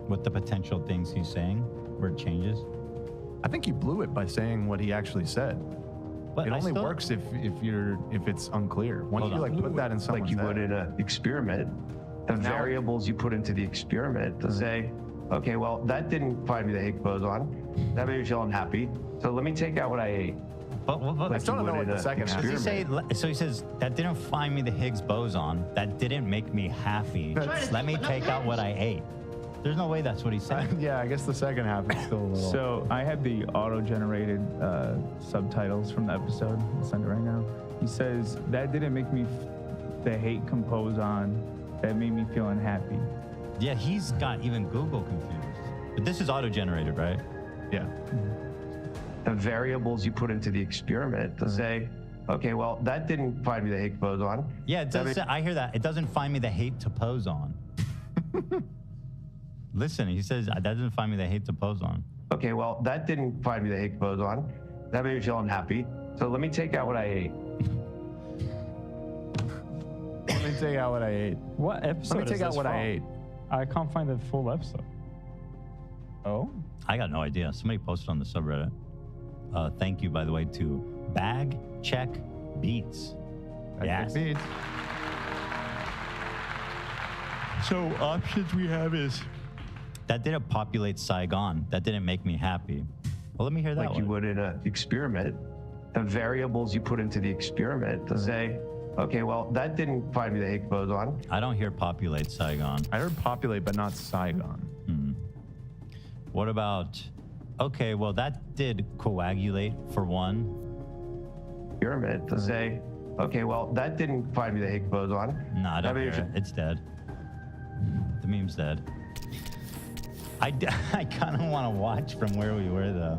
with the potential things he's saying where it changes. I think you blew it by saying what he actually said. But it only works if it's unclear. Once you like put that in someone's like you head. would in an experiment, the variables you put into the experiment to say, okay, well, that didn't find me the Higgs boson. That made me feel unhappy. So let me take out what I ate. But I still don't know what the second half is. So he says, that didn't find me the Higgs boson. That didn't make me happy. Let me take out what I ate. There's no way that's what he's saying. Yeah, I guess the second half is still a little... So I have the auto-generated subtitles from the episode. I'll send it right now. He says, that didn't make me the hate compose on. That made me feel unhappy. Yeah, he's got even Google confused. But this is auto-generated, right? Yeah. The variables you put into the experiment to say, okay, well, that didn't find me the Higgs boson. Yeah, it does, I hear that. It doesn't find me the hate to pose on. Listen, he says, that doesn't find me the hate to pose on. Okay, well, that didn't find me the Higgs boson. That made me feel unhappy. So let me take out what I ate. Let me take out what I ate. What episode Let me take out what I ate. I can't find the full episode. Oh? I got no idea. Somebody posted on the subreddit. Thank you, by the way, to Bag Check Beats. Yes. Beats. So options we have is that didn't populate Saigon. That didn't make me happy. Well, let me hear that like you would in an experiment. The variables you put into the experiment to say, okay, well, that didn't find me the Higgs boson. I don't hear populate Saigon. I heard populate, but not Saigon. What about, okay, well, that did coagulate for one. Experiment to say, okay, well, that didn't find me the Higgs boson. No, I don't hear it. It's dead. The meme's dead. I kind of want to watch from where we were, though.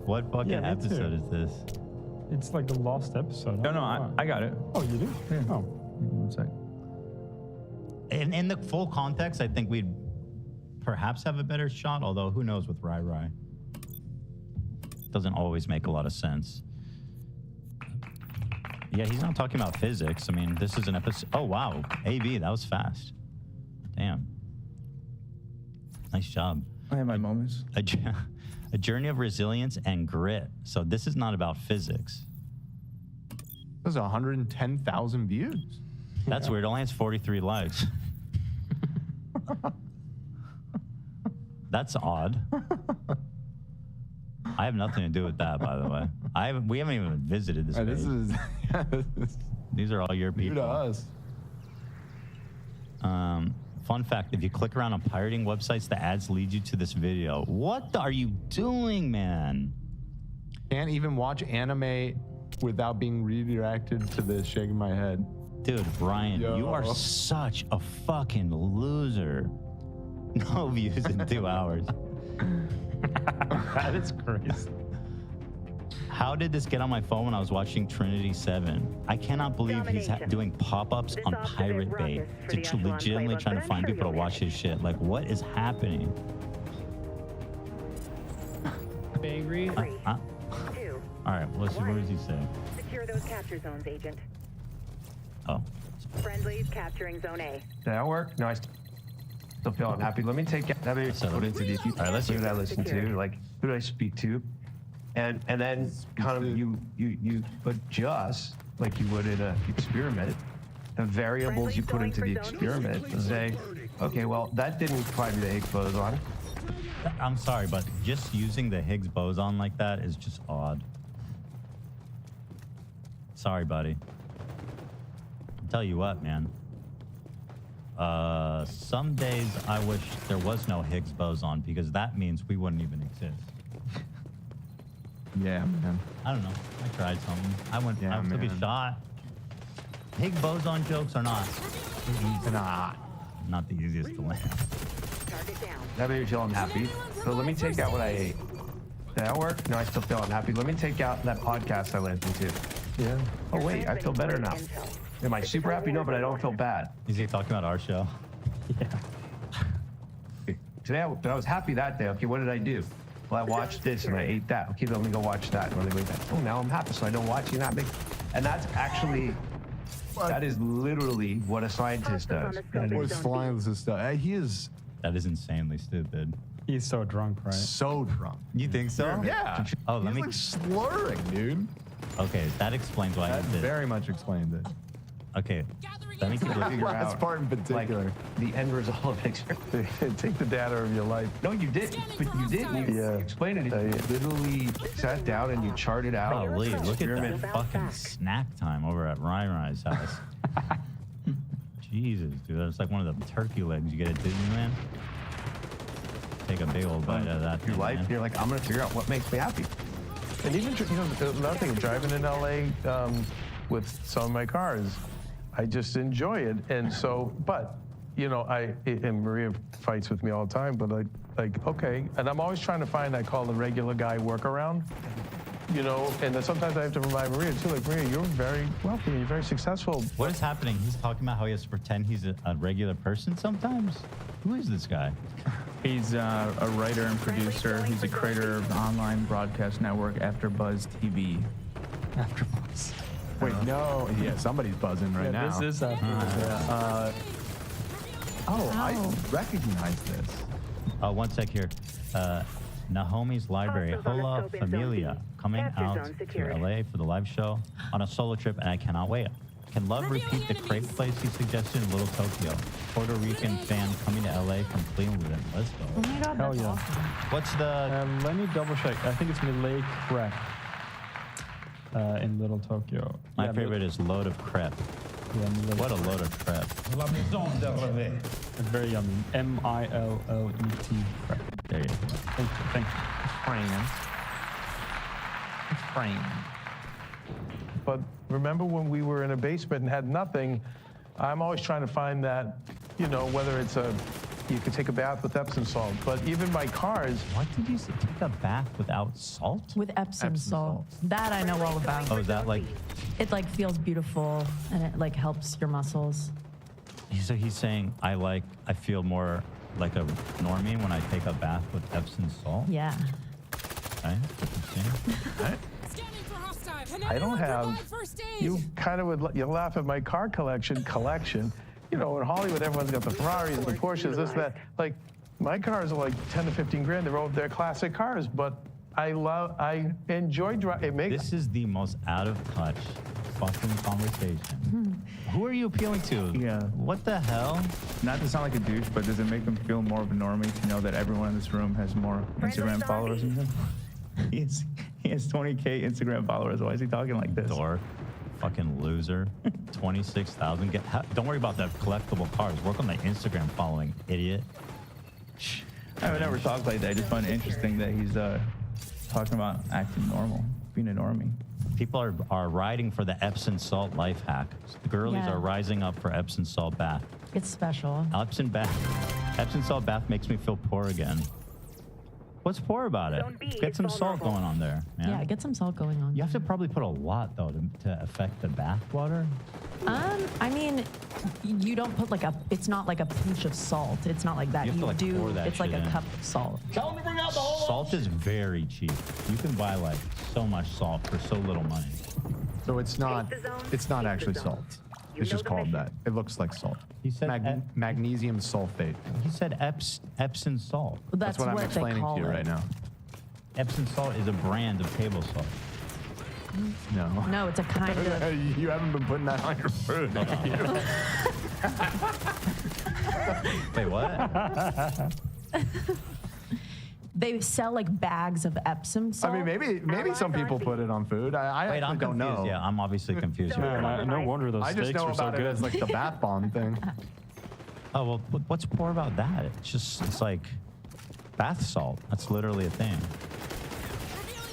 What fucking episode is this? It's like the lost episode. No, I got it. Oh, you do? Yeah. Oh. One sec. In the full context, I think we'd perhaps have a better shot, although who knows with Rai Rai. Doesn't always make a lot of sense. Yeah, he's not talking about physics. I mean, this is an episode. Oh, wow. AV, that was fast. Damn. Nice job. I have my moments. A journey of resilience and grit. So this is not about physics. This is 110,000 views. That's weird. It only has 43 likes. That's odd. I have nothing to do with that, by the way. We haven't even visited this page. These are all your people. New to us. Fun fact, if you click around on pirating websites, the ads lead you to this video. What are you doing, man? Can't even watch anime without being redirected to the shaking my head. Dude, Brian, you are such a fucking loser. No views in 2 hours. That is crazy. How did this get on my phone when I was watching Trinity 7? I cannot believe he's doing pop-ups on Pirate Bay to legitimately trying to find people to watch his shit. Like, what is happening? Angry. All right, let's see. What does he say? Secure those capture zones, Agent. Oh. Friendlies capturing Zone A. Did that work? No, I still feel unhappy. Let me take that maybe put into the all right, let's see who did I listen to? Like, who did I speak to? And then kind of you adjust like you would in an experiment. The variables you put into the experiment to say, okay, well, that didn't find me the Higgs boson. I'm sorry, but just using the Higgs boson like that is just odd. Sorry, buddy. I'll tell you what, man. Some days I wish there was no Higgs boson because that means we wouldn't even exist. Yeah, man. I don't know. I tried something. I went to be shot. Higgs boson jokes are not the easiest to land. That made me feel unhappy. So let me take out what I ate. Did that work? No, I still feel unhappy. Let me take out that podcast I listened to. Yeah. Oh, wait, I feel better now. Am I super happy? No, but I don't feel bad. Is he talking about our show? Yeah. Today, I was happy that day. Okay, what did I do? Well, I watched this and I ate that. Okay, let me go watch that. Let me wait that. Oh, now I'm happy, so I don't watch you. Not big. And that's actually That is literally what a scientist does. What's flying with this stuff? He is That is insanely stupid. He's so drunk, right? so drunk. You think so? Yeah. Oh, let He's me. like slurring, dude. Okay, that explains why That he did. very much explains it. Okay, let me figure Last out. part in particular. Like the end result of it. Take the data of your life. No, you didn't. But you didn't. You explained it. You literally sat down and you charted out. Holy, look at that experiment. fucking snack time over at Ryan's house. Jesus, dude, that's like one of the turkey legs you get at Disneyland. Take a big old bite out of that. Your thing, life, man. you're like, I'm gonna figure out what makes me happy. And even, another thing, driving in LA with some of my cars, I just enjoy it. And so, but, and Maria fights with me all the time, but okay. And I'm always trying to find, I call the regular guy workaround, and then sometimes I have to remind Maria too, like, Maria, you're very wealthy, you're very successful. What is happening? He's talking about how he has to pretend he's a regular person sometimes? Who is this guy? He's a writer and producer. He's a creator of the online broadcast network AfterBuzz TV. AfterBuzz. Wait, no. Yeah, somebody's buzzing right now. This is AfterBuzz. I recognize this. One sec here. Nahomi's Library, Hostiles on the Hola scope in Zone Familia, B. coming Capture out zone to secured. LA for the live show on a solo trip, and I cannot wait. Can Love repeat the crepe place he suggested in Little Tokyo? Puerto Rican fan coming to LA from Cleveland. Let's go. Oh my god, Hell that's yeah. awesome. What's the? Let me double check. I think it's Millet Crepe in Little Tokyo. My Yeah, favorite is Load of Crepe. Yeah, Millet. What a load of crepe. It's very yummy. M-I-L-L-E-T crepe. There you go. Thank you. Thank you. But remember when we were in a basement and had nothing, I'm always trying to find that, whether it's you could take a bath with Epsom salt, but even my cars, What did you say? Take a bath without salt? With Epsom salt. That I know all about. Oh, is that like? It like feels beautiful and it like helps your muscles. So he's saying I feel more like a normie when I take a bath with Epsom salt. Yeah. Okay. Interesting. I don't have, you kind of you laugh at my car collection. In Hollywood, everyone's got the Ferraris, the Porsches, this, that. Like, my cars are like 10 to 15 grand. They're classic cars, but I enjoy driving. This is the most out of touch fucking conversation. Who are you appealing to? Yeah. What the hell? Not to sound like a douche, but does it make him feel more of a normie to know that everyone in this room has more Instagram followers than him? He has 20K Instagram followers. Why is he talking like this? Dork. Fucking loser. 26,000. Don't worry about the collectible cars. Work on the Instagram following, idiot. I would never talk like that. I just find it interesting that he's talking about acting normal, being a normie. People are riding for the Epsom salt life hack. The girlies Yeah. are rising up for Epsom salt bath. It's special. Epsom salt bath makes me feel poor again. What's poor about it? Zone B Get is some salt vulnerable. going on there, man. Yeah, get some salt going on. You have to probably put a lot though to affect the bath water. I mean, you don't put it's not like a pinch of salt. It's not like that. You have to, like, do, pour that it's like shit a in. cup of salt. Salt is very cheap. You can buy like so much salt for so little money. So it's not Take the zone, it's not keep the actually zone. salt. You It's know just the called mission. that. It looks like salt. He said Magnesium sulfate. He said Epsom salt. That's what I'm they explaining call to you it. right now. Epsom salt is a brand of table salt. No. No, it's a kind of. You haven't been putting that on your food. Wait, what? They sell like bags of Epsom salt. I mean, maybe some people put it on food. I Wait, actually don't don't know. Yeah, I'm obviously confused here. Man, no wonder those I just steaks know were so about it good. as like the bath bomb thing. Oh well, what's poor about that? It's like bath salt. That's literally a thing.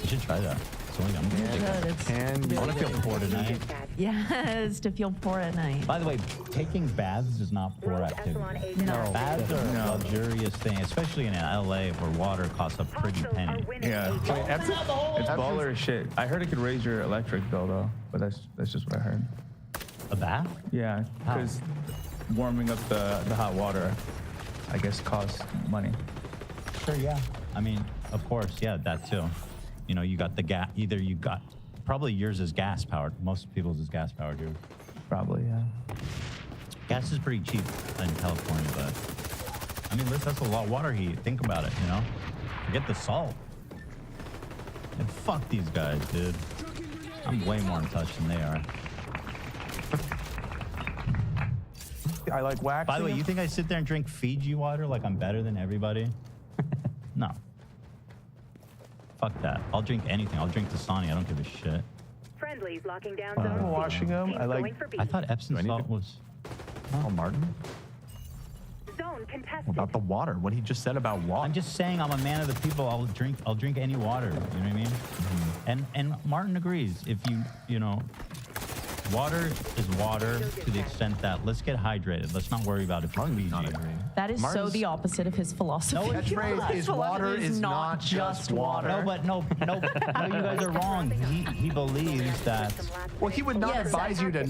You should try that. It's only I'm gonna take Good, that. it's And I want to feel poor tonight. Dispatch. yes, to feel poor at night. By the way, taking baths is not poor Rogue activity. Echelon agent No. active. Baths are a luxurious thing, especially in LA where water costs a pretty Hostiles are penny. winning Yeah. agent. It's baller as shit. I heard it could raise your electric bill though, but that's just what I heard. A bath? Yeah, How? because warming up the hot water, I guess, costs money. Sure, yeah. I mean, of course, yeah, that too. You know, you got the gas. Either you got probably yours is gas powered. Most people's is gas powered here. Probably, yeah. Gas is pretty cheap in California, but I mean, that's a lot of water heat. Think about it, you know? Forget the salt. And fuck these guys, dude. I'm way more in touch than they are. I like waxing. By the way, them. you think I sit there and drink Fiji water like I'm better than everybody? No. Fuck that. I'll drink anything. I'll drink Dasani. I don't give a shit. Friendlies locking down zone C. washing them. Teams I like- going for B. I thought Epsom Do I need salt to- was... Oh, Martin? Zone contested. About the water. What he just said about water. I'm just saying I'm a man of the people. I'll drink any water. You know what I mean? And Martin agrees. If you know, water is water to the extent that let's get hydrated. Let's not worry about it. Martin does not Fiji. agree. That is so Martin's- the opposite of his philosophy. No, catchphrase His is philosophy water is not just water. No, but no, you guys are wrong. He believes that. Well, he would not Yes. advise you to,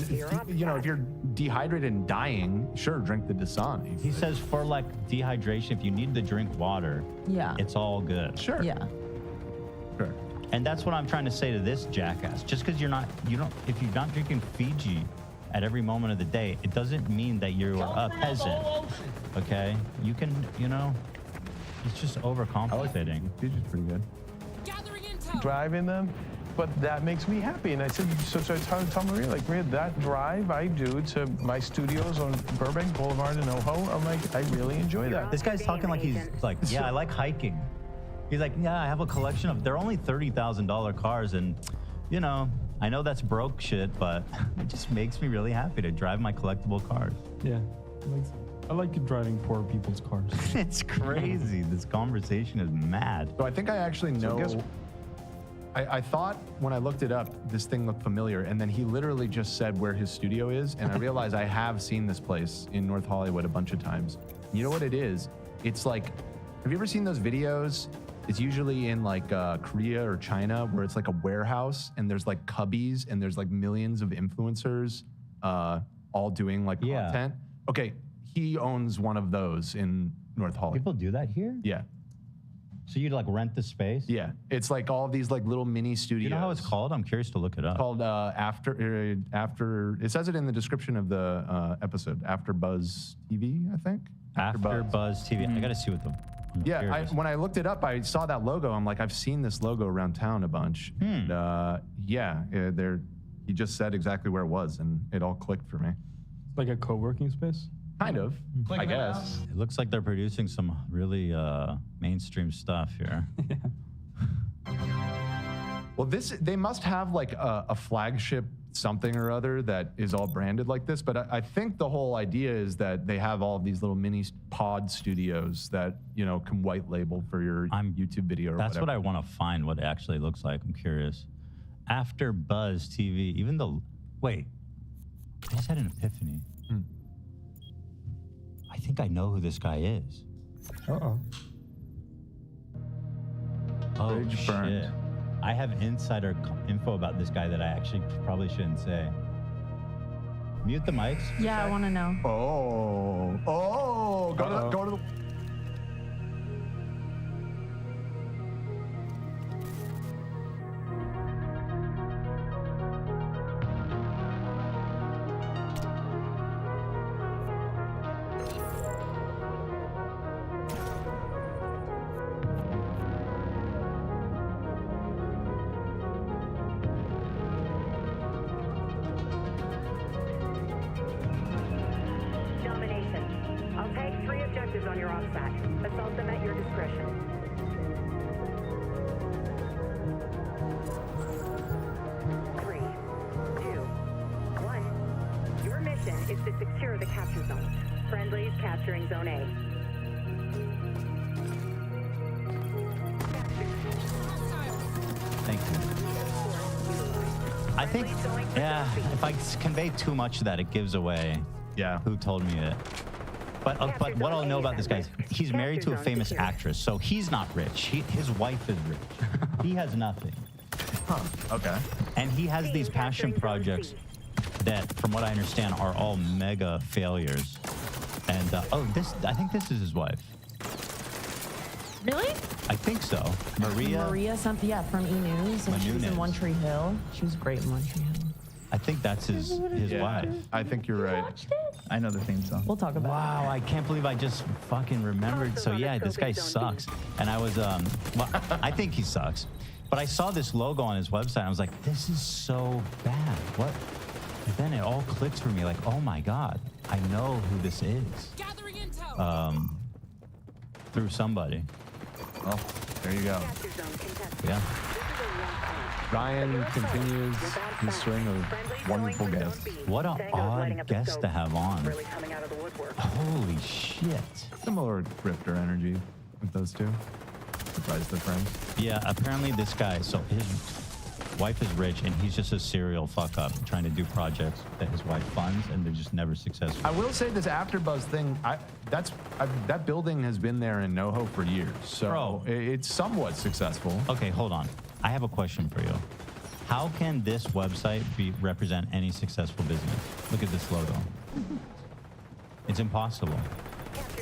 you know, if you're dehydrated and dying, sure, drink the Dasani. He says for like dehydration, if you need to drink water, Yeah. it's all good. Sure. Yeah. Sure. And that's what I'm trying to say to this jackass. Just because you don't, if you're not drinking Fiji at every moment of the day, it doesn't mean that you're a peasant. Okay? You can, you know, it's just overcompensating. Fiji's pretty good. driving them, but that makes me happy. And I said, so I tell Maria, like, Maria, that drive I do to my studios on Burbank Boulevard in Oho, I'm like, I really enjoy that. This guy's talking like he's like, yeah, I like hiking. He's like, yeah, I have a collection of, they're only $30,000 cars. And, you know, I know that's broke shit, but it just makes me really happy to drive my collectible cars. Yeah. I like driving poor people's cars. It's crazy. This conversation is mad. So I think I actually know. guess- I thought when I looked it up, this thing looked familiar, and then he literally just said where his studio is, and I realized I have seen this place in North Hollywood a bunch of times. You know what it is? It's like, have you ever seen those videos? It's usually in like Korea or China, where it's like a warehouse, and there's like cubbies, and there's like millions of influencers all doing like Yeah. content. Okay, he owns one of those in North Hollywood. People do that here? Yeah. So you'd like rent the space? Yeah, it's like all these like little mini studios. You know how it's called? I'm curious to look it up. Called after. It says it in the description of the episode. After Buzz TV, I think. After Buzz TV. I gotta see what the. I'm Yeah, curious. when I looked it up, I saw that logo. I'm like, I've seen this logo around town a bunch. And, he just said exactly where it was, and it all clicked for me. Like a co-working space? Kind of, I guess. It looks like they're producing some really mainstream stuff here. Well, they must have like a flagship something or other that is all branded like this. But I think the whole idea is that they have all these little mini pod studios that, you know, can white label for your YouTube video or That's whatever. what I want to find. What it actually looks like. I'm curious. After Buzz TV, even though, wait, I just had an epiphany. I think I know who this guy is. Uh-oh. Oh Bridge shit! burned. I have insider info about this guy that I actually probably shouldn't say. Mute the mics. Yeah, I want to know. Oh, go to the. Domination. I'll take 3 objectives on your offsat. Assault them at your discretion. Three, two, one. Your mission is to secure the capture zone. Friendlies capturing Zone A. Thank you. I think, yeah, if I convey too much of that, it gives away who told me it. But what I'll know about this guy is he's married to a famous actress, so he's not rich. His wife is rich. He has nothing. Okay. And he has these passion projects that, from what I understand, are all mega failures. And, I think this is his wife. Really? I think so. Maria. Maria something, yeah, from E! News, and she was in Menounos. One Tree Hill. She was great in One Tree Hill. I think that's his wife. I think you're right. I know the theme song. We'll talk about Wow, I can't believe I just fucking remembered. So yeah, this guy sucks. And I was, well, I think he sucks. But I saw this logo on his website. I was like, this is so bad. What? And then it all clicks for me. Like, oh my God, I know who this is. Gathering intel. Through somebody. Well, there you go. Yeah. Ryan continues his string of wonderful guests. What an odd guest to have on. Really coming out of the woodwork. Holy shit. Similar grifter energy with those two. Surprised they're friends. Yeah, apparently this guy, so his wife is rich and he's just a serial fuck up trying to do projects that his wife funds and they're just never successful. I will say this AfterBuzz thing, that building has been there in NoHo for years. So Bro. it's somewhat successful. Okay, hold on. I have a question for you. How can this website represent any successful business? Look at this logo. It's impossible.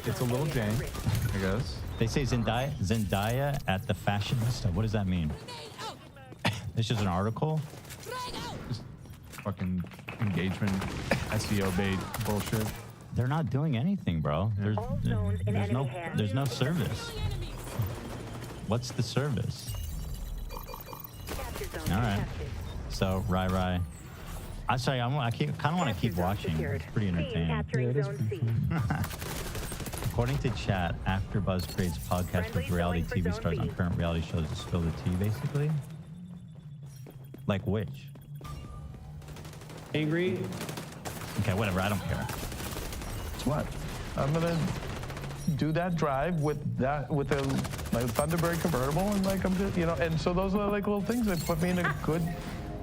It's a little jank, I guess. They say Zendaya at the Fashionista. What does that mean? It's just an article? Just fucking engagement, SEO bait bullshit. They're not doing anything, bro. There's no service. What's the service? All right. So, Rai. I'm sorry, I kind of want to keep watching. It's pretty entertaining. Yeah, it is pretty fun. According to chat, AfterBuzz creates podcasts with reality TV stars on current reality shows to spill the tea, basically. Like which? Angry. Okay, whatever. I don't care. What? I'm gonna do that drive with my Thunderbird convertible, and like I'm just, and so those are like little things that put me in a good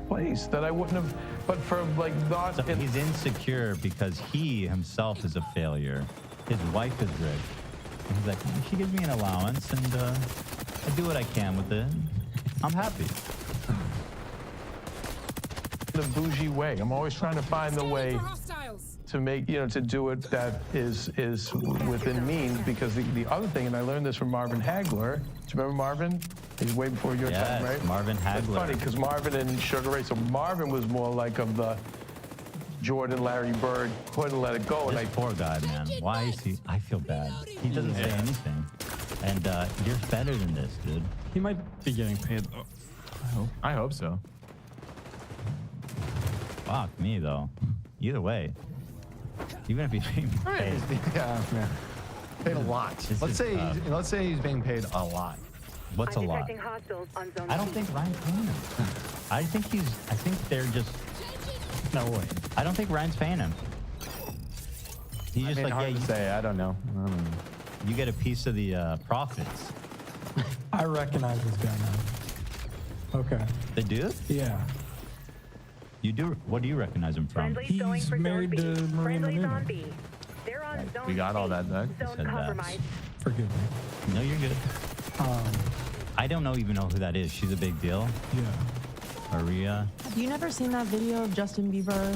place that I wouldn't have. But for like not, So he's insecure because he himself is a failure. His wife is rich. And he's like, she gives me an allowance, and I do what I can with it. I'm happy. in a bougie way. I'm always trying to find the way to make, to do it that is within means, because the other thing, and I learned this from Marvin Hagler. Do you remember Marvin? He's way before your time, right? Marvin Hagler. It's funny because Marvin and Sugar Ray. So Marvin was more like of the Jordan, Larry Bird, couldn't let it go. This poor guy, man. Why is he? I feel bad. He doesn't say anything. And you're better than this, dude. He might be getting paid though. I hope so. Fuck me, though. Either way. Even if he's being paid. Yeah. Paid a lot. Let's say he's being paid a lot. What's a lot? I don't think Ryan's paying him. I think they're just. No way. I don't think Ryan's paying him. He's just like, hard to say. I don't know. You get a piece of the profits. I recognize this guy now. Okay. They do? Yeah. You do? What do you recognize him from? He's married to Maria Menounos. We got all that, Doug. Said that. Forgive me. No, you're good. I don't even know who that is. She's a big deal. Yeah. Maria. Have you never seen that video of Justin Bieber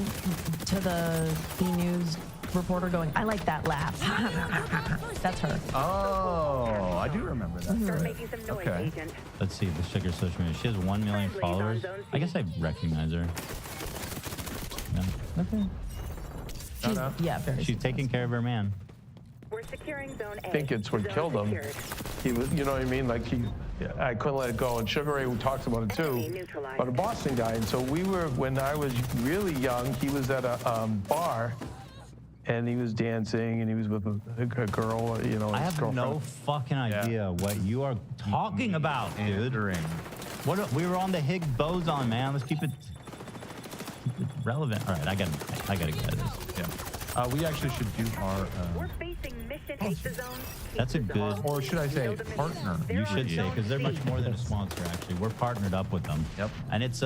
to the B News reporter going, "I like that laugh"? That's her. Oh, I do remember that. Okay. Let's see the Sugar social media. She has 1 million followers. I guess I recognize her. Yeah. Okay. She's, very She's taking care of her man. We're securing zone A. I think it's what killed him. He was, you know what I mean? Like I couldn't let it go. And Sugar Ray talks about it too, but a Boston guy. And so when I was really young, he was at a bar, and he was dancing, and he was with a girl, I his have girlfriend. no fucking idea what you are talking about, dude. What? We were on the Higgs boson, man. Let's keep it relevant. All right, I gotta get this. Yeah. We actually should do our. We're facing mission take the zone. That's a good. Or should I say partner? You should say, because they're much more than a sponsor. Actually, we're partnered up with them. Yep. And it's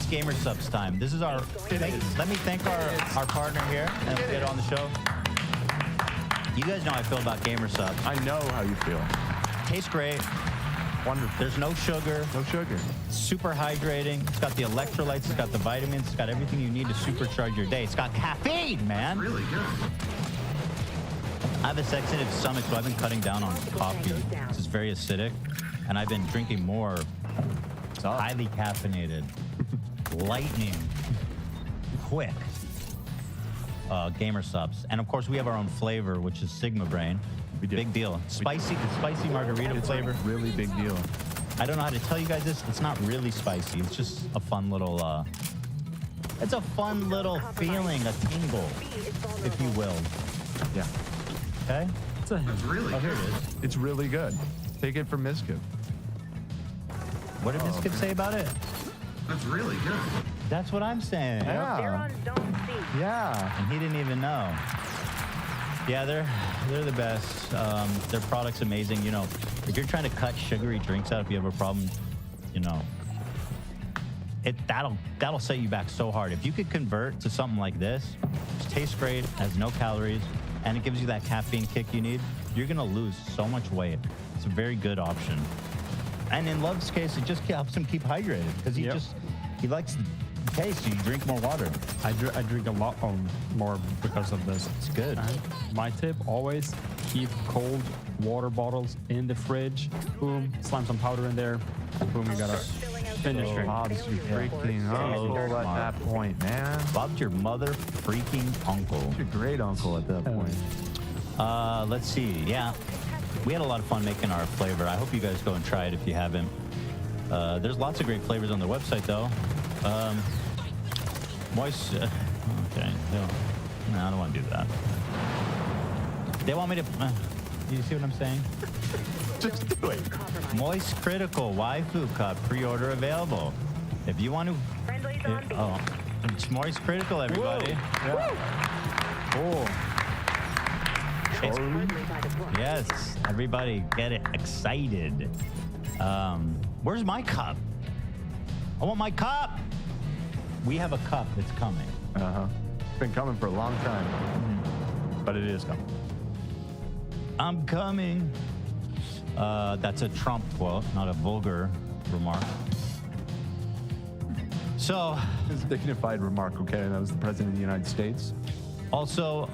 Gamer Subs time. This is our. Let me thank our partner here and get on the show. You guys know how I feel about Gamer Subs. I know how you feel. Tastes great. Wonderful. There's no sugar. No sugar. Super hydrating. It's got the electrolytes. It's got the vitamins. It's got everything you need to supercharge your day. It's got caffeine, man. Really good. I have a sedative stomach, so I've been cutting down on coffee. This is very acidic, and I've been drinking more highly caffeinated, lightning quick. Gamer subs, and of course we have our own flavor, which is Sigma Brain. Big deal. Spicy margarita flavor. Really big deal. I don't know how to tell you guys this. It's not really spicy. It's just a fun little. It's a fun little feeling, a tingle, if you will. Yeah. Okay. It's really Here it is. It's really good. Take it from Miskip. What did Miskip say about it? That's really good. That's what I'm saying. They're Yeah. on zone C. Yeah. And he didn't even know. Yeah, they're the best. Their product's amazing. You know, if you're trying to cut sugary drinks out, if you have a problem, you know, that'll set you back so hard. If you could convert to something like this, it tastes great, has no calories, and it gives you that caffeine kick you need, you're gonna lose so much weight. It's a very good option. And in Love's case, it just helps him keep hydrated because he likes the taste. You drink more water. I drink a lot more because of this. It's good. My tip, always keep cold water bottles in the fridge. Boom, slime some powder in there. Boom, you gotta finish drink. Bob's your freaking uncle at that point, man. Bob's your mother freaking uncle. Your great uncle at that point. Let's see. Yeah, we had a lot of fun making our flavor. I hope you guys go and try it if you haven't. There's lots of great flavors on their website, though. Moist. Okay. No, I don't want to do that. They want me to. You see what I'm saying? Just do it. Moist Critical Waifu Cup pre-order available. If you want to. Friendlies on B. It's Moist Critical, everybody. Cool. Friendly by the book. Yes, everybody get it excited. Where's my cup? I want my cup. We have a cup that's coming. It's been coming for a long time, but it is coming. I'm coming. That's a Trump quote, not a vulgar remark. So, It's a dignified remark, okay? That was the president of the United States. also,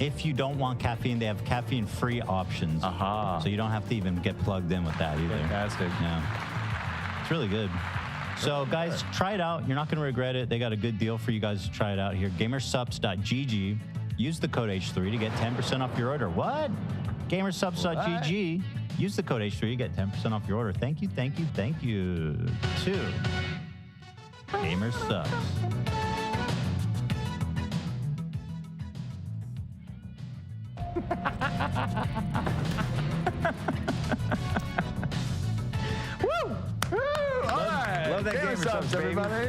if you don't want caffeine, they have caffeine-free options. Aha. So you don't have to even get plugged in with that either. Fantastic. Yeah. It's really good. So, guys, try it out. You're not going to regret it. They got a good deal for you guys to try it out here. Gamersubs.gg. Use the code H3 to get 10% off your order. What? Gamersubs.gg. Use the code H3 to get 10% off your order. Thank you, thank you, thank you to Gamersubs. Love that Gamer Subs, baby. everybody.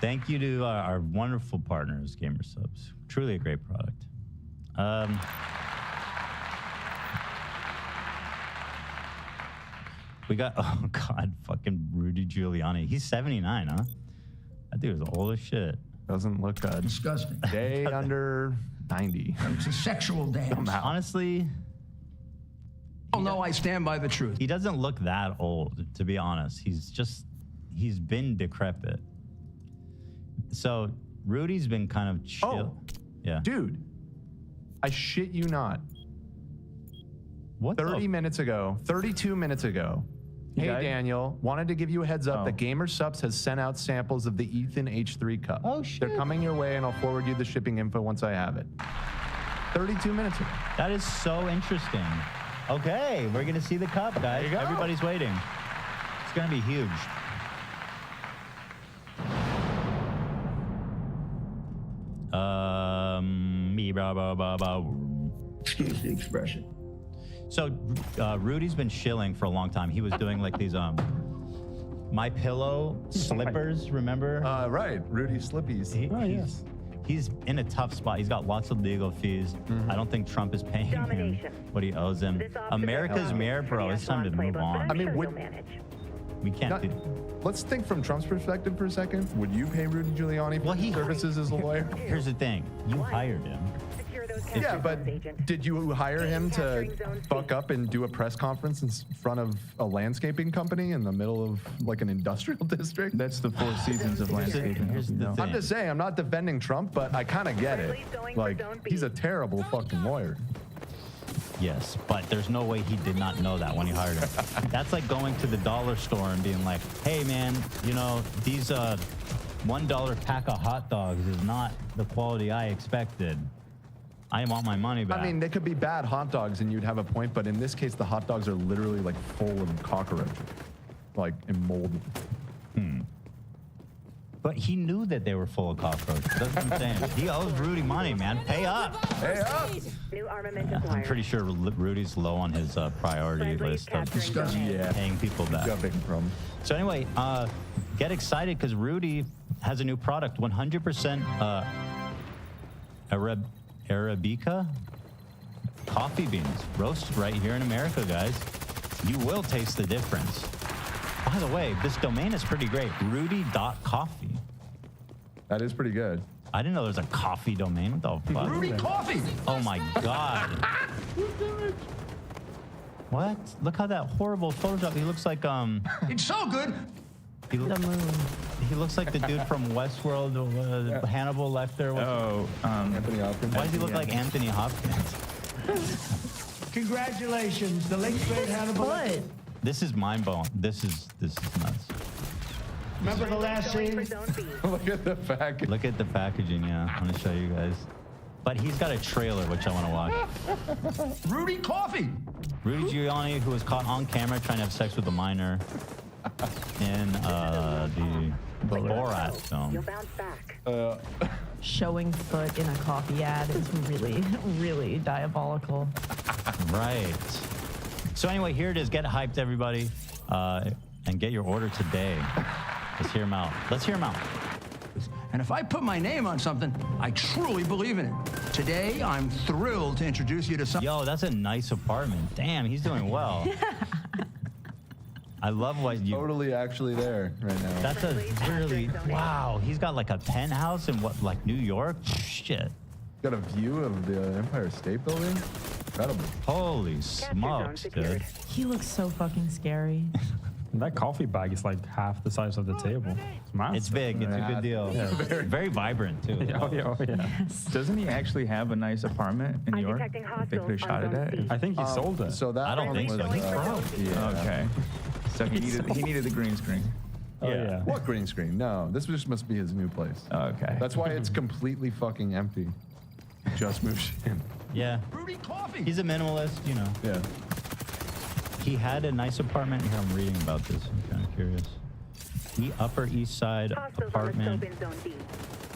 Thank you to our wonderful partners, Gamersubs. Truly a great product. We got, oh God, fucking Rudy Giuliani. He's 79, huh? That dude is old as shit. Doesn't look good. Disgusting. Day under 90. It's a sexual dance. Honestly, Oh no, I stand by the truth. he doesn't look that old, to be honest. He's been decrepit. So Rudy's been kind of chill. Oh, yeah. dude, I shit you not. What 32 minutes ago, hey died? Daniel, wanted to give you a heads up Oh. that Gamersubs has sent out samples of the Ethan H3 cup. Oh, shit. They're coming your way, and I'll forward you the shipping info once I have it. 32 minutes ago. That is so interesting. Okay, we're gonna see the cup, guys. There you go. Everybody's waiting. It's gonna be huge. Excuse the expression. So Rudy's been shilling for a long time. He was doing like these My Pillow slippers, remember? Right, Rudy Slippies. He's in a tough spot. He's got lots of legal fees. I don't think Trump is paying him Domination. what he owes him. This officer America's is mayor, bro. It's time to move on. I mean, sure would- you'll manage. We can't Not- do. Let's think from Trump's perspective for a second. Would you pay Rudy Giuliani for Well, his services as a lawyer? Here's the thing. You hired him. Secure those Yeah, capture but zones, Agent. did you hire him to fuck up and do a press conference in front of a landscaping company in the middle of like an industrial district? That's the 4 seasons of landscaping. Here's the you know. thing. I'm just saying, I'm not defending Trump, but I kind of get it. Friendly's going for Like, zone B. he's a terrible fucking lawyer. Yes, but there's no way he did not know that when he hired him. That's like going to the dollar store and being like, hey, man, you know, these $1 pack of hot dogs is not the quality I expected. I want my money back. I mean, they could be bad hot dogs and you'd have a point, but in this case, the hot dogs are literally like full of cockroaches, like and molded. But he knew that they were full of cockroaches. That's what I'm saying. He owes Rudy money, man. Pay up. Hey up! New armament I'm acquired. pretty sure Rudy's low on his priority list of paying people back. Got a big problem. So anyway, get excited because Rudy has a new product, 100% Arabica coffee beans, roasted right here in America, guys. You will taste the difference. By the way, this domain is pretty great, rudy.coffee. That is pretty good. I didn't know there's a coffee domain. What the fuck? Rudy Coffee. Oh my God. What? Look how that horrible Photoshop. He looks like It's so good. he looks like the dude from Westworld. Hannibal Lecter. Anthony Hopkins. Why does he look like Anthony Hopkins? Congratulations, the late great Hannibal. But This is mind blowing. This is nuts. Remember the last Going for scene? zone B. Look at the package. Look at the packaging. Yeah, I'm gonna show you guys. But he's got a trailer which I want to watch. Rudy Coffee. Rudy Giuliani, who was caught on camera trying to have sex with a minor in the Borat film. You'll bounce back. showing foot in a coffee ad is really, really diabolical. Right. So anyway, here it is. Get hyped, everybody, and get your order today. Let's hear him out. Let's hear him out. And if I put my name on something, I truly believe in it. Today, I'm thrilled to introduce you to something. Yo, that's a nice apartment. Damn, he's doing well. I love what you... Totally actually there right now. That's a really... Wow, he's got like a penthouse in what, like New York? Shit. Got a view of the Empire State Building. Incredible. Holy smokes, dude. He looks so fucking scary. That coffee bag is like half the size of the table. It's massive. It's big. It's a good deal. Yeah. Very vibrant, too. Oh, yeah. Yes. Doesn't he actually have a nice apartment in New York? detecting They could have shot it at. I think he sold it. So that I don't one think was, so. He's broke. yeah. Okay. So he needed the green screen. Oh, yeah. What green screen? No, this just must be his new place. Okay. That's why it's completely fucking empty. Just moved in. Yeah. Rudy Coffee. He's a minimalist, you know. Yeah. He had a nice apartment. Here, I'm reading about this. I'm kind of curious. The Upper East Side Hostiles on the apartment. scope in zone B.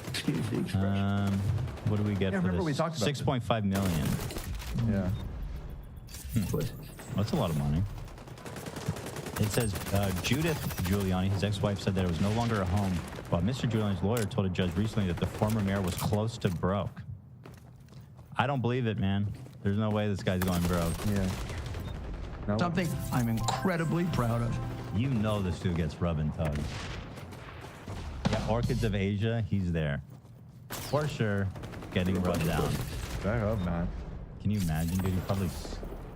Excuse the expression. What do we get Yeah, for remember this? we talked about this. 6.5 million. Yeah. That's a lot of money. It says Judith Giuliani, his ex-wife, said that it was no longer a home, while Mr. Giuliani's lawyer told a judge recently that the former mayor was close to broke. I don't believe it, man. There's no way this guy's going broke. Yeah. No. Something I'm incredibly proud of. You know this dude gets rub and tug. Yeah, Orchids of Asia, he's there. For sure, getting rubbed down. I hope not. Can you imagine, dude? He probably...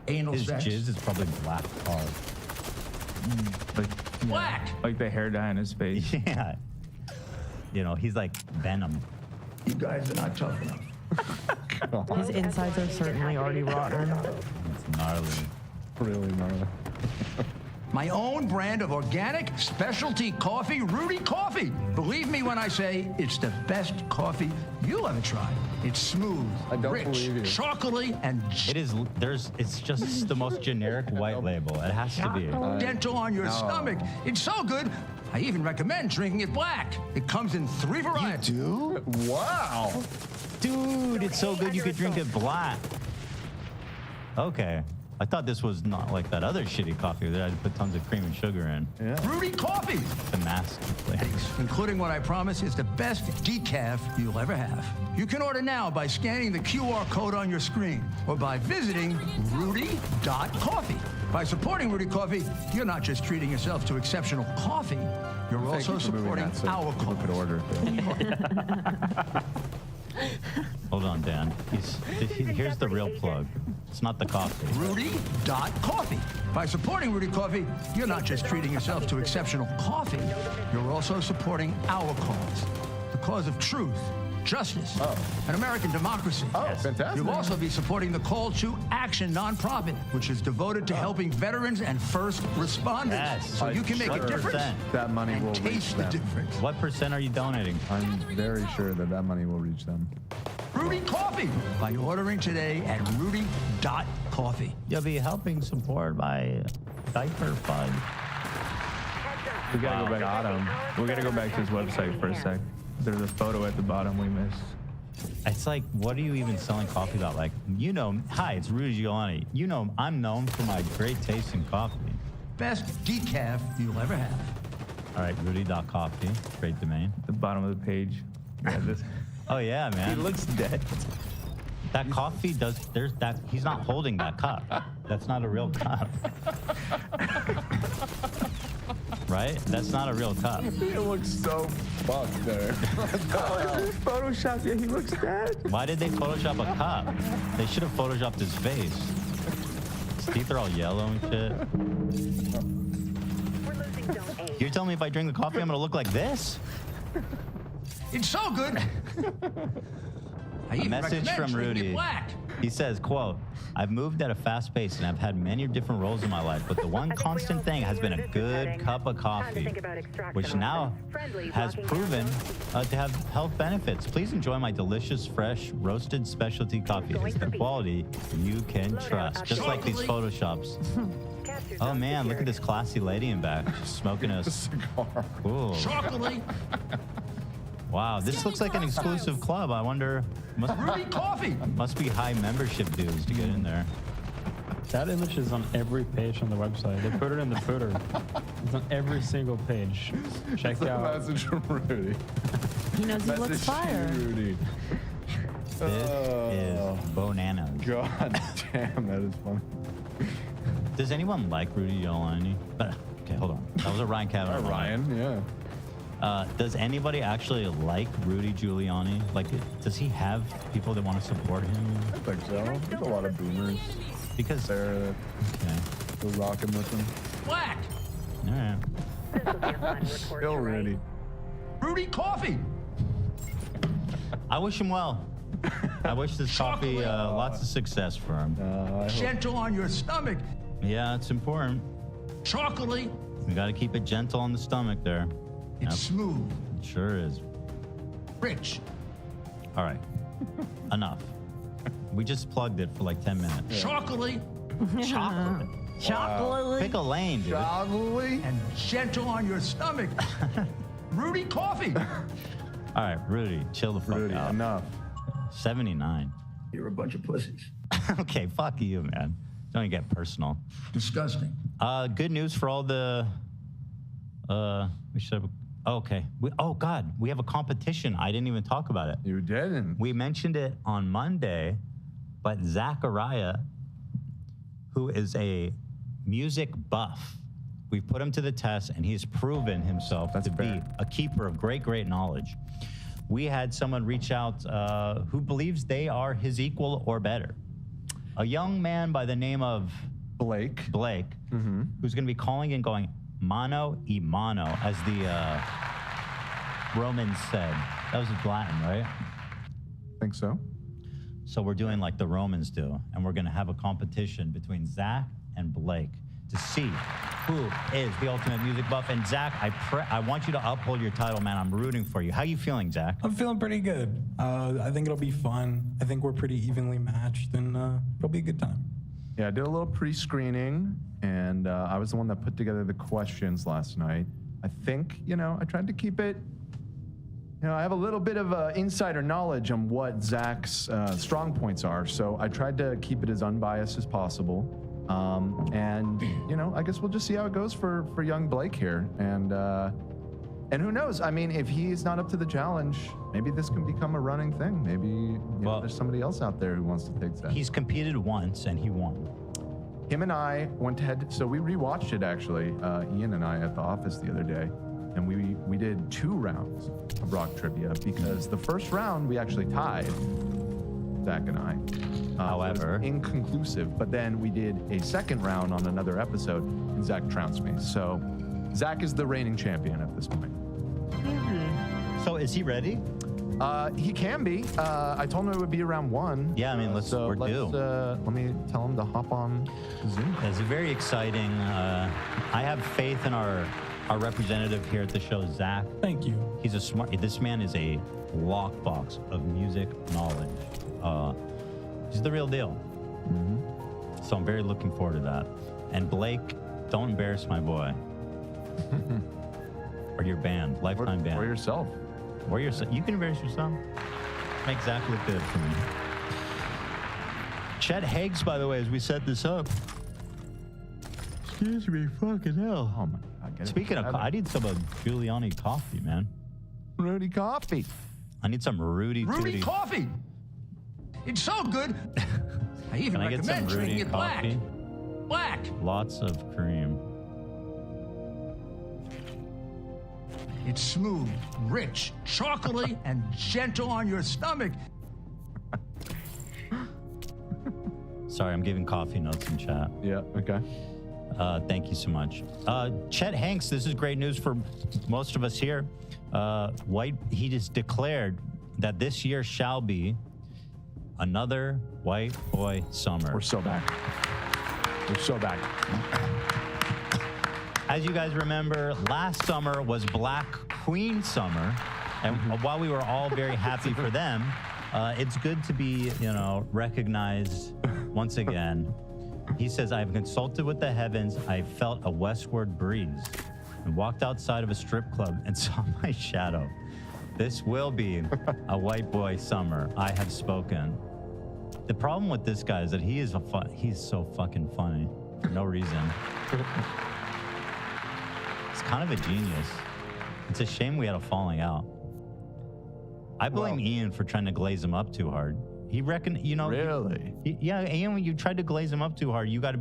Anal His sex. jizz is probably black tar. Black. Like the hair dye on his face. Yeah. You know, he's like Venom. You guys are not tough enough. His insides are certainly already rotten. It's gnarly. Really gnarly. My own brand of organic specialty coffee, Rudy Coffee. Believe me when I say it's the best coffee you'll ever try. It's smooth, I don't rich, believe you. chocolatey, and It is, it's just the most generic white label. It has to be. gentle on your stomach. It's so good, I even recommend drinking it black. It comes in 3 varieties. Do? Wow. Dude, it's so good you could drink it black. Okay. I thought this was not like that other shitty coffee that I had to put tons of cream and sugar in. Yeah. Rudy Coffee, The mask flavor. including what I promise is the best decaf you'll ever have. You can order now by scanning the QR code on your screen or by visiting rudy.coffee. By supporting Rudy Coffee, you're not just treating yourself to exceptional coffee, you're Thank also you for moving supporting that so our people could cause. order. Hold on, Dan. Here's the real plug. It's not the coffee. Rudy.coffee. By supporting Rudy Coffee, you're not just treating yourself to exceptional coffee, you're also supporting our cause, the cause of truth, justice and American democracy. Oh, fantastic. You'll also be supporting the Call to Action nonprofit, which is devoted to helping veterans and first responders. Yes. So you can make a difference. That money and will reach taste the them. difference. What percent are you donating? I'm very sure that that money will reach them. Rudy Coffee by ordering today at rudy.coffee. You'll be helping support by diaper fund. We gotta go back. We gotta go back to his website for a sec. There's a photo at the bottom we missed. It's like, what are you even selling coffee about? Like, you know, hi, it's Rudy Giuliani. You know, I'm known for my great taste in coffee. Best decaf you'll ever have. All right, rudy.coffee, great domain. The bottom of the page. Yeah, this. Oh yeah, man. He looks dead. That coffee does, there's that, he's not holding that cup. That's not a real cup. Right? That's not a real cup. It looks so fucked there. Photoshop, yeah, he looks dead. Why did they Photoshop a cup? They should have Photoshopped his face. His teeth are all yellow and shit. We're losing zone A. You're telling me if I drink the coffee, I'm gonna look like this? It's so good. I A even message recommend from drinking it Rudy. black. He says, quote, I've moved at a fast pace and I've had many different roles in my life, but the one constant thing has been a good cup of coffee, which now has proven to have health benefits. Please enjoy my delicious, fresh, roasted specialty coffee. It's the quality you can trust. Just like these Photoshops. Oh man, look at this classy lady in back. She's smoking a cigar. Cool. Chocolate. Wow, this looks like an exclusive club. I wonder, Rudy Coffee. must be high membership dues to get in there. That image is on every page on the website. They put it in the footer. It's on every single page. Check That's out. a message from Rudy. He knows he looks fire. Rudy. This is bananas. God damn, that is funny. Does anyone like Rudy Giuliani? Okay, hold on. That was a Ryan Kavanaugh. Ryan, yeah. Does anybody actually like Rudy Giuliani? Like, does he have people that want to support him? I think so. There's a lot of boomers Because there that okay, are rocking with him. Black. all right. This will be a fun report. Still Rudy. Rudy Coffee. I wish him well. I wish this coffee lots of success for him. I hope. Gentle on your stomach. Yeah, it's important. Chocolate. We got to keep it gentle on the stomach there. It's smooth. It sure is. Rich. All right, enough. We just plugged it for like 10 minutes. Chocolate. Chocolate. Chocolate. Pick a lane, dude. Chocolate. And gentle on your stomach. Rudy Coffee. All right, Rudy, chill the fuck Rudy, out. enough. 79. You're a bunch of pussies. Okay, fuck you, man. Don't get personal. Disgusting. Good news for all the. We should have. Okay. Oh God, we have a competition. I didn't even talk about it. You didn't. We mentioned it on Monday, but Zachariah, who is a music buff, we put him to the test, and he's proven himself to be a keeper of great knowledge. We had someone reach out who believes they are his equal or better. A young man by the name of Blake, who's going to be calling and going mano y mano, as the Romans said. That was Latin, right? Think so. So we're doing like the Romans do, and we're going to have a competition between Zach and Blake to see who is the ultimate music buff. And Zach, I want you to uphold your title, man. I'm rooting for you. How you feeling, Zach? I'm feeling pretty good. I think it'll be fun. I think we're pretty evenly matched, and it'll be a good time. Yeah, I did a little pre-screening, and I was the one that put together the questions last night. I think, I tried to keep it, I have a little bit of insider knowledge on what Zach's strong points are, so I tried to keep it as unbiased as possible. And, I guess we'll just see how it goes for young Blake here. And who knows? I mean, if he's not up to the challenge, maybe this can become a running thing. Maybe there's somebody else out there who wants to take that. He's competed once, and he won. Him and I went ahead, so we rewatched it actually, Ian and I at the office the other day, and we did 2 rounds of rock trivia because the first round we actually tied, Zach and I. However, it was inconclusive, but then we did a second round on another episode, and Zach trounced me. So Zach is the reigning champion at this point. So is he ready? He can be. I told him it would be around 1. Yeah, I mean, we're due. Let me tell him to hop on Zoom. It's very exciting. I have faith in our representative here at the show, Zach. Thank you. He's a smart. This man is a lockbox of music knowledge. He's the real deal. So I'm very looking forward to that. And Blake, don't embarrass my boy. Or your band, lifetime band. Or yourself. Or yourself. You can embarrass yourself. Make Zach look good for me. Chet Higgs, by the way, as we set this up. Excuse me, fucking hell. Oh my God. Speaking of, I need some of Giuliani coffee, man. Rudy coffee. I need some Rudy Rudy coffee. It's so good. I even Can I get some recommend drinking Rudy it black. coffee? Black. Lots of cream. It's smooth, rich, chocolatey, and gentle on your stomach. Sorry, I'm giving coffee notes in chat. Yeah, okay. Thank you so much. Chet Hanks, this is great news for most of us here. He just declared that this year shall be another white boy summer. We're so back. We're so back. As you guys remember, last summer was Black Queen Summer. And while we were all very happy for them, it's good to be, recognized once again. He says, I've consulted with the heavens. I felt a westward breeze and walked outside of a strip club and saw my shadow. This will be a white boy summer. I have spoken. The problem with this guy is that he's so fucking funny for no reason. He's kind of a genius. It's a shame we had a falling out. I blame Ian for trying to glaze him up too hard. He reckoned, Really? Yeah, Ian, when you tried to glaze him up too hard, you have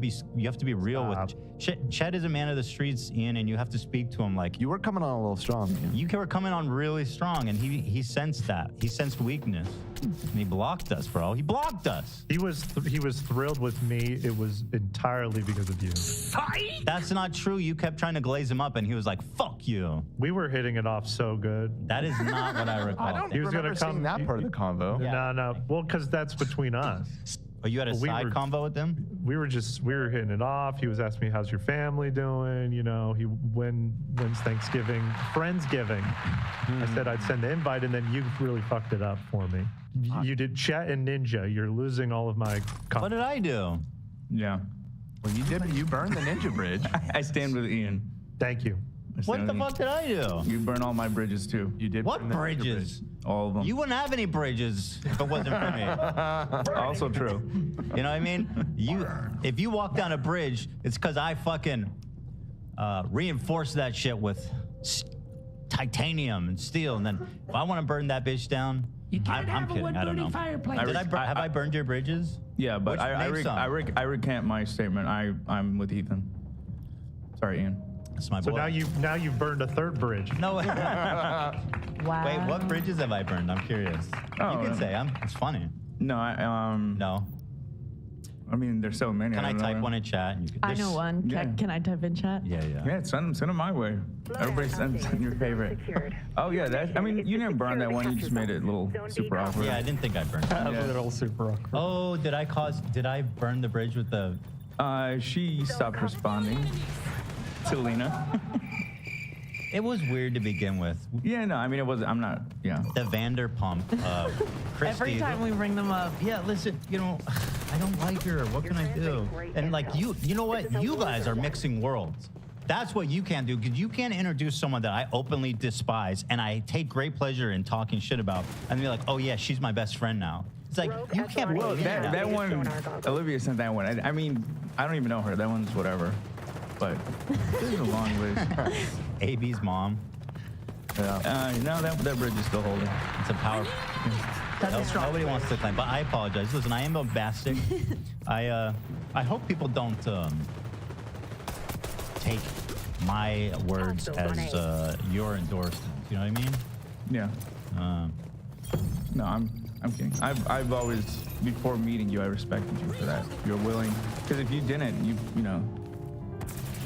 to be real with. Chet is a man of the streets, Ian, and you have to speak to him like you were coming on a little strong. Ian. You were coming on really strong, and he sensed that. He sensed weakness, and he blocked us, bro. He blocked us. He was thrilled with me. It was entirely because of you. That's not true. You kept trying to glaze him up, and he was like, "Fuck you." We were hitting it off so good. That is not what I recall. I don't remember seeing that part of the convo. Yeah. No. Well, because that's between us. Oh, you had a side convo with them? We were hitting it off. He was asking me, how's your family doing? When's Thanksgiving? Friendsgiving. I said I'd send the invite, and then you really fucked it up for me. You did Chat and Ninja. You're losing all of my What did I do? Yeah. Well, you burned the Ninja Bridge. I stand with Ian. Thank you. What the fuck did I do? You burn all my bridges too. You did. What bridges? All of them. You wouldn't have any bridges if it wasn't for me. Also true. You know what I mean? If you walk down a bridge, it's because I fucking reinforced that shit with titanium and steel. And then if I want to burn that bitch down, I'm kidding. I don't know. Have I burned your bridges? Yeah, but Which I recant my statement. I'm with Ethan. Sorry, Ian. That's my boy. So now you've burned a third bridge. No. Wow. Wait, what bridges have I burned? I'm curious. Oh, you can say. It's funny. No, No. I mean, there's so many. Can I type one in chat? And you can, I know one. Yeah. Can I type in chat? Yeah. Yeah, send them my way. Everybody send your favorite. Oh yeah, I mean, you didn't burn that one. You just made it a little super awkward. Yeah, I didn't think I burned it. A little super awkward. Oh, did I burn the bridge with the... She stopped responding to Lena. It was weird to begin with. Yeah, no, I mean, it was, I'm not, yeah. The Vanderpump. Christy, Every time we bring them up. Yeah, listen, I don't like her. What can I do? And like, you know what? You guys are mixing worlds. That's what you can't do, because you can't introduce someone that I openly despise and I take great pleasure in talking shit about and be like, oh yeah, she's my best friend now. It's like, you can't believe that. That one, Olivia sent that one. I mean, I don't even know her. That one's whatever. But there's a long list. AB's mom. Yeah. No, that bridge is still holding. It's a power. Nobody wants to claim, but I apologize. Listen, I am bombastic. I hope people don't take my words as your endorsement. You know what I mean? Yeah. No, I'm kidding. I've always, before meeting you, I respected you for that. You're willing, because if you didn't, you know.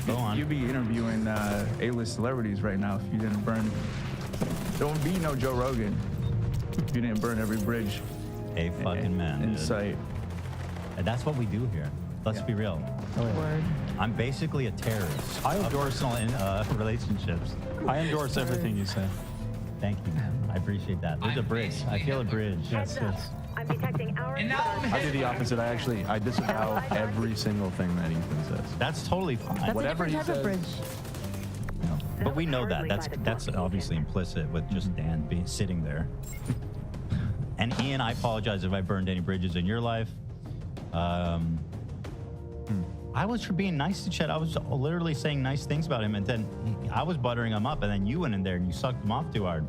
Go on. You'd be interviewing A-list celebrities right now if you didn't burn. There won't be no Joe Rogan. If you didn't burn every bridge A fucking man, in dude. sight. And that's what we do here. Let's be real. Word. I'm basically a terrorist. I of endorse- personal relationships. I endorse everything you say. Thank you, man. I appreciate that. There's a bridge. I feel a bridge. Yes, yes. I'm detecting our I do the opposite. I disavow every single thing that Ethan says. That's totally fine. That's Whatever a he different type of says. bridge. But we know that. That's obviously implicit with just Dan being sitting there. And Ian, I apologize if I burned any bridges in your life. I was for being nice to Chet. I was literally saying nice things about him, and then I was buttering him up, and then you went in there and you sucked him off too hard.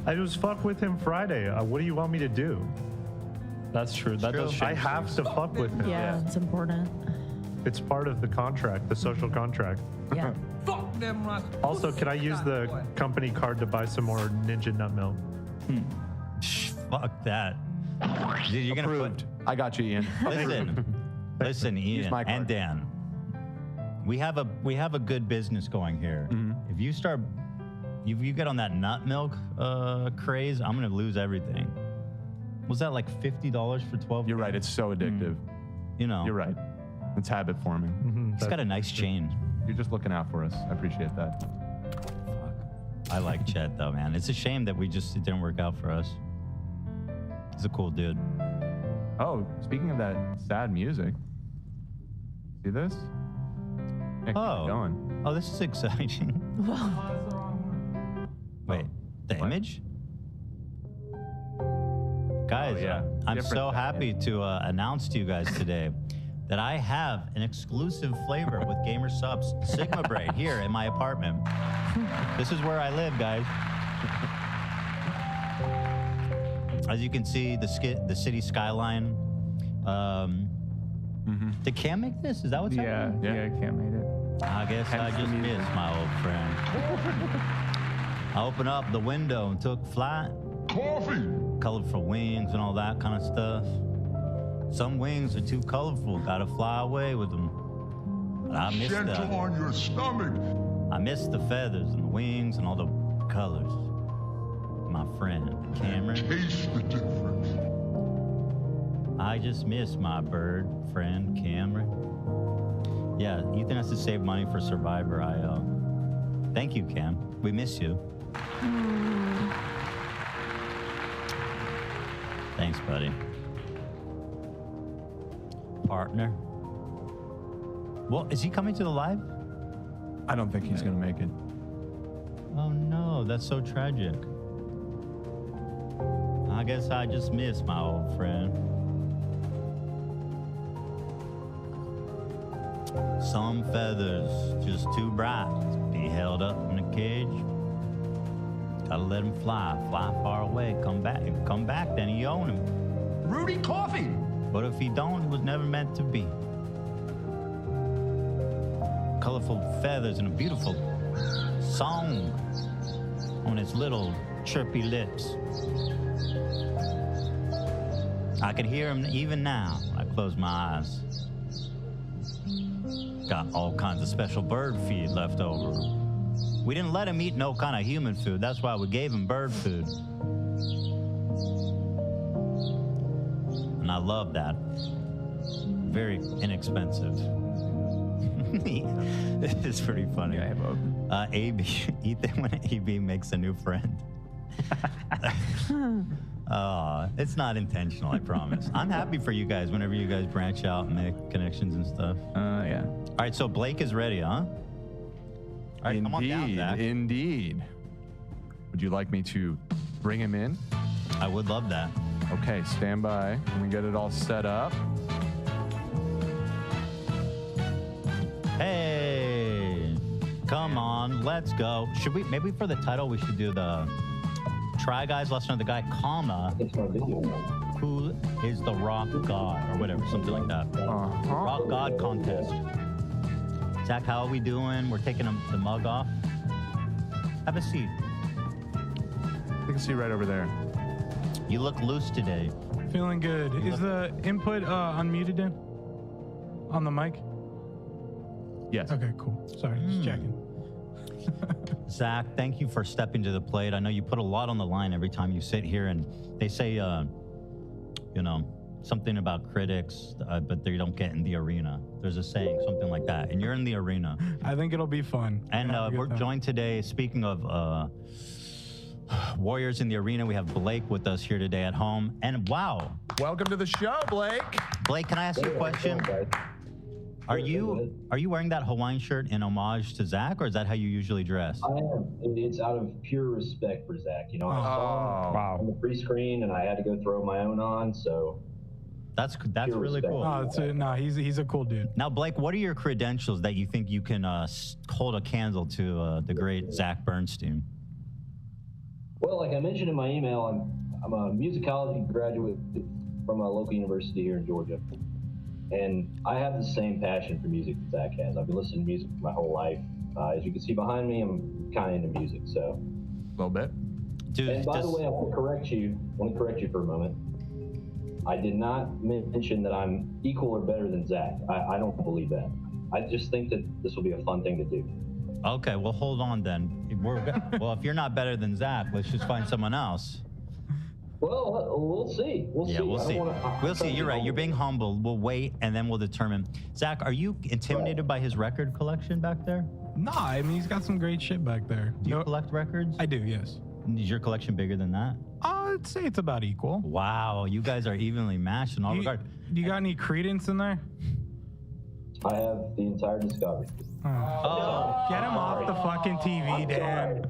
I just fuck with him Friday. What do you want me to do? That's true. That does change I have things. to fuck with him. Yeah, it's important. It's part of the contract, the social contract. Yeah. Fuck them, Russ. Also, can I use the company card to buy some more Ninja Nut Milk? Fuck that. Dude, you're gonna Approved. I got you, Ian. listen, Ian my card. and Dan. We have a good business going here. If you start, if you get on that nut milk craze, I'm gonna lose everything. Was that like $50 for 12? You're right. It's so addictive. You know, You're right. It's habit forming. He's got a nice chain. You're just looking out for us. I appreciate that. I like Chet though, man. It's a shame that it didn't work out for us. He's a cool dude. Oh, speaking of that sad music, see this? Yeah, keep it going. Oh, this is exciting. Wait, the image? Guys, yeah. I'm Different so thing, happy to announce to you guys today that I have an exclusive flavor with Gamer Subs Sigma Braid here in my apartment. This is where I live, guys. As you can see, the city skyline. Did Cam make this? Is that what's happening? Yeah, Cam made it. I guess I just missed my old friend. I opened up the window and took flight. Coffee! Colorful wings and all that kind of stuff. Some wings are too colorful, gotta fly away with them. But I missed Gentle on your stomach. I missed the feathers and the wings and all the colors. My friend, Cameron. Taste the difference. I just miss my bird friend, Cameron. Yeah, Ethan has to save money for Survivor. Thank you, Cam. We miss you. Thanks, buddy. Partner. Well, is he coming to the live? I don't think he's going to make it. Oh no, that's so tragic. I guess I just miss my old friend. Some feathers just too bright to be held up in a cage. Gotta let him fly far away, come back, then you own him. Rudy Coffee! But if he don't, it was never meant to be. Colorful feathers and a beautiful song on his little chirpy lips. I can hear him even now. I close my eyes. Got all kinds of special bird feed left over. We didn't let him eat no kind of human food. That's why we gave him bird food. And I love that. Very inexpensive. It's pretty funny. AB, Ethan, when AB makes a new friend. It's not intentional, I promise. I'm happy for you guys whenever you guys branch out and make connections and stuff. Yeah. All right, so Blake is ready, huh? All right, come on down, Zach. Indeed. Would you like me to bring him in? I would love that. Okay, stand by. Let me get it all set up. Hey, come on, let's go. Should we, maybe for the title, we should do the Try Guys, Let's Know the Guy, comma, who is the rock god, or whatever, something like that. Rock god contest. Zach, how are we doing? We're taking the mug off. Have a seat. Take a seat right over there. You look loose today. Feeling good. Is the input unmuted then? On the mic? Yes. Okay, cool. Sorry, just checking. Zach, thank you for stepping to the plate. I know you put a lot on the line every time you sit here, and they say, you know, something about critics, but they don't get in the arena. There's a saying, something like that, and you're in the arena. I think it'll be fun. And we're joined today, speaking of warriors in the arena, we have Blake with us here today at home. And wow. Welcome to the show, Blake. Blake, can I ask you a question? Are you wearing that Hawaiian shirt in homage to Zach, or is that how you usually dress? I am. It's out of pure respect for Zach. You know, I saw him on the pre-screen, and I had to go throw my own on. So that's really cool. No, he's a cool dude. Now, Blake, what are your credentials that you think you can hold a candle to the great Zach Bernstein? Well, like I mentioned in my email, I'm a musicology graduate from a local university here in Georgia. And I have the same passion for music that Zach has. I've been listening to music my whole life. As you can see behind me, I'm kind of into music, so. A little bit. Dude, and by the way, I want to correct you for a moment. I did not mention that I'm equal or better than Zach. I don't believe that. I just think that this will be a fun thing to do. Okay, well, hold on then. Well, if you're not better than Zach, let's just find someone else. Well, we'll see. We'll see. We'll see. You're right. You're being humble. We'll wait, and then we'll determine. Zach, are you intimidated by his record collection back there? Nah, I mean, he's got some great shit back there. Do you collect records? I do, yes. Is your collection bigger than that? I'd say it's about equal. Wow, you guys are evenly matched in all regards. Do you got any Credence in there? I have the entire discography. Oh. Get him off the fucking TV, Dan.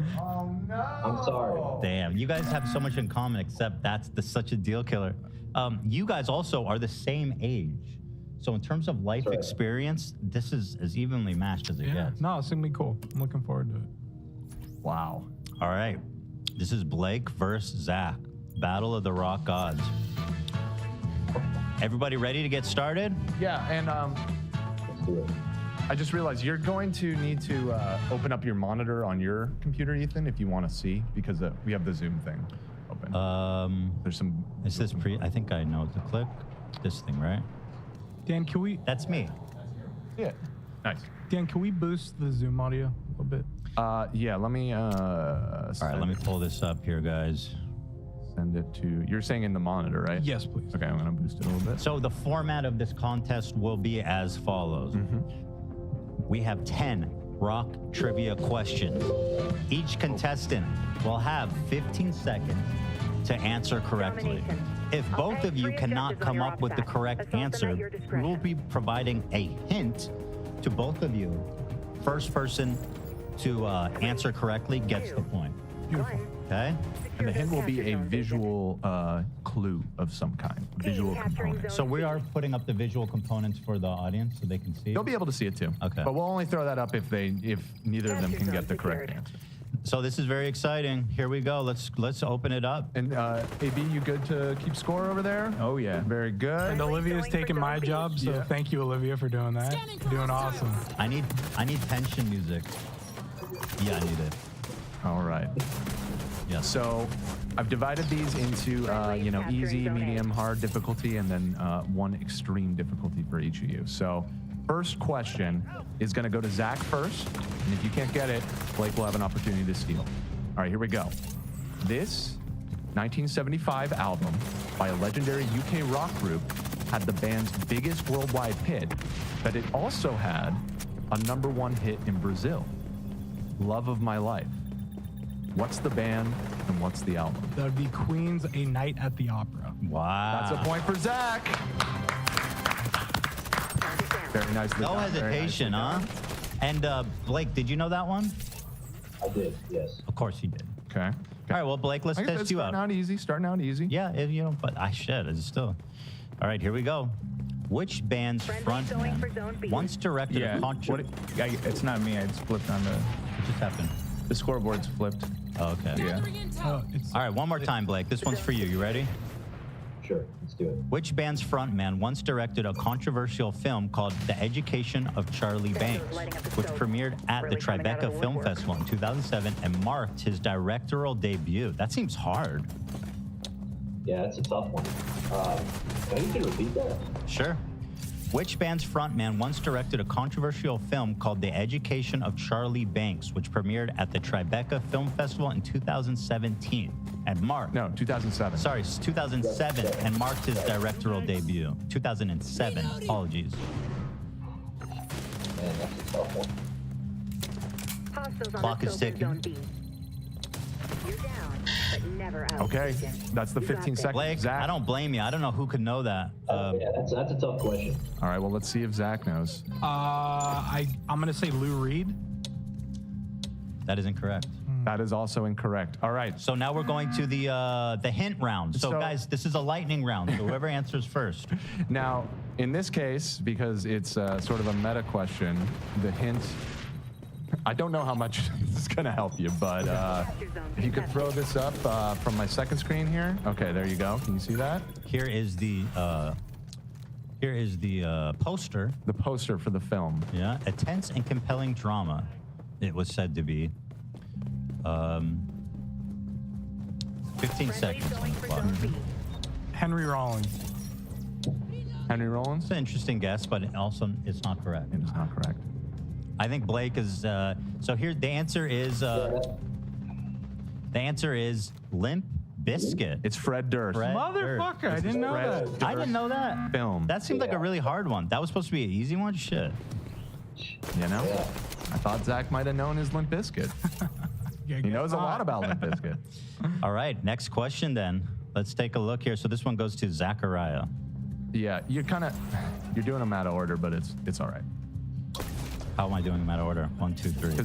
I'm sorry. Damn, you guys have so much in common, except that's such a deal killer. You guys also are the same age. So in terms of life experience, this is as evenly matched as it gets. No, it's gonna be cool. I'm looking forward to it. Wow. All right. This is Blake versus Zach. Battle of the Rock Gods. Everybody ready to get started? Yeah, and let's do it. I just realized you're going to need to open up your monitor on your computer, Ethan, if you want to see, because we have the Zoom thing open. There's some. Is this I think I know what to click. This thing, right? Dan, can we? That's me. Yeah. Nice. Dan, can we boost the Zoom audio a little bit? Yeah. Let me. All right. Let me pull this up here, guys. Send it to. You're saying in the monitor, right? Yes, please. Okay, I'm gonna boost it a little bit. So the format of this contest will be as follows. We have 10 rock trivia questions. Each contestant will have 15 seconds to answer correctly. If both of you cannot come up with the correct answer, we will be providing a hint to both of you. First person to answer correctly gets the point. Beautiful. Okay? And the hint will be a visual clue of some kind, visual component. So we are putting up the visual components for the audience so they can see. They'll be able to see it too. Okay. But we'll only throw that up if neither of them can get the correct answer. So this is very exciting. Here we go. Let's open it up. And AB, you good to keep score over there? Oh yeah. Very good. And Olivia's taking my job, so thank you, Olivia, for doing that. You're doing awesome. I need tension music. Yeah, I need it. All right. Yeah. So I've divided these into easy, medium, hard difficulty, and then one extreme difficulty for each of you. So first question is going to go to Zach first, and if you can't get it, Blake will have an opportunity to steal. All right, here we go. This 1975 album by a legendary UK rock group had the band's biggest worldwide hit, but it also had a #1 hit in Brazil, Love of My Life. What's the band and what's the album? That would be Queen's A Night at the Opera. Wow. That's a point for Zach. Very nicely No done. hesitation, huh? And Blake, did you know that one? I did, yes. Of course you did. Okay. All right, well, Blake, let's test you out. Starting out easy. Yeah, but I should. It's still. All right, here we go. Which band's frontman once directed a concert? It's not me. I just flipped on What just happened? the scoreboard's flipped. Oh, okay. Yeah. All right, one more time, Blake. This one's for you. You ready? Sure, let's do it. Which band's frontman once directed a controversial film called The Education of Charlie Banks, which premiered at the Tribeca Film Festival in 2007 and marked his directorial debut? That seems hard. Yeah, it's a tough one. Can you repeat that? Sure. Which band's frontman once directed a controversial film called The Education of Charlie Banks, which premiered at the Tribeca Film Festival in 2017 and marked... No, 2007. Sorry, 2007 and marked his directorial debut. 2007, apologies. Man, that's a tough one. Hostiles on Clock the is filter ticking. zone B. You're down, but never out. Okay, that's the You got 15 this. seconds. Blake, Zach. I don't blame you. I don't know who could know that. Yeah, that's a tough question. All right, well, let's see if Zach knows. I'm gonna say Lou Reed. That is incorrect. That is also incorrect. All right. So now we're going to the hint round. So guys, this is a lightning round. So whoever answers first. Now, in this case, because it's sort of a meta question, the hint, I don't know how much this is going to help you, but if you could throw this up from my second screen here. Okay, there you go. Can you see that? Here is the poster. The poster for the film. Yeah, a tense and compelling drama, it was said to be. 15 seconds on the clock. Henry Rollins. Henry Rollins? It's an interesting guess, but also it's not correct. It is not correct. I think Blake is, so here, the answer is Limp Bizkit. It's Fred Durst. Motherfucker, I didn't know that. I didn't know that. Film. That seemed like a really hard one. That was supposed to be an easy one? Shit. You know? I thought Zach might have known his Limp Bizkit. He knows a lot about Limp Bizkit. All right, next question then. Let's take a look here. So this one goes to Zachariah. Yeah, you're doing them out of order, but it's all right. How am I doing them out of order? 1, 2, 3.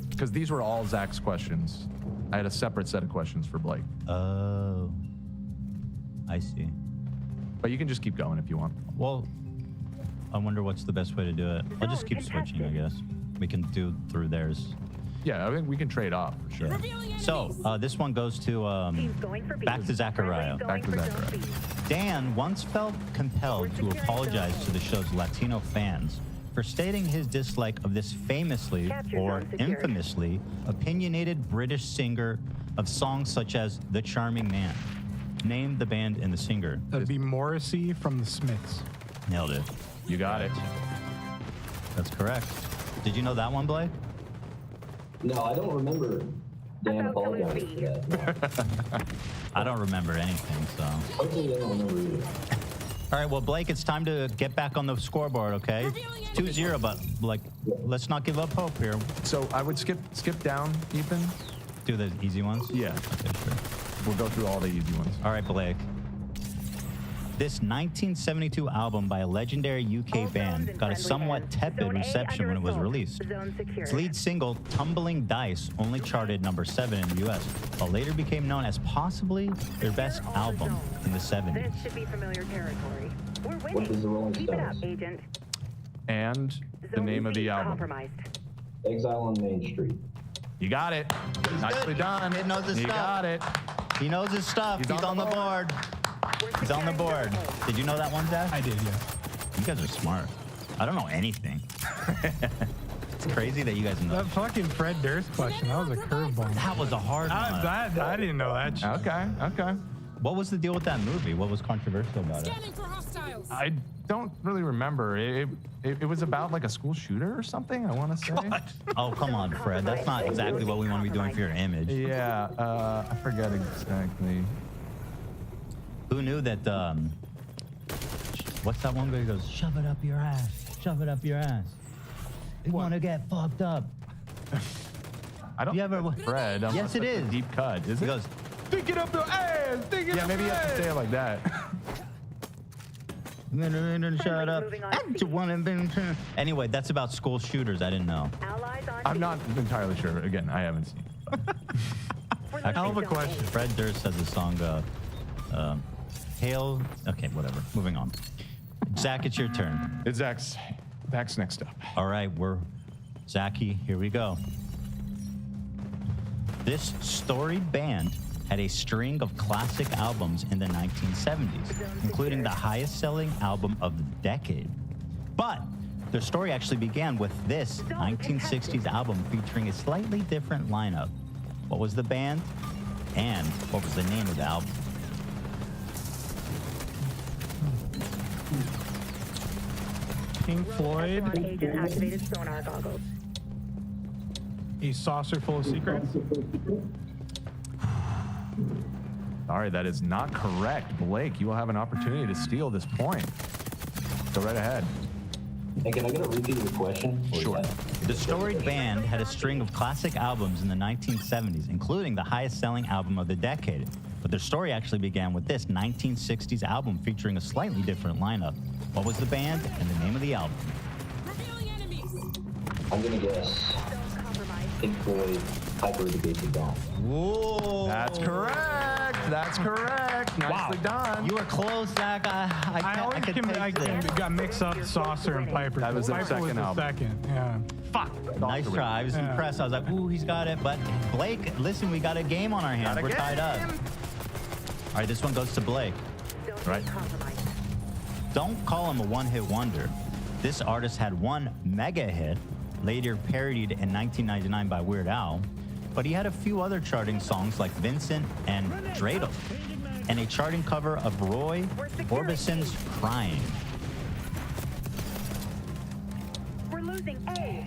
Because these were all Zach's questions. I had a separate set of questions for Blake. Oh, I see. But you can just keep going if you want. Well, I wonder what's the best way to do it. I'll just keep switching, I guess. We can do through theirs. Yeah, I think we can trade off for sure. So this one goes to back to Zachariah. Back to Zachariah. Dan once felt compelled to apologize to the show's Latino fans for stating his dislike of this famously or infamously opinionated British singer of songs such as The Charming Man. Name the band and the singer. That'd be Morrissey from the Smiths. Nailed it. You got it. That's correct. Did you know that one, Blake? No, I don't remember Dan apologizing for that. I don't remember anything, so. Hopefully I don't remember either. All right, well, Blake, it's time to get back on the scoreboard, okay? 2-0, but, like, let's not give up hope here. So I would skip down, Ethan. Do the easy ones? Yeah. Okay, sure. We'll go through all the easy ones. All right, Blake. This 1972 album by a legendary UK band got a somewhat tepid reception when it was released. Its lead single, Tumbling Dice, only charted number 7 in the US, but later became known as possibly their best album in the 70s. This should be familiar territory. We're winning. What is the Rolling Keep it up, Stones? Agent. And the name of the album. Compromised. Exile on Main Street. You got it. Nicely done. He knows his you stuff. got it. He knows his stuff. He's on the board. He's on the board. Did you know that one, Zach? I did, yeah. You guys are smart. I don't know anything. It's crazy that you guys know. That fucking Fred Durst question, that was a curveball. That was a hard one. I didn't know that shit. Okay. What was the deal with that movie? What was controversial about it? Scanning for hostiles. I don't really remember. It was about like a school shooter or something, I want to say. Oh, come on, Fred. That's not exactly what we want to be doing for your image. Yeah, I forget exactly. Who knew that, what's that one guy who goes, shove it up your ass, shove it up your ass. You want to get fucked up. I don't You ever- think that's Fred. Yes, it that's a is. deep cut, is He it? goes, Stick it up your ass! Stick it Yeah, up maybe you your have to ass! say it like that. shut up. Anyway, that's about school shooters. I didn't know. Allies on I'm not entirely sure. Again, I haven't seen it. Hell of a question. Fred Durst has a song, Hail. Okay, whatever. Moving on. Zach, it's your turn. It's Zach's next up. All right, Zachy, here we go. This storied band had a string of classic albums in the 1970s, including the highest-selling album of the decade. But their story actually began with this 1960s album featuring a slightly different lineup. What was the band, and what was the name of the album? Pink Floyd. Agent activated sonar goggles. A saucer full of secrets. Sorry, that is not correct. Blake, you will have an opportunity to steal this point. Go right ahead. Hey, can I get a repeat of the question? Sure. The storied band had a string of classic albums in the 1970s, including the highest-selling album of the decade. But their story actually began with this 1960s album featuring a slightly different lineup. What was the band and the name of the album? I'm gonna guess Pink Floyd, Hyper the Gates of Dawn. Whoa! That's correct. That's correct. Nicely done. You were close, Zach. I got mixed up Saucer and Piper. That was the Piper second was the album. second. Yeah. Fuck. Nice try. I was impressed. I was like, ooh, he's got it. But Blake, listen, we got a game on our hands. We're tied up. All right, this one goes to Blake. Right. Don't call him a one-hit wonder. This artist had one mega hit, later parodied in 1999 by Weird Al, but he had a few other charting songs like Vincent and Dreidel, and a charting cover of Roy Orbison's Crying. We're losing A.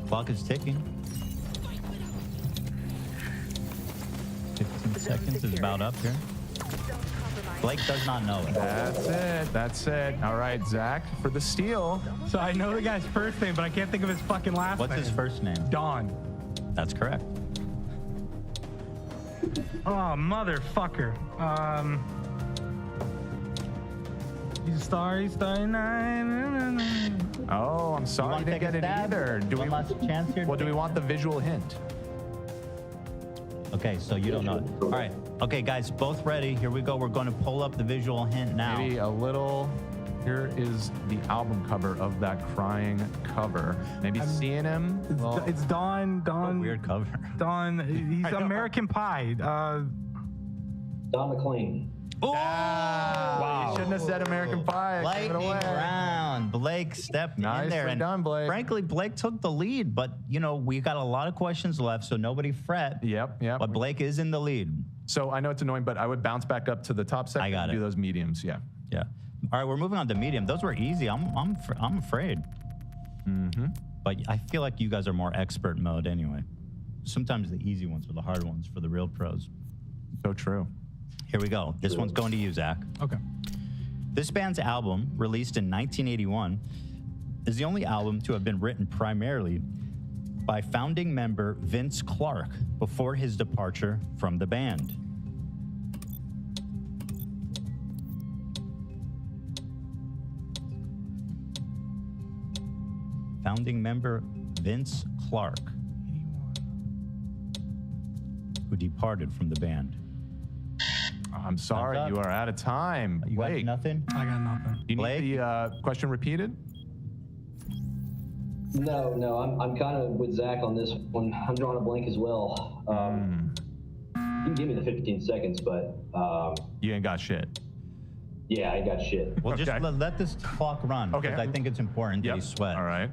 Clock is ticking. 15 seconds is about up here. Blake does not know it. That's it. That's it. All right, Zach, for the steal. So I know the guy's first name, but I can't think of his fucking last name. What's his first name? Don. That's correct. Oh, motherfucker. Starry night. Oh, I'm sorry you didn't get it either. Do we last chance here? Well, do we want the visual hint? Okay, so you don't know it. All right. Okay, guys, both ready. Here we go. We're going to pull up the visual hint now. Maybe a little. Here is the album cover of that Crying cover. Maybe seeing him. It's Don. Weird cover. Don. He's American Pie. Don McLean. Oh! Wow. You shouldn't have said American Pie. Lightning round. Blake stepped in there. Nicely done, Blake. Frankly, Blake took the lead, but, you know, we got a lot of questions left, so nobody fret. Yep. But Blake is in the lead. So I know it's annoying, but I would bounce back up to the top section. I got and it. do those mediums. Yeah. Yeah. All right, we're moving on to medium. Those were easy. I'm afraid. Mm-hmm. But I feel like you guys are more expert mode anyway. Sometimes the easy ones are the hard ones for the real pros. So true. Here we go. This one's going to you, Zach. Okay. This band's album, released in 1981, is the only album to have been written primarily by founding member Vince Clarke before his departure from the band. Founding member Vince Clarke, who departed from the band. I'm sorry, you are out of time. You got Blake. nothing? I got nothing. You need the question repeated? No, I'm kind of with Zach on this one. I'm drawing a blank as well. You can give me the 15 seconds, but you ain't got shit. Yeah, I got shit. Well, just let this clock run. Okay. Because I think it's important that he sweat. All right.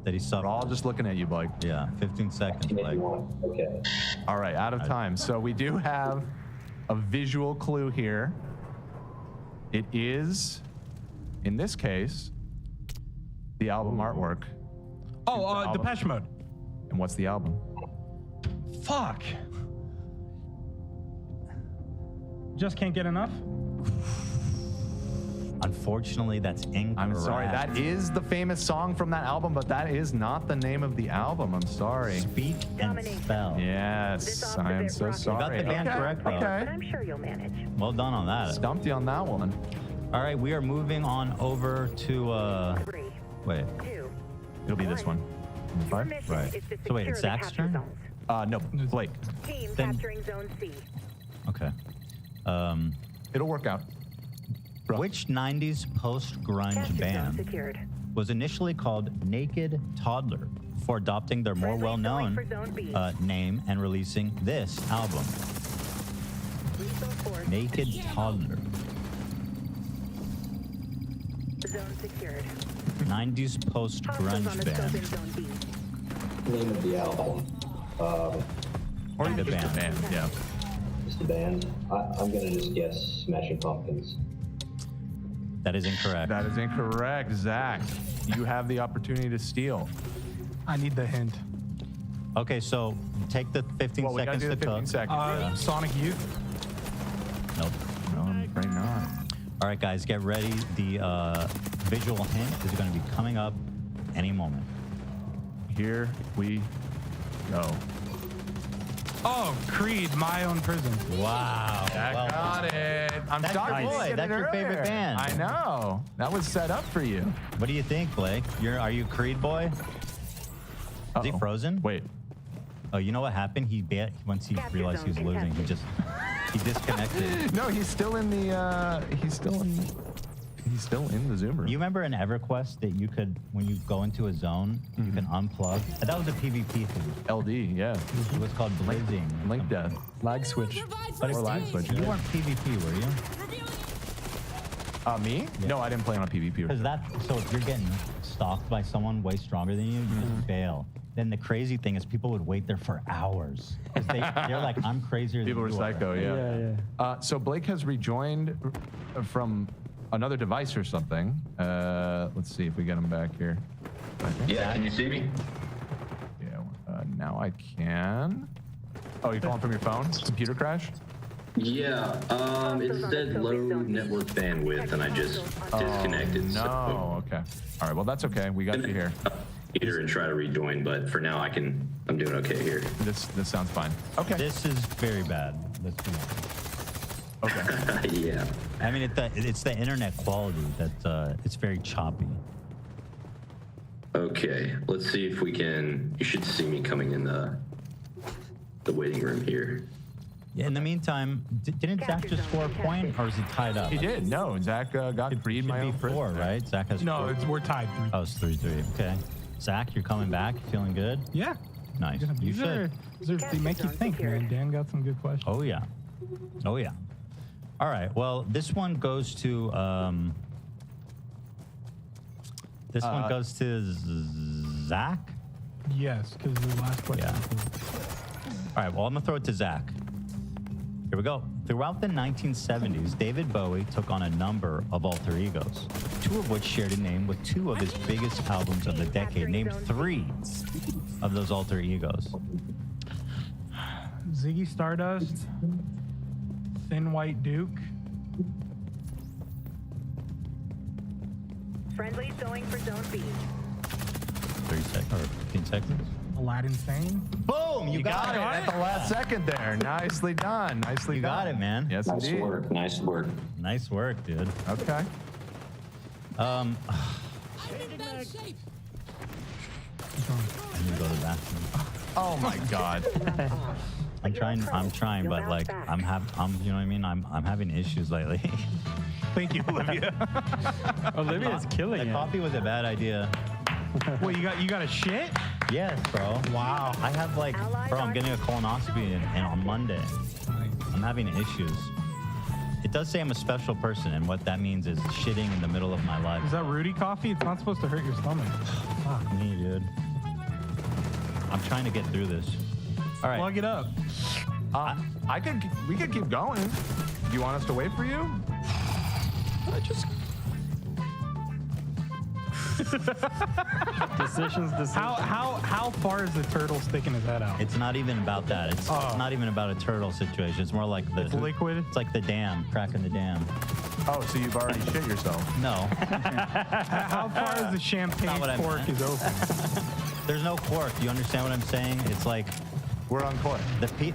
That he suffered. We're all just looking at you, Blake. Yeah, 15 seconds, Blake. Okay. All right, out of time. So we do have a visual clue here. It is, in this case, the album artwork. Oh, Depeche Mode. And what's the album? Fuck. Just can't get enough? Unfortunately, that's incorrect. I'm sorry. That is the famous song from that album, but that is not the name of the album. I'm sorry. Speak and Spell. Yes, I am so sorry. You got the band correct, though. Okay. But I'm sure you'll manage. Well done on that. Stumped you on that one. All right, we are moving on over to, wait. It'll be this one. Right. So wait, it's Zach's turn? No, Blake. Team Then- capturing zone C. Okay. It'll work out. Which 90s post-grunge Capture zone band secured. was initially called Naked Toddler before adopting their more well-known for zone B. name and releasing this album? Naked Toddler. Zone secured. 90s Hostiles on post-grunge the scope in band. zone B. Name of the album. Or The just band. yeah. the band. I'm gonna just guess Smashing Pumpkins. That is incorrect. That is incorrect, Zach. You have the opportunity to steal. I need the hint. Okay, so take the 15 Well, we gotta seconds do the to 15 cook. seconds. Sonic Youth. Nope. No, I'm afraid not. All right, guys, get ready. The visual hint is going to be coming up any moment. Here we go. Oh, Creed, My Own Prison. Wow. I got it. I'm That's shocked. your you boy. didn't That's get it your favorite earlier. band. I know. That was set up for you. What do you think, Blake? Are you a Creed boy? Is he Uh-oh. frozen? Wait. Oh, you know what happened? Once he realized he was losing, he disconnected. No, he's still in the he's still in the Zoom room. You remember in EverQuest that you could, when you go into a zone, you can unplug? That was a PvP thing. LD, yeah. It was called blazing. Link death. Lag switch. But Or lag switch. You weren't PvP, were you? Me? Yeah. No, I didn't play on a PvP. Because so if you're getting stalked by someone way stronger than you, you just fail. Then the crazy thing is people would wait there for hours. 'Cause they're like, I'm crazier People than were you are. psycho, yeah. So Blake has rejoined from another device or something. Let's see if we get him back here. Yeah, can you see me? Yeah, now I can. Oh, you're calling from your phone? Computer crash? Yeah, it said low network bandwidth, and I just disconnected. No, okay. All right, well, that's okay. We got you here. Either and try to rejoin, but for now I'm doing okay here. This sounds fine. Okay. This is very bad. Let's be honest. Okay. Yeah. I mean, it's the internet quality that it's very choppy. Okay, let's see if we can. You should see me coming in the waiting room here. Yeah, in the meantime, didn't Zach just score a point, or is he tied up? He did. No, Zach got Creed, My Own Prison. 4, right? Zach has 4. No, we're tied. 3. Oh, it's 3-3. Okay. Zach, you're coming back. Feeling good? Yeah. Nice. You should. They make you think, man. Dan got some good questions. Oh, yeah. Oh, yeah. All right. Well, this one goes to... this one goes to Zach? Yes, because the last question. Yeah. All right. Well, I'm going to throw it to Zach. Here we go. Throughout the 1970s, David Bowie took on a number of alter egos, 2 of which shared a name with 2 of his biggest albums of the decade. Name 3 of those alter egos. Ziggy Stardust, Thin White Duke. Friendly's going for Zone B. 30 seconds or 15 seconds. Aladdin Sane. Boom! You got it at the last second there. Nicely done. Nicely You done. got it, man. Yes, Nice indeed. work. Nice work. Nice work, dude. Okay. I'm in bad shape. I need to go to the bathroom. Oh my God. I'm trying, but like you know what I mean? I'm having issues lately. Thank you, Olivia. Olivia's killing The it. coffee was a bad idea. Wait, you got a shit? Yes, bro. Wow. I have like, bro, I'm getting a colonoscopy and on Monday. I'm having issues. It does say I'm a special person, and what that means is shitting in the middle of my life. Is that Rudy coffee? It's not supposed to hurt your stomach. Fuck me, dude. I'm trying to get through this. All right. Plug it up. We could keep going. Do you want us to wait for you? Decisions. How far is the turtle sticking his head out? It's not even about that. It's not even about a turtle situation. It's more like It's liquid? It's like the dam, cracking the dam. Oh, so you've already shit yourself? No. How far is the champagne Not what I cork meant. is open? There's no cork. You understand what I'm saying? It's like we're on cork.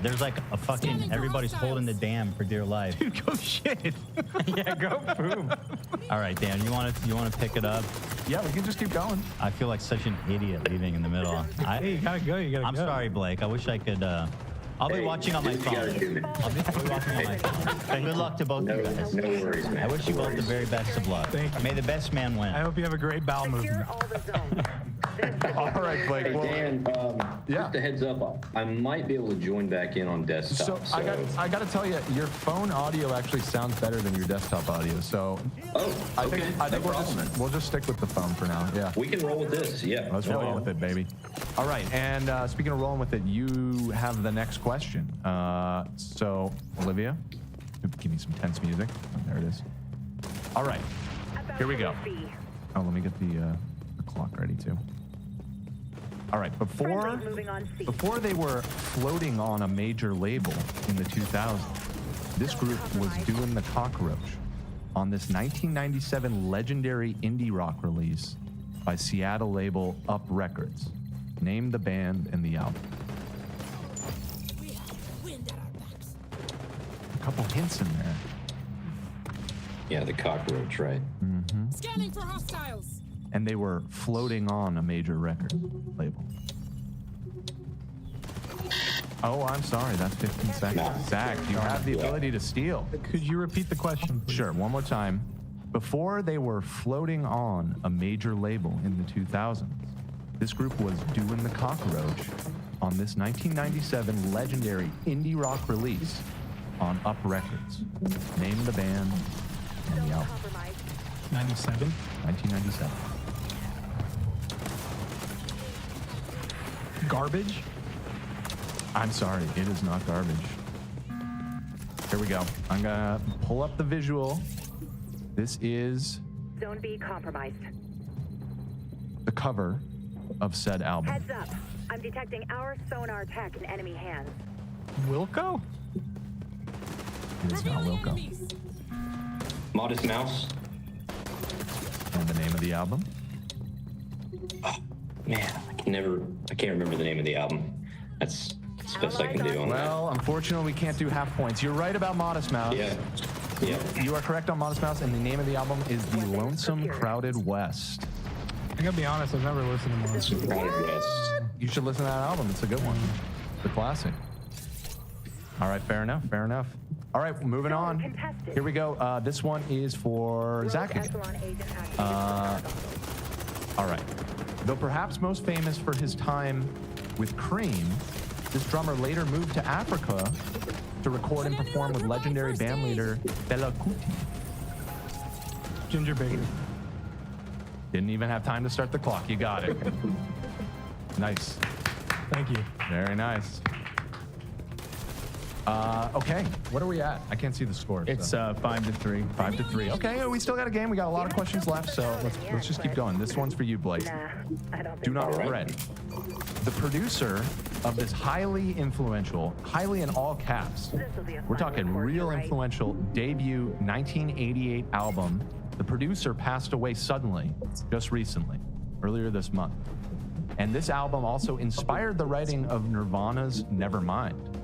There's like a fucking everybody's holding the dam for dear life. Dude, go shit. Yeah, go boom. All right, Dan, you want to pick it up? Yeah, we can just keep going. I feel like such an idiot leaving in the middle. Hey, you gotta go. I'm sorry, Blake. I wish I could. I'll be watching on my phone. I'll be watching on my phone. Good luck to both of you guys. No worries, man. I wish you both the very best of luck. Thank you. May the best man win. I hope you have a great bowel movement. Secure all the zones. All right, Blake. Hey, Well, Dan, just a heads up, I might be able to join back in on desktop. So I got to tell you, your phone audio actually sounds better than your desktop audio. So I think we'll just stick with the phone for now. Yeah. We can roll with this. Yeah. Let's roll with it, baby. All right. And speaking of rolling with it, you have the next question. So Olivia, give me some tense music. Oh, there it is. All right. Here we go. Oh, let me get the clock ready too. All right, before they were floating on a major label in the 2000s, this group was doing the cockroach on this 1997 legendary indie rock release by Seattle label Up Records. Name the band and the album. A couple hints in there. Yeah, the cockroach, right? Mm-hmm. Scanning for hostiles. And they were floating on a major record label. Oh, I'm sorry. That's 15 seconds. Zach, you have the ability to steal. Could you repeat the question, please? Sure, one more time. Before they were floating on a major label in the 2000s, this group was doing the cockroach on this 1997 legendary indie rock release on Up Records. Name the band and the album. 97. 1997. Garbage? I'm sorry, it is not garbage. Here we go. I'm gonna pull up the visual. This is Zone B compromised. the cover of said album. Heads up. I'm detecting our sonar tech in enemy hands. Wilco? It is not Wilco. Modest Mouse. And the name of the album? Man, I can't remember the name of the album. That's the best I can do on that. Well, unfortunately, we can't do half points. You're right about Modest Mouse. Yeah. You are correct on Modest Mouse, and the name of the album is The Lonesome Crowded West. I gotta be honest, I've never listened to Modest Mouse. You should listen to that album. It's a good one. It's a classic. All right, fair enough, fair enough. All right, moving on. Here we go. This one is for Zach again. All right. Though perhaps most famous for his time with Cream, this drummer later moved to Africa to record and perform with legendary bandleader Fela Kuti. Ginger Baker. Didn't even have time to start the clock. You got it. Nice. Thank you. Very nice. Okay, what are we at? I can't see the score. It's 5-3. 5-3. Okay, we still got a game. We got a lot of questions left, so let's just keep going. This one's for you, Blake. Do not fret. The producer of this highly influential, highly in all caps, we're talking real influential debut 1988 album. The producer passed away suddenly, just recently, earlier this month. And this album also inspired the writing of Nirvana's Nevermind.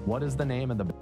What is the name of the...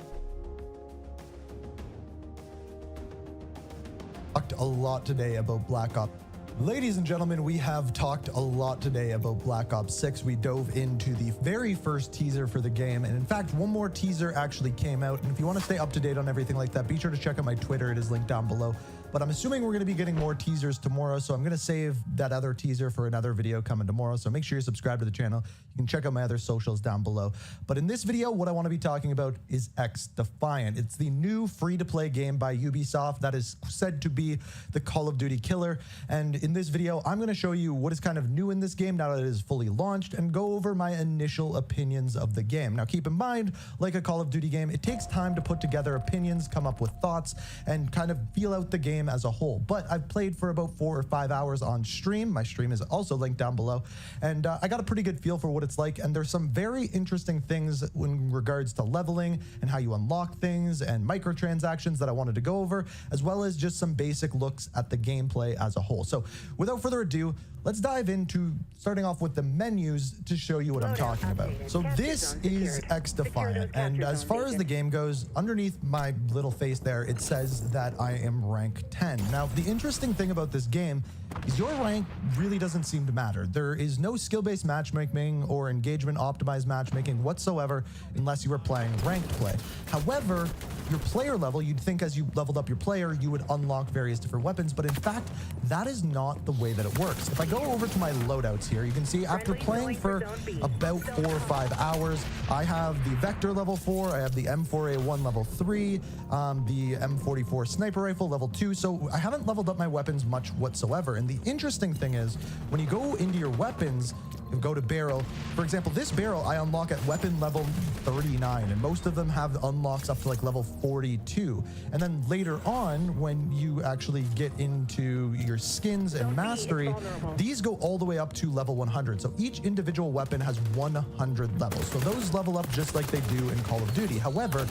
Talked a lot today about Black Ops. Ladies and gentlemen, we have talked a lot today about Black Ops 6. We dove into the very first teaser for the game. And in fact, one more teaser actually came out. And if you want to stay up to date on everything like that, be sure to check out my Twitter. It is linked down below. But I'm assuming we're going to be getting more teasers tomorrow. So I'm going to save that other teaser for another video coming tomorrow. So make sure you're subscribed to the channel. You can check out my other socials down below. But in this video, what I want to be talking about is XDEFIANT. It's the new free-to-play game by Ubisoft that is said to be the Call of Duty killer. And in this video, I'm going to show you what is kind of new in this game now that it is fully launched and go over my initial opinions of the game. Now, keep in mind, like a Call of Duty game, it takes time to put together opinions, come up with thoughts, and kind of feel out the game as a whole. But I've played for about 4 or 5 hours on stream. My stream is also linked down below. And I got a pretty good feel for what it's like. And there's some very interesting things in regards to leveling and how you unlock things and microtransactions that I wanted to go over, as well as just some basic looks at the gameplay as a whole. So without further ado, let's dive into starting off with the menus to show you what I'm talking about. So this is XDEFIANT, and as far as the game goes, underneath my little face there, it says that I am rank 10. Now, the interesting thing about this game is your rank really doesn't seem to matter. There is no skill-based matchmaking or engagement-optimized matchmaking whatsoever unless you are playing ranked play. However, your player level, you'd think as you leveled up your player, you would unlock various different weapons, but in fact, that is not the way that it works. If I go over to my loadouts here, you can see after playing for about 4 or 5 hours, I have the Vector level 4, I have the M4A1 level 3, the M44 sniper rifle level 2, so I haven't leveled up my weapons much whatsoever. And the interesting thing is, when you go into your weapons, you go to barrel. For example, this barrel I unlock at weapon level 39, and most of them have unlocks up to like level 42. And then later on, when you actually get into your skins and mastery, these go all the way up to level 100. So each individual weapon has 100 levels. So those level up just like they do in Call of Duty. However,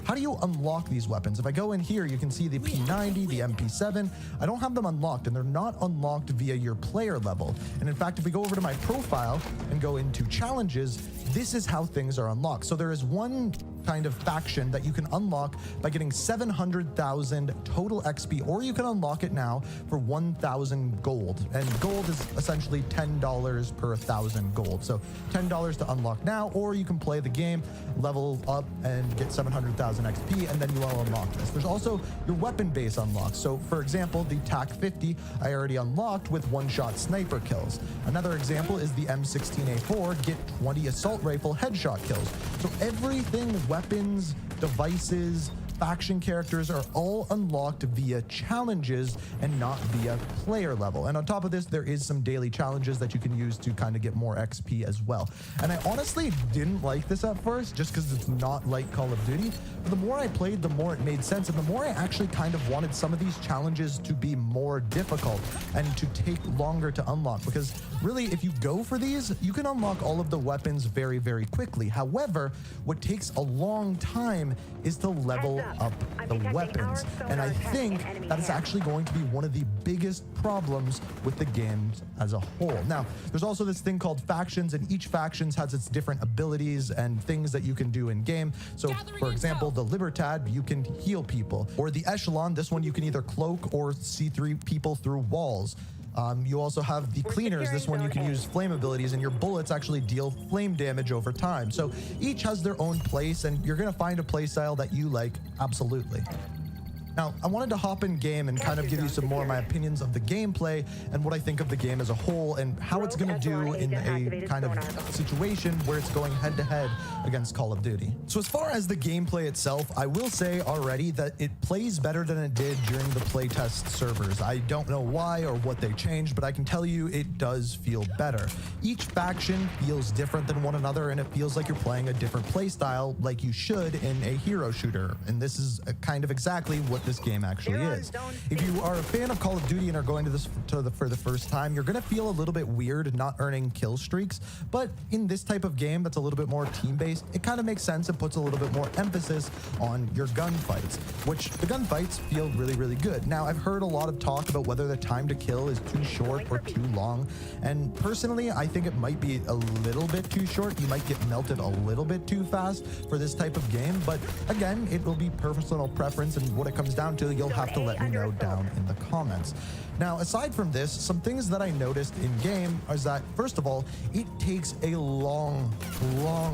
how do you unlock these weapons? If I go in here, you can see the P90, the MP7. I don't have them unlocked, and they're not unlocked via your player level. And in fact, if we go over to my profile and go into challenges, this is how things are unlocked. So there is one kind of faction that you can unlock by getting 700,000 total XP, or you can unlock it now for 1,000 gold. And gold is essentially $10 per 1,000 gold. So $10 to unlock now, or you can play the game, level up, and get 700,000 XP, and then you will unlock this. There's also your weapon base unlocked. So for example, the TAC-50 I already unlocked with one-shot sniper kills. Another example is the M16A4, get 20 assault rifle headshot kills. So everything, weapons, devices, faction characters are all unlocked via challenges and not via player level. And on top of this, there is some daily challenges that you can use to kind of get more XP as well. And I honestly didn't like this at first, just because it's not like Call of Duty. But the more I played, the more it made sense, and the more I actually kind of wanted some of these challenges to be more difficult and to take longer to unlock. Because really, if you go for these, you can unlock all of the weapons very, very quickly. However, what takes a long time is to level up the weapons. And I think that is actually going to be one of the biggest problems with the games as a whole. Now, there's also this thing called factions, and each faction has its different abilities and things that you can do in game. So for example, the Libertad, you can heal people, or the Echelon, this one you can either cloak or see through people through walls. You also have the Cleaners, this one you can use flame abilities, and your bullets actually deal flame damage over time. So each has their own place, and you're gonna find a play style that you like, absolutely. Now, I wanted to hop in game and kind of give you some more of my opinions of the gameplay and what I think of the game as a whole and how it's going to do in a kind of situation where it's going head-to-head against Call of Duty. So as far as the gameplay itself, I will say already that it plays better than it did during the playtest servers. I don't know why or what they changed, but I can tell you it does feel better. Each faction feels different than one another, and it feels like you're playing a different play style like you should in a hero shooter. And this is kind of exactly what this game actually is. If you are a fan of Call of Duty and are going to this for the first time, you're going to feel a little bit weird not earning kill streaks, but in this type of game that's a little bit more team-based, it kind of makes sense and puts a little bit more emphasis on your gunfights, which the gunfights feel really, really good. Now, I've heard a lot of talk about whether the time to kill is too short or too long, and personally, I think it might be a little bit too short. You might get melted a little bit too fast for this type of game, but again, it will be personal preference, and what it comes down to, you'll have to let me know down in the comments. Now, aside from this, some things that I noticed in game is that, first of all, it takes a long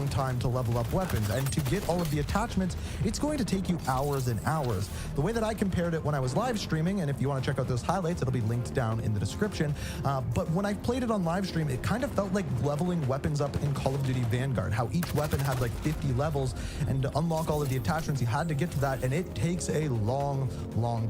time to level up weapons, and to get all of the attachments, it's going to take you hours and hours. The way that I compared it when I was live streaming, and if you want to check out those highlights, it'll be linked down in the description, but when I played it on live stream, it kind of felt like leveling weapons up in Call of Duty Vanguard, how each weapon had like 50 levels, and to unlock all of the attachments, you had to get to that, and it takes a long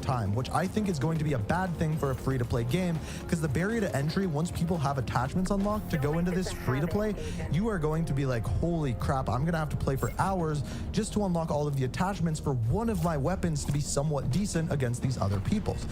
time, which I think is going to be a bad thing for a free-to-play game, because the barrier to entry, once people have attachments unlocked to go into this free-to-play, you are going to be like, holy crap, I'm gonna have to play for hours just to unlock all of the attachments for one of my weapons to be somewhat decent against these other people's.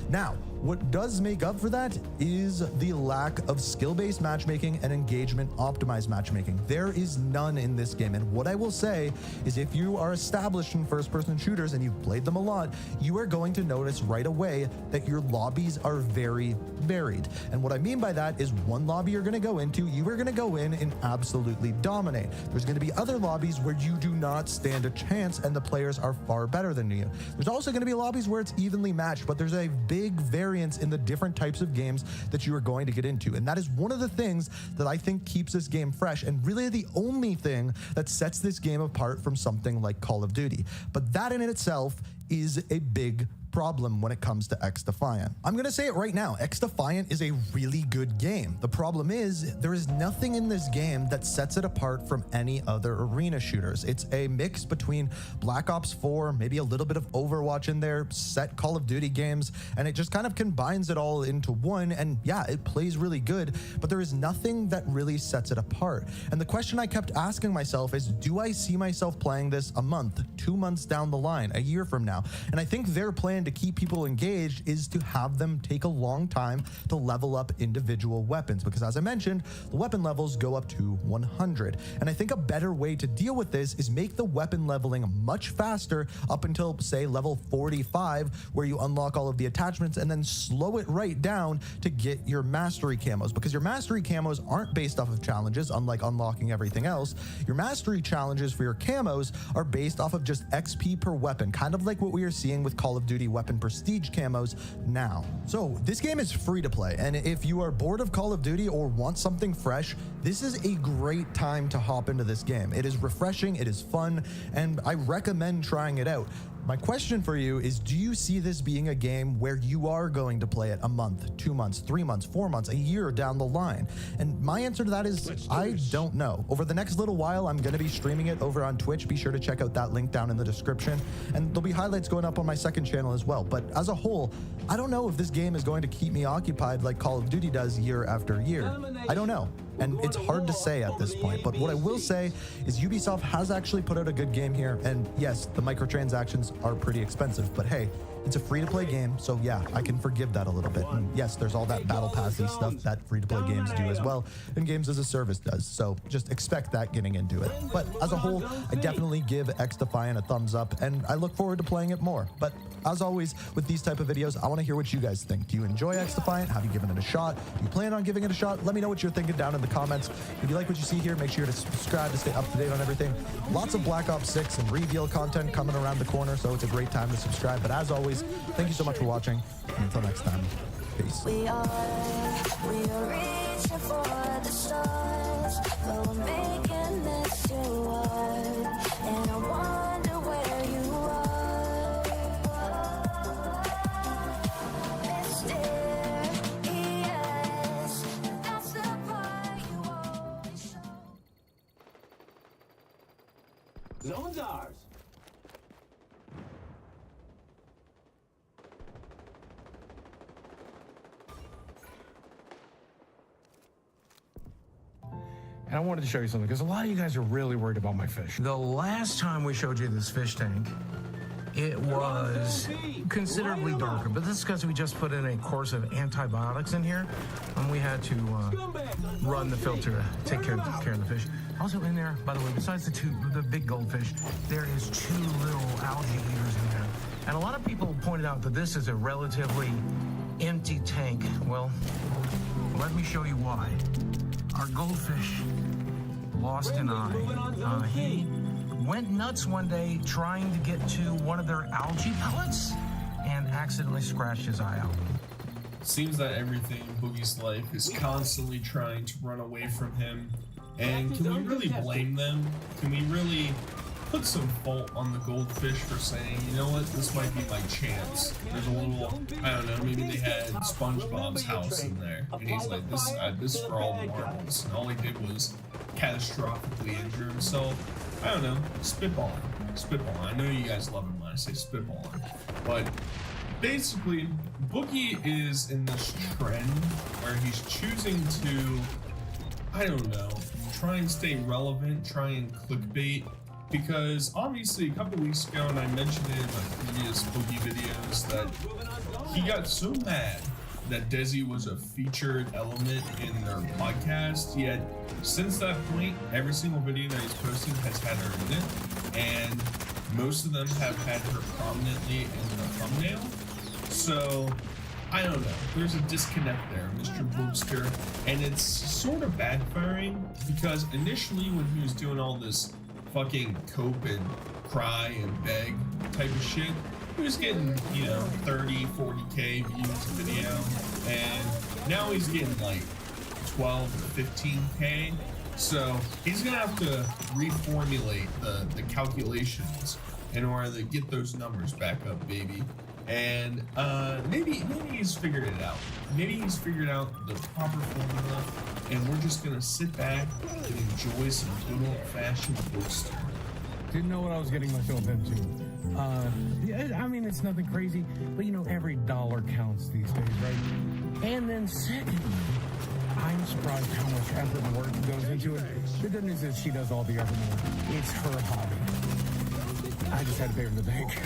Now, what does make up for that is the lack of skill-based matchmaking and engagement optimized matchmaking. There is none in this game, and what I will say is if you are established in first-person shooters and you've played them a lot, you are going to notice right away that your lobbies are very varied. And what I mean by that is one lobby you're gonna go into, you are gonna go in and absolutely dominate. There's gonna be other lobbies where you do not stand a chance and the players are far better than you. There's also gonna be lobbies where it's evenly matched, but there's a big big variance in the different types of games that you are going to get into. And that is one of the things that I think keeps this game fresh, and really the only thing that sets this game apart from something like Call of Duty. But that in itself is a big problem when it comes to XDefiant. I'm gonna say it right now, XDefiant is a really good game. The problem is there is nothing in this game that sets it apart from any other arena shooters. It's a mix between Black Ops 4, maybe a little bit of Overwatch in there, set Call of Duty games, and it just kind of combines it all into one. And yeah, it plays really good, but there is nothing that really sets it apart. And the question I kept asking myself is, do I see myself playing this a month, 2 months down the line, a year from now? And I think their plan to keep people engaged is to have them take a long time to level up individual weapons, because as I mentioned, the weapon levels go up to 100. And I think a better way to deal with this is make the weapon leveling much faster up until, say, level 45, where you unlock all of the attachments, and then slow it right down to get your mastery camos, because your mastery camos aren't based off of challenges, unlike unlocking everything else. Your mastery challenges for your camos are based off of just XP per weapon, kind of like what we are seeing with Call of Duty weapon prestige camos now. So this game is free to play, and if you are bored of Call of Duty or want something fresh, this is a great time to hop into this game. It is refreshing, it is fun, and I recommend trying it out. My question for you is, do you see this being a game where you are going to play it a month, 2 months, 3 months, 4 months, a year down the line? And my answer to that is, I don't know. Over the next little while, I'm going to be streaming it over on Twitch. Be sure to check out that link down in the description. And there'll be highlights going up on my second channel as well. But as a whole, I don't know if this game is going to keep me occupied like Call of Duty does year after year. I don't know. And it's hard to say at this point, but what I will say is Ubisoft has actually put out a good game here. And yes, the microtransactions are pretty expensive, but hey, it's a free-to-play game, so yeah, I can forgive that a little bit. And yes, there's all that battle passy stuff that free-to-play games do as well, and games as a service does, so just expect that getting into it. But as a whole, I definitely give XDefiant a thumbs up, and I look forward to playing it more. But as always, with these type of videos, I want to hear what you guys think. Do you enjoy XDefiant? Have you given it a shot? Do you plan on giving it a shot? Let me know what you're thinking down in the comments. If you like what you see here, make sure to subscribe to stay up to date on everything. Lots of Black Ops 6 and reveal content coming around the corner, so it's a great time to subscribe. But as always, thank you so much for watching, and until next time, peace. We are reaching for the stars, but we're making this too hard, and I wonder where you are. Mysterious, that's the part you only show. Zone's ours. And I wanted to show you something, because a lot of you guys are really worried about my fish. The last time we showed you this fish tank, it was considerably darker, but this is because we just put in a course of antibiotics in here, and we had to run the filter to take care of the fish. Also in there, by the way, besides the big goldfish, there is 2 little algae eaters in there. And a lot of people pointed out that this is a relatively empty tank. Well, let me show you why. Our goldfish lost an eye. He went nuts one day trying to get to one of their algae pellets and accidentally scratched his eye out. Seems that everything in Boogie's life is constantly trying to run away from him. And can we really blame them? Can we really put some fault on the goldfish for saying, you know what, this might be my chance? There's a little, I don't know, maybe they had SpongeBob's house in there, and he's like, this is for all the marbles, and all he did was catastrophically injure himself. I don't know, spitballing. I know you guys love him when I say spitballing, but basically, Boogie is in this trend where he's choosing to, I don't know, try and stay relevant, try and clickbait. Because obviously a couple weeks ago, and I mentioned it in my previous Boogie videos, that he got so mad that Desi was a featured element in their podcast. Yet since that point, every single video that he's posted has had her in it, and most of them have had her prominently in the thumbnail. So I don't know, there's a disconnect there, Mr. Boogster, and it's sort of backfiring, because initially when he was doing all this fucking cope and cry and beg type of shit, he was getting, you know, 30, 40K views a video, and now he's getting like 12 to 15K. So he's gonna have to reformulate the calculations in order to get those numbers back up, baby. And maybe he's figured it out. Maybe he's figured out the proper formula, and we're just gonna sit back and enjoy some good old-fashioned bookster. Didn't know what I was getting myself into. I mean, it's nothing crazy, but you know, every dollar counts these days, right? And then secondly, I'm surprised how much effort and work goes into it. The good news is she does all the effort and work. It's her hobby. I just had to pay her the bank.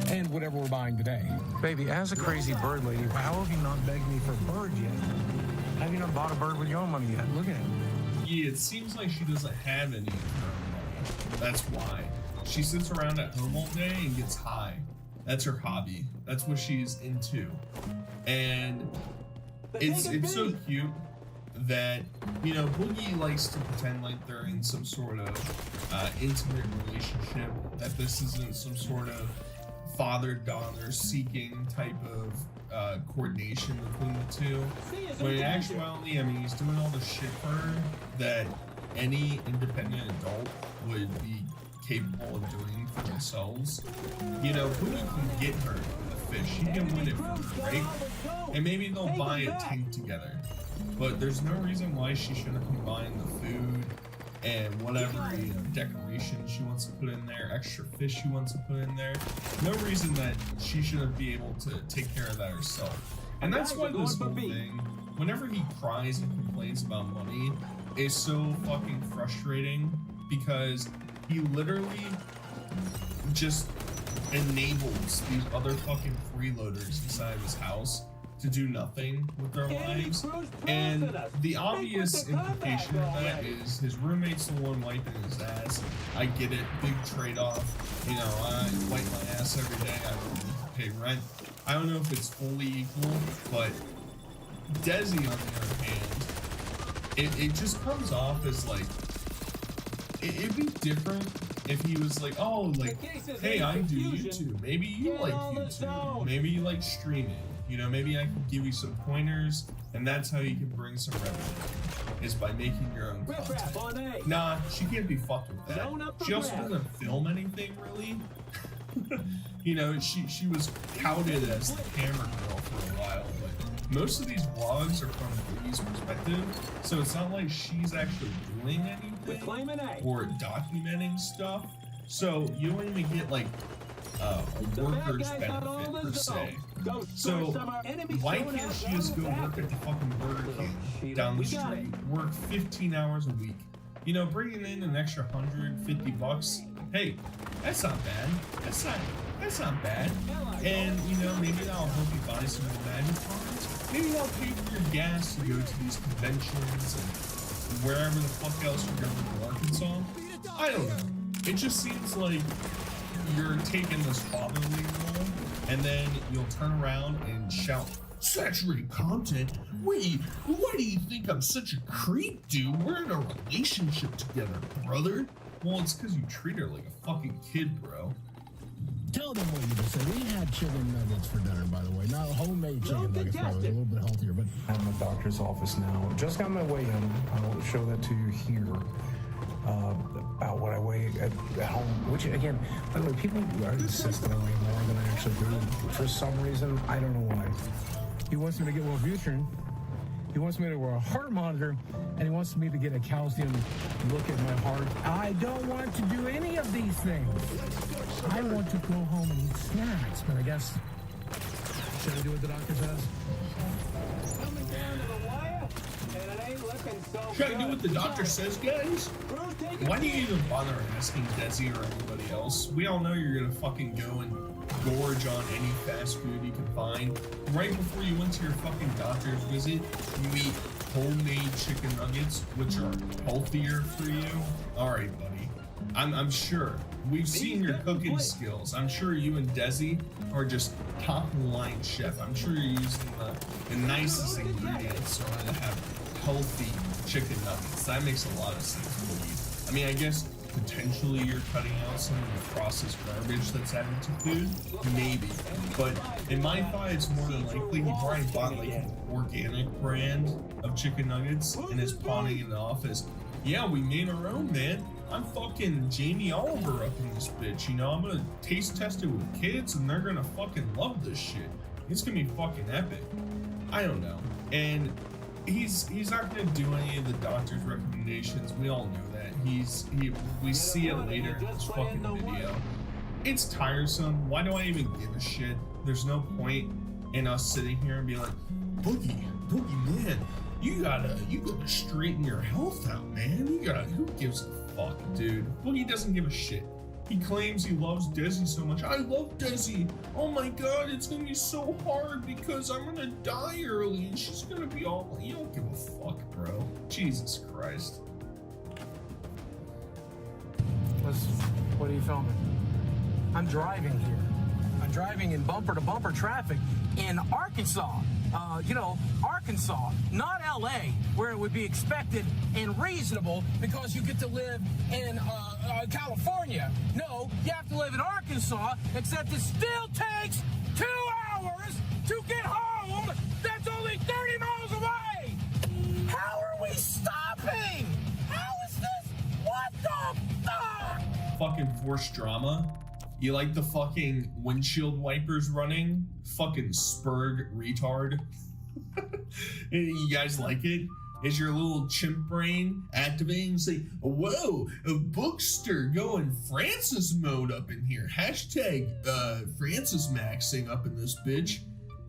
And whatever we're buying today. Baby, as a crazy bird lady, how have you not begged me for birds yet? Have you not bought a bird with your own money yet? Look at it. Yeah, it seems like she doesn't have any of her own money. That's why. She sits around at home all day and gets high. That's her hobby. That's what she's into. And it's so cute that, you know, Boogie likes to pretend like they're in some sort of intimate relationship, that this isn't some sort of father-daughter seeking type of coordination between the two. But in actuality, I mean, he's doing all the shit for her that any independent adult would be capable of doing for themselves. You know, Boogie can get her a fish. He can win it for her, right? And maybe they'll buy a tank together. But there's no reason why she shouldn't combine the food and whatever, you know, decorations she wants to put in there, extra fish she wants to put in there. No reason that she shouldn't be able to take care of that herself. And that's why this whole thing, whenever he cries and complains about money, is so fucking frustrating, because he literally just enables these other fucking freeloaders inside of his house to do nothing with their lives. And the obvious implication of that is his roommate's the one wiping his ass. I get it, big trade-off. You know, I wipe my ass every day, I don't pay rent. I don't know if it's fully equal, but Desi, on the other hand, it just comes off as like, it'd be different if he was like, oh, like, hey, I do YouTube. Maybe you like YouTube. Maybe you like streaming. You know, maybe I can give you some pointers, and that's how you can bring some revenue, is by making your own content. Nah, she can't be fucked with that. She also doesn't film anything, really. You know, she was touted as the camera girl for a while, but most of these vlogs are from Boogie's perspective, so it's not like she's actually doing anything or documenting stuff. So you don't even get like a worker's benefit per se. So why can't she just go work at the fucking Burger King down the street, work 15 hours a week? You know, bringing in an extra $150. Hey, that's not bad. That's not bad. And you know, maybe that'll help you buy some more magic cards. Maybe that'll pay for your gas to go to these conventions and wherever the fuck else you're going in Arkansas. I don't know. It just seems like you're taking this fatherly role, and then you'll turn around and shout, saturated content? Wait, why do you think I'm such a creep, dude? We're in a relationship together, brother. Well, it's because you treat her like a fucking kid, bro. Tell them what you just said. We had chicken nuggets for dinner, by the way. Not homemade chicken nuggets, by the way. A little bit healthier, but I'm at the doctor's office now. Just got my weigh in. I'll show that to you here. About what I weigh at home, which again, by the way, people insist that I weigh more than I actually do. For some reason, I don't know why. he wants me to get Wellbutrin. He wants me to wear a heart monitor, and he wants me to get a calcium look at my heart. I don't want to do any of these things. I want to go home and eat snacks, but I guess, should I do what the doctor says? Should I do what the doctor says, guys? Why do you even bother asking Desi or anybody else? We all know you're gonna fucking go and gorge on any fast food you can find. Right before you went to your fucking doctor's visit, you eat homemade chicken nuggets, which are healthier for you. Alright, buddy. I'm sure. We've seen your cooking skills. I'm sure you and Desi are just top-of-the-line chef. I'm sure you're using the nicest ingredients in order to have healthy chicken nuggets. That makes a lot of sense for you. I mean, I guess potentially you're cutting out some of the processed garbage that's added to food, maybe. But in my thought, it's more than likely he probably bought like an organic brand of chicken nuggets and is pawning it off as, yeah, we made our own, man. I'm fucking Jamie Oliver up in this bitch, you know? I'm gonna taste test it with kids and they're gonna fucking love this shit. It's gonna be fucking epic. I don't know. And he's not gonna do any of the doctor's recommendations. We all know that. We see it later in this fucking video. It's tiresome. Why do I even give a shit? There's no point in us sitting here and being like, Boogie man, you gotta straighten your health out, man. Who gives a fuck, dude? Boogie doesn't give a shit. He claims he loves Desi so much. I love Desi. Oh my god, it's gonna be so hard because I'm gonna die early and she's gonna be all... You don't give a fuck, bro. Jesus Christ. What are you filming? I'm driving here. I'm driving in bumper-to-bumper traffic in Arkansas. Arkansas, not LA, where it would be expected and reasonable because you get to live in California. No, you have to live in Arkansas, except it still takes 2 hours to get home. That's only 30 miles away. How are we stopping? How is this? What the fuck? Fucking forced drama. You like the fucking windshield wipers running? Fucking spurg retard. You guys like it? Is your little chimp brain activating and say, whoa, a bookster going Francis mode up in here. Hashtag Francis Maxing up in this bitch.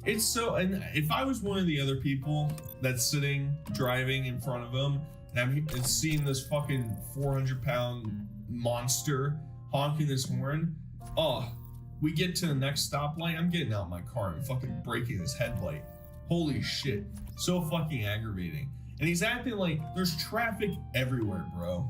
It's so, and if I was one of the other people that's sitting, driving in front of him, and I'm seeing this fucking 400-pound monster honking his horn, oh, we get to the next stoplight, I'm getting out my car and fucking breaking his headlight. Holy shit. So fucking aggravating. And he's acting like there's traffic everywhere, bro.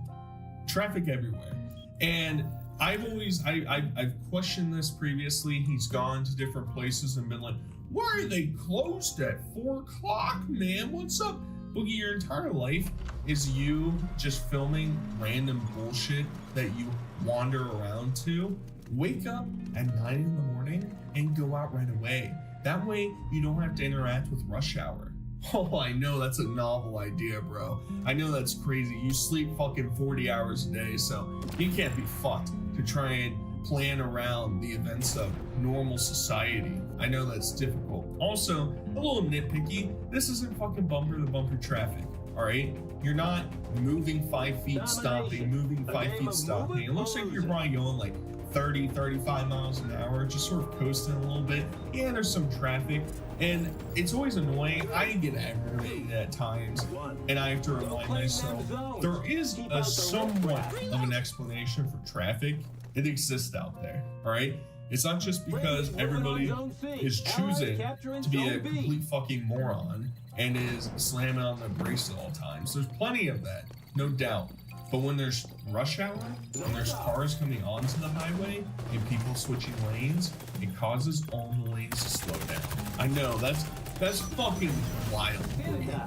Traffic everywhere. And I've questioned this previously. He's gone to different places and been like, why are they closed at 4 o'clock, man? What's up? Boogie, your entire life is you just filming random bullshit that you wander around to. Wake up at 9 in the morning and go out right away. That way you don't have to interact with rush hour. Oh, I know that's a novel idea, bro. I know that's crazy. You sleep fucking 40 hours a day, so you can't be fucked to try and plan around the events of normal society. I know that's difficult. Also, a little nitpicky, this isn't fucking bumper to bumper traffic, all right? You're not moving 5 feet, stopping, moving 5 feet, stopping. It looks like you're probably going like 30, 35 miles an hour, just sort of coasting a little bit. Yeah, there's some traffic, and it's always annoying. I get aggravated at times, and I have to remind myself, there is a somewhat of an explanation for traffic. It exists out there, all right? It's not just because everybody is choosing to be a complete fucking moron and is slamming on the brakes at all times. There's plenty of that, no doubt. But when there's rush hour and there's cars coming onto the highway and people switching lanes, it causes all the lanes to slow down. I know, that's fucking wild.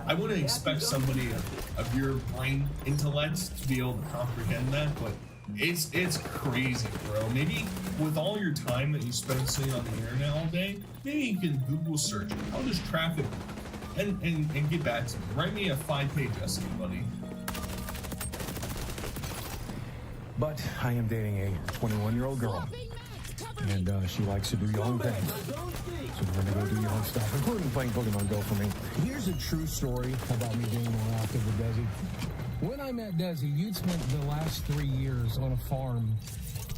I wouldn't expect somebody of your brain intellect to be able to comprehend that, but it's crazy, bro. Maybe with all your time that you spend sitting on the internet all day, maybe you can Google search how does traffic and get back to me. Write me a 5-page essay, buddy. But I am dating a 21-year-old girl, and she likes to do young things. So we're gonna go do young stuff, including playing Pokemon Go for me. Here's a true story about me being more active with Desi. When I met Desi, you'd spent the last 3 years on a farm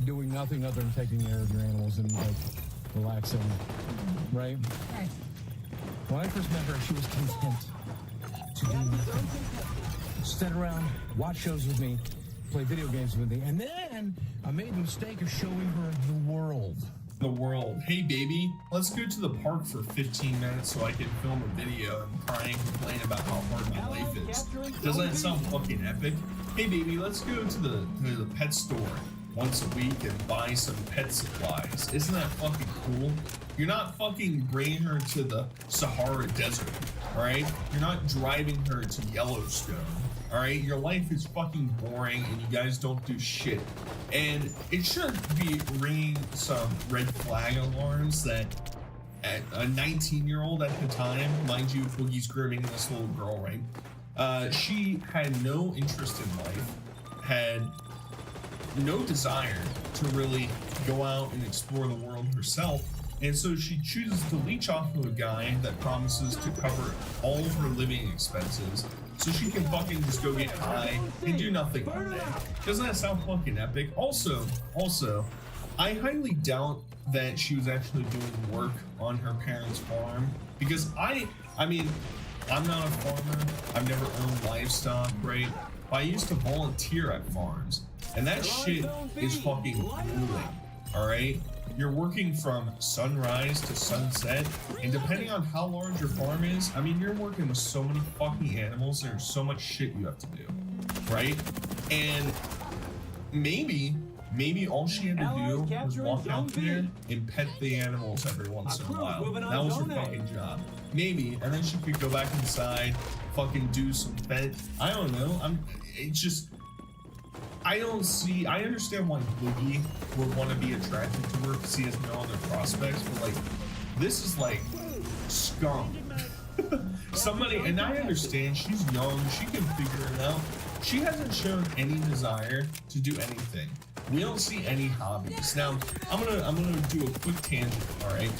doing nothing other than taking care of your animals and like relaxing, right? Right. When I first met her, she was content to do nothing. Sit around, watch shows with me, play video games with me, and then I made the mistake of showing her the world. The world. Hey baby, let's go to the park for 15 minutes so I can film a video and cry and complain about how hard my life is. Doesn't that sound fucking epic? Hey baby, let's go to the pet store once a week and buy some pet supplies. Isn't that fucking cool? You're not fucking bringing her to the Sahara Desert, all right? You're not driving her to Yellowstone, All right, your life is fucking boring, and you guys don't do shit. And it should be ringing some red flag alarms that a 19-year-old at the time, mind you, Boogie's grooming this little girl, right? She had no interest in life, had no desire to really go out and explore the world herself. And so she chooses to leech off of a guy that promises to cover all of her living expenses so she can fucking just go get high and do nothing all day. Doesn't that sound fucking epic? Also, I highly doubt that she was actually doing work on her parents' farm, because I mean, I'm not a farmer, I've never owned livestock, right? But I used to volunteer at farms, and that shit is fucking grueling, all right? You're working from sunrise to sunset, and depending on how large your farm is, I mean, you're working with so many fucking animals, there's so much shit you have to do, right? And maybe all she had to do was walk out there and pet the animals every once in a while. That was her fucking job. Maybe, and then she could go back inside, fucking do some fed. I don't know. I understand why Boogie would want to be attracted to her because he has no other prospects, but like, this is like scum. Somebody, and I understand she's young, she can figure it out. She hasn't shown any desire to do anything. We don't see any hobbies. Now, I'm gonna do a quick tangent, all right?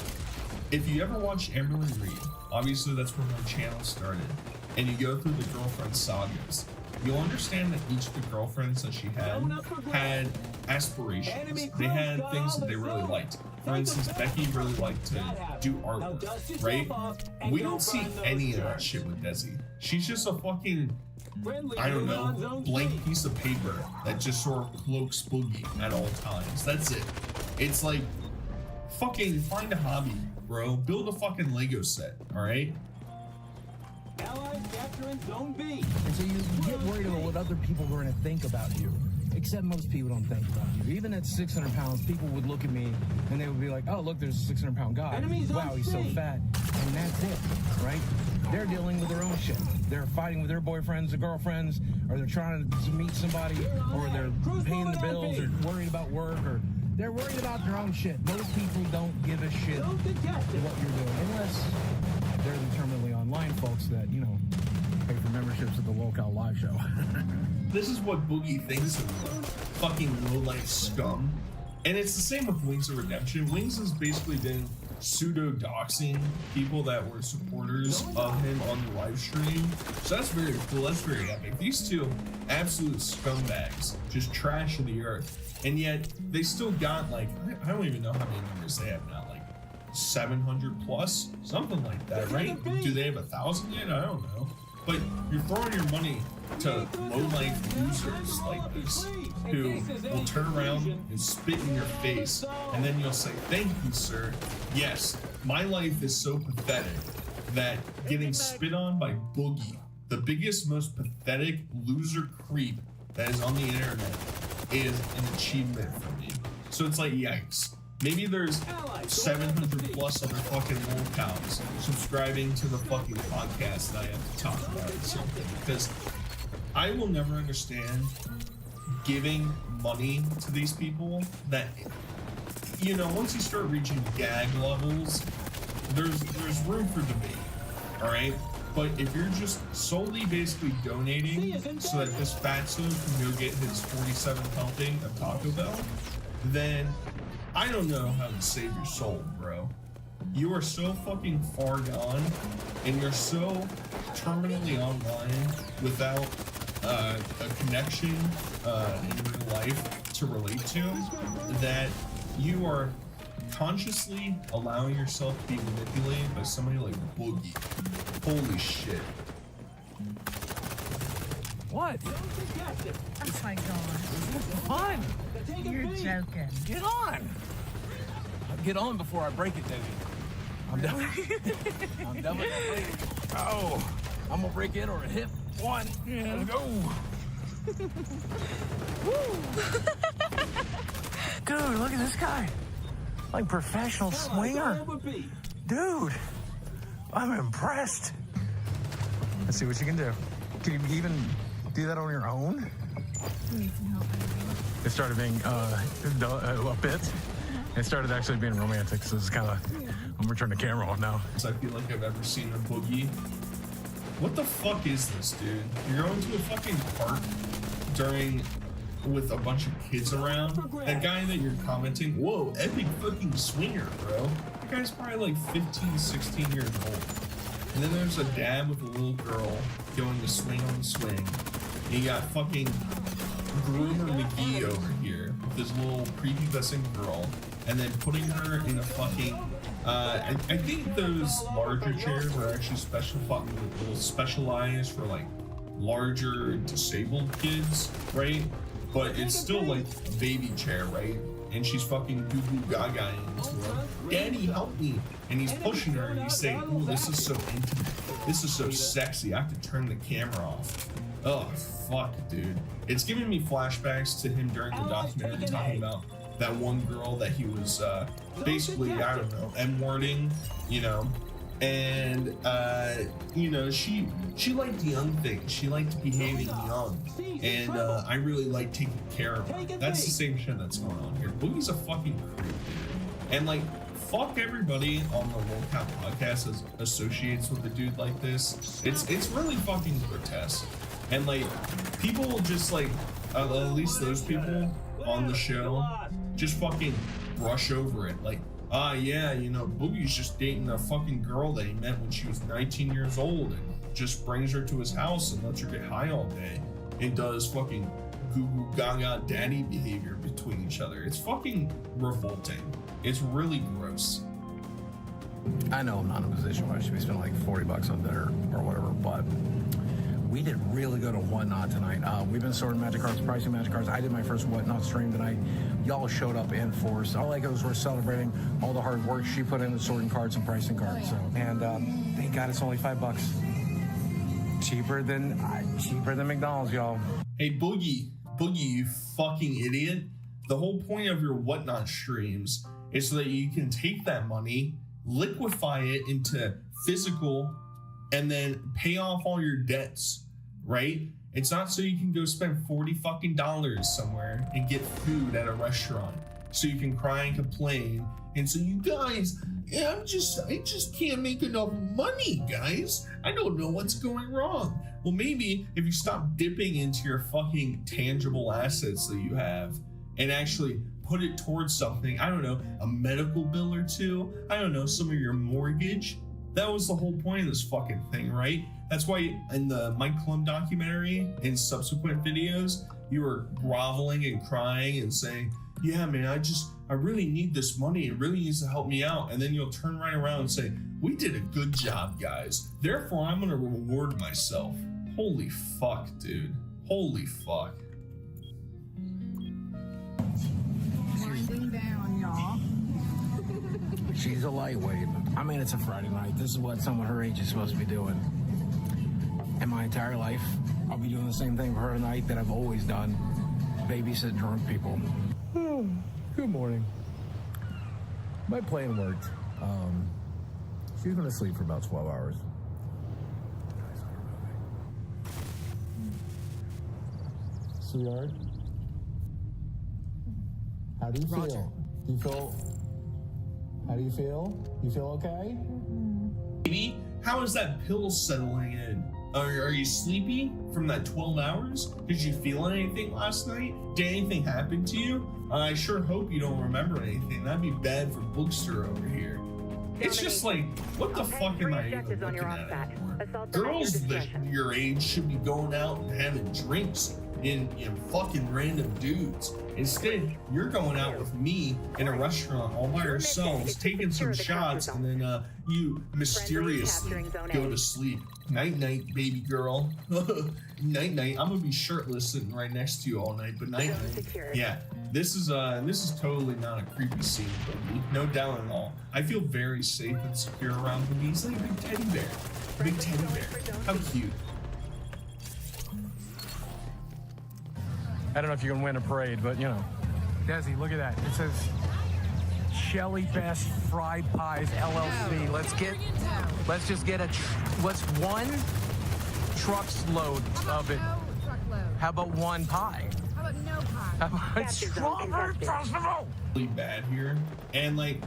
If you ever watch Amberly Reed, obviously that's where my channel started, and you go through the girlfriend sagas, you'll understand that each of the girlfriends that she had aspirations. They had things that they really liked. For instance, Becky really liked to do artwork, right? We don't see any of that shit with Desi. She's just a fucking, I don't know, blank piece of paper that just sort of cloaks Boogie at all times. That's it. It's like, fucking find a hobby, bro. Build a fucking Lego set, all right? Allies capturing Zone B. And so you get worried about what other people are going to think about you. Except most people don't think about you. Even at 600 pounds, people would look at me and they would be like, oh, look, there's a 600-pound guy. Wow, he's so fat. And that's it, right? They're dealing with their own shit. They're fighting with their boyfriends or girlfriends, or they're trying to meet somebody, or they're paying the bills, or worried about work, or they're worried about their own shit. Most people don't give a shit what you're doing, unless they're the terminally online folks that, you know, pay for memberships at the local live show. This is what Boogie thinks of fucking low-life scum. And it's the same with Wings of Redemption. Wings has basically been pseudo-doxing people that were supporters of him on the live stream. So that's very cool. That's very epic. These two absolute scumbags, just trash of the earth. And yet they still got, like, I don't even know how many members they have now, like 700 plus, something like that, right? Do they have 1,000 yet? I don't know. But you're throwing your money to low-life losers like this, who will turn around and spit in your face, and then you'll say, thank you, sir. Yes, my life is so pathetic that getting spit on by Boogie, the biggest, most pathetic loser creep that is on the internet, is an achievement for me. So it's like, yikes. Maybe there's 700 plus other fucking little cows subscribing to the fucking podcast that I have to talk about or something, because I will never understand giving money to these people that, you know, once you start reaching gag levels, there's room for debate, all right? But if you're just solely basically donating so that this fatso can go get his 47th helping of Taco Bell, then I don't know how to save your soul, bro. You are so fucking far gone, and you're so terminally online without a connection in real life to relate to, that you are consciously allowing yourself to be manipulated by somebody like Boogie. Holy shit. What? Oh my god. Fun. You're joking. Get on. I'll get on before I break it, Davey. I'm definitely gonna break it. Oh, I'm gonna break it or a hip. One. Let's go. Dude, look at this guy. Like professional swinger. Dude, I'm impressed. Let's see what you can do. Can you even do that on your own? It started being a bit. It started actually being romantic, so it's kind of, I'm gonna turn the camera off now. I feel like I've ever seen a boogie. What the fuck is this, dude? You're going to a fucking park with a bunch of kids around. That guy that you're commenting, whoa, epic fucking swinger, bro. That guy's probably like 15, 16 years old. And then there's a dad with a little girl going to swing on the swing. And you got fucking Groomer McGee over here with this little prepubescent girl, and then putting her in a fucking I think those larger chairs are actually specialized for like larger disabled kids, right? But it's still like a baby chair, right? And she's fucking goo-goo gaga into him. Daddy, help me! And he's pushing her and he's saying, ooh, this is so intimate. This is so sexy. I have to turn the camera off. Oh, fuck, dude. It's giving me flashbacks to him during the documentary talking about that one girl that he was basically, I don't know, M-wording, you know. And, you know, she liked young things. She liked behaving young. And I really like taking care of her. That's the same shit that's going on here. Boogie's a fucking creep. And, like, fuck everybody on the Low Count podcast as associates with a dude like this. It's really fucking grotesque. And, like, people just, like, at least those people on the show just fucking brush over it. Like, yeah, you know, Boogie's just dating a fucking girl that he met when she was 19 years old and just brings her to his house and lets her get high all day and does fucking goo-goo gaga daddy behavior between each other. It's fucking revolting. It's really gross. I know I'm not in a position where I should be spending like $40 on dinner or whatever, but we did really good on Whatnot tonight. We've been sorting Magic Cards, pricing Magic Cards. I did my first Whatnot stream tonight. Y'all showed up in force. All I like was we're celebrating all the hard work she put into sorting cards and pricing cards. So, and thank God it's only $5. Cheaper than McDonald's, y'all. Hey, Boogie, you fucking idiot. The whole point of your Whatnot streams is so that you can take that money, liquefy it into physical, and then pay off all your debts, right? It's not so you can go spend $40 fucking somewhere and get food at a restaurant so you can cry and complain. And so you guys, I just can't make enough money, guys. I don't know what's going wrong. Well, maybe if you stop dipping into your fucking tangible assets that you have and actually put it towards something, I don't know, a medical bill or two, I don't know, some of your mortgage. That was the whole point of this fucking thing, right? That's why in the Mike Klum documentary, in subsequent videos, you were groveling and crying and saying, yeah, man, I really need this money. It really needs to help me out. And then you'll turn right around and say, we did a good job, guys. Therefore, I'm gonna reward myself. Holy fuck, dude. Holy fuck. Winding down, y'all. She's a lightweight. I mean, it's a Friday night. This is what someone her age is supposed to be doing. And my entire life, I'll be doing the same thing for her tonight that I've always done. Babysit drunk people. Good morning. My plan worked. She's been asleep for about 12 hours. Sweetheart, how do you feel? How do you feel? You feel okay? Baby, how is that pill settling in? Are you sleepy from that 12 hours? Did you feel anything last night? Did anything happen to you? I sure hope you don't remember anything. That'd be bad for Bookster over here. It's just like, what the fuck am I even looking at anymore? Girls your age should be going out and having drinks in fucking random dudes. Instead, you're going out with me in a restaurant all by yourselves, taking some shots, and then you mysteriously go to sleep. Night night, baby girl. Night night. I'm gonna be shirtless sitting right next to you all night, but night night. Yeah, this is totally not a creepy scene, baby. No doubt at all. I feel very safe and secure around him. He's like a big teddy bear. Big teddy bear. How cute. I don't know if you can win a parade, but you know. Desi, look at that. It says Shelly Best Fried Pies LLC. Let's just get let's one truck's load of it. How about one pie? How about no pie? How about strawberry festival? Really bad here, and like,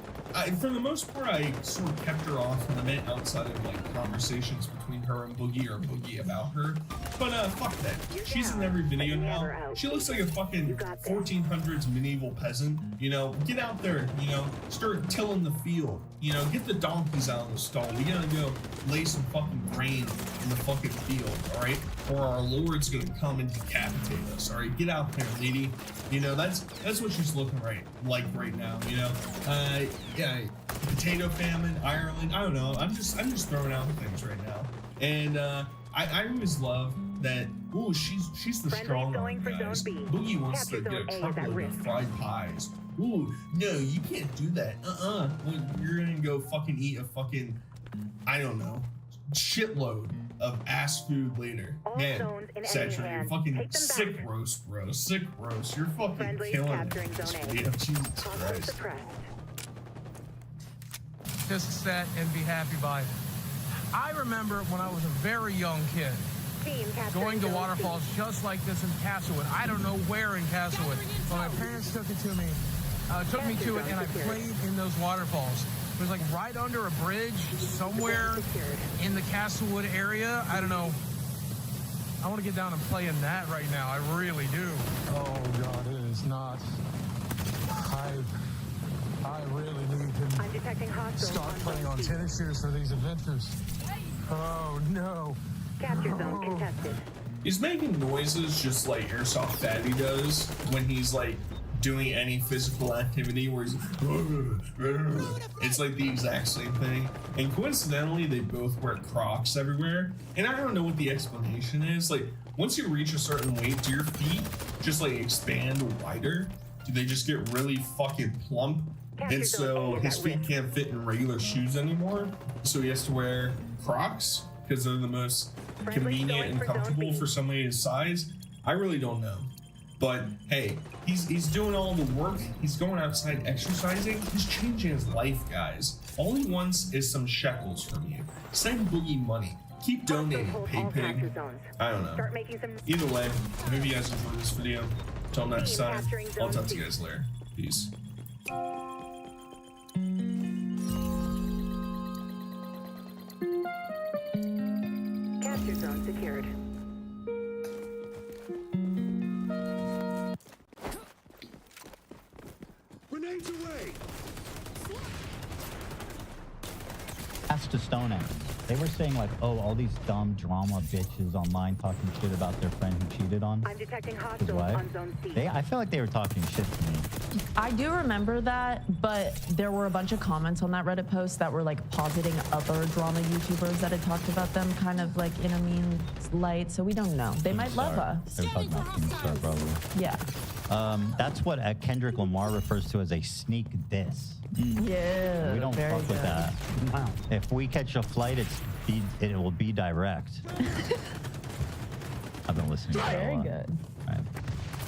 for the most part, I sort of kept her off limit outside of like conversations between her and Boogie or Boogie about her. But fuck that. She's in every video now. She looks like a fucking 1400s medieval peasant. You know, get out there. You know, start tilling the field. You know, get the donkeys out of the stall. We gotta go lay some fucking grain in the fucking field, all right? Or our Lord's gonna come and decapitate us. All right, get out there, lady. You know, that's what she's looking like right now. You know, yeah, potato famine, Ireland. I don't know. I'm just throwing out things right now. And I always love that. Ooh, she's the strong one, guys. Boogie wants to get a truckload of fried pies. Ooh, no, you can't do that. Well, you're gonna go fucking eat a fucking, I don't know, shitload of ass food later. Man, Satchel, you're fucking sick roast, bro. Sick roast. You're fucking killing it. This video. Jesus Christ. Just set and be happy by it. I remember when I was a very young kid going to waterfalls just like this in Castlewood. I don't know where in Castlewood, but my parents took me to it, and I played in those waterfalls. It was like right under a bridge somewhere in the Castlewood area. I don't know. I want to get down and play in that right now. I really do. Oh God, it is not. I really need to start playing on tennis shoes for these adventures. Oh no. Capture zone contested. He's making noises just like Airsoft Fatty does when he's like doing any physical activity where he's it's like the exact same thing. And coincidentally, they both wear Crocs everywhere. And I don't know what the explanation is. Like, once you reach a certain weight, do your feet just like expand wider? Do they just get really fucking plump? And so his feet can't fit in regular shoes anymore. So he has to wear Crocs because they're the most convenient and comfortable for somebody his size. I really don't know. But hey, he's doing all the work. He's going outside exercising. He's changing his life, guys. All he wants is some shekels from you. Send Boogie money. Keep donating, pig. I don't know. Either way, I hope you guys enjoyed this video. Until next time, I'll talk to you guys later. Peace. Capture zone secured. Grenades away! That's to Stone Axe. They were saying like, oh, all these dumb drama bitches online talking shit about their friend who cheated on I'm detecting his hostiles wife. on zone C. I feel like they were talking shit to me. I do remember that, but there were a bunch of comments on that Reddit post that were like positing other drama YouTubers that had talked about them kind of like in a mean light, so we don't know. They might love us. They were talking about Keemstar, probably. Yeah. That's what Kendrick Lamar refers to as a sneak diss. Yeah. We don't very fuck with good. that. If we catch a flight, it will be direct. I've been listening to that a Very lot. good. All right.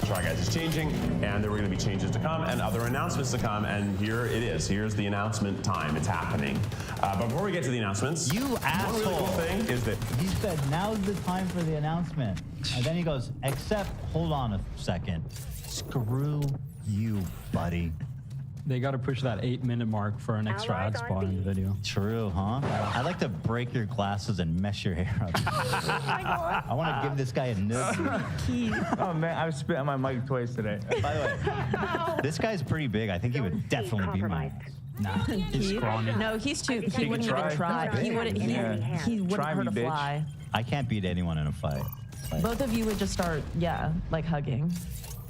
Try Guys is changing, and there were going to be changes to come and other announcements to come, and here it is. Here's the announcement time. It's happening. But before we get to the announcements, You asshole. one really cool thing is that He said, now's the time for the announcement. And then he goes, except, hold on a second. Screw you, buddy. They got to push that 8-minute mark for an extra ad spot in the video. True, huh? I'd like to break your glasses and mess your hair up. I want to give this guy a noogie. Oh man, I've spit on my mic twice today. By the way, this guy's pretty big. I think he would definitely be my. Nah, he's scrawny. No, he's too. He wouldn't even try. He wouldn't. He wouldn't hurt a fly. I can't beat anyone in a fight. Like, Both of you would just start, like hugging.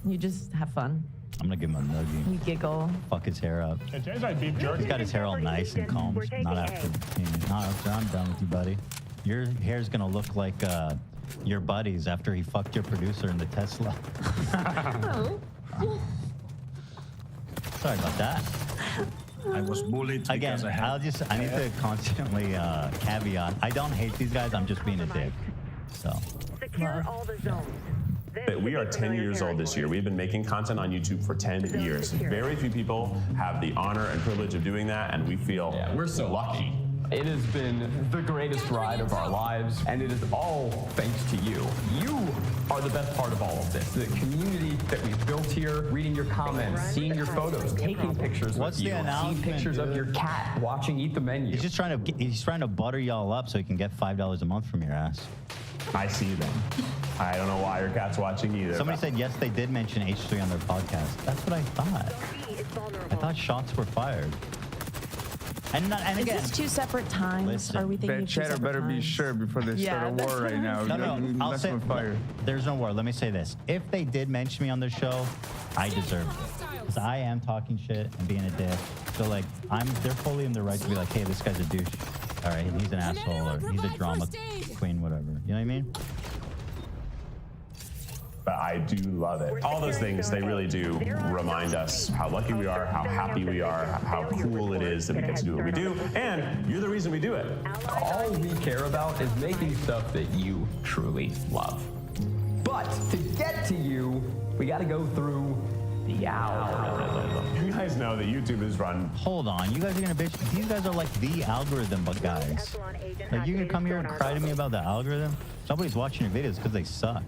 You just have fun. I'm gonna give him a noogie. You giggle. Fuck his hair up. It tastes like beef jerky. He's got his hair all nice and combed. Not after I'm done with you, buddy. Your hair's gonna look like your buddy's after he fucked your producer in the Tesla. Sorry about that. I was bullied Again, because I need to constantly caveat. I don't hate these guys. I'm just being a dick. So. Secure all the zones. But we are 10 years old this year. We've been making content on YouTube for 10 years. Very few people have the honor and privilege of doing that, and we feel we're so lucky. It has been the greatest ride of our lives, and it is all thanks to you. You are the best part of all of this. The community that we've built here, reading your comments, seeing your photos, taking pictures What's with the you, seeing announcement, pictures of dude? your cat, watching Eat the Menu. He's just trying to butter y'all up so he can get $5 a month from your ass. I see them. I don't know why your cat's watching either. Somebody said yes, they did mention H3 on their podcast. That's what I thought. I thought shots were fired. And Is again, this two separate times? Listen. Are we thinking That of two chatter separate better be times? sure before they start a war right now. No, I'll say with fire. there's no war. Let me say this: if they did mention me on their show, I deserved it because I am talking shit and being a dick. So like, they're fully in the right to be like, hey, this guy's a douche. All right, he's an asshole or he's a drama queen, whatever. You know what I mean? But I do love it. All those things, they really do remind us how lucky we are, how happy we are, how cool it is that we get to do what we do, and you're the reason we do it. All we care about is making stuff that you truly love. But to get to you, we got to go through the algorithm. You guys know that YouTube is run. Hold on, you guys are gonna bitch. These guys are like the algorithm, but guys, like you're gonna come here and cry to me about the algorithm? Somebody's watching your videos because they suck.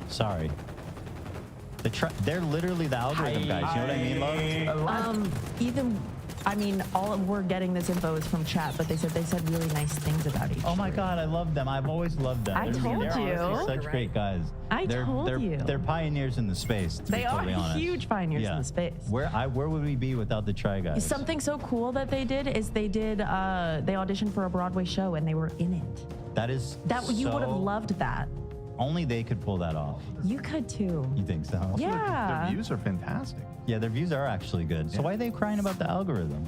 Sorry. They're literally the algorithm guys. You know what I mean, love? All we're getting this info is from chat, but they said really nice things about each other. Oh my God, I love them. I've always loved them. I told they're you. honestly such great guys. I told you. They're pioneers in the space. To They be are totally honest. huge pioneers in the space. Where would we be without the Try Guys? Something so cool that they did is they auditioned for a Broadway show and they were in it. That is You would have so- loved that. Only they could pull that off. You could too. You think so? Yeah. Their views are fantastic. Yeah, their views are actually good. So why are they crying about the algorithm?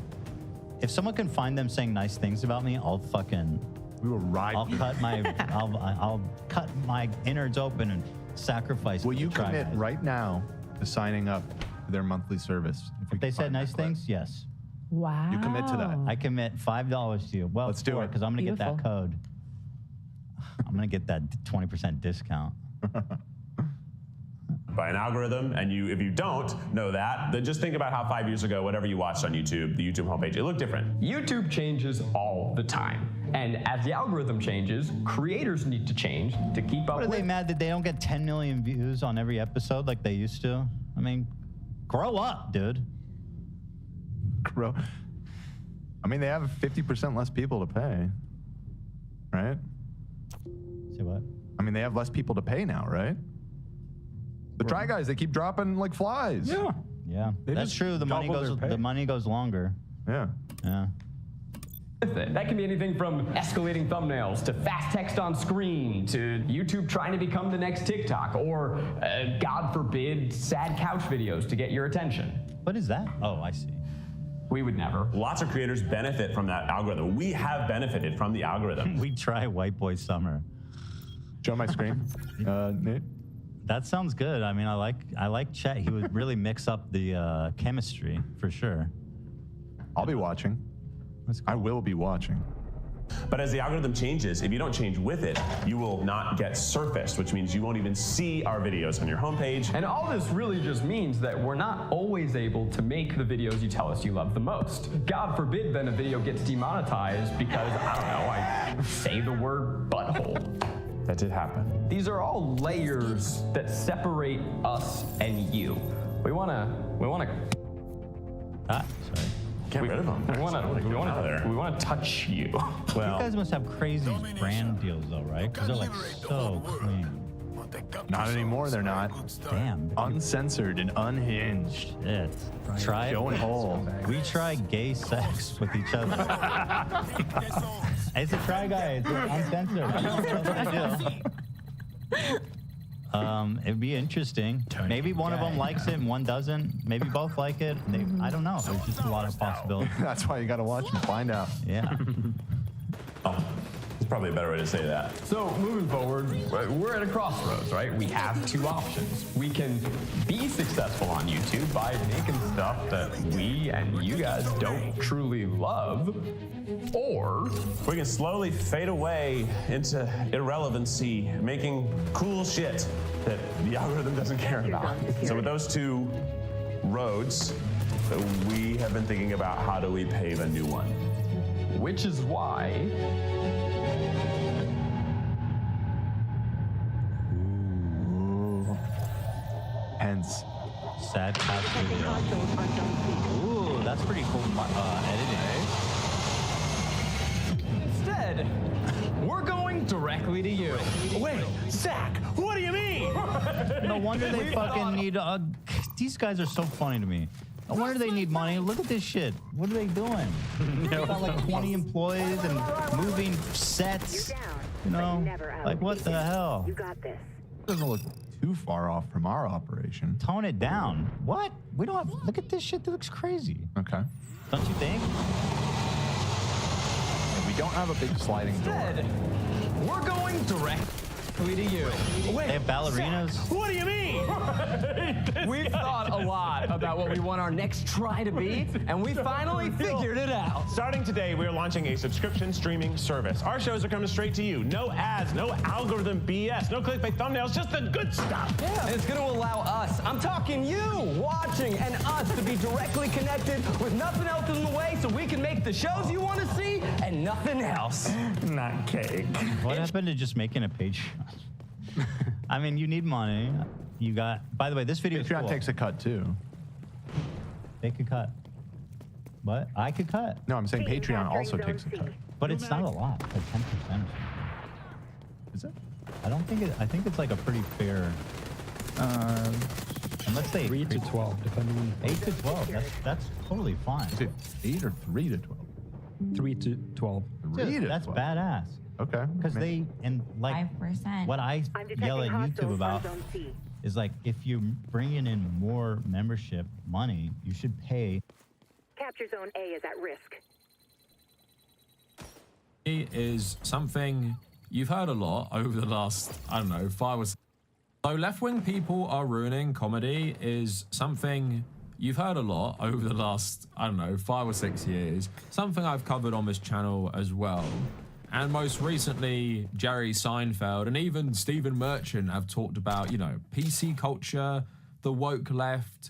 If someone can find them saying nice things about me, I'll fucking. We will ride. I'll cut my. I'll cut my innards open and sacrifice. Will for you the Try commit Guys. right now to signing up to their monthly service? If they said nice things, yes. Wow. You commit to that. I commit $5 to you. Well, let's do it because I'm gonna get that Beautiful. code. I'm gonna get that 20% discount. By an algorithm, and if you don't know that, then just think about how 5 years ago, whatever you watched on YouTube, the YouTube homepage, it looked different. YouTube changes all the time. And as the algorithm changes, creators need to change to keep up What are with. they mad that they don't get 10 million views on every episode like they used to? I mean, grow up, dude. Grow. I mean, they have 50% less people to pay, right? Say what? I mean, they have less people to pay now, right? The Try Guys, they keep dropping like flies. Yeah. Yeah, They that's just true. The money double goes. their pay. The money goes longer. Yeah. Yeah. with it. That can be anything from escalating thumbnails to fast text on screen to YouTube trying to become the next TikTok or, God forbid, sad couch videos to get your attention. What is that? Oh, I see. We would never. Lots of creators benefit from that algorithm. We have benefited from the algorithm. We try White Boy Summer. Show my screen, Nate. That sounds good. I mean, I like Chet. He would really mix up the chemistry for sure. I'll be watching. I will be watching. But as the algorithm changes, if you don't change with it, you will not get surfaced, which means you won't even see our videos on your homepage. And all this really just means that we're not always able to make the videos you tell us you love the most. God forbid then a video gets demonetized because, I don't know, I say the word butthole. That did happen. These are all layers that separate us and you. We wanna. Sorry. Get rid of them. We wanna touch you. Well, you guys must have crazy brand deals though, right? Because they're like so clean. Not anymore, they're not. Damn. Uncensored and unhinged. Shit. Try Going whole. We try gay sex with each other. It's a try guy. It's uncensored. That's what we do. It'd be interesting. Maybe one of them likes it and one doesn't. Maybe both like it. I don't know. There's just a lot of possibilities. That's why you got to watch and find out. Yeah. It's probably a better way to say that. So moving forward, we're at a crossroads, right? We have two options. We can be successful on YouTube by making stuff that we and you guys don't truly love, or we can slowly fade away into irrelevancy, making cool shit that the algorithm doesn't care about. So with those two roads, we have been thinking about how do we pave a new one. which is why Hence. Sad couch video. Ooh, that's pretty cool editing. instead, we're going directly to you. Wait, Zach, what do you mean? No wonder they fucking need. These guys are so funny to me. No wonder they need money. Look at this shit. What are they doing? They got like 20 employees and moving sets. You know, like what the hell? You got this. Doesn't look too far off from our operation. Tone it down. What? We don't have. Look at this shit. That looks crazy. Okay. Don't you think? And we don't have a big sliding door. Instead, we're going directly to you. They have ballerinas. What do you mean? We've thought a lot about what we want our next try to be, and we finally figured it out. Starting today, we are launching a subscription streaming service. Our shows are coming straight to you. No ads, no algorithm BS, no clickbait thumbnails, just the good stuff. Yeah. And it's going to allow us, I'm talking you, watching, and us to be directly connected with nothing else in the way so we can make the shows you want to see and nothing else. Not cake. What happened to just making a page? I mean, you need money. You got. By the way, this video. Patreon takes a cut too. They could cut. What? I could cut. No, I'm saying Patreon also takes a cut. But it's not a lot. Like 10%. Is it? I don't think it. I think it's like a pretty fair. Unless they 3 to 12, depending on 8 to 12. That's totally fine. Is it 8 or 3 to 12? 3 to 12. Dude, that's badass. Okay. Because they and like 5%. what I yell at YouTube about is like if you're bringing in more membership money, you should pay. Capture Zone A is at risk. Is something you've heard a lot over the last, I don't know, 5 or 6. So left-wing people are ruining comedy is something you've heard a lot over the last, I don't know, 5 or 6 years. Something I've covered on this channel as well. And most recently, Jerry Seinfeld and even Stephen Merchant have talked about, you know, PC culture, the woke left.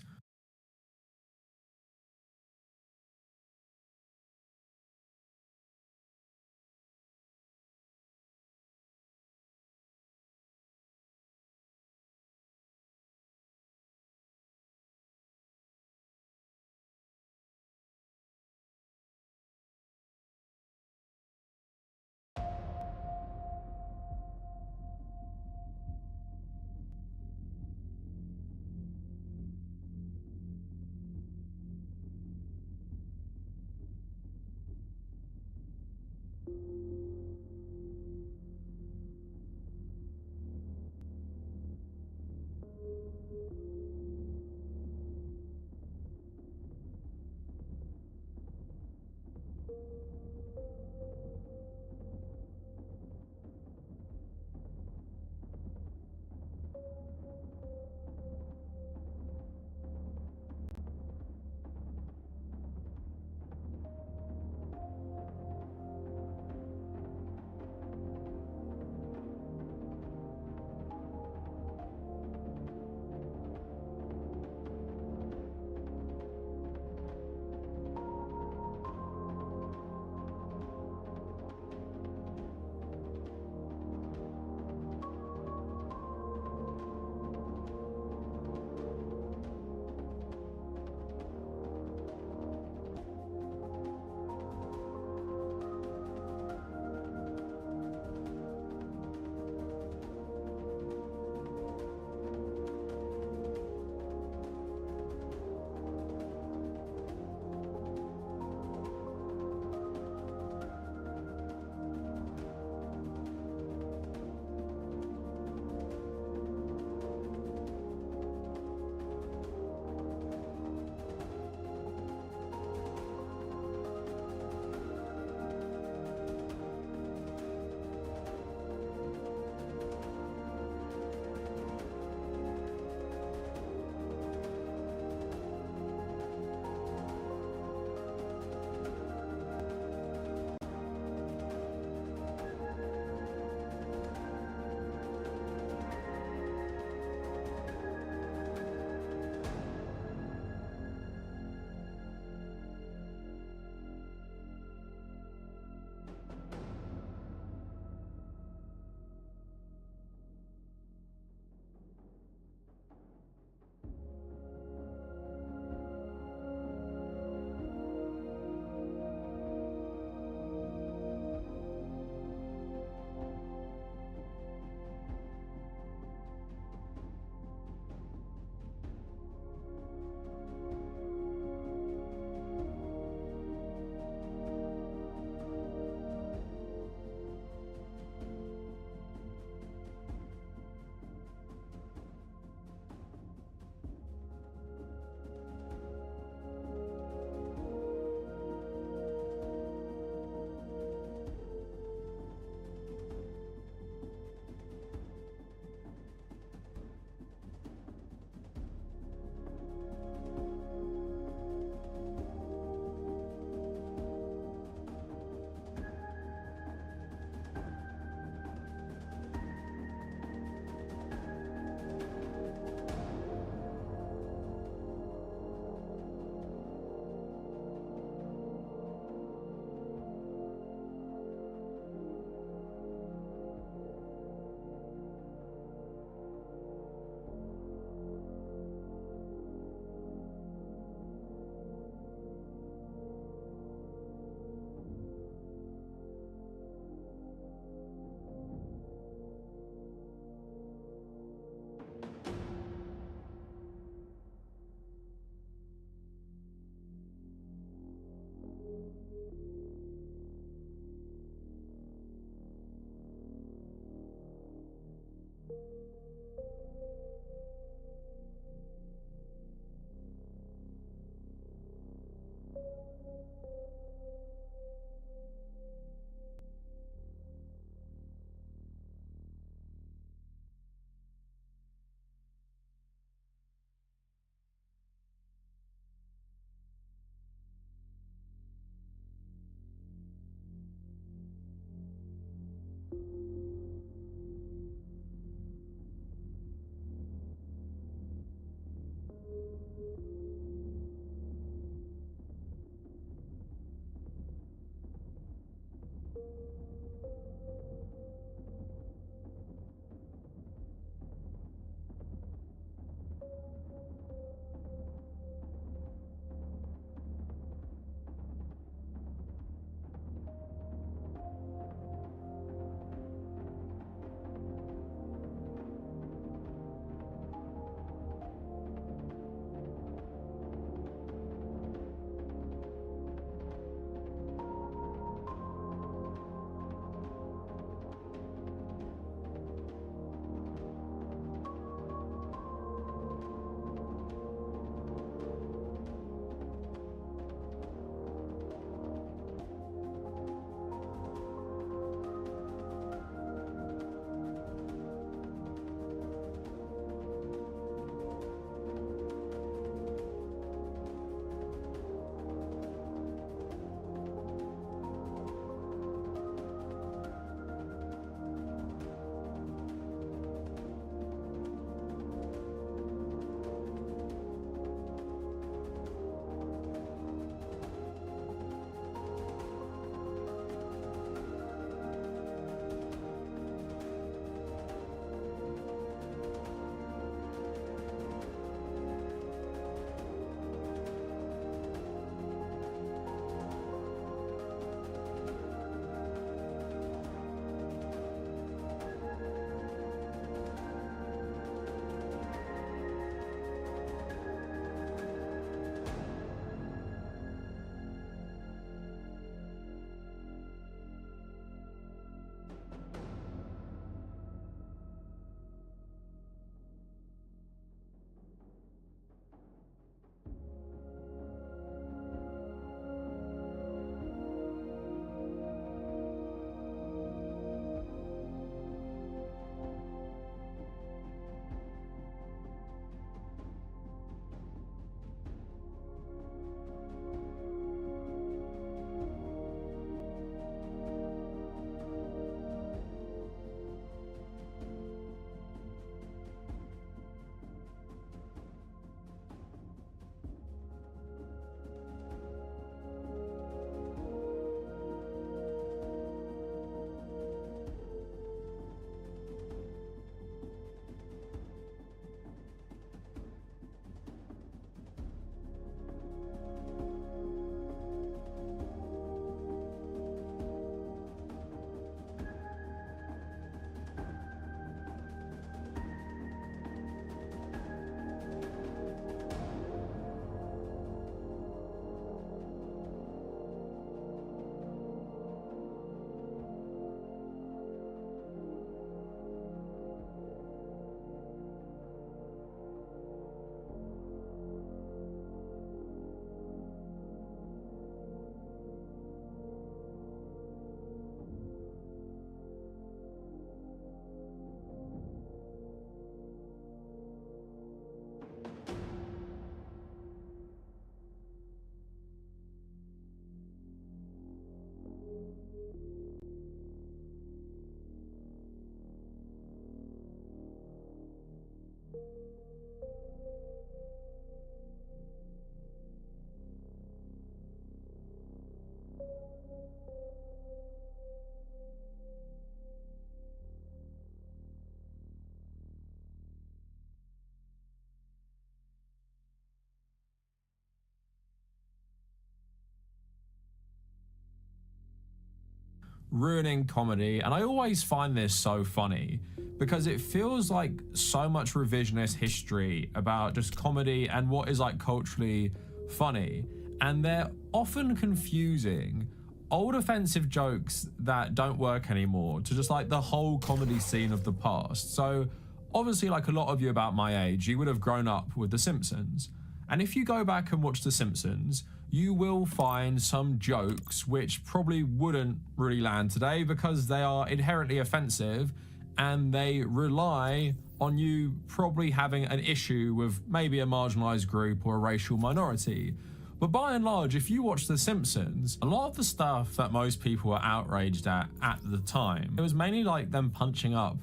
ruining comedy. And I always find this so funny because it feels like so much revisionist history about just comedy and what is like culturally funny. And they're often confusing old offensive jokes that don't work anymore to just like the whole comedy scene of the past. So obviously, like a lot of you about my age, you would have grown up with The Simpsons. And if you go back and watch The Simpsons, you will find some jokes which probably wouldn't really land today because they are inherently offensive and they rely on you probably having an issue with maybe a marginalized group or a racial minority. But by and large, if you watch The Simpsons, a lot of the stuff that most people were outraged at the time, it was mainly like them punching up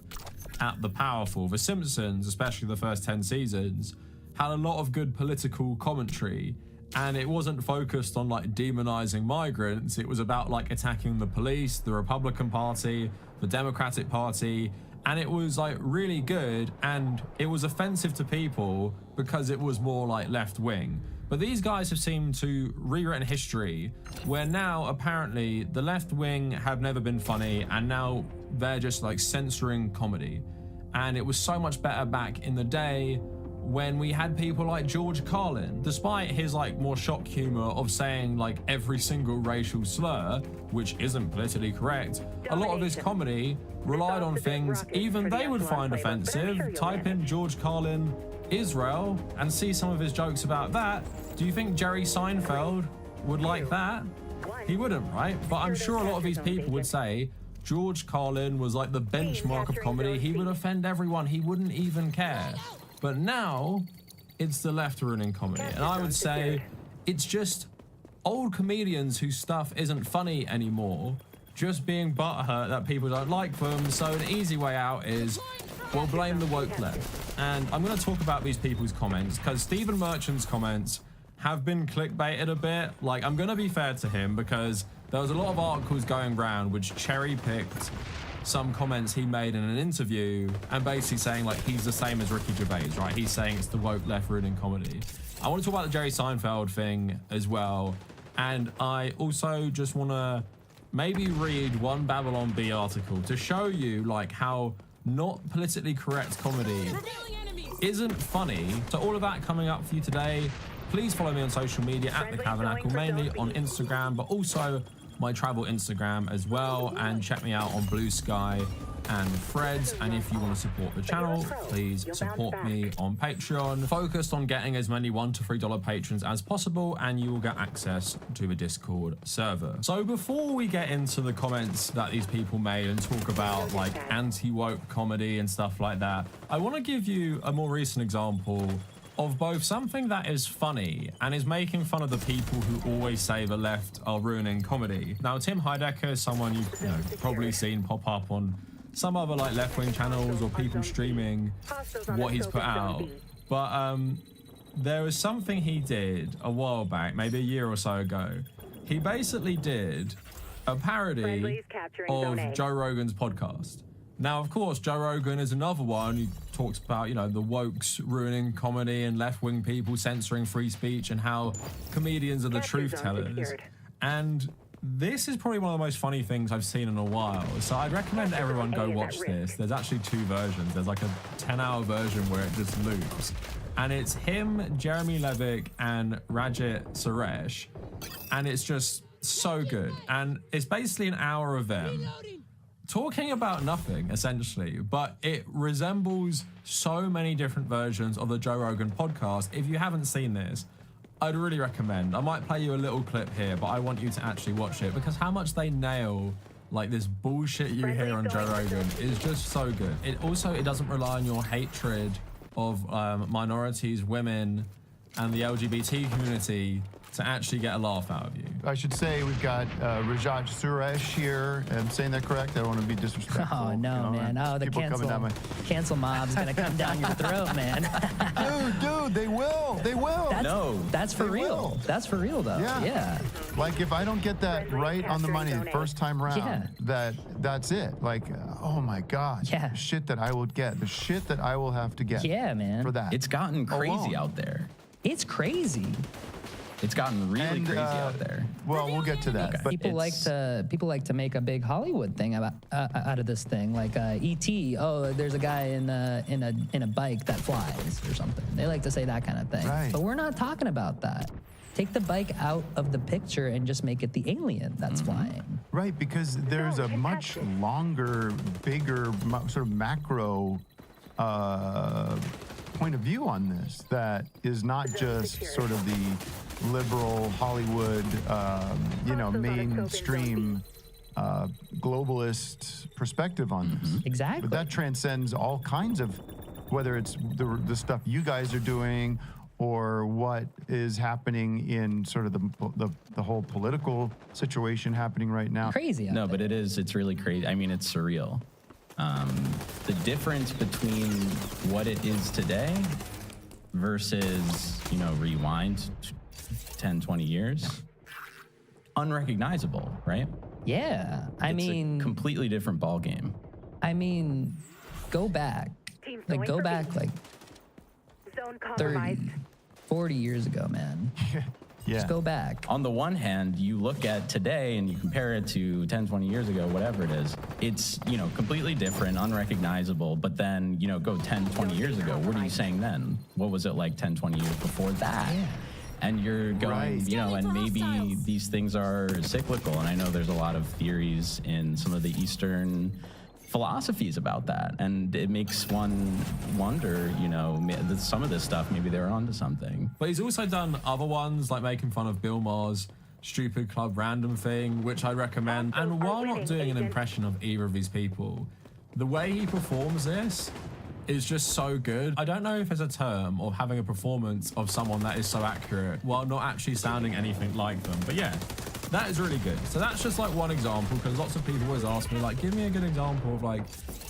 at the powerful. The Simpsons, especially the first 10 seasons, had a lot of good political commentary, and it wasn't focused on like demonizing migrants. It was about like attacking the police, the Republican Party, the Democratic Party, and it was like really good, and it was offensive to people because it was more like left wing. But these guys have seemed to rewritten history where now apparently the left wing have never been funny, and now they're just like censoring comedy. And it was so much better back in the day when we had people like George Carlin. Despite his like more shock humor of saying like every single racial slur, which isn't politically correct, a lot of his comedy relied on things even they would find offensive. Type in George Carlin Israel and see some of his jokes about that. Do you think Jerry Seinfeld would like that? He wouldn't, right? But I'm sure a lot of these people would say George Carlin was like the benchmark of comedy. He would offend everyone. He wouldn't even care. But now it's the left ruining comedy. And I would say it's just old comedians whose stuff isn't funny anymore, just being butthurt that people don't like them. So an easy way out is, well, blame the woke left. And I'm going to talk about these people's comments because Stephen Merchant's comments have been clickbaited a bit. Like, I'm going to be fair to him because there was a lot of articles going around which cherry-picked some comments he made in an interview and basically saying like he's the same as Ricky Gervais, right? He's saying it's the woke left ruining comedy. I want to talk about the Jerry Seinfeld thing as well. And I also just want to maybe read one Babylon Bee article to show you like how not politically correct comedy isn't funny. So all of that coming up for you today. Please follow me on social media at The Tabernacle, mainly on Instagram, but also my travel Instagram as well, and check me out on Blue Sky and Threads. And if you want to support the channel, please support me on Patreon, focused on getting as many $1 to $3 patrons as possible, and you will get access to the Discord server. So before we get into the comments that these people made and talk about like anti-woke comedy and stuff like that, I want to give you a more recent example of both something that is funny and is making fun of the people who always say the left are ruining comedy. Now, Tim Heidecker is someone you've probably seen pop up on some other like left-wing channels or people streaming what he's put out. But there was something he did a while back, maybe a year or so ago. He basically did a parody of Joe Rogan's podcast. Now, of course, Joe Rogan is another one who talks about, you know, the wokes ruining comedy and left-wing people censoring free speech and how comedians are the truth tellers. And this is probably one of the most funny things I've seen in a while. So I'd recommend everyone go watch this. There's actually two versions. There's like a 10-hour version where it just loops. And it's him, Jeremy Levick, and Rajit Suresh. And it's just so good. And it's basically an hour of them talking about nothing, essentially, but it resembles so many different versions of the Joe Rogan podcast. If you haven't seen this, I'd really recommend. I might play you a little clip here, but I want you to actually watch it because how much they nail like this bullshit you hear on Joe Rogan is just so good. It doesn't rely on your hatred of minorities, women, and the LGBT community to actually get a laugh out of you. I should say we've got Rajat Suresh here. I'm saying that correct? I don't want to be disrespectful. Oh, no, man. Oh, the cancel mob's going to come down your throat, man. Dude, they will. They will. That's for real. That's for real, though. Yeah. Like, if I don't get that right on the money the first time round, that's it. Like, oh, my God. Yeah. The shit that I will get. The shit that I will have to get. Yeah, man. For that. It's gotten crazy out there. It's crazy. It's gotten really crazy out there. Well, we'll get to that. Okay. But people like to make a big Hollywood thing out of this thing, like E.T. Oh, there's a guy in a bike that flies or something. They like to say that kind of thing. Right. But we're not talking about that. Take the bike out of the picture and just make it the alien that's flying. Right, because there's a much longer, bigger, sort of macro point of view on this that is not just sort of the liberal Hollywood, mainstream globalist perspective on this. Exactly. But that transcends all kinds of, whether it's the stuff you guys are doing or what is happening in sort of the whole political situation happening right now. Crazy. No, but it's really crazy. I mean, it's surreal. The difference between what it is today versus, rewind 10, 20 years, unrecognizable, right? Yeah. It's a completely different ball game. I mean, go back. Like, go back like 30, 40 years ago, man. Yeah. Just go back. On the one hand, you look at today and you compare it to 10, 20 years ago, whatever it is, it's, completely different, unrecognizable. But then, go 10, 20 years ago. What are you saying then? What was it like 10, 20 years before that? Yeah. And you're going, and maybe these things are cyclical. And I know there's a lot of theories in some of the Eastern philosophies about that. And it makes one wonder, some of this stuff, maybe they're onto something. But he's also done other ones, like making fun of Bill Maher's Stupid Club Random thing, which I recommend. And while not doing an impression of either of these people, the way he performs this is just so good. I don't know if there's a term of having a performance of someone that is so accurate while not actually sounding anything like them. But yeah, that is really good. So that's just like one example, because lots of people always ask me, like, give me a good example of like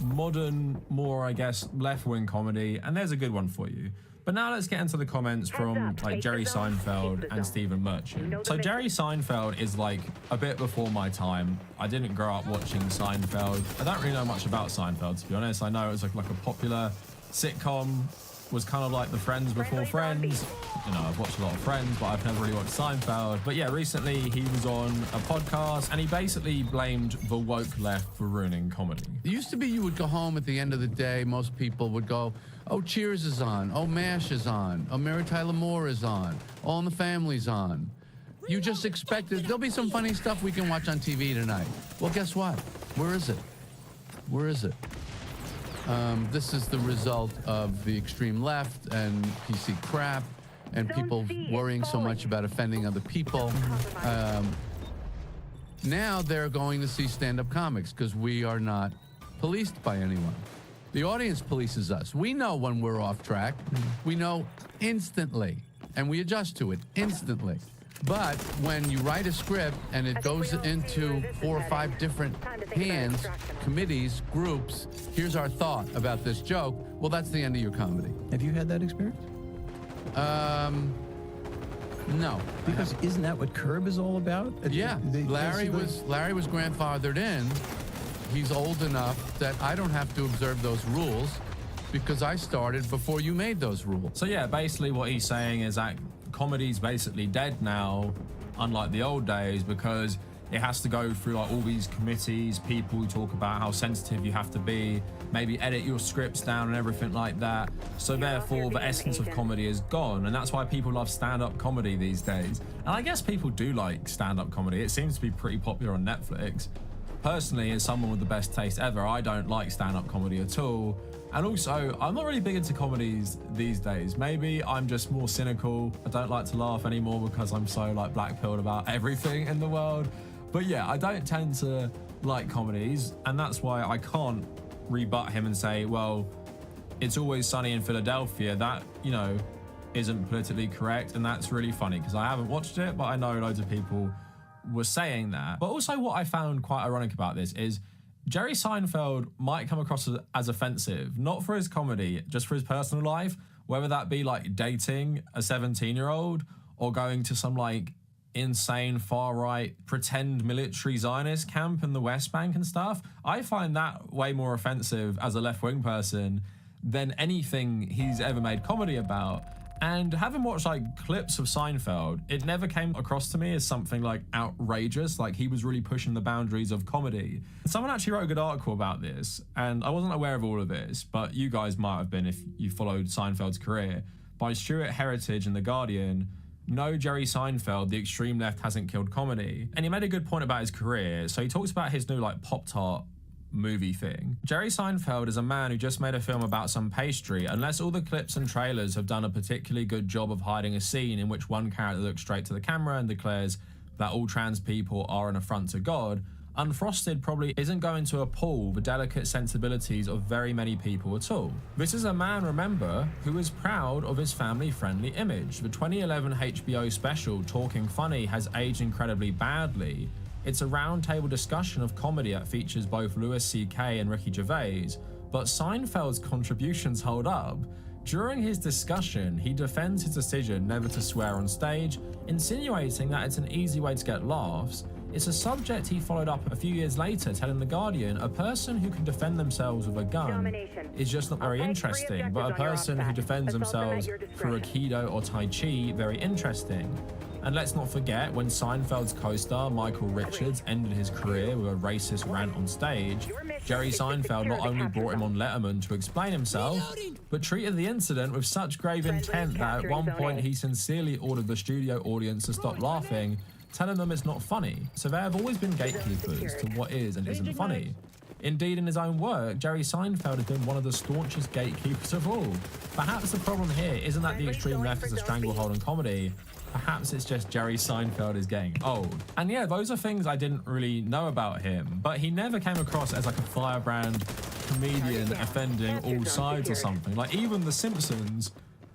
modern, more, I guess, left-wing comedy, and there's a good one for you. But now let's get into the comments from like Jerry Seinfeld and Stephen Merchant. So Jerry Seinfeld is like a bit before my time. I didn't grow up watching Seinfeld. I don't really know much about Seinfeld, to be honest. I know it was like a popular sitcom, was kind of like the Friends before Friends. I've watched a lot of Friends, but I've never really watched Seinfeld. But yeah, recently he was on a podcast and he basically blamed the woke left for ruining comedy. It used to be you would go home at the end of the day, most people would go, oh, Cheers is on, oh, MASH is on, oh, Mary Tyler Moore is on, All in the Family's on. You just expected, there'll be some funny stuff we can watch on TV tonight. Well, guess what? Where is it? Where is it? This is the result of the extreme left and PC crap and people worrying so much about offending other people. Now they're going to see stand-up comics because we are not policed by anyone. The audience polices us. We know when we're off track. We know instantly, and we adjust to it instantly. But when you write a script and it goes into 4 or 5 different hands, committees, groups, here's our thought about this joke, well, that's the end of your comedy. Have you had that experience? No. Because isn't that what Curb is all about? Yeah, Larry was grandfathered in. He's old enough that I don't have to observe those rules because I started before you made those rules. So yeah, basically what he's saying is that comedy's basically dead now, unlike the old days, because it has to go through like all these committees, people who talk about how sensitive you have to be, maybe edit your scripts down and everything like that. So therefore the essence of comedy is gone, and that's why people love stand-up comedy these days. And I guess people do like stand-up comedy. It seems to be pretty popular on Netflix. Personally, as someone with the best taste ever, I don't like stand-up comedy at all. And also, I'm not really big into comedies these days. Maybe I'm just more cynical. I don't like to laugh anymore because I'm so like black-pilled about everything in the world. But yeah, I don't tend to like comedies, and that's why I can't rebut him and say, well, It's Always Sunny in Philadelphia. That, isn't politically correct, and that's really funny because I haven't watched it, but I know loads of people were saying that. But also what I found quite ironic about this is Jerry Seinfeld might come across as offensive, not for his comedy, just for his personal life, whether that be like dating a 17-year-old or going to some like insane far-right pretend military Zionist camp in the West Bank and stuff. I find that way more offensive as a left-wing person than anything he's ever made comedy about. And having watched like clips of Seinfeld, it never came across to me as something like outrageous, like he was really pushing the boundaries of comedy. Someone actually wrote a good article about this, and I wasn't aware of all of this, but you guys might have been if you followed Seinfeld's career, by Stuart Heritage in The Guardian. No, Jerry Seinfeld, the extreme left hasn't killed comedy. And he made a good point about his career. So he talks about his new like Pop-Tart movie thing. Jerry Seinfeld is a man who just made a film about some pastry. Unless all the clips and trailers have done a particularly good job of hiding a scene in which one character looks straight to the camera and declares that all trans people are an affront to God, Unfrosted probably isn't going to appall the delicate sensibilities of very many people at all. This is a man, remember, who is proud of his family-friendly image. The 2011 HBO special Talking Funny has aged incredibly badly. It's a roundtable discussion of comedy that features both Louis C.K. and Ricky Gervais, but Seinfeld's contributions hold up. During his discussion, he defends his decision never to swear on stage, insinuating that it's an easy way to get laughs. It's a subject he followed up a few years later, telling The Guardian, a person who can defend themselves with a gun is just not very interesting, but a person who defends themselves through Aikido or Tai Chi, very interesting. And let's not forget, when Seinfeld's co-star Michael Richards ended his career with a racist rant on stage, Jerry Seinfeld not only brought him on Letterman to explain himself, but treated the incident with such grave intent that at one point he sincerely ordered the studio audience to stop laughing, telling them it's not funny. So there have always been gatekeepers to what is and isn't funny. Indeed, in his own work, Jerry Seinfeld has been one of the staunchest gatekeepers of all. Perhaps the problem here isn't that the extreme left is a stranglehold on comedy. Perhaps it's just Jerry Seinfeld is getting old. And yeah, those are things I didn't really know about him, but he never came across as like a firebrand comedian offending all sides or something. Like even The Simpsons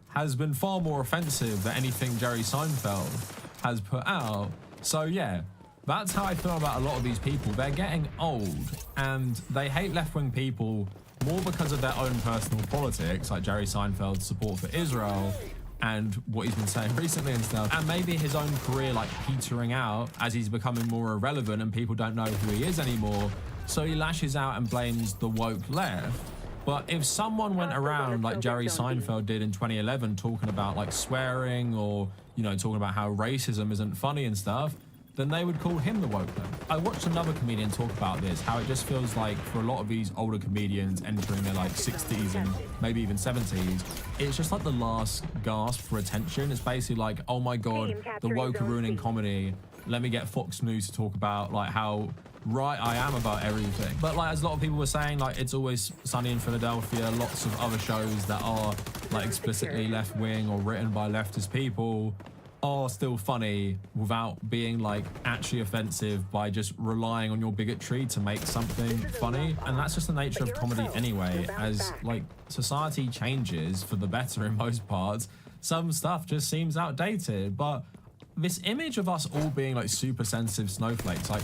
has been far more offensive than anything Jerry Seinfeld has put out. So yeah, that's how I feel about a lot of these people. They're getting old and they hate left-wing people more because of their own personal politics, like Jerry Seinfeld's support for Israel and what he's been saying recently and stuff, and maybe his own career like petering out as he's becoming more irrelevant and people don't know who he is anymore, so he lashes out and blames the woke left. But if someone went around like Jerry Seinfeld did in 2011 talking about like swearing or, you know, talking about how racism isn't funny and stuff, then they would call him the woke left. I watched another comedian talk about this, how it just feels like for a lot of these older comedians entering their like 60s and maybe even 70s, it's just like the last gasp for attention. It's basically like, oh my God, the woke are ruining comedy. Let me get Fox News to talk about like how right I am about everything. But like as a lot of people were saying, like It's Always Sunny in Philadelphia, lots of other shows that are like explicitly left-wing or written by leftist people are still funny without being like actually offensive by just relying on your bigotry to make something funny. And that's just the nature of comedy anyway. As like society changes for the better in most parts, some stuff just seems outdated. But this image of us all being like super sensitive snowflakes, like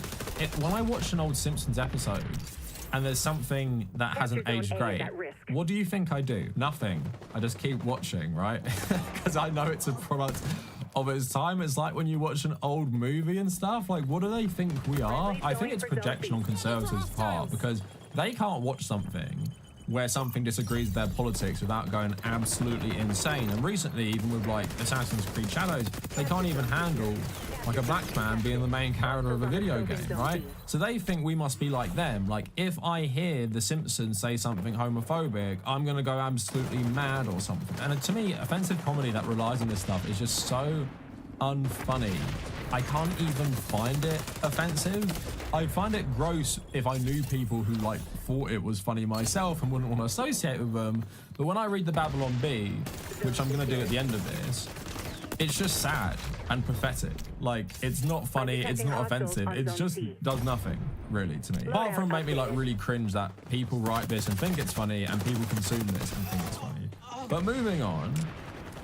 when I watch an old Simpsons episode and there's something that hasn't aged great, what do you think I do? Nothing. I just keep watching, right? Because I know it's a product of its time. It's like when you watch an old movie and stuff, like what do they think we are? I think it's projection on conservatives' part, because they can't watch something where something disagrees with their politics without going absolutely insane. And recently, even with like Assassin's Creed Shadows, they can't even handle like a black man being the main character of a video game, right? So they think we must be like them. Like if I hear The Simpsons say something homophobic, I'm gonna go absolutely mad or something. And to me, offensive comedy that relies on this stuff is just so unfunny. I can't even find it offensive. I'd find it gross if I knew people who like thought it was funny myself and wouldn't want to associate with them. But when I read the Babylon Bee, which I'm gonna do at the end of this, it's just sad and pathetic. Like, it's not funny, it's not offensive, it just does nothing, really, to me. Apart from make me, like, really cringe that people write this and think it's funny and people consume this and think it's funny. But moving on,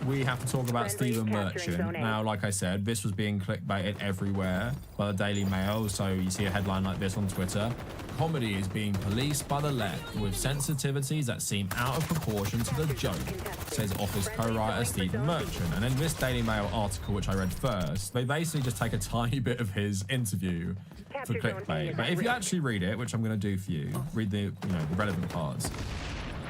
we have to talk about Stephen Merchant. Now, like I said, this was being clickbaited everywhere by the Daily Mail, so you see a headline like this on Twitter. Comedy is being policed by the left with sensitivities that seem out of proportion to the joke, says Office co-writer Stephen Merchant. And in this Daily Mail article, which I read first, they basically just take a tiny bit of his interview for clickbait. But if you actually read it, which I'm going to do for you, read the the relevant parts,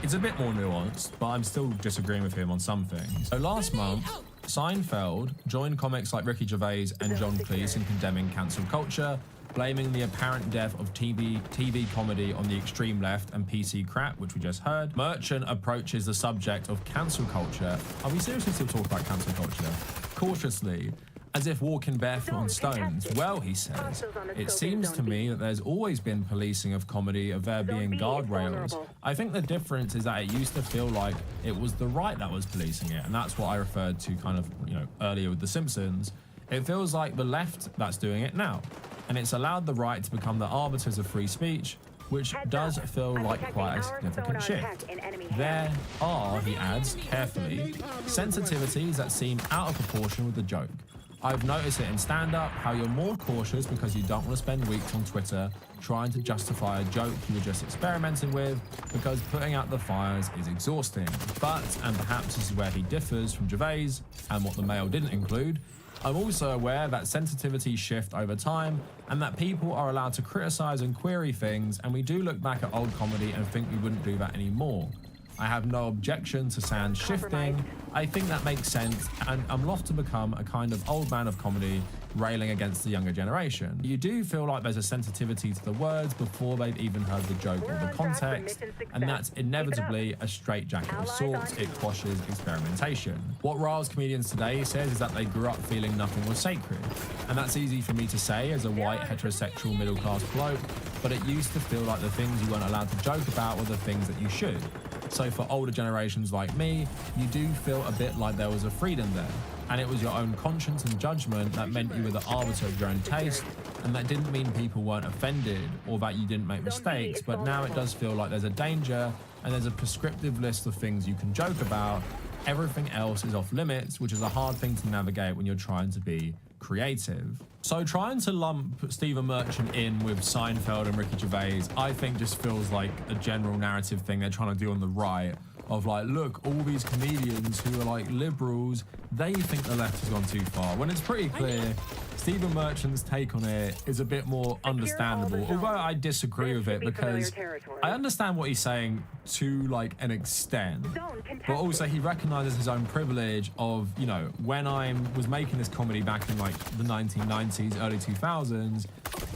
it's a bit more nuanced, but I'm still disagreeing with him on some things. So last month, Seinfeld joined comics like Ricky Gervais and John Cleese in condemning cancel culture, blaming the apparent death of TV comedy on the extreme left and PC crap, which we just heard. Merchant approaches the subject of cancel culture. Are we seriously still talking about cancel culture? Cautiously, As if walking barefoot on stones. Well, he says, it seems to me that there's always been policing of comedy, of there being guardrails. I think the difference is that it used to feel like it was the right that was policing it, and that's what I referred to kind of, earlier with The Simpsons. It feels like the left that's doing it now, and it's allowed the right to become the arbiters of free speech, which does feel like quite a significant shift. There are, he adds carefully, sensitivities that seem out of proportion with the joke. I've noticed it in stand-up, how you're more cautious because you don't want to spend weeks on Twitter trying to justify a joke you were just experimenting with, because putting out the fires is exhausting. But, and perhaps this is where he differs from Gervais, and what the Mail didn't include, I'm also aware that sensitivities shift over time, and that people are allowed to criticize and query things, and we do look back at old comedy and think we wouldn't do that anymore. I have no objection to sound shifting. I think that makes sense, and I'm loth to become a kind of old man of comedy railing against the younger generation. You do feel like there's a sensitivity to the words before they've even heard the joke or the context, and that's inevitably a straitjacket of sorts. It quashes experimentation. What riles comedians today says is that they grew up feeling nothing was sacred, and that's easy for me to say as a white heterosexual middle class bloke, but it used to feel like the things you weren't allowed to joke about were the things that you should. So for older generations like me, you do feel a bit like there was a freedom there, and it was your own conscience and judgment that meant you were the arbiter of your own taste, and that didn't mean people weren't offended or that you didn't make mistakes. But now it does feel like there's a danger, and there's a prescriptive list of things you can joke about. Everything else is off limits, which is a hard thing to navigate when you're trying to be creative. So trying to lump Stephen Merchant in with Seinfeld and Ricky Gervais, I think just feels like a general narrative thing they're trying to do on the right, of like, look, all these comedians who are like liberals, they think the left has gone too far, when it's pretty clear Stephen Merchant's take on it is a bit more understandable, although I disagree with it, because I understand what he's saying to like an extent, but also he recognizes his own privilege of, when I was making this comedy back in like the 1990s, early 2000s,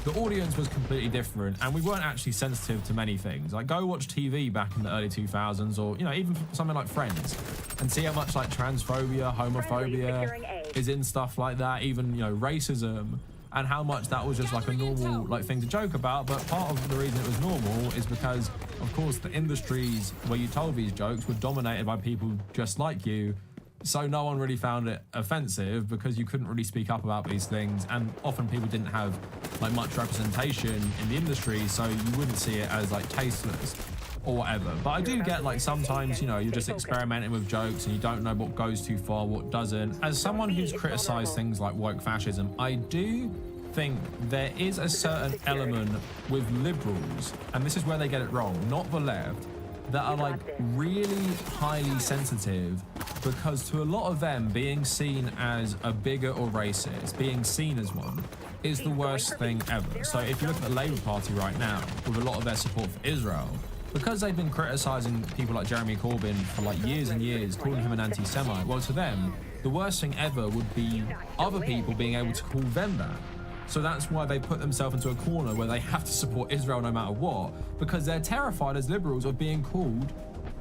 the audience was completely different, and we weren't actually sensitive to many things. Like, go watch TV back in the early 2000s, or even something like Friends, and see how much like transphobia, homophobia is in stuff like that, even racism, and how much that was just like a normal thing to joke about. But part of the reason it was normal is because, of course, the industries where you told these jokes were dominated by people just like you. So no one really found it offensive because you couldn't really speak up about these things, and often people didn't have like much representation in the industry, so you wouldn't see it as like tasteless or whatever. But I do get like sometimes, you're just experimenting with jokes and you don't know what goes too far, what doesn't. As someone who's criticized things like woke fascism, I do think there is a certain element with liberals, and this is where they get it wrong, not the left, that are like really highly sensitive, because to a lot of them, being seen as a bigot or racist, being seen as one, is the worst thing ever. So if you look at the Labour Party right now, with a lot of their support for Israel, because they've been criticizing people like Jeremy Corbyn for like years and years, calling him an anti-Semite, well, to them, the worst thing ever would be other people being able to call them that. So that's why they put themselves into a corner where they have to support Israel no matter what, because they're terrified as liberals of being called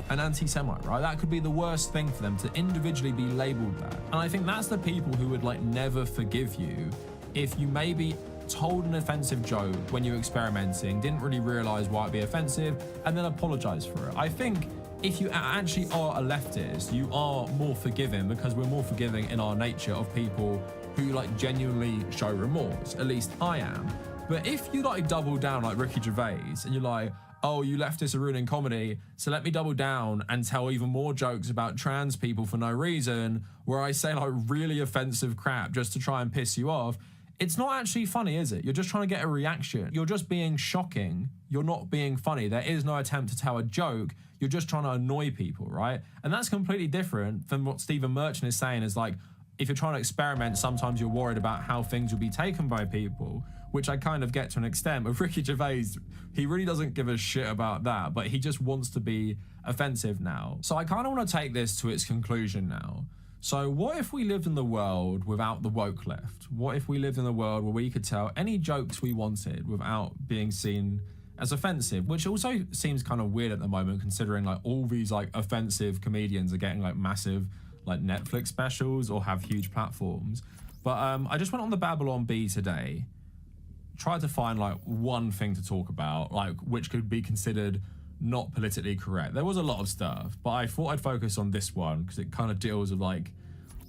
an anti-Semite, right? That could be the worst thing for them, to individually be labeled that. And I think that's the people who would like never forgive you if you maybe told an offensive joke when you were experimenting, didn't really realize why it'd be offensive, and then apologize for it. I think if you actually are a leftist, you are more forgiving, because we're more forgiving in our nature of people who like genuinely show remorse. At least I am. But if you like double down like Ricky Gervais and you're like, oh, you leftists are ruining comedy, so let me double down and tell even more jokes about trans people for no reason, where I say like really offensive crap just to try and piss you off, it's not actually funny, is it? You're just trying to get a reaction. You're just being shocking. You're not being funny. There is no attempt to tell a joke. You're just trying to annoy people, right? And that's completely different from what Stephen Merchant is saying, is like, if you're trying to experiment, sometimes you're worried about how things will be taken by people, which I kind of get to an extent. With Ricky Gervais, he really doesn't give a shit about that, but he just wants to be offensive now. So I kind of want to take this to its conclusion now. So what if we lived in the world without the woke left? What if we lived in a world where we could tell any jokes we wanted without being seen as offensive? Which also seems kind of weird at the moment, considering like all these like offensive comedians are getting like massive like Netflix specials or have huge platforms. But I just went on the Babylon Bee today, tried to find like one thing to talk about, like which could be considered not politically correct. There was a lot of stuff, but I thought I'd focus on this one because it kind of deals with like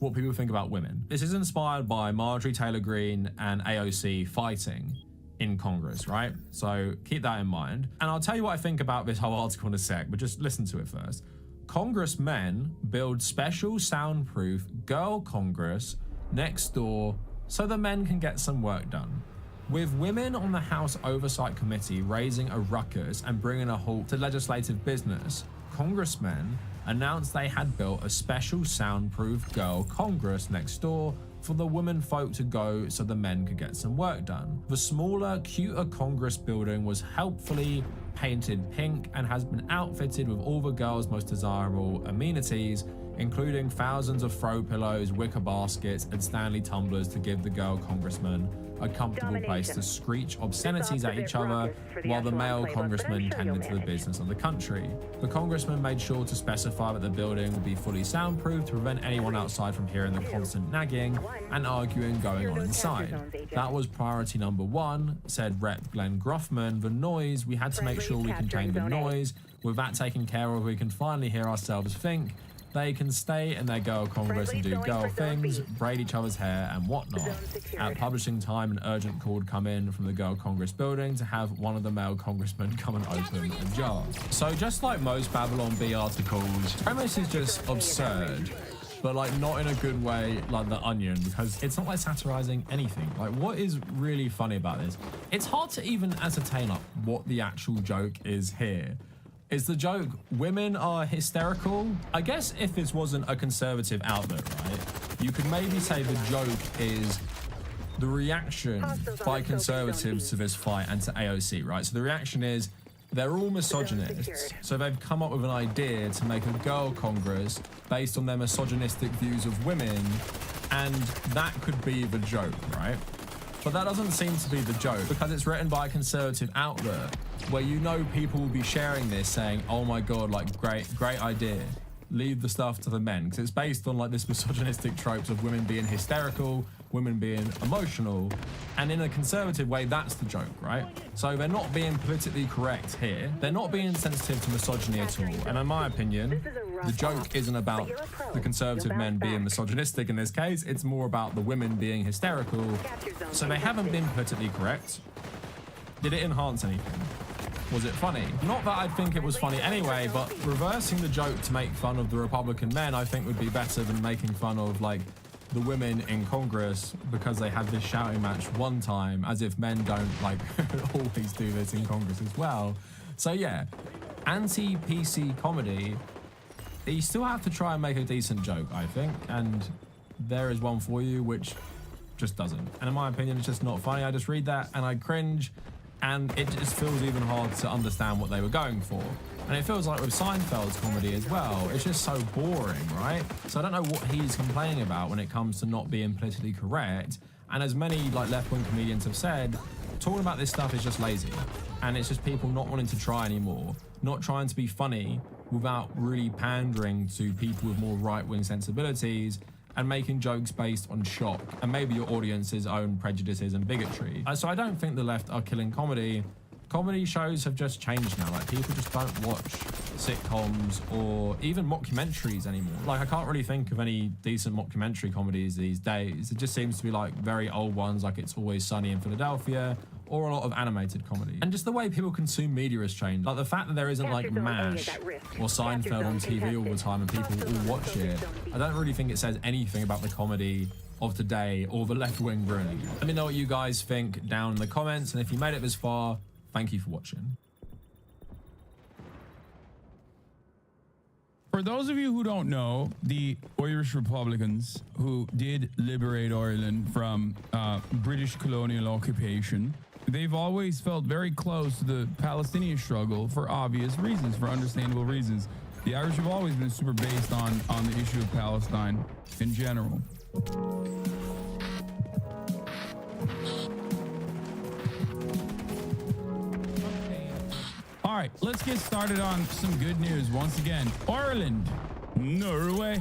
what people think about women. This is inspired by Marjorie Taylor Greene and AOC fighting in Congress, right? So keep that in mind. And I'll tell you what I think about this whole article in a sec, but just listen to it first. Congressmen build special soundproof girl Congress next door so the men can get some work done. With women on the House Oversight Committee raising a ruckus and bringing a halt to legislative business, congressmen announced they had built a special soundproof girl Congress next door for the women folk to go so the men could get some work done. The smaller, cuter Congress building was helpfully painted pink and has been outfitted with all the girls' most desirable amenities, including thousands of throw pillows, wicker baskets, and Stanley tumblers to give the girl congressmen a comfortable place to screech obscenities at each other while the male congressman tended to the business of the country. The congressman made sure to specify that the building would be fully soundproof to prevent anyone outside from hearing the constant nagging and arguing going on inside. That was priority number one, said Rep. Glenn Groffman. The noise, we had to make sure we contained the noise. With that taken care of, we can finally hear ourselves think. They can stay in their girl Congress and do girl things, braid each other's hair and whatnot. At publishing time, an urgent call would come in from the girl Congress building to have one of the male congressmen come and open a jar. So just like most Babylon Bee articles, the premise is just absurd, but like not in a good way like The Onion, because it's not like satirizing anything. Like what is really funny about this? It's hard to even ascertain like what the actual joke is here. Is the joke women are hysterical? I guess if this wasn't a conservative outlet, right, you could maybe say the joke is the reaction by conservatives to this fight and to AOC, right? So the reaction is they're all misogynists, so they've come up with an idea to make a girl Congress based on their misogynistic views of women, and that could be the joke, right? But that doesn't seem to be the joke because it's written by a conservative outlet where you know people will be sharing this saying, oh my God, like great idea. Leave the stuff to the men, because it's based on like this misogynistic tropes of women being hysterical, women being emotional, and in a conservative way, that's the joke, right? So they're not being politically correct here. They're not being sensitive to misogyny at all. And in my opinion, the joke isn't about the conservative men being misogynistic in this case. It's more about the women being hysterical. So they haven't been politically correct. Did it enhance anything? Was it funny? Not that I think it was funny anyway, but reversing the joke to make fun of the Republican men, I think would be better than making fun of like the women in Congress because they had this shouting match one time, as if men don't like always do this in Congress as well. So yeah, anti-PC comedy, you still have to try and make a decent joke, I think, and there is one for you which just doesn't. And in my opinion, it's just not funny. I just read that and I cringe, and it just feels even hard to understand what they were going for. And it feels like with Seinfeld's comedy as well, it's just so boring, right? So I don't know what he's complaining about when it comes to not being politically correct. And as many like left-wing comedians have said, talking about this stuff is just lazy. And it's just people not wanting to try anymore, not trying to be funny without really pandering to people with more right-wing sensibilities and making jokes based on shock and maybe your audience's own prejudices and bigotry. So I don't think the left are killing comedy. Comedy shows have just changed now. Like people just don't watch sitcoms or even mockumentaries anymore. Like I can't really think of any decent mockumentary comedies these days. It just seems to be like very old ones, like It's Always Sunny in Philadelphia, or a lot of animated comedy. And just the way people consume media has changed. Like the fact that there isn't like MASH or Seinfeld on TV all the time and people all watch it, I don't really think it says anything about the comedy of today or the left wing ruining it. Let me know what you guys think down in the comments, and if you made it this far, thank you for watching. For those of you who don't know, the Irish Republicans who did liberate Ireland from British colonial occupation, they've always felt very close to the Palestinian struggle for obvious reasons, for understandable reasons. The Irish have always been super based on the issue of Palestine in general. All right, let's get started on some good news. Once again, Ireland, Norway,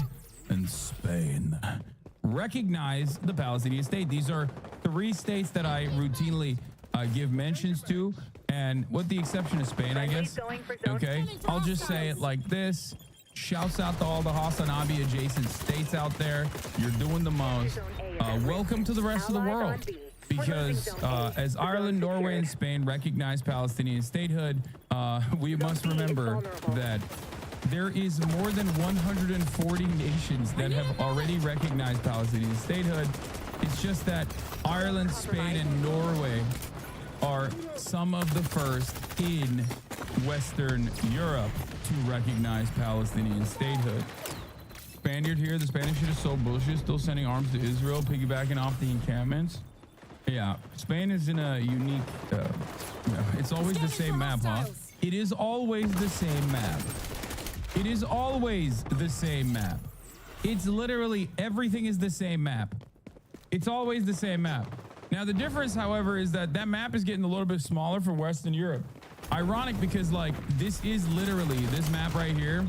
and Spain recognize the Palestinian state. These are 3 states that I routinely give mentions to, and with the exception of Spain, I guess. Okay, I'll just say it like this. Shouts out to all the Hassanabi adjacent states out there. You're doing the most. Welcome to the rest of the world. Because as Ireland, Norway, and Spain recognize Palestinian statehood, we must remember that there is more than 140 nations that have already recognized Palestinian statehood. It's just that Ireland, Spain, and Norway are some of the first in Western Europe to recognize Palestinian statehood. Spaniard here, the Spanish shit is so bullshit, still sending arms to Israel, piggybacking off the encampments. Yeah, Spain is in a unique, it's always the same map, huh? It is always the same map. It is always the same map. It's literally, everything is the same map. It's always the same map. Now, the difference, however, is that that map is getting a little bit smaller for Western Europe. Ironic because, like, this is literally, this map right here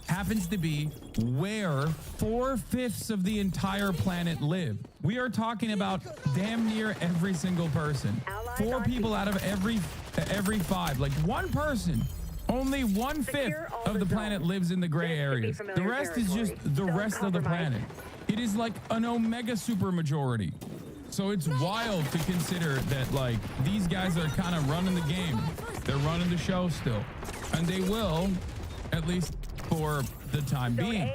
happens to be where 4/5 of the entire planet live. We are talking about damn near every single person. 4 people out of every 5. Like, one person, only 1/5 of the planet lives in the gray areas. The rest is just the rest of the planet. It is like an omega super majority. So it's wild to consider that, like, these guys are kind of running the game. They're running the show still. And they will, at least for the time being.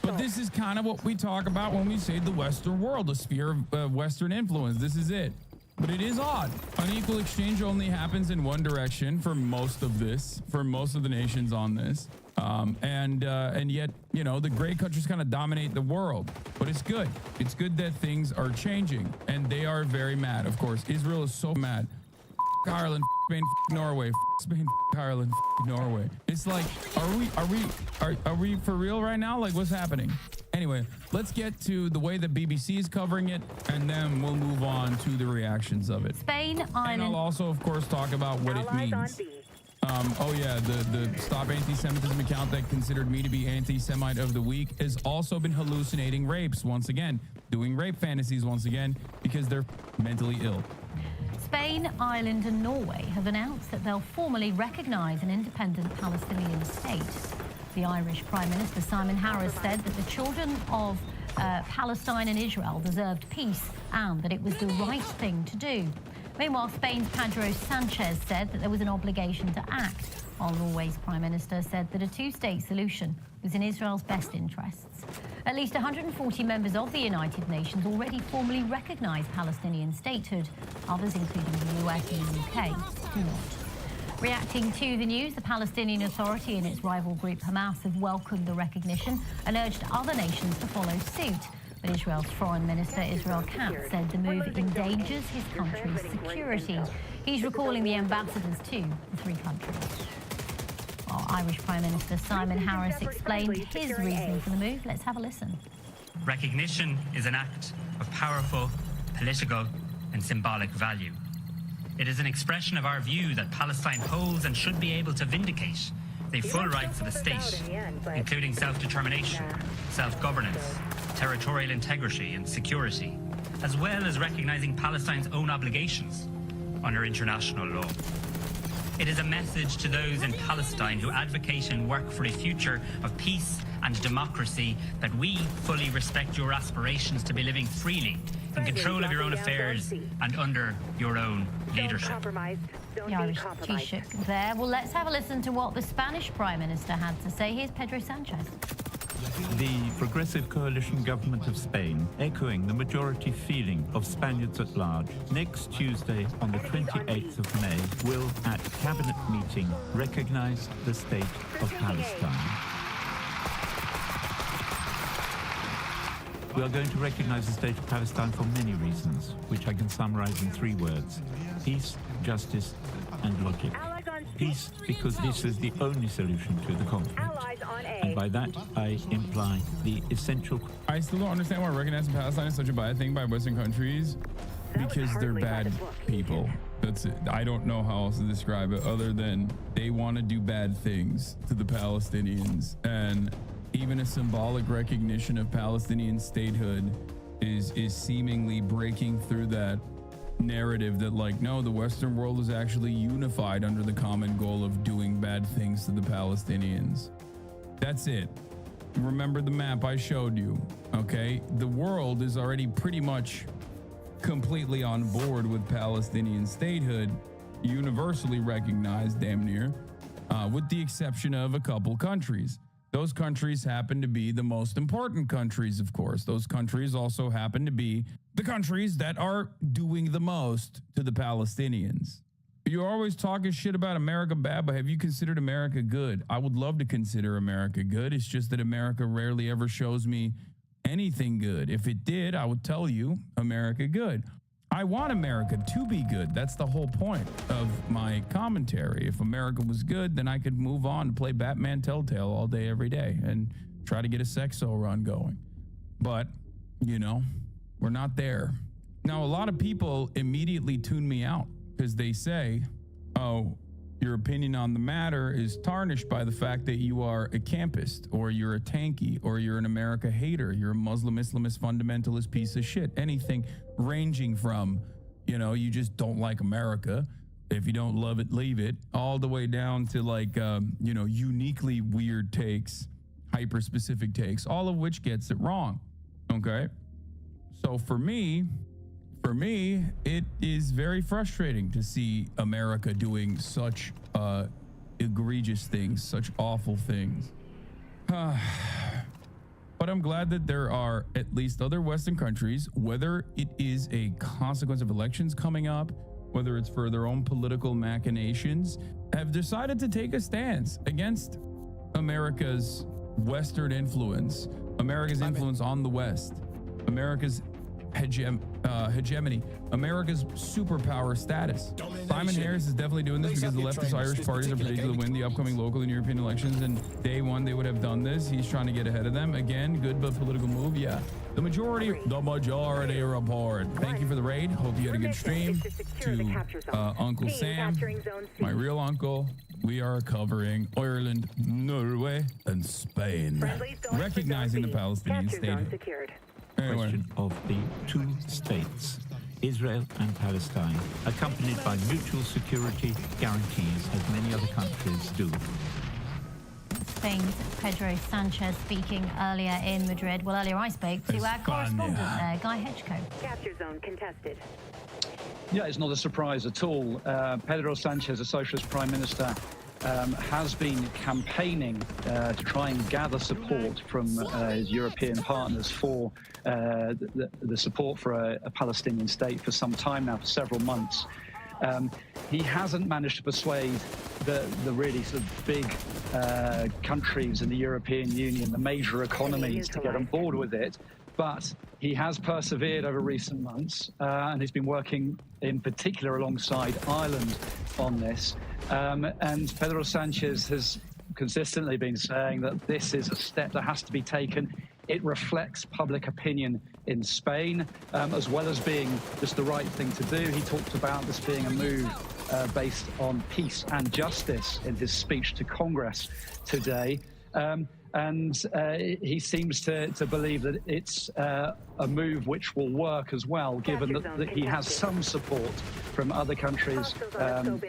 But this is kind of what we talk about when we say the Western world, a sphere of Western influence. This is it. But it is odd. Unequal exchange only happens in one direction for most of this, for most of the nations on this. And yet, you know, the great countries kind of dominate the world. But it's good. It's good that things are changing. And they are very mad, of course. Israel is so mad. Ireland, Spain, Norway, Spain, Ireland, Norway. It's like, are we for real right now? Like, what's happening? Anyway, let's get to the way the BBC is covering it, and then we'll move on to the reactions of it. Spain, Ireland. And I'll also, of course, talk about what it means. Oh yeah, the Stop Anti-Semitism account that considered me to be anti-Semite of the week has also been hallucinating rapes once again, doing rape fantasies once again, because they're mentally ill. Spain, Ireland, and Norway have announced that they'll formally recognise an independent Palestinian state. The Irish Prime Minister Simon Harris said that the children of Palestine and Israel deserved peace and that it was the right thing to do. Meanwhile, Spain's Pedro Sanchez said that there was an obligation to act, while Norway's Prime Minister said that a 2-state solution was in Israel's best interests. At least 140 members of the United Nations already formally recognise Palestinian statehood. Others, including the US and the UK, do not. Reacting to the news, the Palestinian Authority and its rival group Hamas have welcomed the recognition and urged other nations to follow suit. But Israel's Foreign Minister Israel Katz said the move endangers his country's security. He's recalling the ambassadors to the 3 countries. While Irish Prime Minister Simon Harris explained his reason for the move. Let's have a listen. Recognition is an act of powerful political and symbolic value. It is an expression of our view that Palestine holds and should be able to vindicate the full rights of the state, including self-determination, self-governance, territorial integrity and security, as well as recognizing Palestine's own obligations under international law. It is a message to those in Palestine who advocate and work for a future of peace and democracy that we fully respect your aspirations to be living freely, in control of your own affairs and under your own leadership. The Irish Taoiseach there. Well, let's have a listen to what the Spanish Prime Minister had to say. Here's Pedro Sanchez. The Progressive Coalition Government of Spain, echoing the majority feeling of Spaniards at large, next Tuesday on the 28th of May will, at Cabinet meeting, recognise the State of Palestine. We are going to recognise the State of Palestine for many reasons, which I can summarise in 3 words: peace, justice, and logic. Peace, because this is the only solution to the conflict. And by that, I imply the essential... I still don't understand why recognizing Palestine is such a bad thing by Western countries, because they're bad people. That's it. I don't know how else to describe it other than they want to do bad things to the Palestinians. And even a symbolic recognition of Palestinian statehood is seemingly breaking through that narrative that, like, no, the Western world is actually unified under the common goal of doing bad things to the Palestinians. That's it. Remember the map I showed you, okay? The world is already pretty much completely on board with Palestinian statehood, universally recognized damn near, with the exception of a couple countries. Those countries happen to be the most important countries, of course. Those countries also happen to be the countries that are doing the most to the Palestinians. You're always talking shit about America bad, but have you considered America good? I would love to consider America good. It's just that America rarely ever shows me anything good. If it did, I would tell you America good. I want America to be good. That's the whole point of my commentary. If America was good, then I could move on and play Batman Telltale all day, every day, and try to get a Sexo run going. But, you know, we're not there. Now, a lot of people immediately tune me out because they say, oh, your opinion on the matter is tarnished by the fact that you are a campist, or you're a tanky, or you're an America hater, you're a Muslim Islamist fundamentalist piece of shit. Anything ranging from, you know, you just don't like America. If you don't love it, leave it, all the way down to like, you know, uniquely weird takes, hyper specific takes, all of which gets it wrong. Okay. So for me, it is very frustrating to see America doing such egregious things, such awful things. But I'm glad that there are at least other Western countries, whether it is a consequence of elections coming up, whether it's for their own political machinations, have decided to take a stance against America's Western influence, America's influence on the West, America's hegemony, America's superpower status. Simon Harris is definitely doing this because the leftist Irish parties are predicted to win the upcoming local and European elections, and day one they would have done this. He's trying to get ahead of them. Again, good but political move. Yeah. The majority report. Thank you for the raid. Hope you had a good stream. To Uncle Sam, my real uncle. We are covering Ireland, Norway, and Spain, recognizing the Palestinian state. Question of the two states, Israel and Palestine, accompanied by mutual security guarantees, as many other countries do. Spain's Pedro Sanchez speaking earlier in Madrid. Well, earlier I spoke to our correspondent there, Guy Hedgecoe. Capture zone contested. Yeah, it's not a surprise at all. Pedro Sanchez, the Socialist Prime Minister, has been campaigning to try and gather support from his European partners for the support for a Palestinian state for some time now, for several months. He hasn't managed to persuade the really sort of big countries in the European Union, the major economies, to get on board with it. But he has persevered over recent months, and he's been working in particular alongside Ireland on this. And Pedro Sanchez has consistently been saying that this is a step that has to be taken. It reflects public opinion in Spain, as well as being just the right thing to do. He talked about this being a move based on peace and justice in his speech to Congress today. And he seems to believe that it's a move which will work as well, given that he has some support from other countries,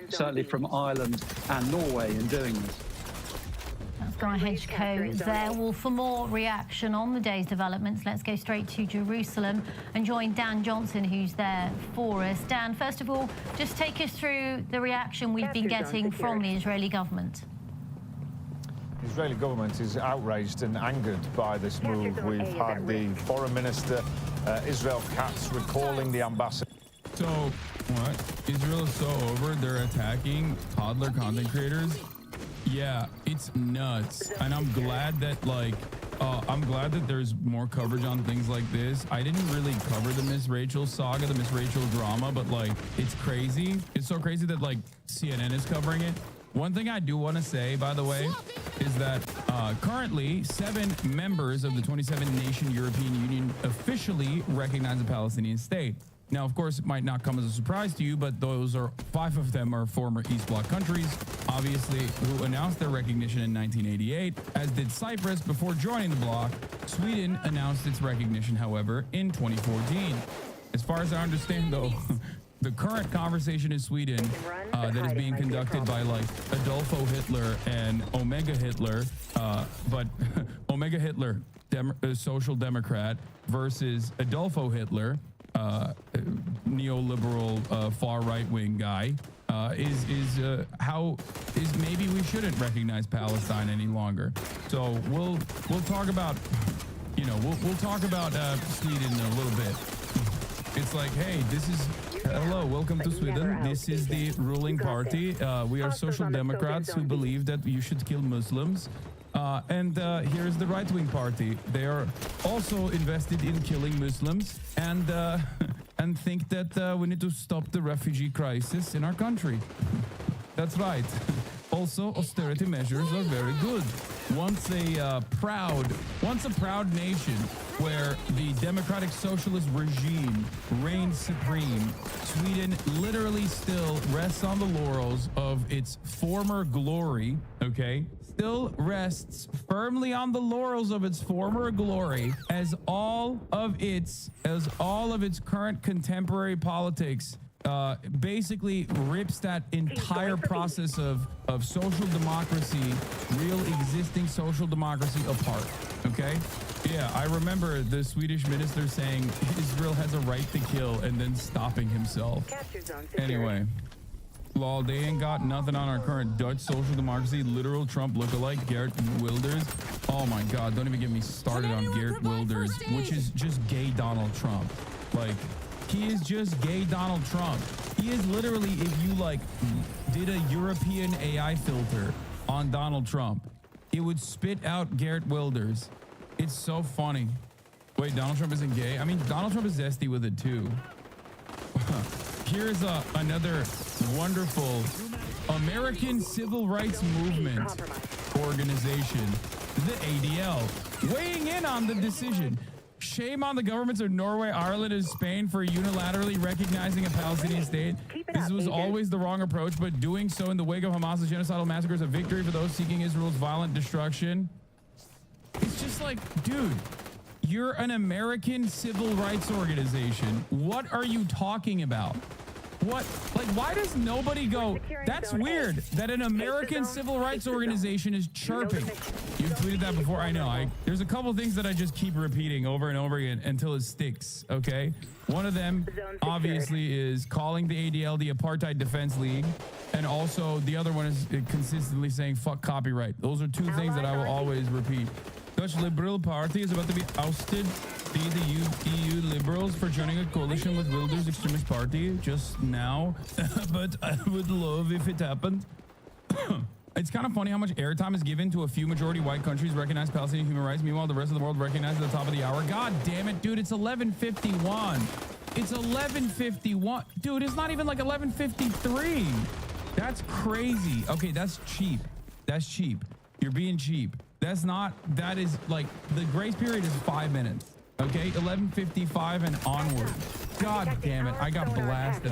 certainly from Ireland and Norway in doing this. That's Guy Hedgecoe there. Well, for more reaction on the day's developments, let's go straight to Jerusalem and join Dan Johnson, who's there for us. Dan, first of all, just take us through the reaction we've been getting from the Israeli government. The Israeli government is outraged and angered by this move. We've had the foreign minister, Israel Katz, recalling the ambassador. So, what? Israel is so over, they're attacking toddler content creators? Yeah, it's nuts. And I'm glad that, I'm glad that there's more coverage on things like this. I didn't really cover the Miss Rachel saga, the Miss Rachel drama, but, it's crazy. It's so crazy that, CNN is covering it. One thing I do want to say, by the way, is that currently 7 members of the 27-nation European Union officially recognize the Palestinian state. Now, of course, it might not come as a surprise to you, but those are 5 of them are former East Bloc countries, obviously, who announced their recognition in 1988, as did Cyprus before joining the bloc. Sweden announced its recognition, however, in 2014. As far as I understand, though, the current conversation in Sweden that is being conducted by like Adolfo Hitler and Omega Hitler, but Omega Hitler, social democrat, versus Adolfo Hitler, neoliberal far right wing guy, is maybe we shouldn't recognize Palestine any longer. So we'll talk about we'll talk about Sweden in a little bit. It's like, hey, this is hello, welcome to Sweden. This is the ruling party. We are social democrats who believe that you should kill Muslims. And here's the right-wing party. They are also invested in killing Muslims and think that we need to stop the refugee crisis in our country. That's right. Also, austerity measures are very good. Once a proud nation where the democratic socialist regime reigns supreme, Sweden literally still rests on the laurels of its former glory, okay? Still rests firmly on the laurels of its former glory as all of its current contemporary politics basically rips that entire process of social democracy, real existing social democracy, apart. Okay? Yeah, I remember the Swedish minister saying Israel has a right to kill and then stopping himself. Anyway, lol, they ain't got nothing on our current Dutch social democracy. Literal Trump lookalike Geert Wilders. Oh my God, don't even get me started on Geert Wilders, which is just gay Donald Trump. Like, he is just gay Donald Trump. He is literally, if you like did a European AI filter on Donald Trump, it would spit out Geert Wilders. It's so funny. Wait, Donald Trump isn't gay? I mean, Donald Trump is zesty with it too. Here's another wonderful American Civil Rights Movement organization, the ADL, weighing in on the decision. Shame on the governments of Norway, Ireland, and Spain for unilaterally recognizing a Palestinian state. This was always the wrong approach, but doing so in the wake of Hamas's genocidal massacre is a victory for those seeking Israel's violent destruction. It's just like, dude, you're an American civil rights organization. What are you talking about? What? Like, why does nobody go, that's weird that an American civil rights organization is chirping? You've tweeted that before. I know. There's a couple things that I just keep repeating over and over again until it sticks, okay? One of them, obviously, is calling the ADL the Apartheid Defense League. And also, the other one is consistently saying, fuck copyright. Those are two things that I will always repeat. Dutch Liberal Party is about to be ousted by the EU Liberals for joining a coalition with Wilders' extremist party just now. But I would love if it happened. It's kind of funny how much airtime is given to a few majority white countries recognize Palestinian human rights. Meanwhile, the rest of the world recognizes at the top of the hour. God damn it, dude. It's 11:51. It's 11:51. Dude, it's not even like 11:53. That's crazy. Okay, that's cheap. That's cheap. You're being cheap. That is like, the grace period is 5 minutes. Okay, 11:55 and onward. God damn it. I got blasted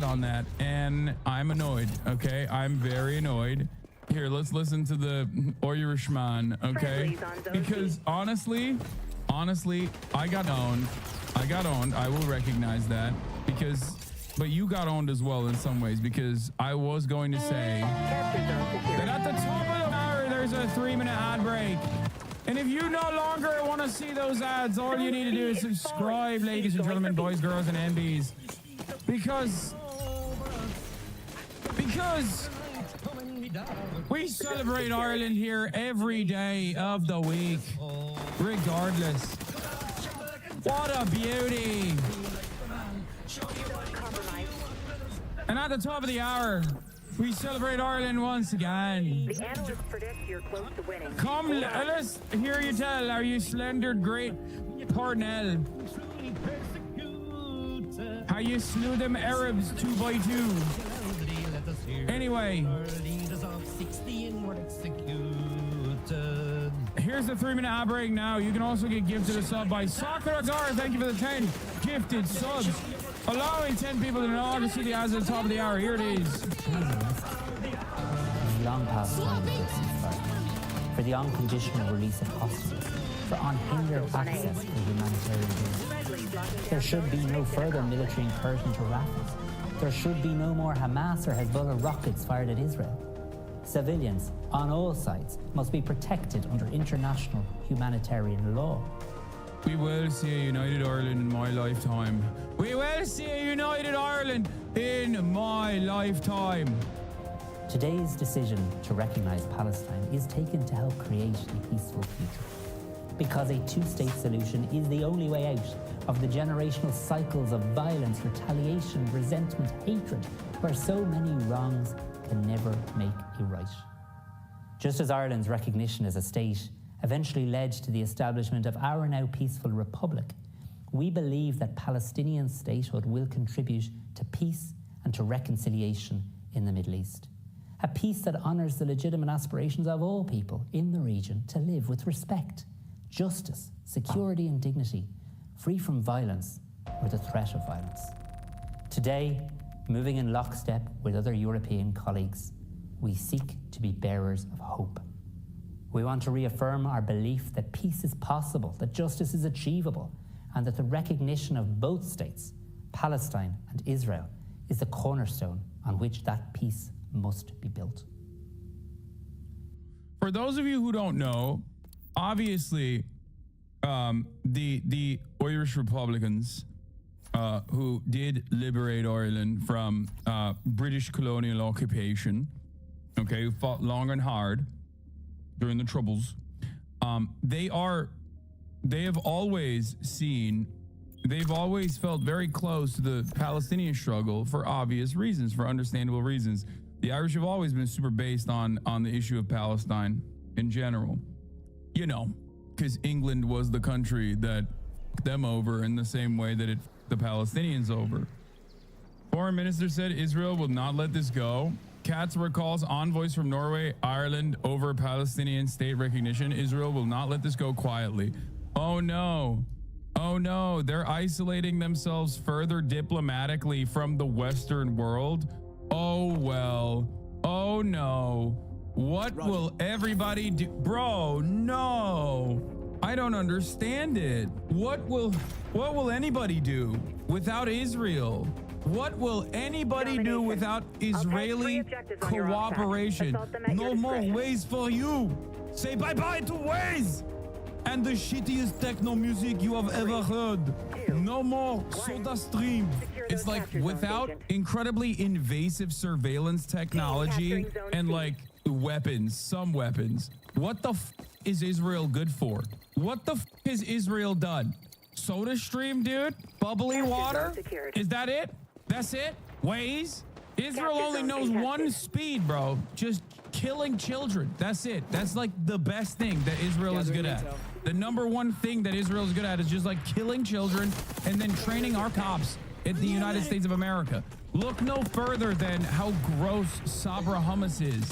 on that. And I'm annoyed. Okay, I'm very annoyed. Here, let's listen to the Irishman. Okay, because honestly, I got owned. I will recognize that but you got owned as well in some ways, because I was going to say that at the top of the hour, there's a 3-minute ad break. And if you no longer want to see those ads, all you need to do is subscribe, ladies and gentlemen, boys, girls, and MBs. Because we celebrate Ireland here every day of the week, regardless. What a beauty. And at the top of the hour, we celebrate Ireland once again. The analysts predict you're close to winning. Come, let's hear you tell. Are you slendered great Parnell? How you slew them Arabs 2 by 2. Anyway, here's the 3-minute ad break now. You can also get gifted a sub by Sakura Gar. Thank you for the 10 gifted subs. Allowing 10 people to know to see the eyes at the top of the hour. Here it is. Long past time for ceasefire, for the unconditional release of hostages, for unhindered access to humanitarian aid. There should be no further military incursion to Rafah. There should be no more Hamas or Hezbollah rockets fired at Israel. Civilians on all sides must be protected under international humanitarian law. We will see a united Ireland in my lifetime. We will see a united Ireland in my lifetime. Today's decision to recognize Palestine is taken to help create a peaceful future. Because a two-state solution is the only way out of the generational cycles of violence, retaliation, resentment, hatred, where so many wrongs can never make a right. Just as Ireland's recognition as a state eventually led to the establishment of our now peaceful republic, we believe that Palestinian statehood will contribute to peace and to reconciliation in the Middle East. A peace that honours the legitimate aspirations of all people in the region to live with respect, justice, security and dignity, free from violence or the threat of violence. Today, moving in lockstep with other European colleagues, we seek to be bearers of hope. We want to reaffirm our belief that peace is possible, that justice is achievable, and that the recognition of both states, Palestine and Israel, is the cornerstone on which that peace must be built. For those of you who don't know, obviously, the Irish Republicans who did liberate Ireland from British colonial occupation, okay, who fought long and hard during the Troubles, they've always felt very close to the Palestinian struggle for obvious reasons, for understandable reasons. The Irish have always been super based on the issue of Palestine in general, you know, because England was the country that fucked them over in the same way that it fucked the Palestinians over. Foreign Minister said Israel will not let this go. Katz recalls envoys from Norway, Ireland over Palestinian state recognition. Israel will not let this go quietly. Oh no. Oh no, they're isolating themselves further diplomatically from the Western world. Oh well. Oh no. What will everybody do? Bro, no. I don't understand it. What will anybody do without Israel? What will anybody do without Israeli cooperation? No more ways for you. Say bye-bye to Waze and the shittiest techno music you have ever heard. No more Soda Stream. It's like without incredibly invasive surveillance technology and like weapons, some weapons. What the is Israel good for? What the has Israel done? Soda Stream, dude? Bubbly water? Is that it? That's it? Waze? Israel only knows one speed, bro. Just killing children. That's it. That's like the best thing that Israel is good at. The number one thing that Israel is good at is just like killing children and then training our cops in the United States of America. Look no further than how gross Sabra hummus is,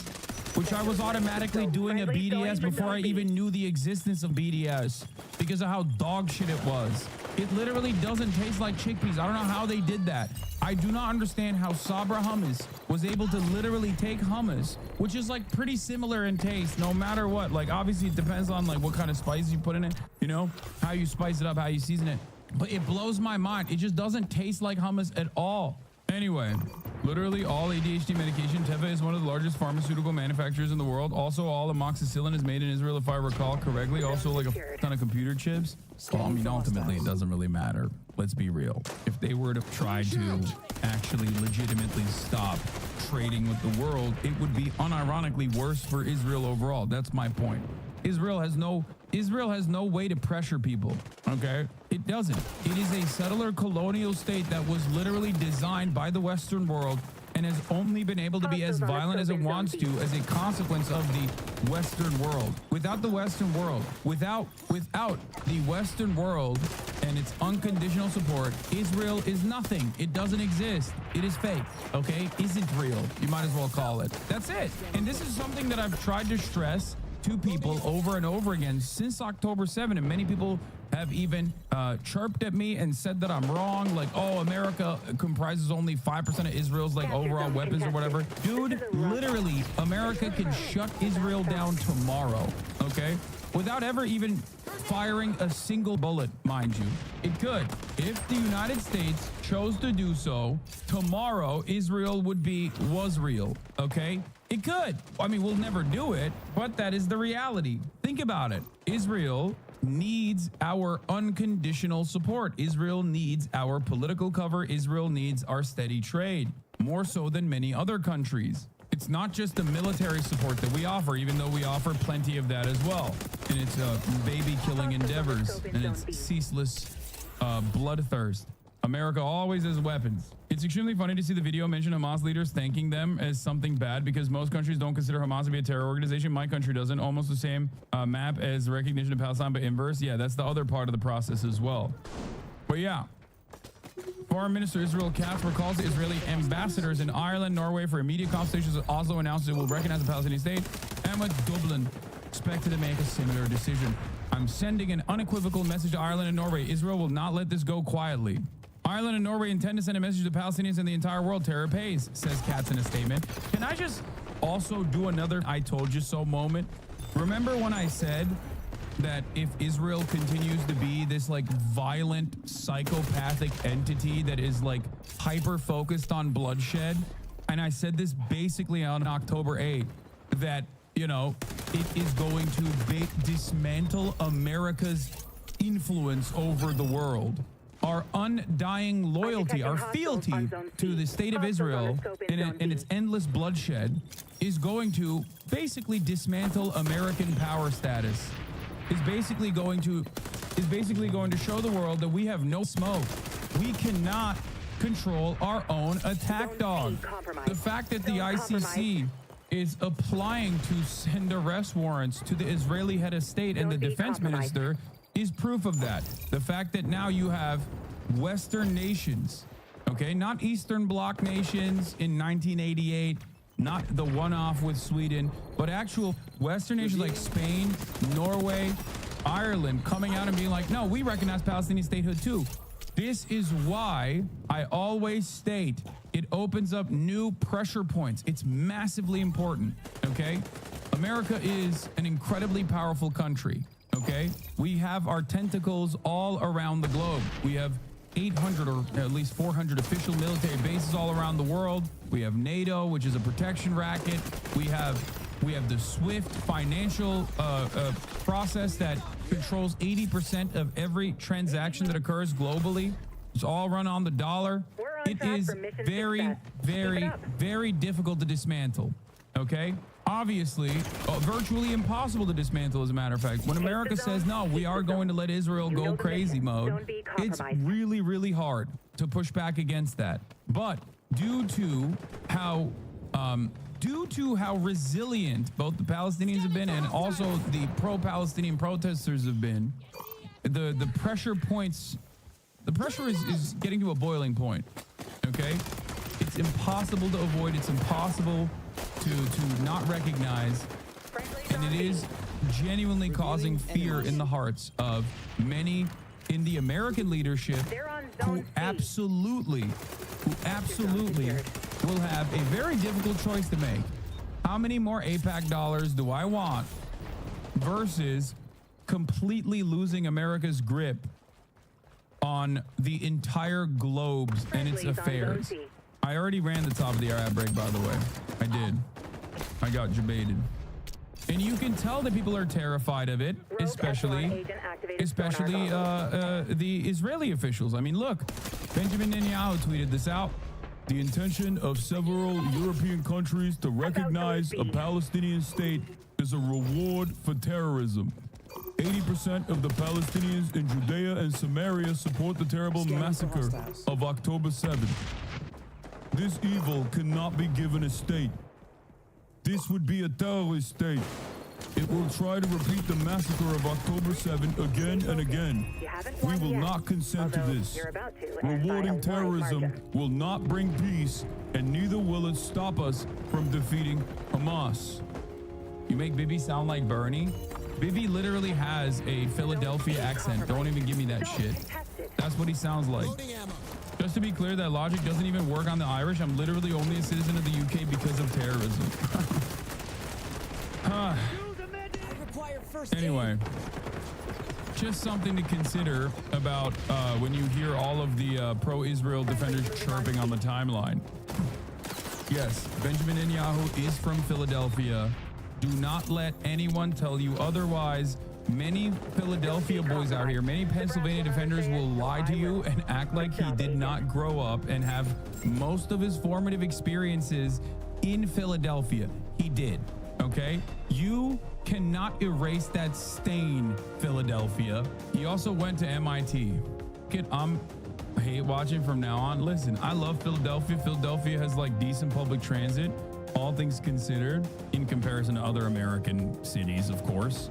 which I was automatically doing a BDS before I even knew the existence of BDS because of how dog shit it was. It literally doesn't taste like chickpeas. I don't know how they did that. I do not understand how Sabra hummus was able to literally take hummus, which is like pretty similar in taste no matter what. Like obviously it depends on like what kind of spices you put in it, you know, how you spice it up, how you season it. But it blows my mind. It just doesn't taste like hummus at all. Anyway, literally all ADHD medication. Teva is one of the largest pharmaceutical manufacturers in the world. Also, all amoxicillin is made in Israel, if I recall correctly. Also, like a ton of computer chips. Well, I mean, ultimately, it doesn't really matter. Let's be real. If they were to try to actually legitimately stop trading with the world, it would be unironically worse for Israel overall. That's my point. Israel has no way to pressure people, okay? It doesn't. It is a settler colonial state that was literally designed by the Western world and has only been able to be as violent as it wants to as a consequence of the Western world. Without the Western world, without the Western world and its unconditional support, Israel is nothing. It doesn't exist. It is fake, okay? Isn't real. You might as well call it. That's it. And this is something that I've tried to stress to people over and over again since October 7, and many people have even chirped at me and said that I'm wrong, like, oh, America comprises only 5% of Israel's like overall weapons or whatever. Dude, literally, America can shut Israel down tomorrow, okay? Without ever even firing a single bullet, mind you. It could. If the United States chose to do so, tomorrow Israel was real, okay? It could. I mean, we'll never do it, but that is the reality. Think about it. Israel needs our unconditional support. Israel needs our political cover. Israel needs our steady trade, more so than many other countries. It's not just the military support that we offer, even though we offer plenty of that as well. And it's baby-killing endeavors, and it's ceaseless bloodthirst. America always has weapons. It's extremely funny to see the video mention Hamas leaders thanking them as something bad because most countries don't consider Hamas to be a terror organization. My country doesn't. Almost the same map as the recognition of Palestine, but inverse. Yeah, that's the other part of the process as well. But yeah. Foreign Minister Israel Katz recalls the Israeli ambassadors in Ireland, Norway for immediate consultations. Oslo announced it will recognize the Palestinian state, and with Dublin expected to make a similar decision. I'm sending an unequivocal message to Ireland and Norway. Israel will not let this go quietly. Ireland and Norway intend to send a message to Palestinians and the entire world. Terror pays, says Katz in a statement. Can I just also do another I told you so moment? Remember when I said that if Israel continues to be this like violent psychopathic entity that is like hyper focused on bloodshed, and I said this basically on October 8th, that, you know, it is going to dismantle America's influence over the world. Our undying loyalty, our fealty to the state of Israel and its endless bloodshed is going to basically dismantle American power status. Is basically going to show the world that we have no smoke. We cannot control our own attack dog. The fact that the ICC is applying to send arrest warrants to the Israeli head of state and the defense minister is proof of that. The fact that now you have Western nations, okay, not Eastern Bloc nations in 1988, not the one-off with Sweden, but actual Western nations like Spain, Norway, Ireland coming out and being like, no, we recognize Palestinian statehood too. This is why I always state it opens up new pressure points. It's massively important, okay? America is an incredibly powerful country, okay? We have our tentacles all around the globe. We have 800 or at least 400 official military bases all around the world. We have NATO, which is a protection racket. We have the SWIFT financial process that controls 80% of every transaction that occurs globally. It's all run on the dollar. It is very, very, very difficult to dismantle. Okay? Obviously, virtually impossible to dismantle, as a matter of fact. When America says, no, we are going to let Israel go crazy mode, it's really, really hard to push back against that. But due to how resilient both the Palestinians have been and also the pro-Palestinian protesters have been, the pressure is getting to a boiling point, okay? It's impossible to avoid. It's impossible to not recognize, and it is genuinely causing fear in the hearts of many in the American leadership who absolutely will have a very difficult choice to make. How many more AIPAC dollars do I want versus completely losing America's grip on the entire globe and its affairs? I already ran the top of the ad break, by the way. I did. I got debated. And you can tell that people are terrified of it, especially the Israeli officials. I mean, look, Benjamin Netanyahu tweeted this out. The intention of several European countries to recognize a Palestinian state is a reward for terrorism. 80% of the Palestinians in Judea and Samaria support the terrible massacre of October 7th. This evil cannot be given a state. This would be a terrorist state. It will try to repeat the massacre of October 7th again and again. We will not consent to this. Rewarding terrorism will not bring peace, and neither will it stop us from defeating Hamas. You make Bibi sound like Bernie. Bibi literally has a Philadelphia accent. Don't even give me that shit. That's what he sounds like. Just to be clear, that logic doesn't even work on the Irish. I'm literally only a citizen of the UK because of terrorism. Anyway, just something to consider about when you hear all of the pro-Israel defenders chirping on the timeline. Yes, Benjamin Netanyahu is from Philadelphia. Do not let anyone tell you otherwise. Many Philadelphia boys out here, many Pennsylvania defenders will lie to you and act like he did not grow up and have most of his formative experiences in Philadelphia. He did, okay? You cannot erase that stain, Philadelphia. He also went to MIT. I hate watching from now on. Listen, I love Philadelphia. Philadelphia has like decent public transit, all things considered, in comparison to other American cities, of course.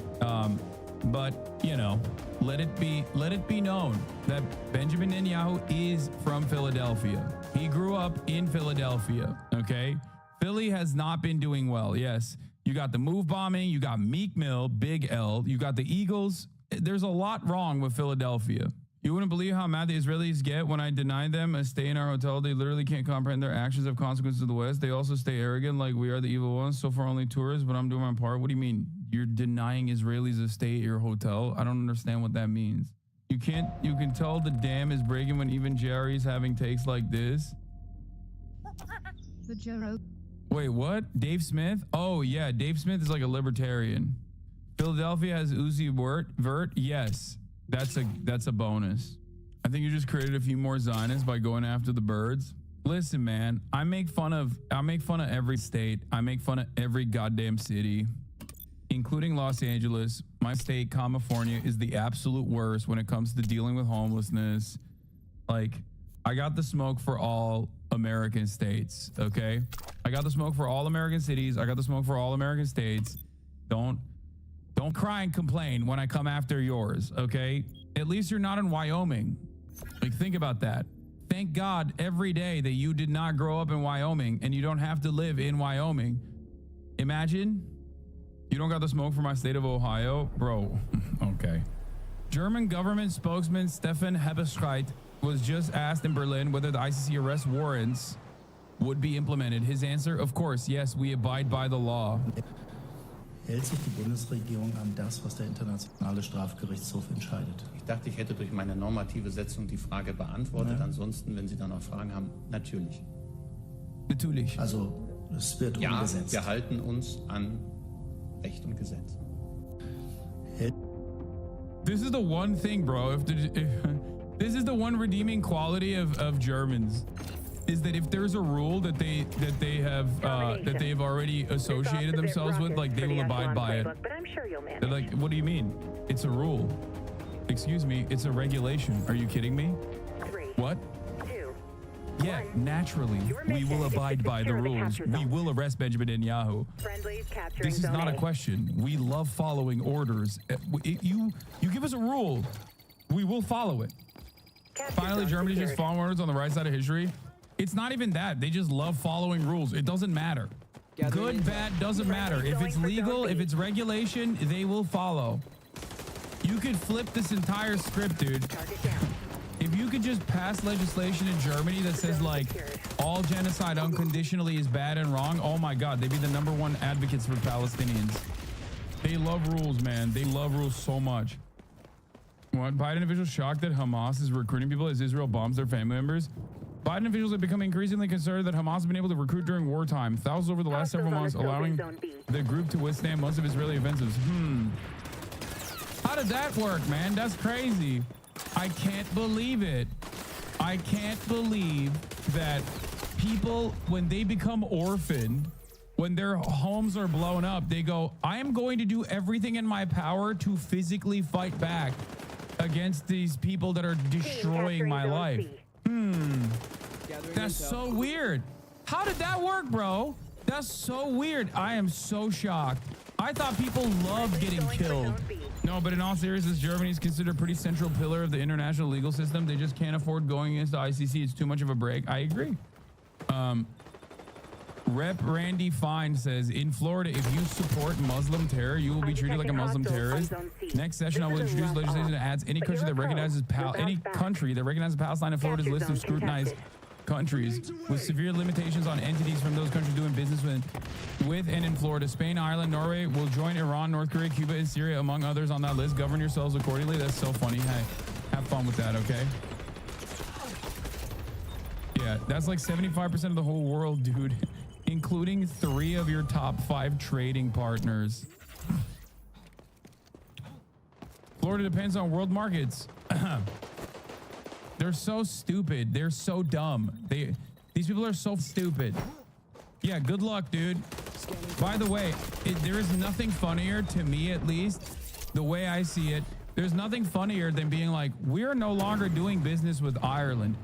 But you know, let it be known that Benjamin Netanyahu is from Philadelphia. He grew up in Philadelphia. Okay, Philly has not been doing well. Yes, you got the move bombing, you got Meek Mill, Big L, you got the Eagles. There's a lot wrong with Philadelphia. You wouldn't believe how mad the Israelis get when I deny them a stay in our hotel. They literally can't comprehend their actions have consequences to the West. They also stay arrogant like we are the evil ones. So far only tourists, but I'm doing my part. What do you mean? You're denying Israelis a stay at your hotel? I don't understand what that means. You can tell the dam is breaking when even Jerry's having takes like this. Wait, what? Dave Smith? Oh yeah, Dave Smith is like a libertarian. Philadelphia has Uzi Vert? Yes. That's a bonus. I think you just created a few more Zionists by going after the birds. Listen, man, I make fun of every state. I make fun of every goddamn city, including Los Angeles. My state, California, is the absolute worst when it comes to dealing with homelessness. Like, I got the smoke for all American states, okay? I got the smoke for all American cities. I got the smoke for all American states. Don't cry and complain when I come after yours, okay? At least you're not in Wyoming. Like, think about that. Thank God every day that you did not grow up in Wyoming and you don't have to live in Wyoming. Imagine you don't got the smoke for my state of Ohio, bro. Okay. German government spokesman Stefan Hebestreit was just asked in Berlin whether the ICC arrest warrants would be implemented. His answer, of course, yes, we abide by the law. Hält sich die Bundesregierung an das, was der Internationale Strafgerichtshof entscheidet? Ich dachte, ich hätte durch meine normative Setzung die Frage beantwortet. Ja. Ansonsten, wenn Sie da noch Fragen haben, natürlich. Natürlich. Also, es wird umgesetzt. Ja, wir halten uns an Recht und Gesetz. This is the one thing, bro. This is the one redeeming quality of Germans. Is that if there's a rule that they've already associated themselves with, like, they will abide by it. They're like, what do you mean? It's a rule. Excuse me, it's a regulation. Are you kidding me? What? Yeah, naturally, we will abide by the rules. We will arrest Benjamin Netanyahu. This is not a question. We love following orders. You give us a rule, we will follow it. Finally, Germany just following orders on the right side of history. It's not even that. They just love following rules. It doesn't matter. Good, bad, doesn't matter. If it's legal, if it's regulation, they will follow. You could flip this entire script, dude. If you could just pass legislation in Germany that says, like, all genocide unconditionally is bad and wrong, oh my God, they'd be the #1 advocates for Palestinians. They love rules, man. They love rules so much. What? Biden officials shocked that Hamas is recruiting people as Israel bombs their family members? Biden officials have become increasingly concerned that Hamas has been able to recruit during wartime. Thousands over the last several months, allowing the group to withstand months of Israeli offensives. How did that work, man? That's crazy. I can't believe it. I can't believe that people, when they become orphaned, when their homes are blown up, they go, I am going to do everything in my power to physically fight back against these people that are destroying my life. That's so weird. How did that work, bro? That's so weird. I am so shocked. I thought people loved getting killed. No, but in all seriousness, Germany is considered a pretty central pillar of the international legal system. They just can't afford going against the ICC. It's too much of a break. I agree. Rep Randy Fine says, in Florida, if you support Muslim terror, you will be treated like a Muslim terrorist. Next session, I will introduce legislation that adds any country that recognizes Palestine in Florida's list of scrutinized countries with severe limitations on entities from those countries doing business with and in Florida. Spain, Ireland, Norway will join Iran, North Korea, Cuba, and Syria, among others, on that list. Govern yourselves accordingly. That's so funny. Hey, have fun with that, okay? Yeah, that's like 75% of the whole world, dude, including 3 of your top 5 trading partners. Florida depends on world markets. They're so stupid. They're so dumb. These people are so stupid. Yeah, good luck, dude. By the way, there is nothing funnier, to me at least, the way I see it. There's nothing funnier than being like, we're no longer doing business with Ireland.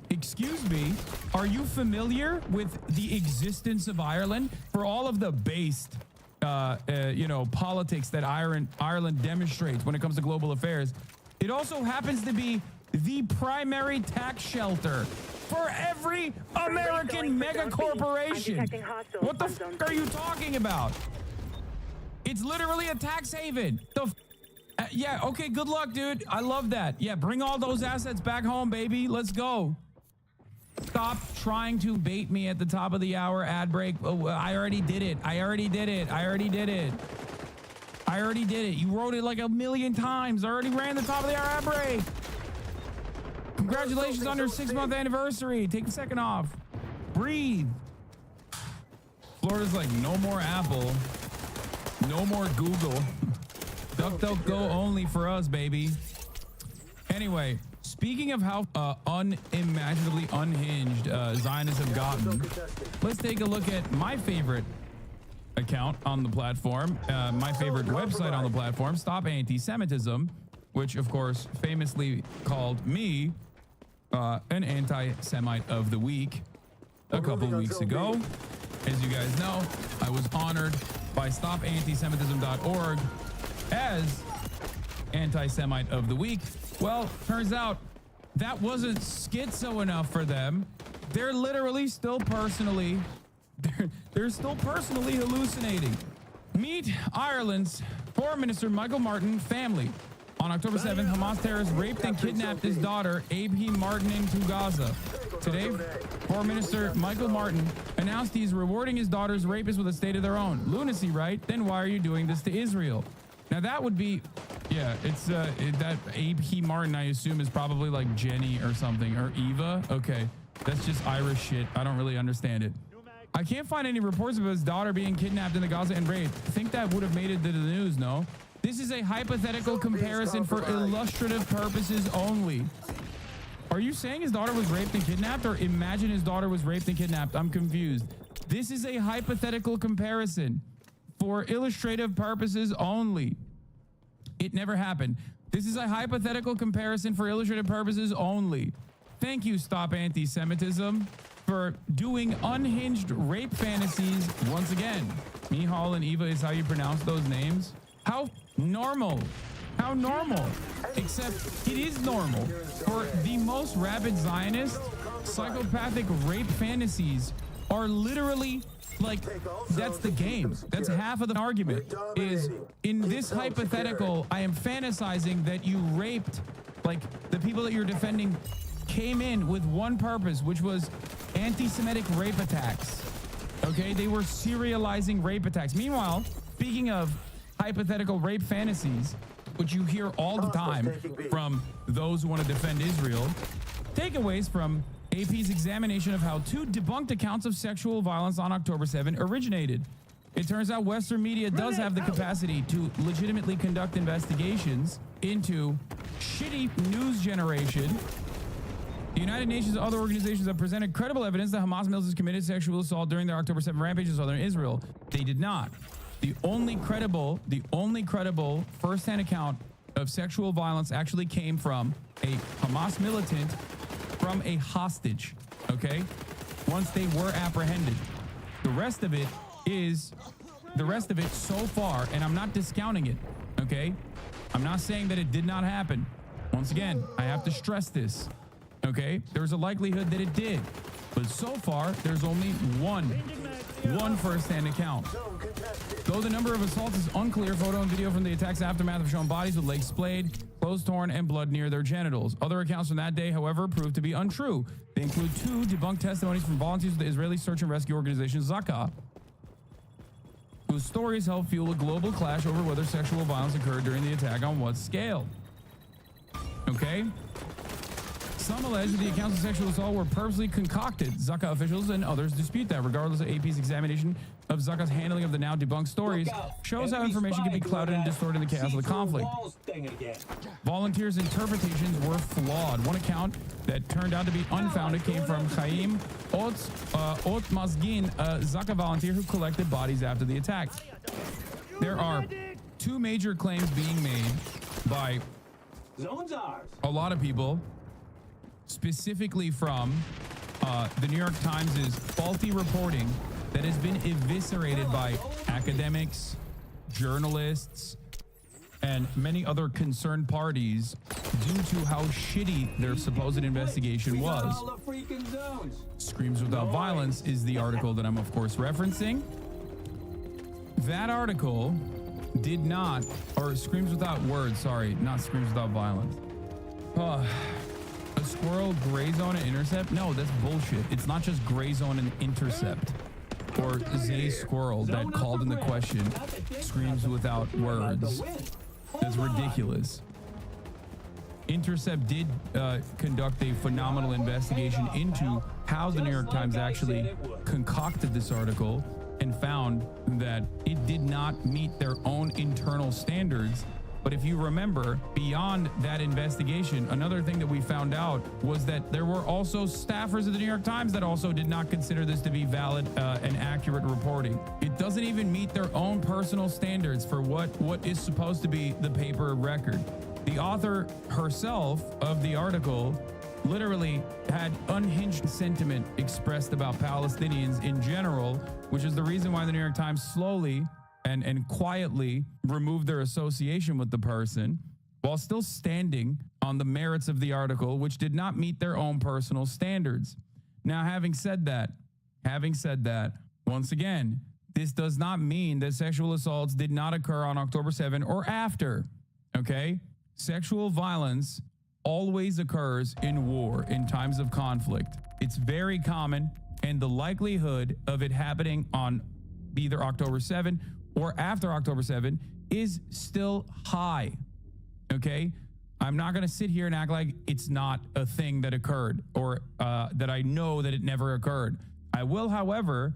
Excuse me, are you familiar with the existence of Ireland? For all of the based, politics that Ireland demonstrates when it comes to global affairs, it also happens to be the primary tax shelter for every American mega corporation. What the f are you talking about? It's literally a tax haven. Yeah, okay, good luck, dude. I love that. Yeah, bring all those assets back home, baby. Let's go. Stop trying to bait me at the top of the hour ad break. Oh, I already did it. I already did it. You wrote it like a million times. I already ran the top of the hour ad break. Congratulations on your 6-month anniversary. Take a second off. Breathe. Florida's like, no more Apple. No more Google. DuckDuckGo only for us, baby. Anyway, speaking of how unimaginably unhinged Zionists have gotten, let's take a look at my favorite account on the platform, my favorite website on the platform, Stop Anti-Semitism, which, of course, famously called me an anti-Semite of the week a couple of weeks ago. As you guys know, I was honored by StopAntisemitism.org as anti-Semite of the week. Well, turns out that wasn't schizo enough for them. They're literally still personally hallucinating. Meet Ireland's Foreign Minister Michael Martin family. On October 7th, Hamas terrorists raped and kidnapped his daughter, Abhi Martin, into Gaza. Today, Foreign Minister Michael Martin announced he's rewarding his daughter's rapists with a state of their own. Lunacy, right? Then why are you doing this to Israel? Now that would be, yeah, it's that Abhi Martin, I assume, is probably like Jenny or something, or Eva. Okay, that's just Irish shit. I don't really understand it. I can't find any reports of his daughter being kidnapped in the Gaza and raped. I think that would have made it to the news, no? This is a hypothetical comparison for illustrative purposes only. Are you saying his daughter was raped and kidnapped, or imagine his daughter was raped and kidnapped? I'm confused. This is a hypothetical comparison for illustrative purposes only. It never happened. This is a hypothetical comparison for illustrative purposes only. Thank you, Stop Anti-Semitism, for doing unhinged rape fantasies once again. Mihal and Eva is how you pronounce those names. How normal. How normal. Except it is normal for the most rabid Zionist psychopathic rape fantasies are literally like, that's the game. That's half of the argument. Is in this hypothetical, I am fantasizing that you raped, like the people that you're defending came in with one purpose, which was anti-Semitic rape attacks. Okay, they were serializing rape attacks. Meanwhile, speaking of hypothetical rape fantasies, which you hear all the time from those who want to defend Israel, takeaways from AP's examination of how 2 debunked accounts of sexual violence on October 7 originated. It turns out Western media does have the capacity to legitimately conduct investigations into shitty news generation. The United Nations and other organizations have presented credible evidence that Hamas militants committed sexual assault during their October 7 rampage in southern Israel. They did not. The only credible first-hand account of sexual violence actually came from a Hamas militant from a hostage, okay? Once they were apprehended. The rest of it so far, and I'm not discounting it, okay? I'm not saying that it did not happen. Once again, I have to stress this. Okay, there's a likelihood that it did. But so far, there's only one first-hand account. Though the number of assaults is unclear, photo and video from the attack's aftermath have shown bodies with legs splayed, clothes torn, and blood near their genitals. Other accounts from that day, however, proved to be untrue. They include 2 debunked testimonies from volunteers of the Israeli search and rescue organization Zaka, whose stories help fuel a global clash over whether sexual violence occurred during the attack on what scale. Okay? Some allege that the accounts of sexual assault were purposely concocted. Zaka officials and others dispute that. Regardless of AP's examination of Zaka's handling of the now debunked stories, shows how information can be clouded and distorted in the chaos of the conflict. Volunteers' interpretations were flawed. One account that turned out to be unfounded came from Chaim Ot Mazgin, a Zaka volunteer who collected bodies after the attack. There are 2 major claims being made by a lot of people, specifically from the New York Times' faulty reporting that has been eviscerated by academics, journalists, and many other concerned parties due to how shitty their supposed investigation was. Screams Without Violence is the article that I'm of course referencing. That article did not, or Screams Without Words, sorry, not Screams Without Violence. A squirrel, gray zone, and intercept? No, that's bullshit. It's not just gray zone and intercept. Or Zay Squirrel that called in the question. Screams Without Words. That's ridiculous. Intercept did conduct a phenomenal investigation into how the New York Times actually concocted this article and found that it did not meet their own internal standards. But if you remember, beyond that investigation, another thing that we found out was that there were also staffers of the New York Times that also did not consider this to be valid and accurate reporting. It doesn't even meet their own personal standards for what is supposed to be the paper record. The author herself of the article literally had unhinged sentiment expressed about Palestinians in general, which is the reason why the New York Times slowly and quietly removed their association with the person while still standing on the merits of the article, which did not meet their own personal standards. Now, having said that, once again, this does not mean that sexual assaults did not occur on October 7 or after, okay? Sexual violence always occurs in war, in times of conflict. It's very common, and the likelihood of it happening on either October 7 or after October 7 is still high, okay? I'm not going to sit here and act like it's not a thing that occurred or that I know that it never occurred. I will, however,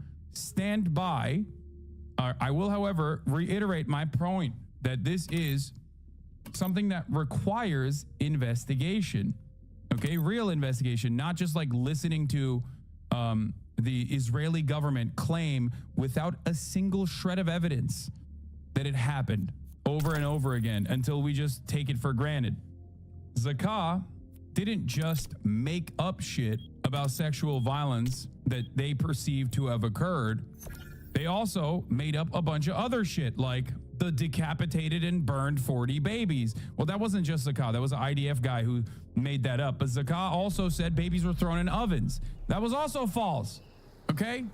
reiterate my point that this is something that requires investigation, okay? Real investigation, not just like listening to the Israeli government claim without a single shred of evidence that it happened over and over again until we just take it for granted. Zaka didn't just make up shit about sexual violence that they perceived to have occurred. They also made up a bunch of other shit, like the decapitated and burned 40 babies. Well, that wasn't just Zaka. That was an IDF guy who made that up. But Zaka also said babies were thrown in ovens. That was also false. Okay?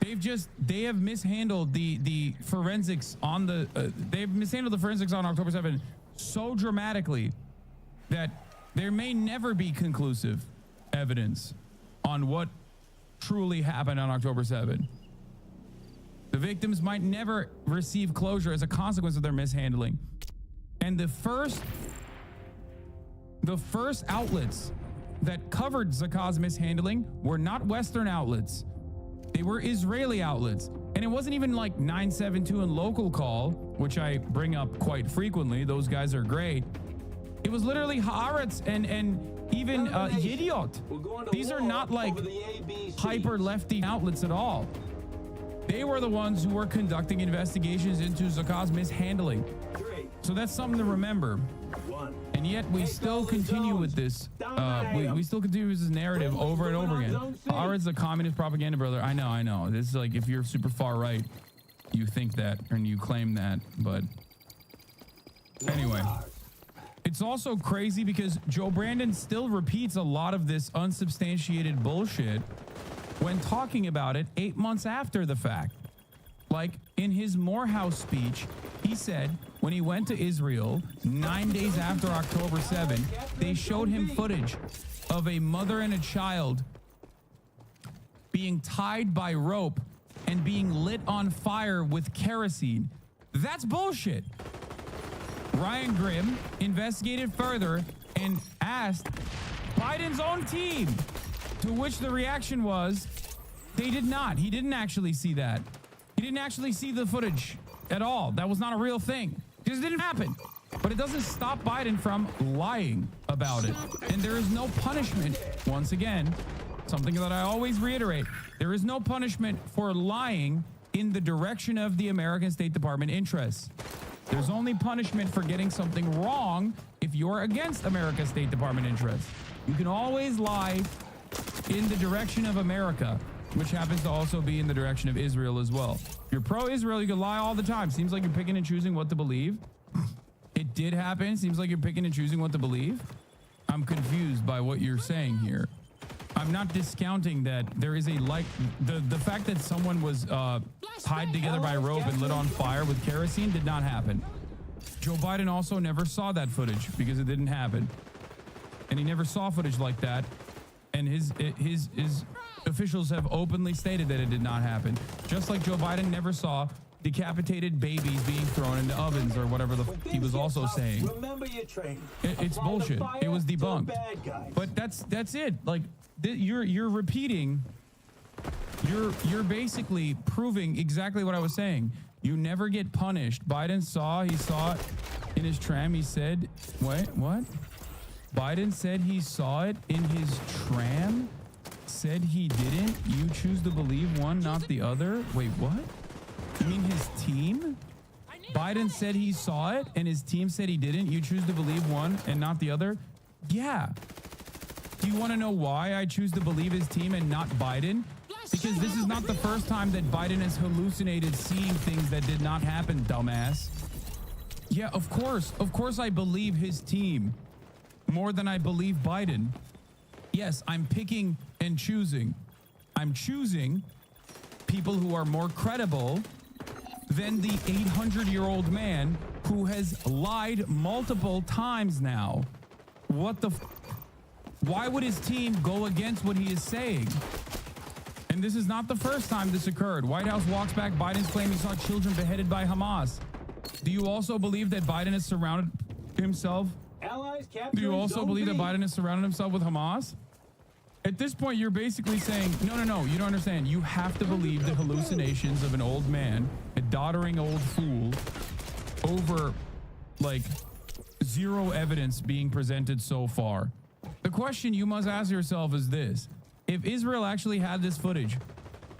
They have mishandled the forensics on they've mishandled the forensics on October 7 so dramatically that there may never be conclusive evidence on what truly happened on October 7. The victims might never receive closure as a consequence of their mishandling. And the first outlets that covered Zaka's mishandling were not Western outlets. They were Israeli outlets. And it wasn't even like 972 and Local Call, which I bring up quite frequently. Those guys are great. It was literally Haaretz and even Yediot. These are not like hyper lefty outlets at all. They were the ones who were conducting investigations into Zaka's mishandling. So that's something to remember. And yet we still continue with this. We still continue with this narrative over and over again. Haaretz, the communist propaganda brother. I know. This is like if you're super far right, you think that and you claim that. But anyway, it's also crazy because Joe Brandon still repeats a lot of this unsubstantiated bullshit when talking about it 8 months after the fact. Like in his Morehouse speech, he said when he went to Israel 9 days after October 7, they showed him footage of a mother and a child being tied by rope and being lit on fire with kerosene. That's bullshit. Ryan Grimm investigated further and asked Biden's own team, to which the reaction was they did not. He didn't actually see that. He didn't actually see the footage at all. That was not a real thing. It just didn't happen. But it doesn't stop Biden from lying about it. And there is no punishment, once again, something that I always reiterate, there is no punishment for lying in the direction of the American State Department interests. There's only punishment for getting something wrong if you're against America's State Department interests. You can always lie in the direction of America, which happens to also be in the direction of Israel as well. If you're pro-Israel, you can lie all the time. Seems like you're picking and choosing what to believe. It did happen. Seems like you're picking and choosing what to believe. I'm confused by what you're saying here. I'm not discounting that there is a the fact that someone was tied together by rope and lit on fire with kerosene did not happen. Joe Biden also never saw that footage because it didn't happen. And he never saw footage like that. And his officials have openly stated that it did not happen. Just like Joe Biden never saw decapitated babies being thrown into ovens or whatever he was also saying. Remember your training. It's bullshit. It was debunked. But that's it. Like you're repeating. You're basically proving exactly what I was saying. You never get punished. He saw it in his tram. He said, wait, what? Biden said he saw it in his tram? Said he didn't? You choose to believe one, not the other? Wait, what? You mean his team? Biden said he saw it and his team said he didn't. You choose to believe one and not the other? Yeah. Do you want to know why I choose to believe his team and not Biden? Because this is not the first time that Biden has hallucinated seeing things that did not happen, dumbass. Yeah, of course. Of course I believe his team more than I believe Biden. Yes, I'm picking and choosing. I'm choosing people who are more credible than the 800-year-old man who has lied multiple times now. What the why would his team go against what he is saying? And this is not the first time this occurred. White House walks back Biden's claim he saw children beheaded by Hamas. Do you also believe that Biden has surrounded himself? Do you also believe that Biden has surrounded himself with Hamas? At this point, you're basically saying, no, you don't understand. You have to believe the hallucinations of an old man, a doddering old fool, over like zero evidence being presented so far. The question you must ask yourself is this. If Israel actually had this footage,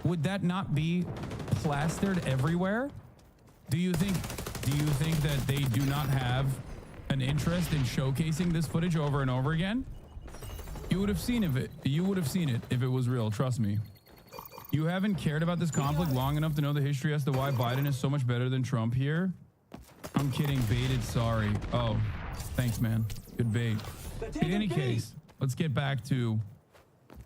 would that not be plastered everywhere? Do you think that they do not have an interest in showcasing this footage over and over again? You would have seen it if it was real, trust me. You haven't cared about this conflict long enough to know the history as to why Biden is so much better than Trump here? I'm kidding, baited, sorry. Oh, thanks, man. Good bait. In any case, let's get back to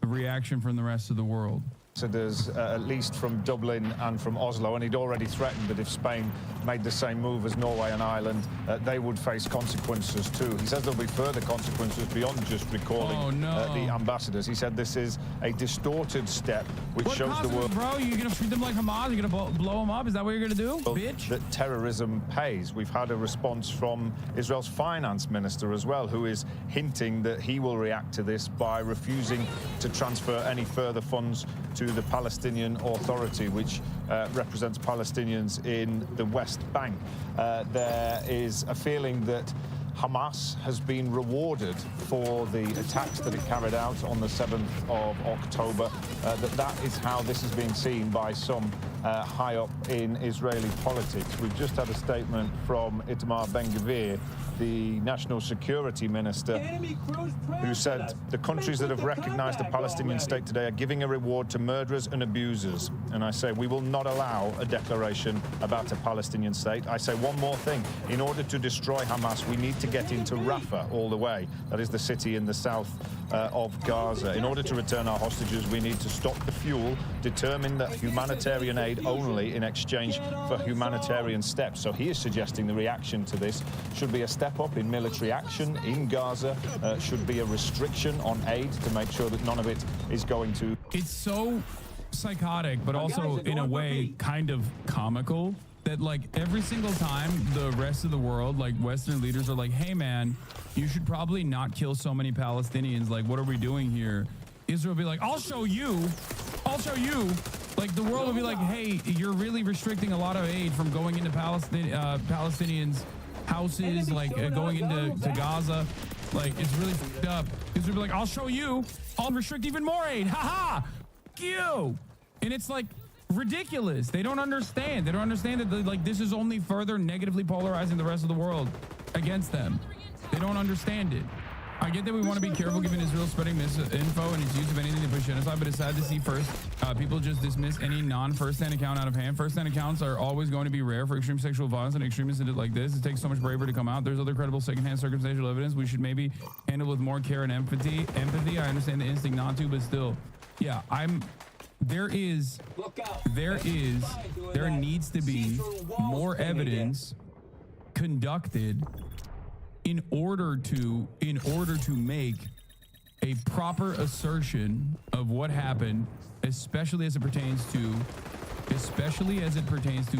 the reaction from the rest of the world. At least from Dublin and from Oslo, and he'd already threatened that if Spain made the same move as Norway and Ireland, they would face consequences too. He says there'll be further consequences beyond just recalling the ambassadors. He said this is a distorted step which shows the world. Bro, you're gonna treat them like Hamas? You're gonna blow them up? Is that what you're gonna do, bitch? That terrorism pays. We've had a response from Israel's finance minister as well, who is hinting that he will react to this by refusing to transfer any further funds to the Palestinian Authority, which represents Palestinians in the West Bank. There is a feeling that Hamas has been rewarded for the attacks that it carried out on the 7th of October, that is how this is being seen by some high up in Israeli politics. We've just had a statement from Itamar Ben-Gvir, the national security minister, who said the countries that have recognized the Palestinian state today are giving a reward to murderers and abusers. And I say we will not allow a declaration about a Palestinian state. I say one more thing. In order to destroy Hamas, we need to get into Rafah all the way. That is the city in the south of Gaza. In order to return our hostages, we need to stop the fuel, determine that humanitarian aid only in exchange for humanitarian steps. So he is suggesting the reaction to this should be a step up in military action in Gaza, should be a restriction on aid to make sure that none of it is going to... It's so psychotic, but also in a way kind of comical that like every single time the rest of the world, like Western leaders are like, hey man, you should probably not kill so many Palestinians. Like, what are we doing here? Israel will be like, I'll show you. Like the world will be like, hey, you're really restricting a lot of aid from going into Palestinians' houses, like going into Gaza. Like it's really fucked up. Israel will be like, I'll show you. I'll restrict even more aid. Ha ha. You. And it's like ridiculous. They don't understand. They don't understand that like this is only further negatively polarizing the rest of the world against them. They don't understand it. I get that we want to be careful given Israel spreading misinfo and its use of anything to push genocide, but it's sad to see people just dismiss any non-first-hand account out of hand. First-hand accounts are always going to be rare for extreme sexual violence and extremists that like this. It takes so much bravery to come out. There's other credible second-hand circumstantial evidence we should maybe handle with more care and empathy. I understand the instinct not to, but still, yeah, there needs to be more evidence conducted in order to make a proper assertion of what happened, especially as it pertains to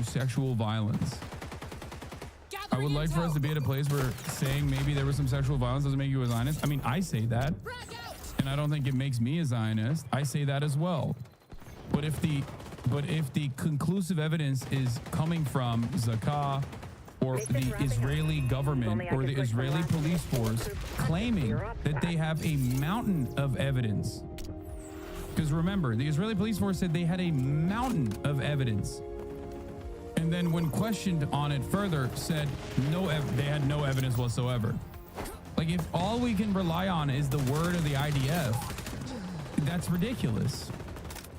sexual violence. I would like for us to be at a place where saying maybe there was some sexual violence doesn't make you a Zionist. I mean, I say that, and I don't think it makes me a Zionist. I say that as well. But if the conclusive evidence is coming from Zakah or the Israeli government or the Israeli police force claiming that they have a mountain of evidence, because remember, the Israeli police force said they had a mountain of evidence, and then when questioned on it further said they had no evidence whatsoever. Like if all we can rely on is the word of the IDF, that's ridiculous.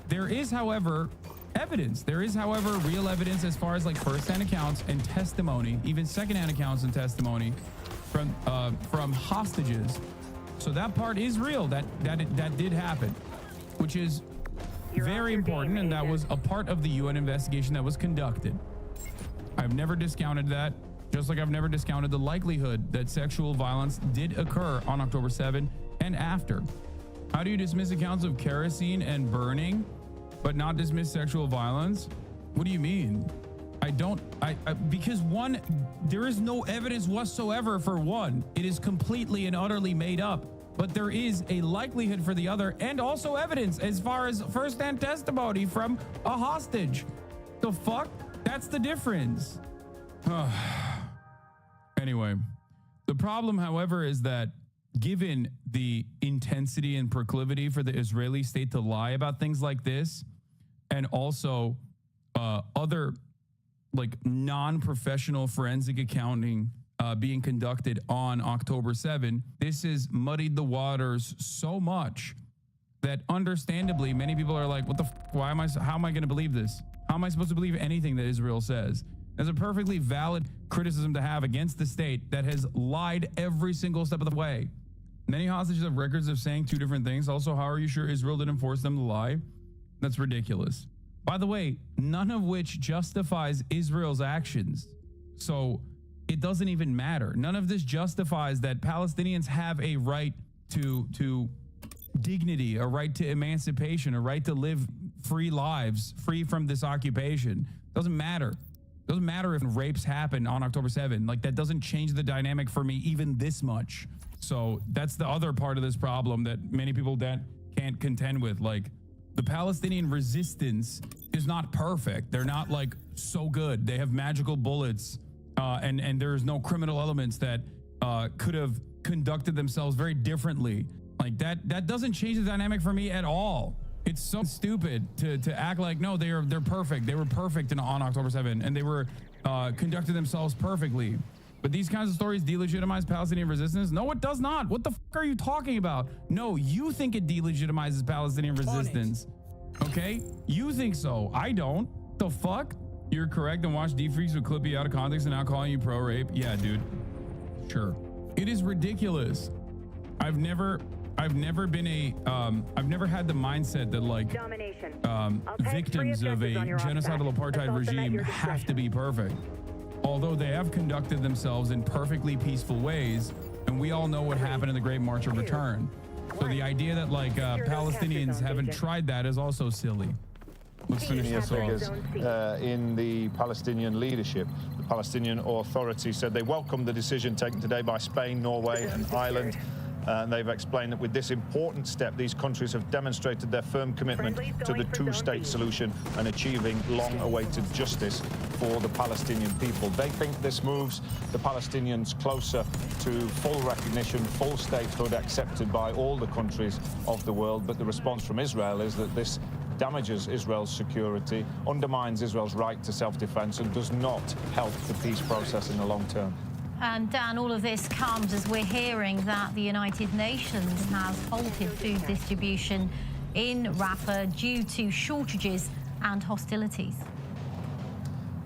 There is, however, evidence. There is, however, real evidence as far as like first-hand accounts and testimony, even second-hand accounts and testimony from hostages. So that part is real. That did happen, which is very important, and that was a part of the UN investigation that was conducted. I've never discounted that, just like I've never discounted the likelihood that sexual violence did occur on October 7 and after. How do you dismiss accounts of kerosene and burning but not dismiss sexual violence? What do you mean? Because one, there is no evidence whatsoever for one. It is completely and utterly made up. But there is a likelihood for the other, and also evidence as far as first-hand testimony from a hostage. The fuck? That's the difference. Anyway, the problem, however, is that given the intensity and proclivity for the Israeli state to lie about things like this, and also other like non-professional forensic accounting being conducted on October 7, this has muddied the waters so much that understandably many people are like, what the how am I going to believe this? How am I supposed to believe anything that Israel says? There's a perfectly valid criticism to have against the state that has lied every single step of the way. Many hostages have records of saying two different things. Also, how are you sure Israel didn't force them to lie? That's ridiculous. By the way, none of which justifies Israel's actions. So it doesn't even matter. None of this justifies that Palestinians have a right to dignity, a right to emancipation, a right to live free lives, free from this occupation. Doesn't matter. Doesn't matter if rapes happen on October 7. Like that doesn't change the dynamic for me even this much. So that's the other part of this problem that many people can't contend with. Like the Palestinian resistance is not perfect. They're not like so good. They have magical bullets and there's no criminal elements that could have conducted themselves very differently. Like that doesn't change the dynamic for me at all. It's so stupid to act like, no, they're perfect. They were perfect on October 7 and they were conducted themselves perfectly. But these kinds of stories delegitimize Palestinian resistance? No, it does not. What the fuck are you talking about? No, you think it delegitimizes Palestinian resistance. Okay? You think so. I don't. The fuck? You're correct and watch deep freaks would clip you out of context and now calling you pro-rape. Yeah, dude. Sure. It is ridiculous. I've never been a I've never had the mindset that like victims of a genocidal apartheid regime have to be perfect. Although they have conducted themselves in perfectly peaceful ways, and we all know what happened in the Great March of Return. So the idea that like Palestinians haven't tried that is also silly. Let's finish this off. In the Palestinian leadership, the Palestinian Authority said they welcomed the decision taken today by Spain, Norway, and Ireland. And they've explained that with this important step, these countries have demonstrated their firm commitment to the two-state solution and achieving long-awaited justice for the Palestinian people. They think this moves the Palestinians closer to full recognition, full statehood accepted by all the countries of the world. But the response from Israel is that this damages Israel's security, undermines Israel's right to self-defense, and does not help the peace process in the long term. And Dan, all of this comes as we're hearing that the United Nations has halted food distribution in Rafah due to shortages and hostilities.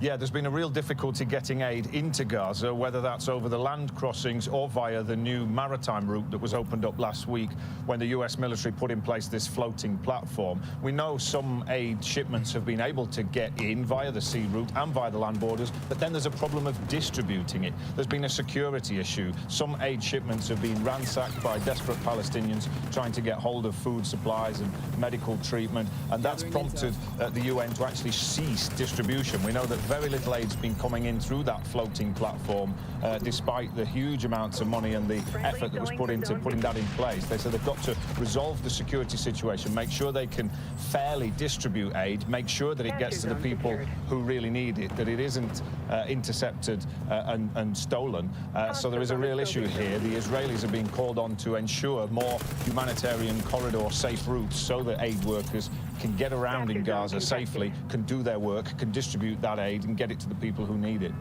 Yeah, there's been a real difficulty getting aid into Gaza, whether that's over the land crossings or via the new maritime route that was opened up last week when the US military put in place this floating platform. We know some aid shipments have been able to get in via the sea route and via the land borders, but then there's a problem of distributing it. There's been a security issue. Some aid shipments have been ransacked by desperate Palestinians trying to get hold of food supplies and medical treatment, and that's prompted the UN to actually cease distribution. We know that very little aid's been coming in through that floating platform, despite the huge amounts of money and the effort that was put into putting that in place. They said they've got to resolve the security situation, make sure they can fairly distribute aid, make sure that it gets to the people who really need it, that it isn't intercepted and stolen. So there is a real issue here. The Israelis are being called on to ensure more humanitarian corridor safe routes so that aid workers can get around in Gaza safely, can do their work, can distribute that aid and get it to the people who need it.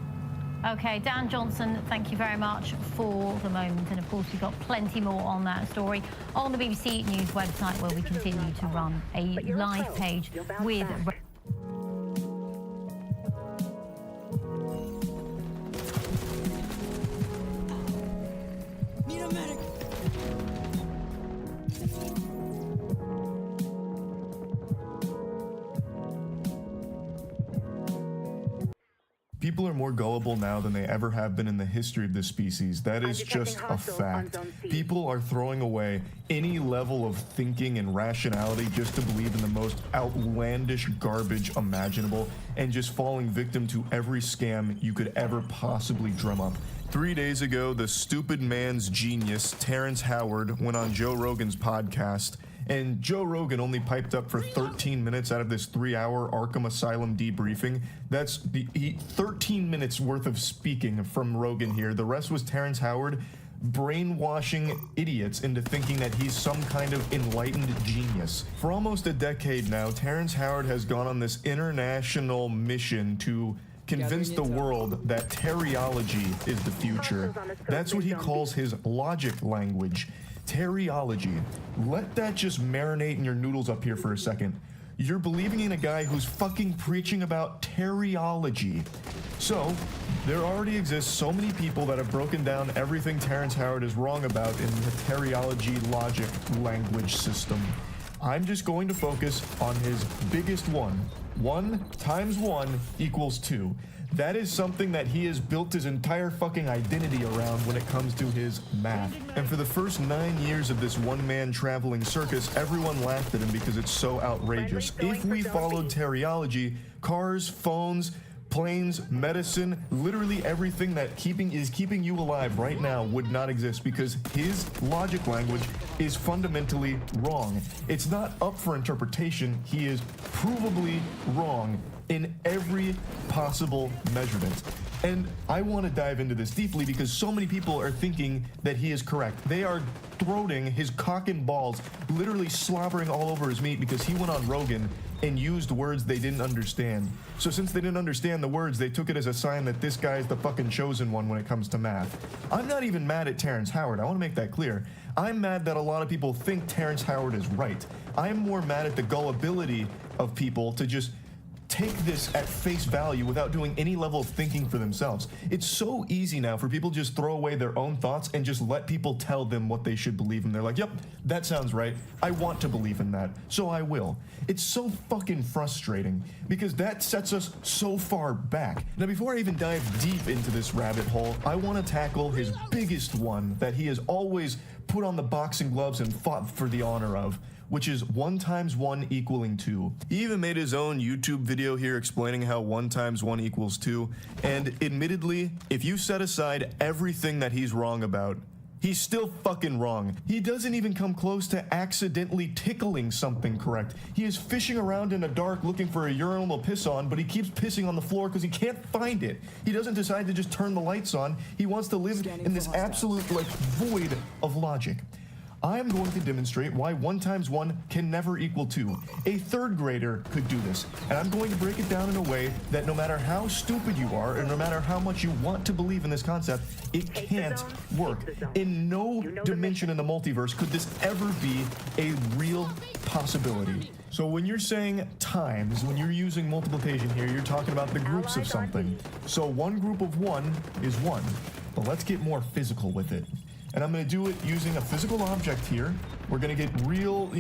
Okay, Dan Johnson, thank you very much for the moment. And of course, we've got plenty more on that story on the BBC News website, where we continue to run a live page with... People are more gullible now than they ever have been in the history of this species. That is just a fact. People are throwing away any level of thinking and rationality just to believe in the most outlandish garbage imaginable and just falling victim to every scam you could ever possibly drum up. 3 days ago, the stupid man's genius, Terrence Howard, went on Joe Rogan's podcast, and Joe Rogan only piped up for 13 minutes out of this 3-hour Arkham Asylum debriefing. That's 13 minutes worth of speaking from Rogan here. The rest was Terrence Howard brainwashing idiots into thinking that he's some kind of enlightened genius. For almost a decade now, Terrence Howard has gone on this international mission to convince the world that teriology is the future. That's what he calls his logic language. Teriology. Let that just marinate in your noodles up here for a second. You're believing in a guy who's fucking preaching about teriology. So, there already exists so many people that have broken down everything Terrence Howard is wrong about in the teriology logic language system. I'm just going to focus on his biggest one. 1 times 1 equals 2. That is something that he has built his entire fucking identity around when it comes to his math. And for the first 9 years of this one-man traveling circus, everyone laughed at him because it's so outrageous. If we followed teriology, cars, phones, planes, medicine, literally everything that is keeping you alive right now would not exist, because his logic language is fundamentally wrong. It's not up for interpretation. He is provably wrong in every possible measurement. And I want to dive into this deeply because so many people are thinking that he is correct. They are throating his cock and balls, literally slobbering all over his meat because he went on Rogan and used words they didn't understand. So since they didn't understand the words, they took it as a sign that this guy is the fucking chosen one when it comes to math. I'm not even mad at Terrence Howard. I want to make that clear. I'm mad that a lot of people think Terrence Howard is right. I'm more mad at the gullibility of people to just take this at face value without doing any level of thinking for themselves. It's so easy now for people to just throw away their own thoughts and just let people tell them what they should believe in. They're like, yep, that sounds right. I want to believe in that, so I will. It's so fucking frustrating because that sets us so far back. Now, before I even dive deep into this rabbit hole, I want to tackle his biggest one that he has always put on the boxing gloves and fought for the honor of, which is 1 × 1 = 2. He even made his own YouTube video here explaining how 1 × 1 = 2, and admittedly, if you set aside everything that he's wrong about, he's still fucking wrong. He doesn't even come close to accidentally tickling something correct. He is fishing around in the dark looking for a urinal to piss on, but he keeps pissing on the floor because he can't find it. He doesn't decide to just turn the lights on. He wants to live in this absolute, like, void of logic. I am going to demonstrate why 1 × 1 can never equal 2. A 3rd grader could do this, and I'm going to break it down in a way that no matter how stupid you are, and no matter how much you want to believe in this concept, it can't work. In no dimension in the multiverse could this ever be a real possibility. So when you're saying times, when you're using multiplication here, you're talking about the groups of something. So 1 group of 1 is 1, but let's get more physical with it. And I'm going to do it using a physical object here. We're going to get real,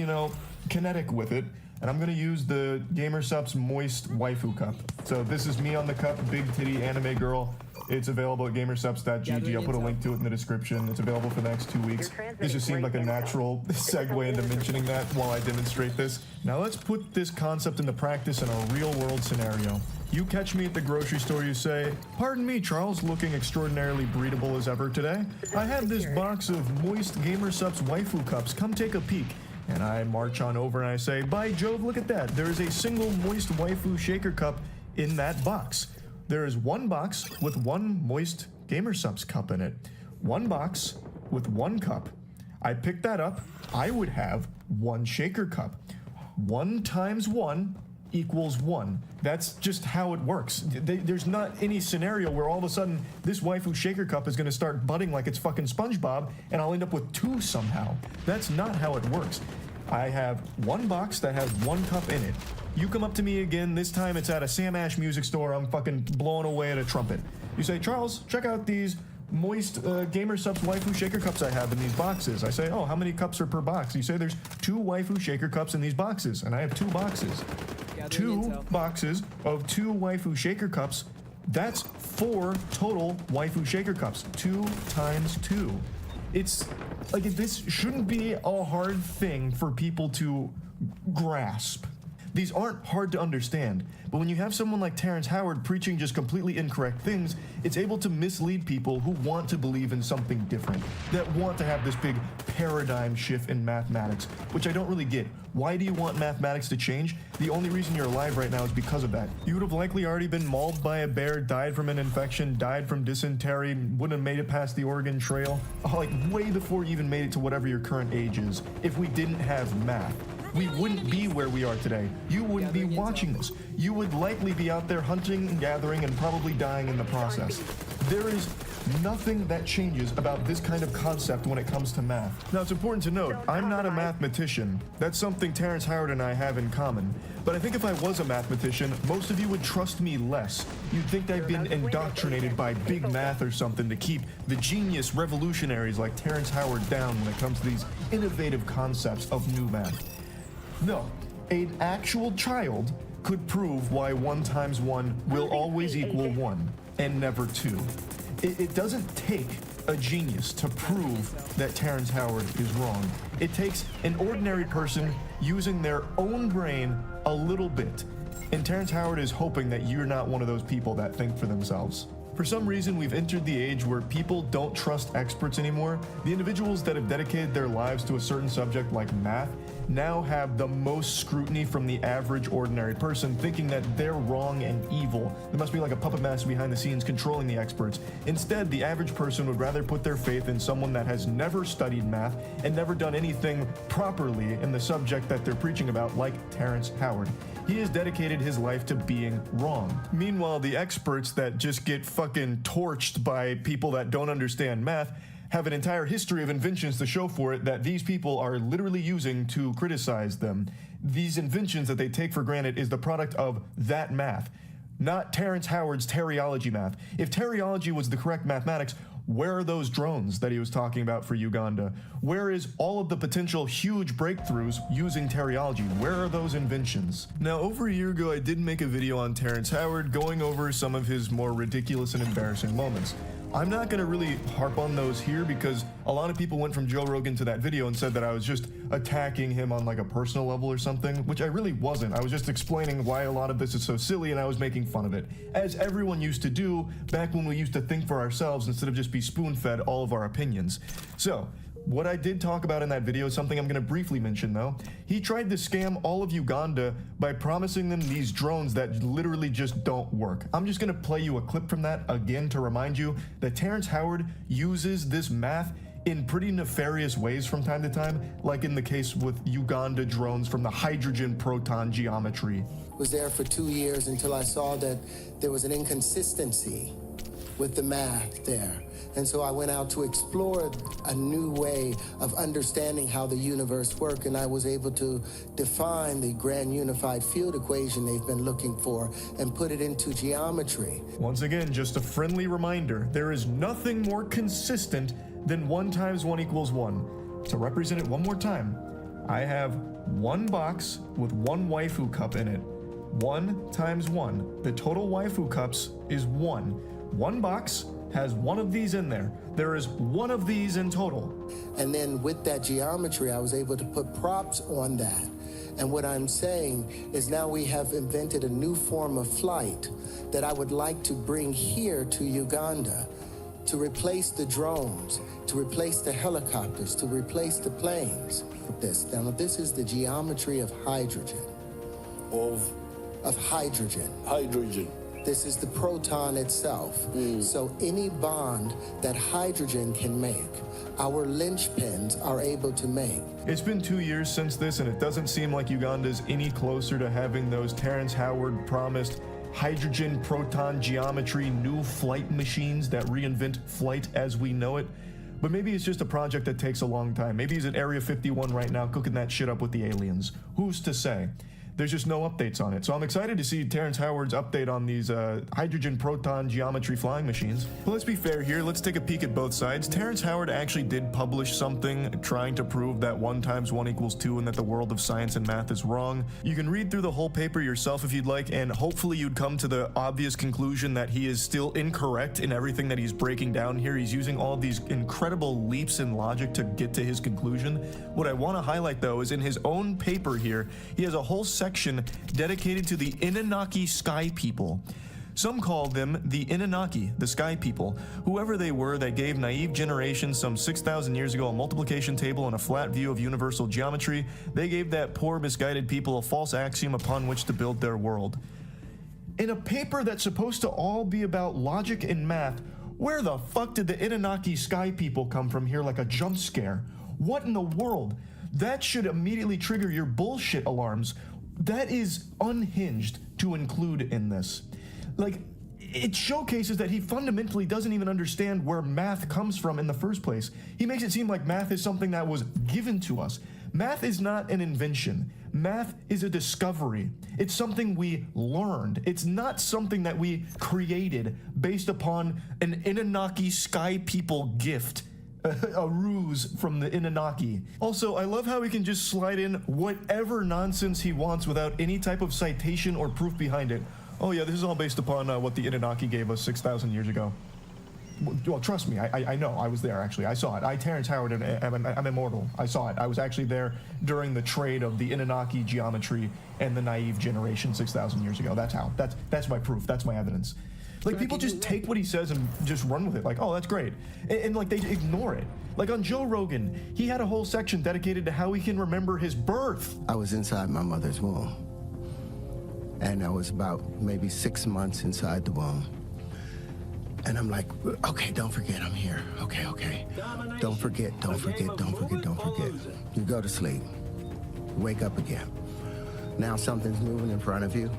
kinetic with it. And I'm going to use the GamerSupps Moist Waifu Cup. So this is me on the cup, big titty anime girl. It's available at gamersupps.gg. I'll put a link to it in the description. It's available for the next 2 weeks. This just seemed like a natural segue into mentioning that while I demonstrate this. Now let's put this concept into practice in a real world scenario. You catch me at the grocery store, you say, "Pardon me, Charles, looking extraordinarily breedable as ever today. I have this box of moist GamerSupps waifu cups. Come take a peek." And I march on over and I say, "By Jove, look at that. There is a single moist waifu shaker cup in that box. There is 1 box with 1 moist GamerSupps cup in it. 1 box with 1 cup. I pick that up. I would have 1 shaker cup. 1 × 1 = 1. That's just how it works. There's not any scenario where all of a sudden this waifu shaker cup is going to start budding like it's fucking SpongeBob and I'll end up with 2 somehow. That's not how it works. I have 1 box that has 1 cup in it. You come up to me again, this time it's at a Sam Ash music store, I'm fucking blowing away at a trumpet. You say, "Charles, check out these moist GamerSupps waifu shaker cups I have in these boxes." I say, "Oh, how many cups are per box?" You say, "There's 2 waifu shaker cups in these boxes," and I have 2 boxes. 2 boxes of 2 waifu shaker cups, that's 4 total waifu shaker cups. 2 × 2. It's like, this shouldn't be a hard thing for people to grasp. These aren't hard to understand, but when you have someone like Terrence Howard preaching just completely incorrect things, it's able to mislead people who want to believe in something different, that want to have this big paradigm shift in mathematics, which I don't really get. Why do you want mathematics to change? The only reason you're alive right now is because of that. You would have likely already been mauled by a bear, died from an infection, died from dysentery, wouldn't have made it past the Oregon Trail, like way before you even made it to whatever your current age is, if we didn't have math. We wouldn't be where we are today. You wouldn't be watching this. You would likely be out there hunting and gathering and probably dying in the process. There is nothing that changes about this kind of concept when it comes to math. Now, it's important to note, I'm not a mathematician. That's something Terrence Howard and I have in common. But I think if I was a mathematician, most of you would trust me less. You'd think I've been indoctrinated by big math or something to keep the genius revolutionaries like Terrence Howard down when it comes to these innovative concepts of new math. No, an actual child could prove why 1 × 1 will always equal 1 and never 2. It doesn't take a genius to prove that Terrence Howard is wrong. It takes an ordinary person using their own brain a little bit. And Terrence Howard is hoping that you're not one of those people that think for themselves. For some reason, we've entered the age where people don't trust experts anymore. The individuals that have dedicated their lives to a certain subject like math now have the most scrutiny from the average ordinary person, thinking that they're wrong and evil. There must be like a puppet master behind the scenes controlling the experts. Instead, the average person would rather put their faith in someone that has never studied math and never done anything properly in the subject that they're preaching about, like Terrence Howard. He has dedicated his life to being wrong. Meanwhile, the experts that just get fucking torched by people that don't understand math have an entire history of inventions to show for it that these people are literally using to criticize them. these inventions that they take for granted is the product of that math, not Terrence Howard's teriology math. If teriology was the correct mathematics, where are those drones that he was talking about for Uganda? Where is all of the potential huge breakthroughs using teriology? Where are those inventions? Now, over a year ago, I did make a video on Terrence Howard going over some of his more ridiculous and embarrassing moments. I'm not going to really harp on those here because a lot of people went from Joe Rogan to that video and said that I was just attacking him on like a personal level or something, which I really wasn't. I was just explaining why a lot of this is so silly and I was making fun of it, as everyone used to do back when we used to think for ourselves instead of just be spoon-fed all of our opinions. So, what I did talk about in that video is something I'm going to briefly mention though. He tried to scam all of Uganda by promising them these drones that literally just don't work. I'm just going to play you a clip from that again to remind you that Terrence Howard uses this math in pretty nefarious ways from time to time, like in the case with Uganda drones from the hydrogen proton geometry. Was there for 2 years until I saw that there was an inconsistency with the math there. And so I went out to explore a new way of understanding how the universe works, and I was able to define the grand unified field equation they've been looking for and put it into geometry. Once again, just a friendly reminder, there is nothing more consistent than 1 times 1 equals 1. To represent it one more time, I have one box with one waifu cup in it. 1 times 1. The total waifu cups is 1. One box has one of these in there. There is one of these in total. And then with that geometry, I was able to put props on that. And what I'm saying is now we have invented a new form of flight that I would like to bring here to Uganda to replace the drones, to replace the helicopters, to replace the planes. Now this is the geometry of hydrogen. Of hydrogen. Hydrogen. This is the proton itself. So any bond that hydrogen can make, our linchpins are able to make. It's been 2 years since this, and it doesn't seem like Uganda's any closer to having those Terrence Howard promised hydrogen proton geometry new flight machines that reinvent flight as we know it. But maybe it's just a project that takes a long time. Maybe he's at Area 51 right now cooking that shit up with the aliens. Who's to say? There's just no updates on it. So I'm excited to see Terrence Howard's update on these hydrogen proton geometry flying machines. But let's be fair here. Let's take a peek at both sides. Terrence Howard actually did publish something trying to prove that 1 times 1 equals 2 and that the world of science and math is wrong. You can read through the whole paper yourself if you'd like, and hopefully you'd come to the obvious conclusion that he is still incorrect in everything that he's breaking down here. He's using all these incredible leaps in logic to get to his conclusion. What I want to highlight though is in his own paper here, he has a whole section dedicated to the Inanaki Sky People. Some call them the Inanaki, the Sky People, whoever they were that gave naive generations some 6,000 years ago a multiplication table and a flat view of universal geometry. They gave that poor, misguided people a false axiom upon which to build their world. In a paper that's supposed to all be about logic and math, where the fuck did the Inanaki Sky People come from here like a jump scare? What in the world? That should immediately trigger your bullshit alarms. That is unhinged to include in this. Like, it showcases that he fundamentally doesn't even understand where math comes from in the first place. He makes it seem like math is something that was given to us. Math is not an invention. Math is a discovery. It's something we learned. It's not something that we created based upon an Inanaki Sky People gift. A ruse from the Inanaki. Also, I love how he can just slide in whatever nonsense he wants without any type of citation or proof behind it. Oh yeah, this is all based upon what the Inanaki gave us 6,000 years ago. Well, trust me, I know. I was there, actually. I saw it. Terrence Howard, I'm immortal. I saw it. I was actually there during the trade of the Inanaki geometry and the naive generation 6,000 years ago. That's my proof. That's my evidence. Like, people just take what he says and just run with it. Like, oh, that's great. And like, they ignore it. Like, on Joe Rogan, he had a whole section dedicated to how he can remember his birth. I was inside my mother's womb. And I was about maybe 6 months inside the womb. And I'm like, okay, don't forget I'm here. Okay. Don't forget. You go to sleep. Wake up again. Now something's moving in front of you.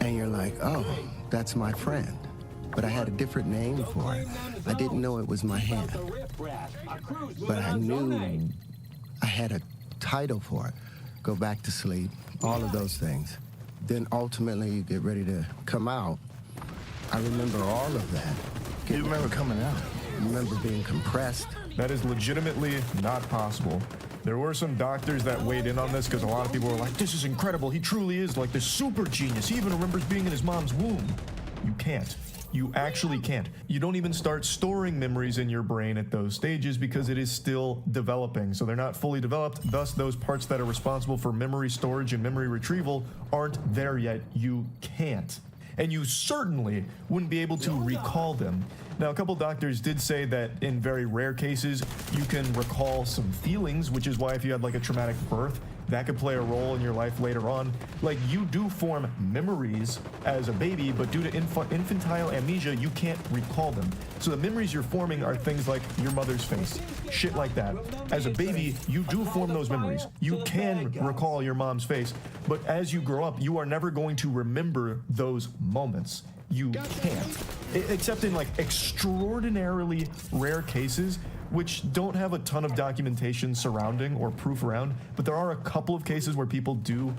And you're like, oh, that's my friend. But I had a different name for it. I didn't know it was my hand. But I knew I had a title for it. go back to sleep, all of those things. Then ultimately you get ready to come out. I remember all of that. You remember coming out? I remember being compressed. That is legitimately not possible. There were some doctors that weighed in on this because a lot of people were like, this is incredible. He truly is like this super genius. He even remembers being in his mom's womb. You can't. You actually can't. You don't even start storing memories in your brain at those stages because it is still developing. So they're not fully developed. Thus, those parts that are responsible for memory storage and memory retrieval aren't there yet. You can't. And you certainly wouldn't be able to recall them. Now, a couple doctors did say that in very rare cases, you can recall some feelings, which is why if you had like a traumatic birth, that could play a role in your life later on. Like, you do form memories as a baby, but due to infantile amnesia, you can't recall them. So the memories you're forming are things like your mother's face, shit like that. As a baby, you do form those memories. You can recall your mom's face, but as you grow up, you are never going to remember those moments. You can't. Except in like extraordinarily rare cases, which don't have a ton of documentation surrounding or proof around, but there are a couple of cases where people do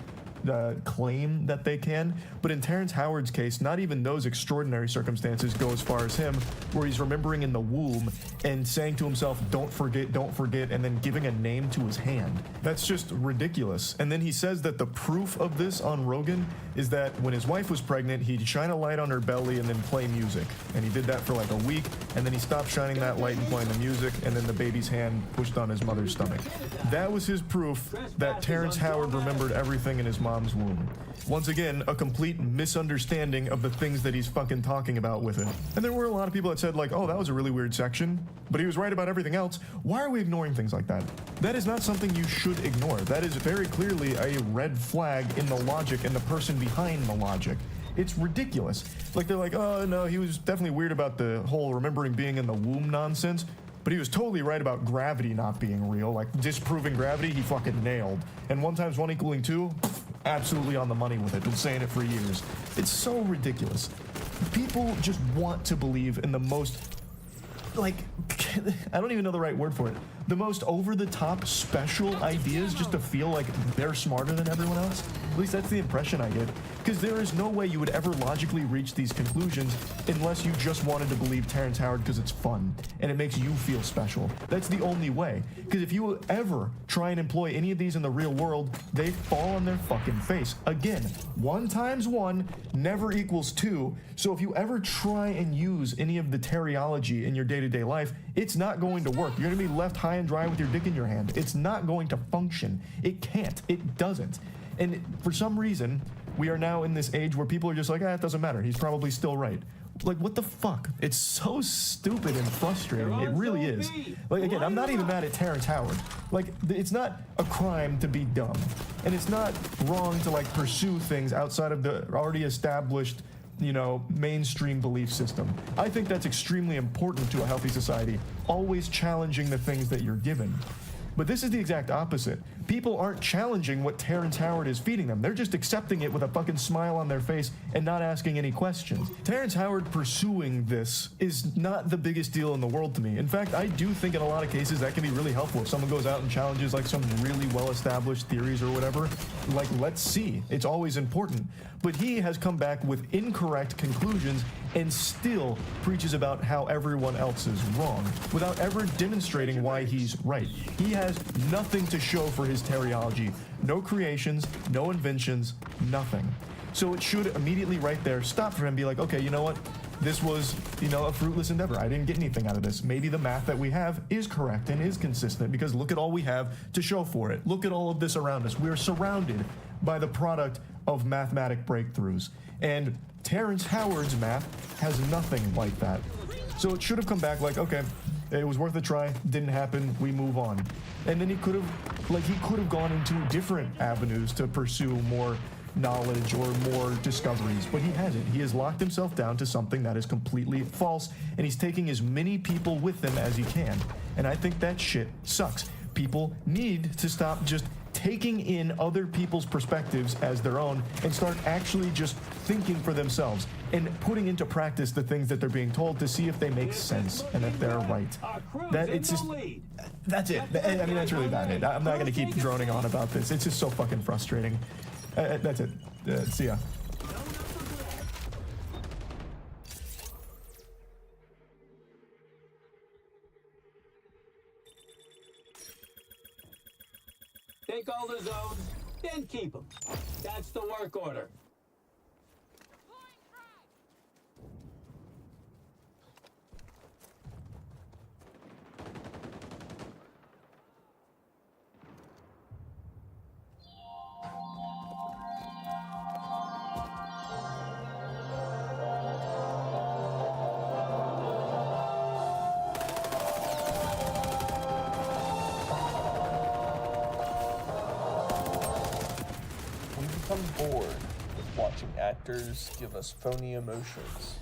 claim that they can. But in Terrence Howard's case, not even those extraordinary circumstances go as far as him, where he's remembering in the womb and saying to himself, don't forget, and then giving a name to his hand. That's just ridiculous. And then he says that the proof of this on Rogan is that when his wife was pregnant, he'd shine a light on her belly and then play music. And he did that for like a week, and then he stopped shining that light and playing the music, and then the baby's hand pushed on his mother's stomach. That was his proof that Terrence Howard remembered everything in his mom's womb. Once again, a complete misunderstanding of the things that he's fucking talking about with it. And there were a lot of people that said like, oh, that was a really weird section, but he was right about everything else. Why are we ignoring things like that? That is not something you should ignore. That is very clearly a red flag in the logic and the person behind the logic. It's ridiculous. Like, they're like, oh no, he was definitely weird about the whole remembering being in the womb nonsense, but he was totally right about gravity not being real. Like, disproving gravity, he fucking nailed. And 1 + 1 = 2, absolutely on the money with it. Been saying it for years. It's so ridiculous. People just want to believe in the most, like, I don't even know the right word for it. The most over-the-top special ideas just to feel like they're smarter than everyone else. At least that's the impression I get. Because there is no way you would ever logically reach these conclusions unless you just wanted to believe Terrence Howard because it's fun and it makes you feel special. That's the only way. Because if you ever try and employ any of these in the real world, they fall on their fucking face. Again, 1 × 1 never equals 2. So if you ever try and use any of the teriology in your day-to-day life, it's not going to work. You're going to be left high and dry with your dick in your hand. It's not going to function. It can't. It doesn't. And for some reason, we are now in this age where people are just like, it doesn't matter. He's probably still right. Like, what the fuck? It's so stupid and frustrating. It really is. Like, again, I'm not even mad at Terrence Howard. Like, it's not a crime to be dumb. And it's not wrong to, like, pursue things outside of the already established, you know, mainstream belief system. I think that's extremely important to a healthy society, always challenging the things that you're given. But this is the exact opposite. People aren't challenging what Terrence Howard is feeding them. They're just accepting it with a fucking smile on their face and not asking any questions. Terrence Howard pursuing this is not the biggest deal in the world to me. In fact, I do think in a lot of cases that can be really helpful. If someone goes out and challenges like some really well-established theories or whatever, like, let's see. It's always important. But he has come back with incorrect conclusions and still preaches about how everyone else is wrong without ever demonstrating why he's right. He has nothing to show for his teriology. No creations, no inventions, nothing. So it should immediately right there stop for him and be like, okay, you know what? This was, you know, a fruitless endeavor. I didn't get anything out of this. Maybe the math that we have is correct and is consistent because look at all we have to show for it. Look at all of this around us. We're surrounded by the product of mathematic breakthroughs. And Terrence Howard's math has nothing like that. So it should have come back like, okay, it was worth a try, didn't happen, we move on. And then he could have gone into different avenues to pursue more knowledge or more discoveries, but he hasn't. He has locked himself down to something that is completely false, and he's taking as many people with him as he can. And I think that shit sucks. People need to stop just taking in other people's perspectives as their own and start actually just thinking for themselves and putting into practice the things that they're being told to see if they make sense and if they're right. That it's just, that's it. I mean, that's really about it. I'm not going to keep droning on about this. It's just so fucking frustrating. That's it. See ya. Take all the zones, then keep them. That's the work order. Bored with watching actors give us phony emotions.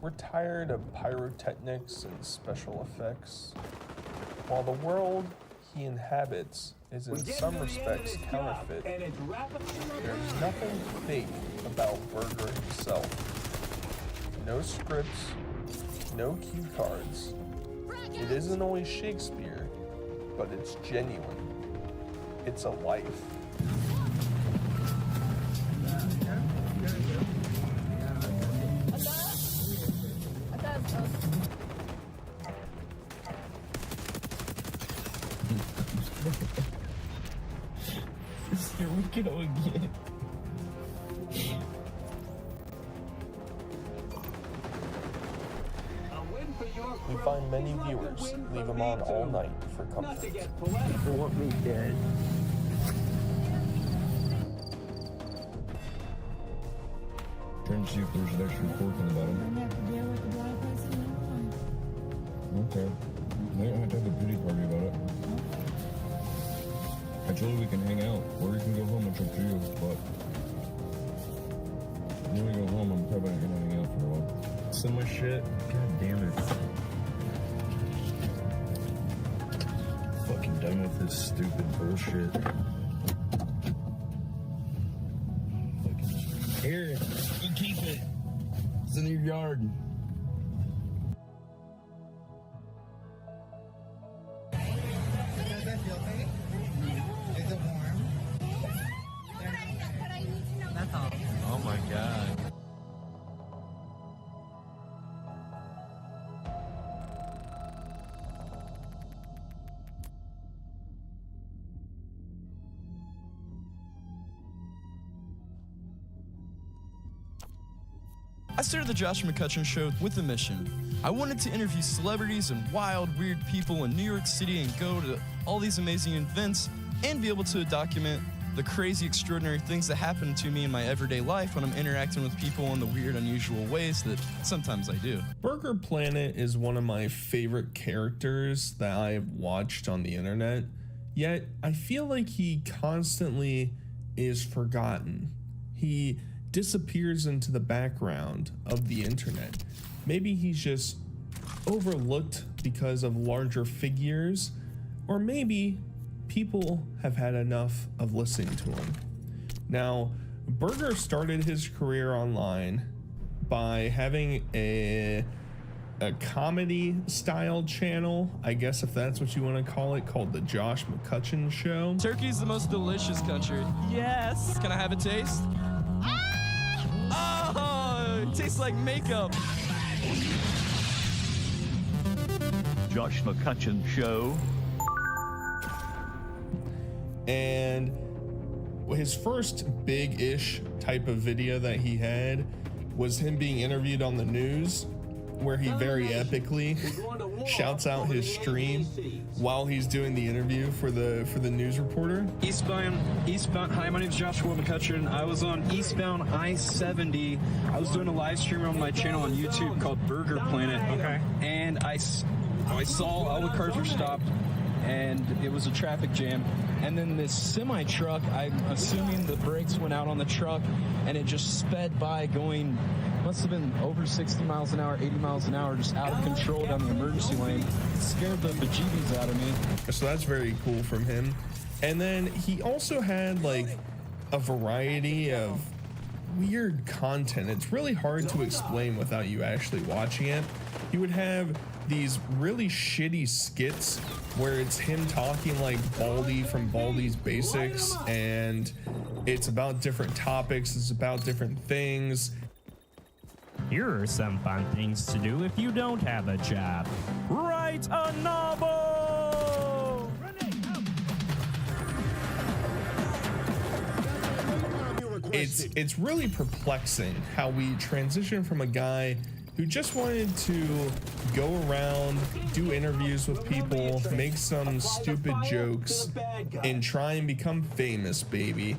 We're tired of pyrotechnics and special effects. While the world he inhabits is in some respects counterfeit, there's nothing fake about Berger himself. No scripts, no cue cards. It isn't always Shakespeare, but it's genuine. It's a life. Here we go again. We find many viewers leave them on all night for comfort. They want me dead. Trying to see if there's an extra fork in the bottom. Okay. They don't have to have a pity party about it. I told you we can hang out, or you can go home. It's up to you, but when we go home, I'm probably not gonna hang out for a while. So much shit. God damn it. Fucking done with this stupid bullshit. Here, you keep it. It's in your yard. Oh my God. I started the Josh McCutcheon Show with a mission. I wanted to interview celebrities and wild, weird people in New York City and go to all these amazing events and be able to document the crazy, extraordinary things that happen to me in my everyday life when I'm interacting with people in the weird, unusual ways that sometimes I do. Burger Planet is one of my favorite characters that I've watched on the internet, yet I feel like he constantly is forgotten. He disappears into the background of the internet. Maybe he's just overlooked because of larger figures, or maybe people have had enough of listening to him. Now, Burger started his career online by having a comedy style channel, I guess if that's what you want to call it, called the Josh McCutcheon Show. Turkey's the most delicious country. Yes. Can I have a taste? Oh, it tastes like makeup. Josh McCutcheon Show. And his first big-ish type of video that he had was him being interviewed on the news, where he very epically shouts out his stream while he's doing the interview for the news reporter. Eastbound. Hi, my name's Joshua McCutcheon. I was on eastbound I-70. I was doing a live stream on my channel on YouTube called Burger Planet. Okay. And I saw all the cars were stopped, and it was a traffic jam. And then this semi truck, I'm assuming the brakes went out on the truck, and it just sped by going, must have been over 60 miles an hour, 80 miles an hour, just out of control down the emergency lane. It scared the bejeebies out of me. So that's very cool from him. And then he also had like a variety of weird content. It's really hard to explain without you actually watching it. He would have these really shitty skits where it's him talking like Baldy from Baldy's Basics, and it's about different topics, it's about different things. Here are some fun things to do if you don't have a job. Write a novel! It's really perplexing how we transition from a guy who just wanted to go around, do interviews with people, make some stupid jokes, and try and become famous, baby.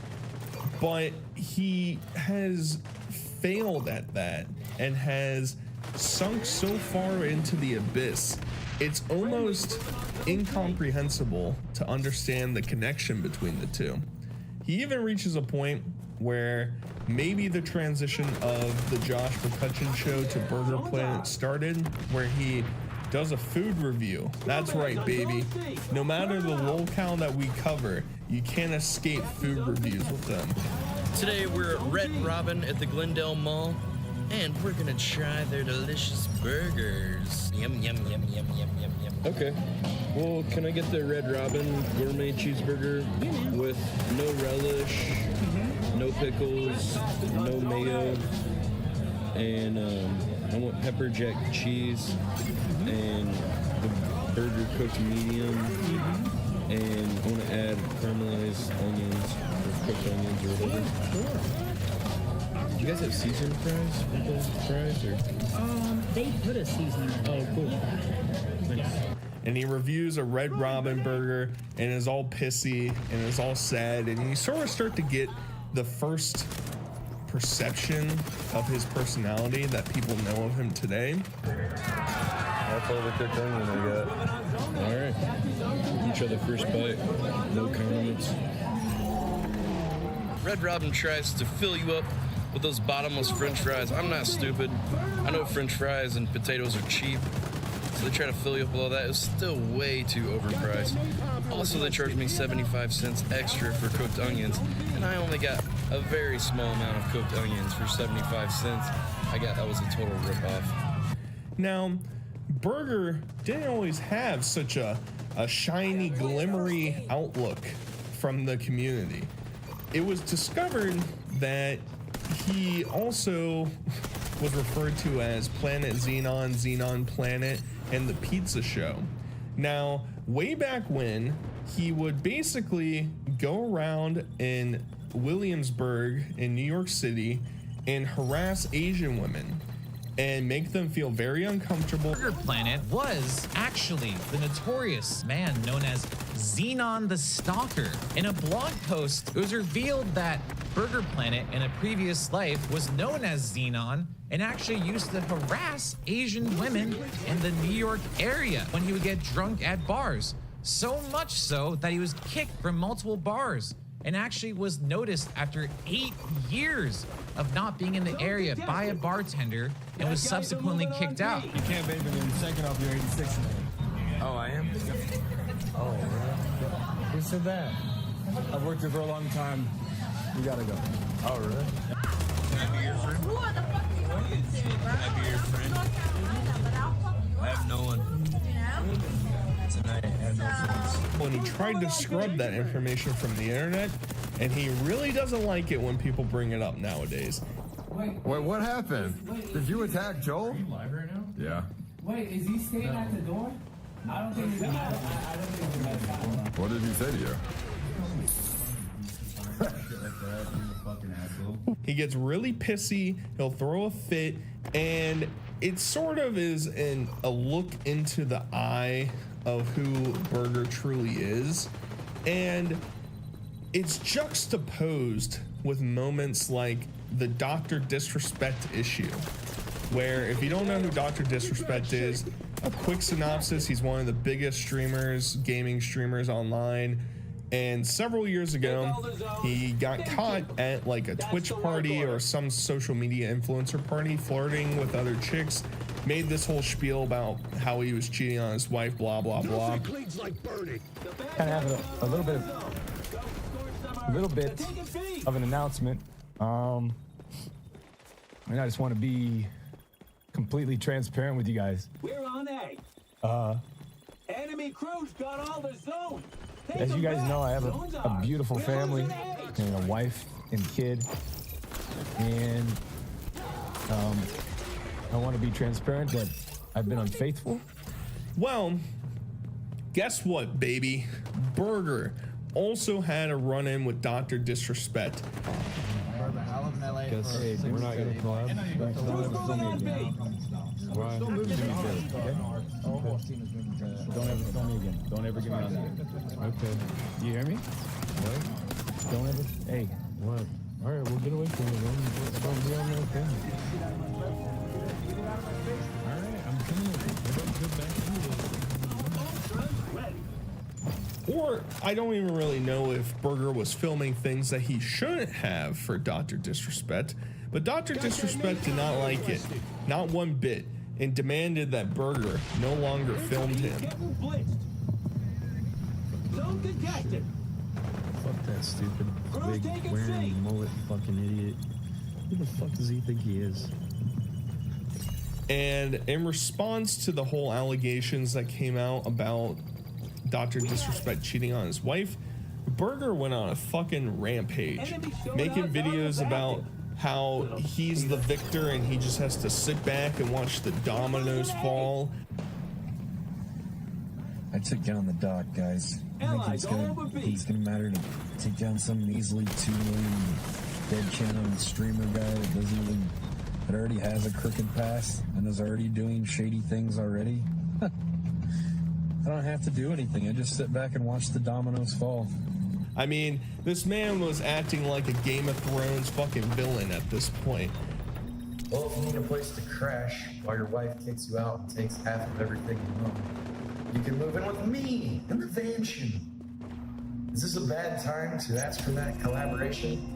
But he has failed at that and has sunk so far into the abyss. It's almost incomprehensible to understand the connection between the two. He even reaches a point where maybe the transition of the Josh McCutcheon show to Burger Planet started, where he does a food review. That's right, baby. No matter the locale that we cover, you can't escape food reviews with them. Today we're at Red Robin at the Glendale Mall, and we're gonna try their delicious burgers. Yum, yum, yum, yum, yum, yum, yum. Okay. Well, can I get the Red Robin gourmet cheeseburger with no relish, no pickles, no mayo, and I want pepper jack cheese, and the burger cooked medium, and I want to add caramelized onions, or cooked onions, or whatever. Do you guys have seasoned fries with those fries, or? They put a seasoning in. Oh, cool. Nice. And he reviews a Red Robin burger and is all pissy and is all sad, and you sort of start to get the first perception of his personality that people know of him today. That's all the cooked onion I got. All right. Each other first bite. No condiments. Red Robin tries to fill you up with those bottomless French fries. I'm not stupid. I know French fries and potatoes are cheap, so they try to fill you up with all that. It's still way too overpriced. Also, they charged me 75 cents extra for cooked onions, and I only got a very small amount of cooked onions for 75 cents. That was a total ripoff. Now, Burger didn't always have such a shiny, glimmery outlook from the community. It was discovered that he also was referred to as Planet Xenon, Xenon Planet, and the Pizza Show. Now, way back when, he would basically go around in Williamsburg in New York City and harass Asian women and make them feel very uncomfortable. Burger Planet was actually the notorious man known as Xenon the Stalker. In a blog post, it was revealed that Burger Planet in a previous life was known as Xenon and actually used to harass Asian women in the New York area when he would get drunk at bars. So much so that he was kicked from multiple bars and actually was noticed after 8 years of not being in the area by a bartender and was subsequently kicked out. You can't vape in second off your 86. Oh, I am? Oh, really? Who said that? I've worked here for a long time. You gotta go. Oh, really? Can I be your friend? Can I be your friend? I have no one. Tonight, I have no friends. When he tried to scrub that information from the internet, and he really doesn't like it when people bring it up nowadays. Wait, what happened? Did you attack Joel? Are you live right now? Yeah. Wait, is he staying at the door? I don't think he's I don't think he's mad. What did he say to you? He gets really pissy, he'll throw a fit, and it sort of is a look into the eye of who Burger truly is, and it's juxtaposed with moments like the Dr. Disrespect issue, where if you don't know who Dr. Disrespect is, a quick synopsis: he's one of the biggest streamers, gaming streamers online. And several years ago, he got caught at like a Twitch party or some social media influencer party, flirting with other chicks, made this whole spiel about how he was cheating on his wife, blah, blah, blah. Kind of have a little bit of a little bit of an announcement. And I just want to be completely transparent with you guys. We're on A. Enemy crews got all the zones. As you guys know, I have a beautiful family and a wife and kid. And I want to be transparent that I've been unfaithful. Well, guess what, baby? Burger also had a run-in with Dr. Disrespect. Guess we're not gonna collab. Don't ever film me again. Why? Don't ever film me again. Don't ever get me on there. Okay. You hear me? What? Don't ever. Hey. What? All right, we'll get away from it. Don't be on there, okay? All right, I'm coming Or I don't even really know if Burger was filming things that he shouldn't have for Dr. Disrespect, but Dr. Disrespect did not like it, not one bit, and demanded that Burger no longer filmed him. Fuck that stupid wig wearing mullet fucking idiot. Who the fuck does he think he is? And in response to the whole allegations that came out about Dr. Disrespect cheating on his wife, Burger went on a fucking rampage, making videos about how he's the victor and he just has to sit back and watch the dominoes fall. I took down the doc, guys. I think it's gonna matter to take down some measly 2 million dead channel and streamer guy that already has a crooked past and is already doing shady things already. I don't have to do anything. I just sit back and watch the dominoes fall. I mean, this man was acting like a Game of Thrones fucking villain at this point. Well, if you need a place to crash while your wife kicks you out and takes half of everything you own, you can move in with me in the mansion. Is this a bad time to ask for that collaboration?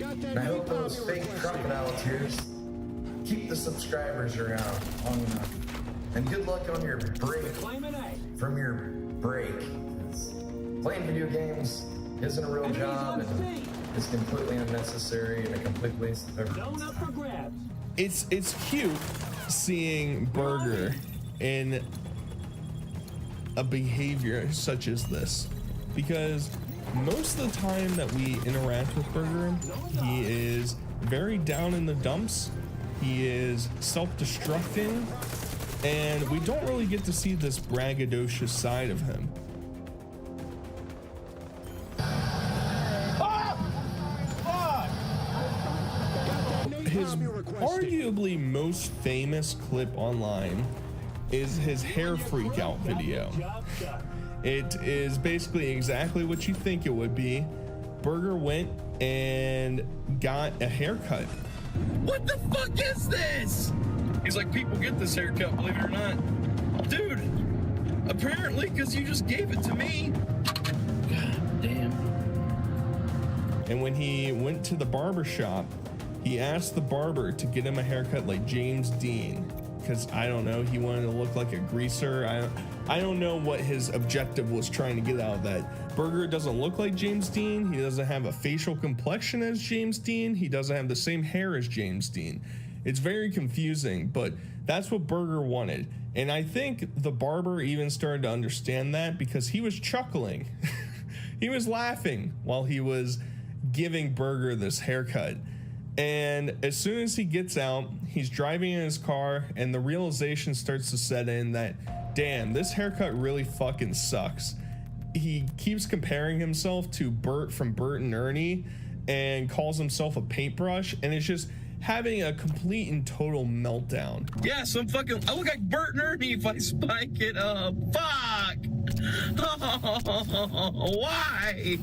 And I hope those fake crocodile tears keep the subscribers around long enough. And good luck on your break from your break. Playing video games isn't a real job and it's completely unnecessary and a complete waste of everyone's time. It's cute seeing Burger in a behavior such as this, because most of the time that we interact with Burger, he is very down in the dumps. He is self-destructing, and we don't really get to see this braggadocious side of him. His arguably most famous clip online is his hair freak out video. It is basically exactly what you think it would be. Burger went and got a haircut. What the fuck is this? He's like, people get this haircut, believe it or not. Dude, apparently, because you just gave it to me. God damn. And when he went to the barber shop, he asked the barber to get him a haircut like James Dean, because I don't know, he wanted to look like a greaser. I don't know what his objective was trying to get out of that. Burger doesn't look like James Dean. He doesn't have a facial complexion as James Dean. He doesn't have the same hair as James Dean. It's very confusing, but that's what Burger wanted. And I think the barber even started to understand that, because he was chuckling. He was laughing while he was giving Burger this haircut. And as soon as he gets out, he's driving in his car, and the realization starts to set in that, damn, this haircut really fucking sucks. He keeps comparing himself to Bert from Bert and Ernie and calls himself a paintbrush, and it's just having a complete and total meltdown. Yeah, so I look like Bert and Ernie if I spike it up. Fuck! Oh, why?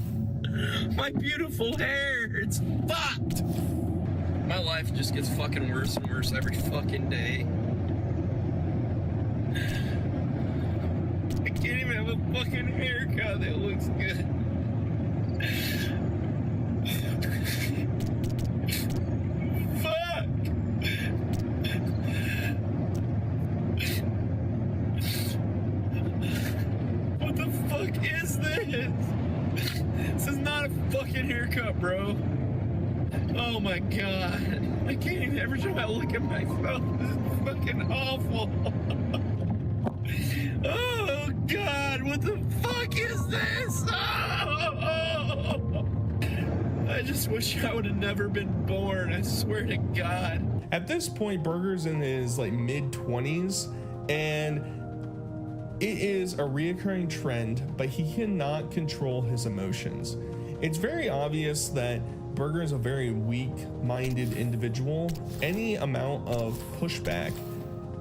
My beautiful hair, it's fucked! My life just gets fucking worse and worse every fucking day. I can't even have a fucking haircut that looks good. Fuck! What the fuck is this? This is not a fucking haircut, bro. Oh my god. I can't even, every time I look at myself, this is fucking awful. Oh god, what the fuck is this? Oh. I just wish I would have never been born, I swear to god. At this point, Burger's in his like mid-20s, and it is a reoccurring trend, but he cannot control his emotions. It's very obvious that Burger is a very weak-minded individual. Any amount of pushback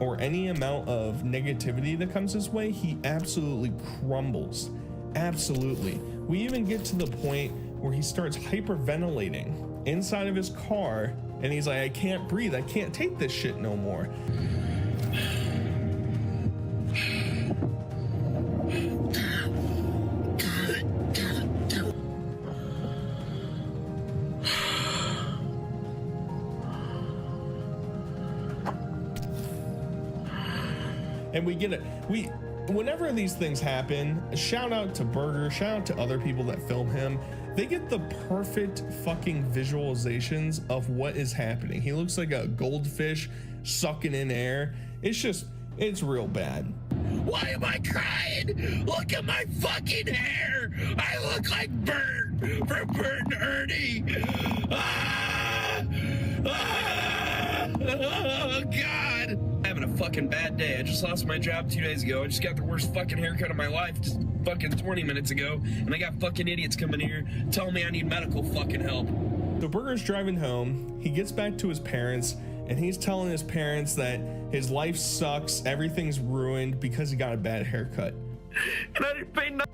or any amount of negativity that comes his way, he absolutely crumbles. Absolutely. We even get to the point where he starts hyperventilating inside of his car, and he's like, I can't breathe, I can't take this shit no more. And we get it. Whenever these things happen, shout out to Burger, shout out to other people that film him. They get the perfect fucking visualizations of what is happening. He looks like a goldfish sucking in air. It's real bad. Why am I crying? Look at my fucking hair. I look like Bert from Bert and Ernie. Oh god. I'm having a fucking bad day. I just lost my job 2 days ago. I just got the worst fucking haircut of my life just fucking 20 minutes ago. And I got fucking idiots coming here telling me I need medical fucking help. So Burger's driving home. He gets back to his parents, and he's telling his parents that his life sucks, everything's ruined because he got a bad haircut. And I didn't pay nothing.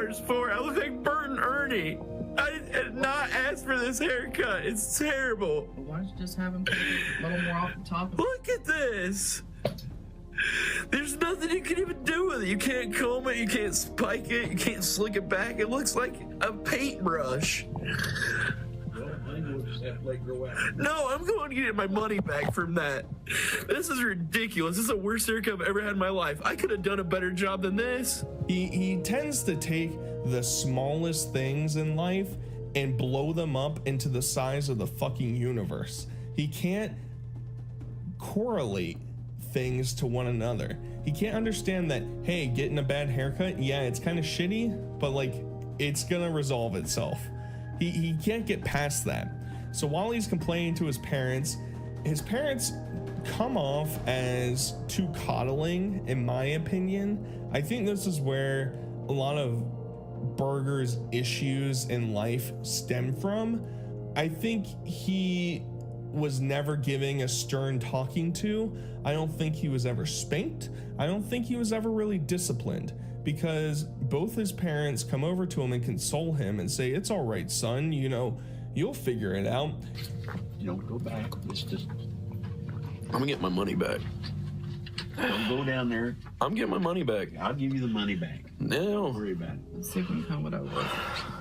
$10 for it. I look like Bert and Ernie. I did not ask for this haircut. It's terrible. Why don't you just have him take a little more off the top? Look at this. There's nothing you can even do with it. You can't comb it, you can't spike it, you can't slick it back. It looks like a paintbrush. No, I'm going to get my money back from that. This is ridiculous. This is the worst haircut I've ever had in my life. I could have done a better job than this. He tends to take the smallest things in life and blow them up into the size of the fucking universe. He can't correlate things to one another. He can't understand that, hey, getting a bad haircut, yeah, it's kind of shitty, but like, it's gonna resolve itself. He can't get past that. So while he's complaining to his parents come off as too coddling, in my opinion. I think this is where a lot of Burger's issues in life stem from. I think he was never giving a stern talking to. I don't think he was ever spanked. I don't think he was ever really disciplined, because both his parents come over to him and console him and say, it's all right, son, you know, you'll figure it out. You don't go back. It's just, I'm gonna get my money back. Don't go down there. I'm getting my money back. I'll give you the money back. No. Don't worry about it. Let's see if we can comb it over.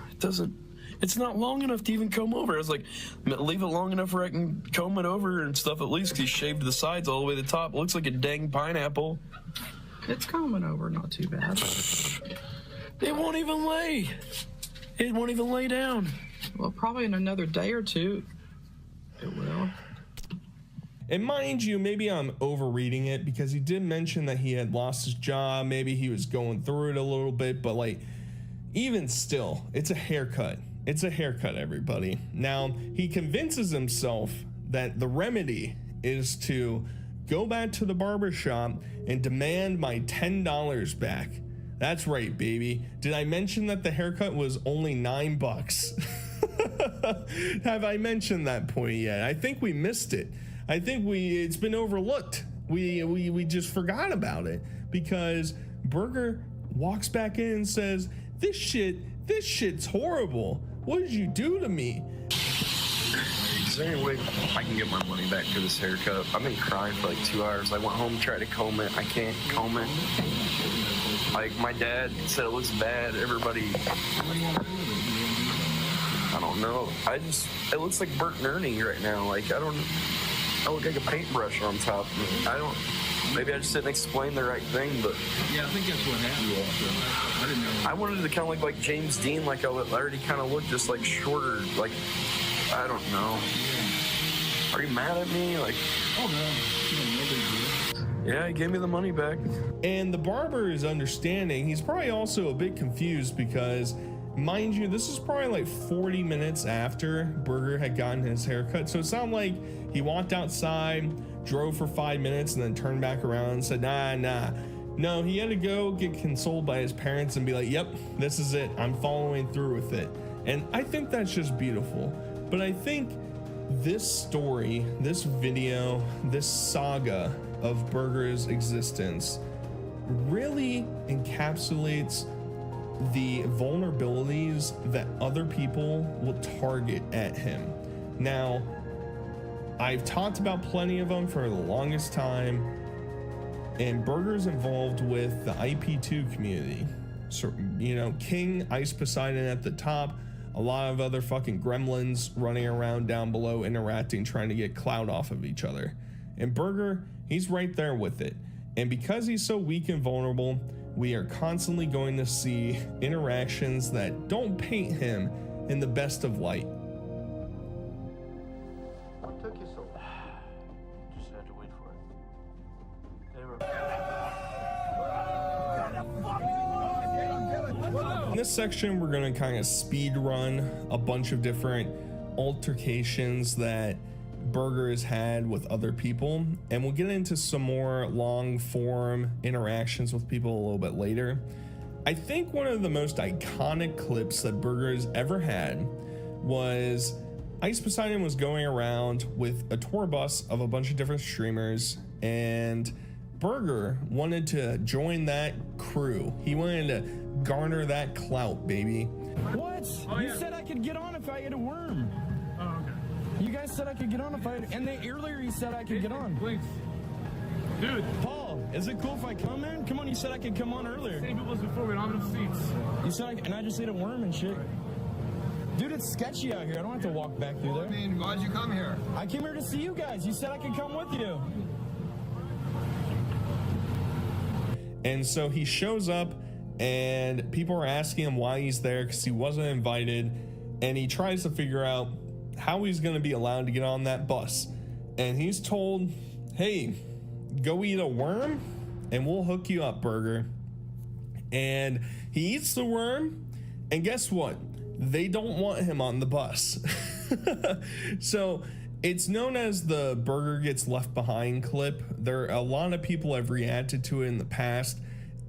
It doesn't, it's not long enough to even comb over. I was like, leave it long enough where I can comb it over and stuff at least, because he shaved the sides all the way to the top. It looks like a dang pineapple. It's combing over, not too bad. It won't even lay. It won't even lay down. Well, probably in another day or two, it will. And mind you, maybe I'm overreading it, because he did mention that he had lost his job. Maybe he was going through it a little bit, but like, even still, it's a haircut. It's a haircut, everybody. Now, he convinces himself that the remedy is to go back to the barber shop and demand my $10 back. That's right, baby. Did I mention that the haircut was only $9? Have I mentioned that point yet? I think we missed it. I think it's been overlooked. We just forgot about it, because Burger walks back in and says, this shit's horrible. What did you do to me? Is there any way I can get my money back for this haircut? I've been crying for like 2 hours. I went home, tried to comb it. I can't comb it. Like, my dad said it looks bad. Everybody, I don't know. It looks like Bert and Ernie right now. Like, I look like a paintbrush on top. Maybe I just didn't explain the right thing, but. Yeah, I think that's what happened. I didn't know. I wanted to kind of look like James Dean, like I already kind of looked just like shorter, like, I don't know. Are you mad at me? Like, oh no, yeah, he gave me the money back. And the barber is understanding. He's probably also a bit confused, because, mind you, this is probably like 40 minutes after Burger had gotten his haircut. So it's not like he walked outside, drove for 5 minutes, and then turned back around and said, nah. No, he had to go get consoled by his parents and be like, yep, this is it. I'm following through with it. And I think that's just beautiful. But I think this story, this video, this saga of Burger's existence really encapsulates the vulnerabilities that other people will target at him. Now, I've talked about plenty of them for the longest time, and Burger's involved with the IP2 community. So, you know, King, Ice Poseidon at the top, a lot of other fucking gremlins running around down below, interacting, trying to get clout off of each other. And Burger, he's right there with it. And because he's so weak and vulnerable, we are constantly going to see interactions that don't paint him in the best of light. What took you so long? Just had to wait for it. In this section, we're going to kind of speed run a bunch of different altercations that Burger has had with other people, and we'll get into some more long form interactions with people a little bit later. I think one of the most iconic clips that Burger has ever had was Ice Poseidon was going around with a tour bus of a bunch of different streamers, and Burger wanted to join that crew. He wanted to garner that clout, baby. What? You said I could get on if I had a worm. Oh, okay. You guys said I could get on if I had, and earlier you said I could get on. Please. Dude. Paul, is it cool if I come in? Come on, you said I could come on earlier. Same people as before, we don't have enough seats. You said and I just ate a worm and shit. Dude, it's sketchy out here. I don't have to walk back through there. I mean, why'd you come here? I came here to see you guys. You said I could come with you. And so he shows up and people are asking him why he's there because he wasn't invited, and he tries to figure out how he's going to be allowed to get on that bus. And he's told, hey, go eat a worm and we'll hook you up, Burger. And he eats the worm, and guess what? They don't want him on the bus. So it's known as the Burger Gets Left Behind clip. A lot of people have reacted to it in the past.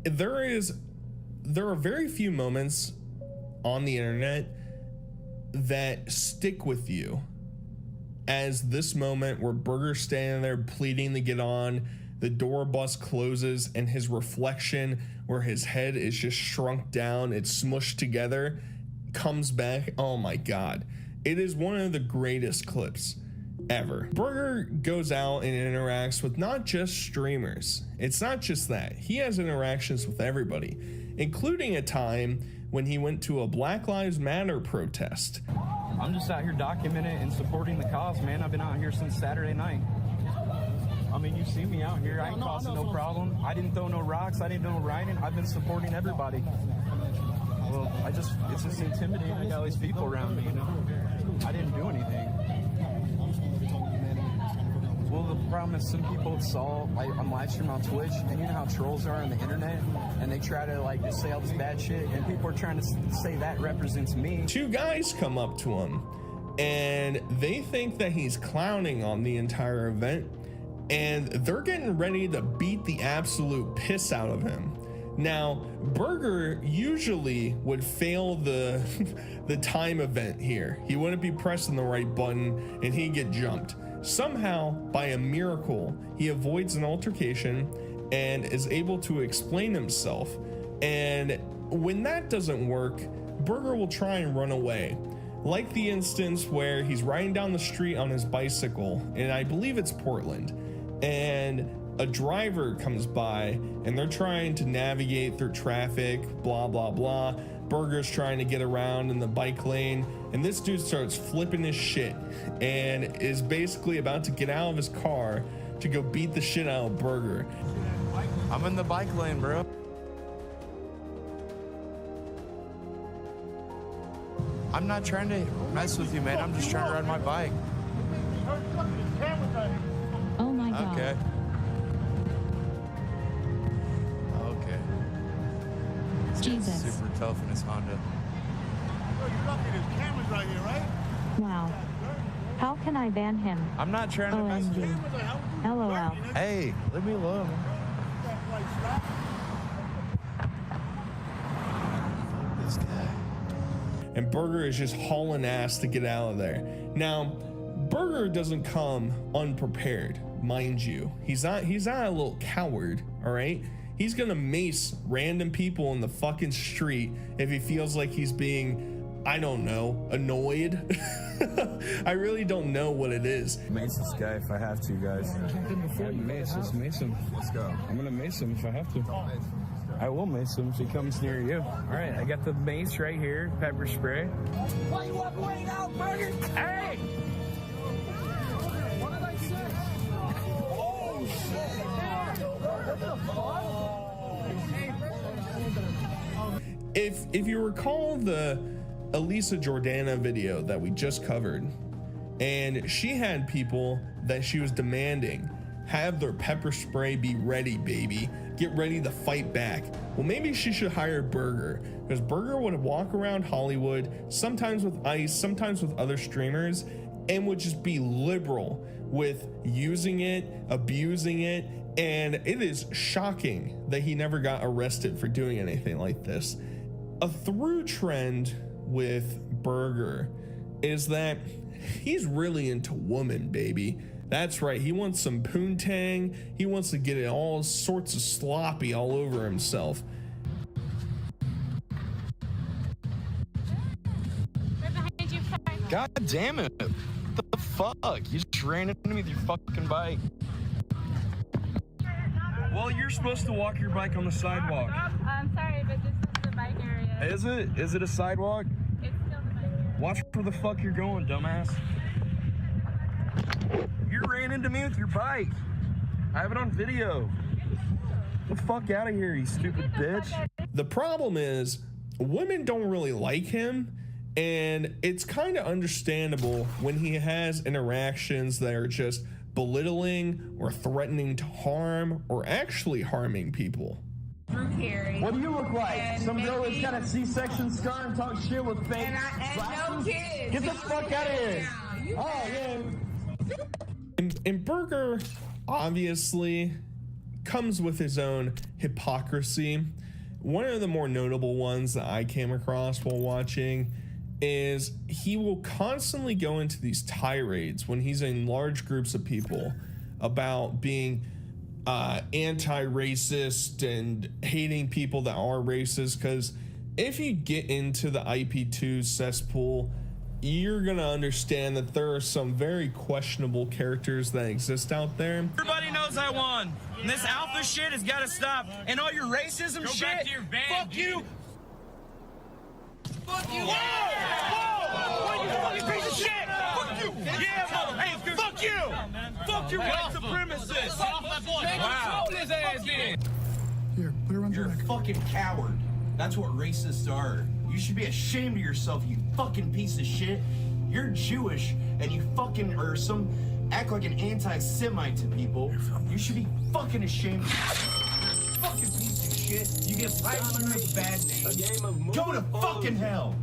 There are very few moments on the internet that stick with you as this moment where Burger's standing there pleading to get on, the door bus closes, and his reflection where his head is just shrunk down, it's smushed together, comes back. Oh my God. It is one of the greatest clips ever. Burger goes out and interacts with not just streamers. It's not just that. He has interactions with everybody, including a time when he went to a Black Lives Matter protest. I'm just out here documenting and supporting the cause, man. I've been out here since Saturday night. I mean, you see me out here. I ain't causing no problem. I didn't throw no rocks. I didn't do no rioting. I've been supporting everybody. Well, it's just intimidating. I got all these people around me, you know. I didn't do anything. Well, the problem is some people saw, like, I'm live streaming on Twitch, and you know how trolls are on the internet, and they try to, like, just say all this bad shit, and people are trying to say that represents me. Two guys come up to him, and they think that he's clowning on the entire event, and they're getting ready to beat the absolute piss out of him. Now, Burger usually would fail the time event here. He wouldn't be pressing the right button, and he'd get jumped. Somehow, by a miracle, he avoids an altercation and is able to explain himself. And when that doesn't work, Burger will try and run away. Like the instance where he's riding down the street on his bicycle, and I believe it's Portland, and a driver comes by and they're trying to navigate through traffic, blah, blah, blah. Burger's trying to get around in the bike lane, and this dude starts flipping his shit and is basically about to get out of his car to go beat the shit out of Burger. I'm in the bike lane, bro. I'm not trying to mess with you, man. I'm just trying to ride my bike. Oh my God. Okay. Okay. Jesus. Super tough in his Honda. You're lucky there's cameras right here, right? Wow. How can I ban him? I'm not trying to mess with you. LOL. Hey, leave me alone. This guy. And Burger is just hauling ass to get out of there. Now, Burger doesn't come unprepared, mind you. He's not a little coward, all right? He's gonna mace random people in the fucking street if he feels like he's being, I don't know, annoyed. I really don't know what it is. Mace this guy if I have to, guys. Just mace him. Let's go. I'm gonna mace him if I have to. I will mace him if he comes near you. All right, I got the mace right here, pepper spray. Why you walk away now, Burger? Hey! What did I say? Oh, shit. If you recall the Elisa Jordana video that we just covered, and she had people that she was demanding have their pepper spray be ready, baby. Get ready to fight back. Well, maybe she should hire Burger, because Burger would walk around Hollywood, sometimes with Ice, sometimes with other streamers, and would just be liberal with using it, abusing it, and it is shocking that he never got arrested for doing anything like this. A through trend with Burger is that he's really into women, baby. That's right, he wants some poontang. He wants to get it all sorts of sloppy all over himself. God damn it. What the fuck? You just ran into me with your fucking bike. Well, you're supposed to walk your bike on the sidewalk. I'm sorry, but this is the bike area. Is it? Is it a sidewalk? It's still the bike area. Watch where the fuck you're going, dumbass. You ran into me with your bike. I have it on video. Get the fuck out of here, you stupid bitch. The problem is, women don't really like him, and it's kind of understandable when he has interactions that are just belittling or threatening to harm or actually harming people. What do you look like? Some girl that's got a C-section scar and talks shit with fake no kids. Get the fuck out of here. Oh, yeah. And Burger obviously comes with his own hypocrisy. One of the more notable ones that I came across while watching is he will constantly go into these tirades when he's in large groups of people about being anti-racist and hating people that are racist, because if you get into the IP2 cesspool, you're gonna understand that there are some very questionable characters that exist out there. Everybody knows I won. And this alpha shit has got to stop. And all your racism shit. back to your van, Fuck you. Fuck you! Whoa! You fucking piece of shit! Fuck you! Yeah, mother! Hey, fuck you! Fuck your white supremacists! Wow. His ass then. Here, put it around You're your a neck. fucking coward. That's what racists are. You should be ashamed of yourself, you fucking piece of shit. You're Jewish, and you fucking act like an anti-Semite to people. You should be fucking ashamed of yourself. Fucking piece of shit. You get right under a bad name. Go to fucking hell.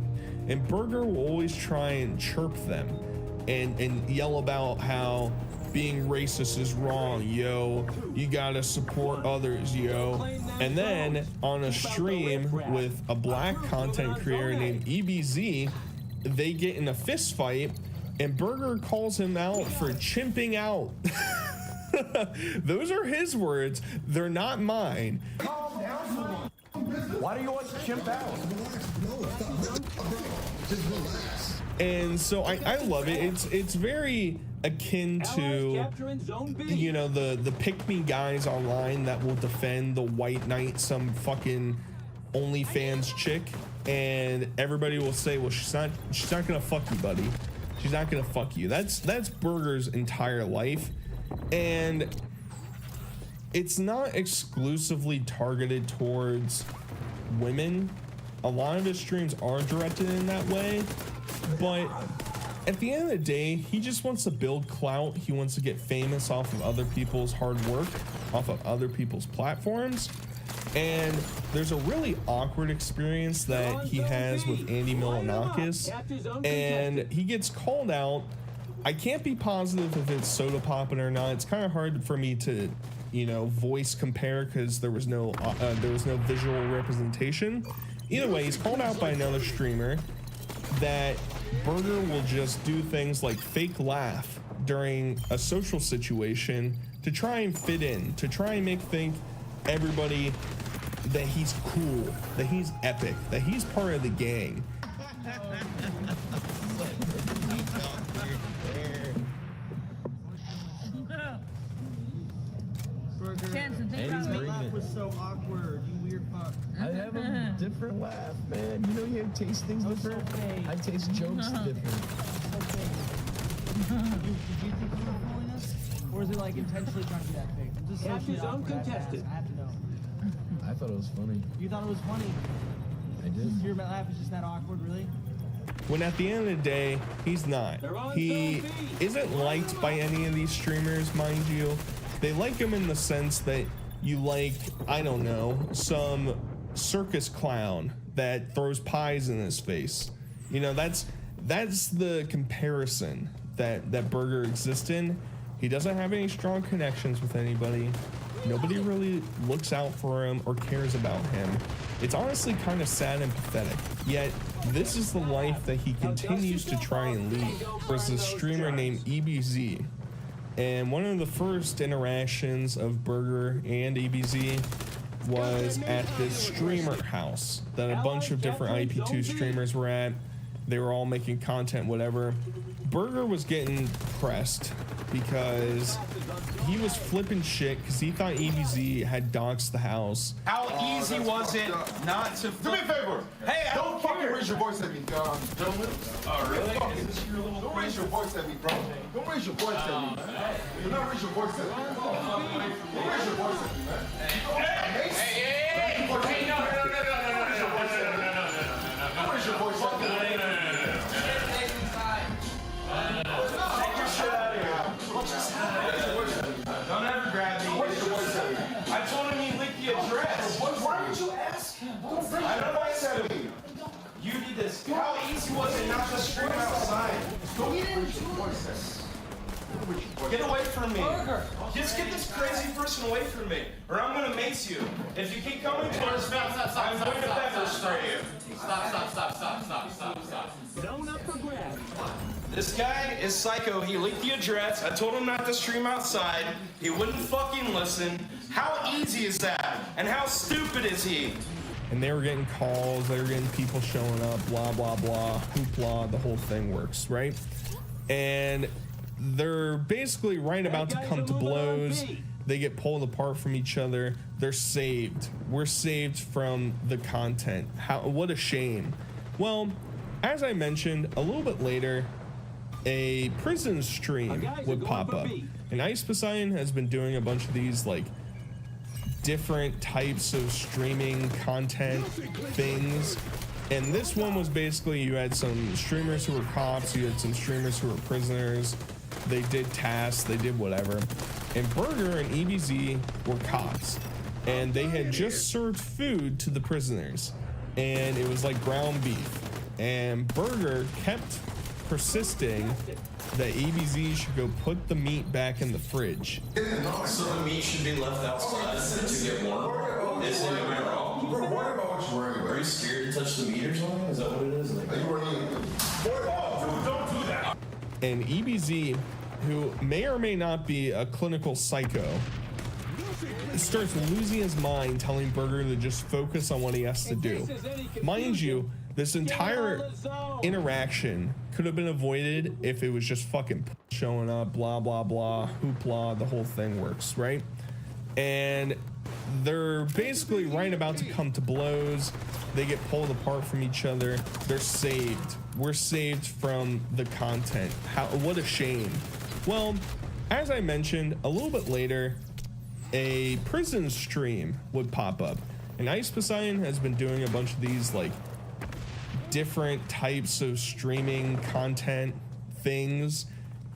And Burger will always try and chirp them and yell about how being racist is wrong, yo. You gotta support others, yo. And then on a stream with a black content creator named EBZ, they get in a fist fight and Burger calls him out for chimping out. Those are his words, they're not mine. Why do you always chimp out? And so I love it. It's very akin to, you know, the pick-me guys online that will defend the white knight, some fucking OnlyFans chick, and everybody will say, well, she's not gonna fuck you, buddy. She's not gonna fuck you. That's Burger's entire life. And it's not exclusively targeted towards women. A lot of his streams are directed in that way, but at the end of the day, he just wants to build clout. He wants to get famous off of other people's hard work, off of other people's platforms. And there's a really awkward experience that he has with Andy Milonakis, and he gets called out. I can't be positive if it's soda popping or not. It's kind of hard for me to, you know, voice compare because there was no visual representation. Either way, he's called out by another streamer that Burger will just do things like fake laugh during a social situation to try and fit in, to try and make everybody that he's cool, that he's epic, that he's part of the gang. My laugh was so awkward, you weird fuck. I have a different laugh, man. You know you taste things different. Okay. I taste jokes different. Did you think you were pulling us? Or is it like intentionally trying to be that fake? I'm just Capture socially zone awkward. contested. I have to know. I thought it was funny. You thought it was funny? I did. Your laugh is just that awkward, really? When at the end of the day, he's not. He isn't liked by any of these streamers, mind you. They like him in the sense that you like, I don't know, some circus clown that throws pies in his face. You know, that's the comparison that Burger exists in. He doesn't have any strong connections with anybody. Nobody really looks out for him or cares about him. It's honestly kind of sad and pathetic. Yet, this is the life that he continues to try and lead. There's a streamer named EBZ. And one of the first interactions of Burger and EBZ was at this streamer house that a bunch of different IP2 streamers were at. They were all making content, whatever. Burger was getting pressed because he was flipping shit because he thought EBZ had doxed the house. How easy was it not to? Do me a favor. Hey, I don't fucking raise your voice at me, gentlemen. Oh, really? Don't raise your voice at me, bro. Don't raise your voice at me. Do not raise your voice at me. Don't raise your voice at me, man. Hey, no. Don't raise your voice at me. Take your shit out of here. Don't ever grab me. I told him he licked the address. Why did you ask? I don't know what said to me. You did this. How easy was it not to stream outside? Get away from me. Just get this crazy person away from me, or I'm gonna mace you. If you keep coming towards me, I'm going to pepper spray you. Stop. Zone up for grabs. This guy is psycho. He leaked the address. I told him not to stream outside. He wouldn't fucking listen. How easy is that? And how stupid is he? And they were getting calls, they were getting people showing up, blah, blah, blah, hoopla, the whole thing works, right? And they're basically right about to come to blows. They get pulled apart from each other. They're saved. We're saved from the content. What a shame. Well, as I mentioned, a little bit later, a prison stream would pop up. And Ice Poseidon has been doing a bunch of these like different types of streaming content things. And this one was basically you had some streamers who were cops, you had some streamers who were prisoners. They did tasks, they did whatever. And Burger and EBZ were cops. And they had just served food to the prisoners. And it was like ground beef. And Burger kept persisting that EBZ should go put the meat back in the fridge. So the meat should be left outside to get warm? Is it, am I wrong? Bro, worry about what you're worrying about. Are you scared to touch the meat or something? Is that what it is? Are you worrying? Don't do that. And EBZ, who may or may not be a clinical psycho, starts losing his mind, telling Burger to just focus on what he has to do. Mind you, this entire interaction could have been avoided if it was just fucking showing up, blah, blah, blah, hoopla, the whole thing works, right? And they're basically right about to come to blows. They get pulled apart from each other. They're saved. We're saved from the content. What a shame. Well, as I mentioned, a little bit later, a prison stream would pop up. And Ice Poseidon has been doing a bunch of these like different types of streaming content things.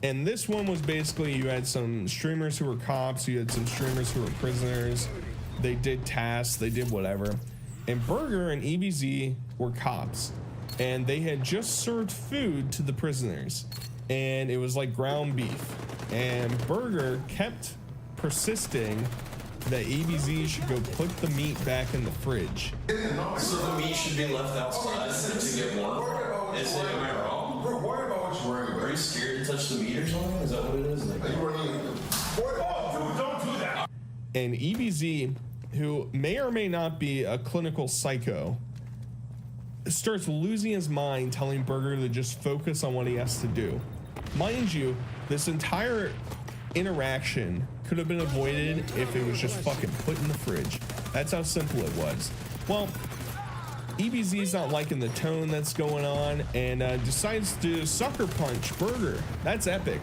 And this one was basically you had some streamers who were cops, you had some streamers who were prisoners. They did tasks, they did whatever. And Burger and EBZ were cops. And they had just served food to the prisoners. And it was like ground beef. And Burger kept persisting that EBZ should go put the meat back in the fridge. So the meat should be left outside to get warm? Is it, am I wrong? Bro, worry about what you're worrying about. Are you scared to touch the meat or something? Is that what it is? Are you worrying? Don't do that. And EBZ, who may or may not be a clinical psycho, starts losing his mind, telling Burger to just focus on what he has to do. Mind you, this entire interaction could have been avoided if it was just fucking put in the fridge. That's how simple it was. Well, EBZ's not liking the tone that's going on and decides to sucker punch Burger. That's epic.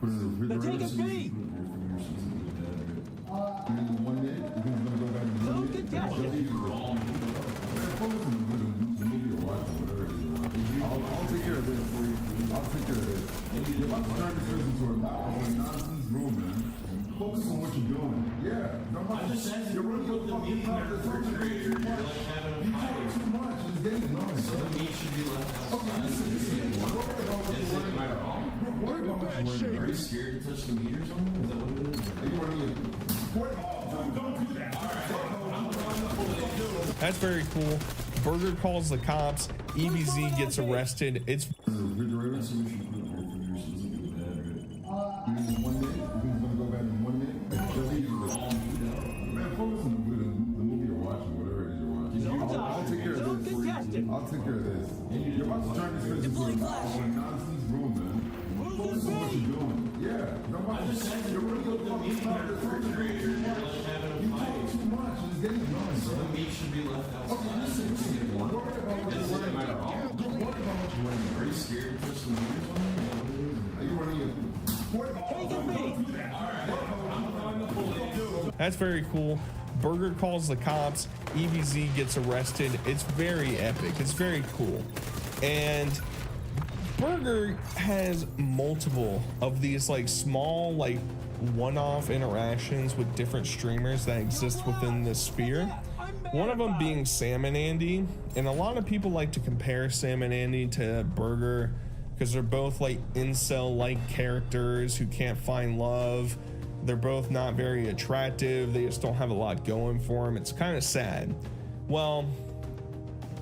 Now take a beat. Don't get desperate. I'll take care of this for you. I'll take care of this. You're about to turn this into a nonsense room, man. Focus on what you're doing. Yeah. You're running up the meat in the refrigerator. You're like having a fight. You talk too much. It's getting annoying. So the meat should be left outside. Are you scared to touch the meat or something? Is that what it is? Are you running? Don't do that. That's very cool. Burger calls the cops. EBZ gets arrested. It's I'll take care of this. You're about to turn this into a nonsense room, man. Focus on what you're doing. Yeah. You're running your fucking mouth. You talk too much. It's getting annoying, bro. The meat should be left out. Okay, listen. Don't worry about what you're wearing. Don't worry about what you're wearing. Are you scared to push the meat on me? Are you running your... That's very cool. Burger calls the cops. EBZ gets arrested. It's very epic. It's very cool. And Burger has multiple of these like small like one-off interactions with different streamers that exist within this sphere. One of them being Sam and Andy. And a lot of people like to compare Sam and Andy to Burger because they're both like incel-like characters who can't find love. They're both not very attractive. They just don't have a lot going for them. It's kind of sad. Well,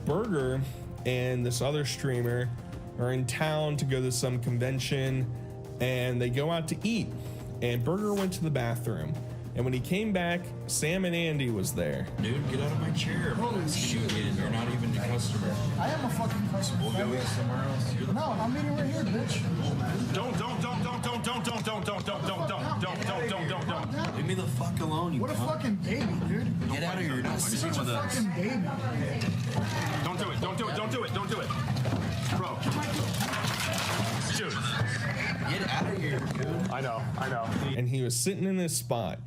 Burger and this other streamer are in town to go to some convention, and they go out to eat. And Burger went to the bathroom. And when he came back, Sam and Andy was there. Dude, get out of my chair. Holy shit. You're not even a customer. I am a fucking customer. We'll go eat somewhere else. No, I'm eating right here, bitch. Don't. Leave me the fuck alone, you What a cunt. fucking baby, dude. Get out of here. You're not sitting Such with a us. fucking baby. Don't do it. Bro. Dude. Get out of here, dude. I know. And he was sitting in this spot.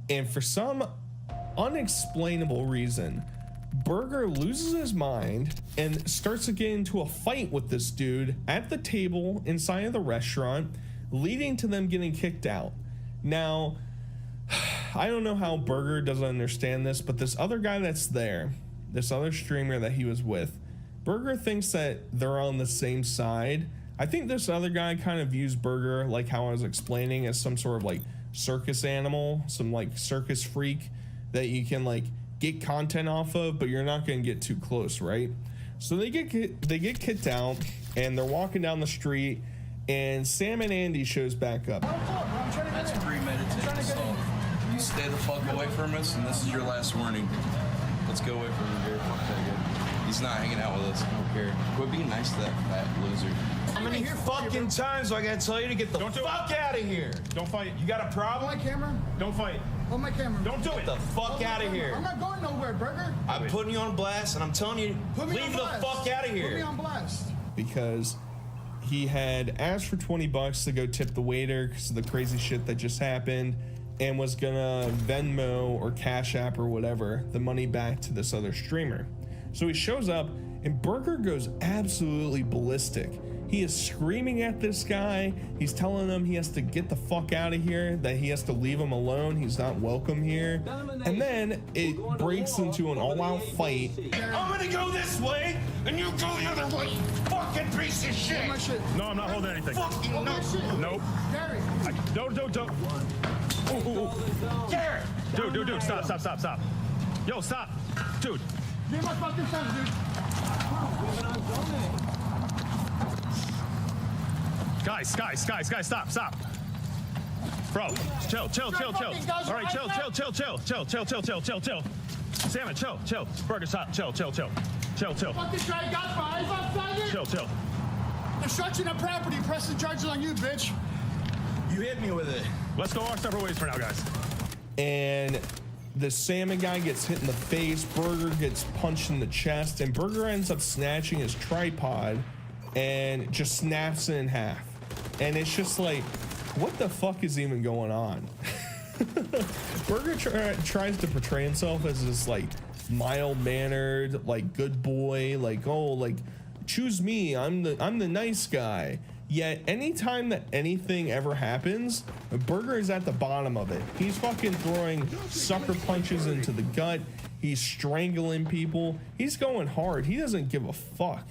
And for some unexplainable reason, Burger loses his mind and starts to get into a fight with this dude at the table inside of the restaurant, leading to them getting kicked out. Now, I don't know how Burger doesn't understand this, but this other guy that's there, this other streamer that he was with, Burger thinks that they're on the same side. I think this other guy kind of views Burger, like how I was explaining, as some sort of like circus animal, some like circus freak that you can like get content off of, but you're not going to get too close, right? So they get kicked out, and they're walking down the street, and Sam and Andy shows back up. That's premeditated assault. You stay the fuck away from us, and this is your last warning. Let's go away from here. Fuck that guy. He's not hanging out with us. I don't care. Quit being nice to that fat loser. How many fucking times do I gotta tell you to get the fuck out of here? Don't fight. You got a problem? On my camera? Don't fight. On my camera. Don't do it. Get the fuck out of here. I'm not going nowhere, Burger. I'm putting you on blast, and I'm telling you, leave the fuck out of here. Put me on blast. Because he had asked for $20 to go tip the waiter because of the crazy shit that just happened, and was gonna Venmo or Cash App or whatever the money back to this other streamer. So he shows up, and Burger goes absolutely ballistic. He is screaming at this guy. He's telling him he has to get the fuck out of here, that he has to leave him alone. He's not welcome here. And then it breaks into an all-out fight. I'm gonna go this way, and you go the other way, you fucking piece of shit. No, I'm not holding anything. Fucking no. Nope. Gary. Don't. Ooh. Gary. Dude, stop. Yo, stop. Dude. Give my fucking son, dude. Guys, stop. Bro, chill. All right, chill. Salmon, chill. Burger, stop. Chill. Fucking try got five outside it. Chill. Destruction of property. Press the charges on you, bitch. You hit me with it. Let's go our separate ways for now, guys. And the salmon guy gets hit in the face, Burger gets punched in the chest, and Burger ends up snatching his tripod and just snaps it in half. And it's just like, what the fuck is even going on? Burger tries to portray himself as this like mild-mannered, like good boy, like, oh, like choose me, I'm the nice guy. Yet anytime that anything ever happens, Burger is at the bottom of it. He's fucking throwing sucker punches into the gut. He's strangling people. He's going hard. He doesn't give a fuck.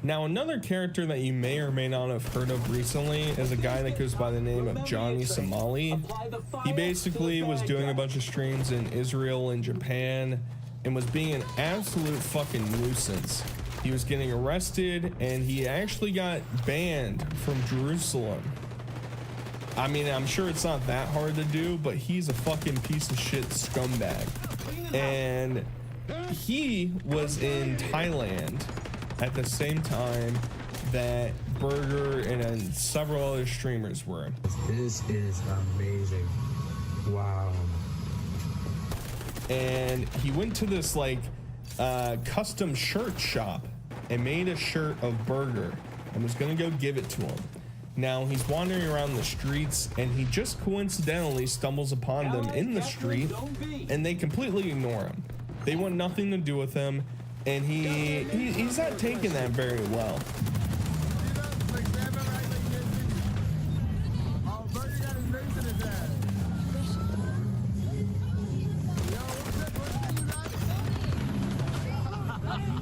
Now, another character that you may or may not have heard of recently is a guy that goes by the name of Johnny Somali. He basically was doing a bunch of streams in Israel and Japan, and was being an absolute fucking nuisance. He was getting arrested, and he actually got banned from Jerusalem. I mean, I'm sure it's not that hard to do, but he's a fucking piece of shit scumbag. And he was in Thailand at the same time that Burger and several other streamers were. This is amazing. Wow. And he went to this like custom shirt shop and made a shirt of Burger and was gonna go give it to him. Now he's wandering around the streets and he just coincidentally stumbles upon them in the street, and they completely ignore him. They want nothing to do with him, and he's not taking that very well.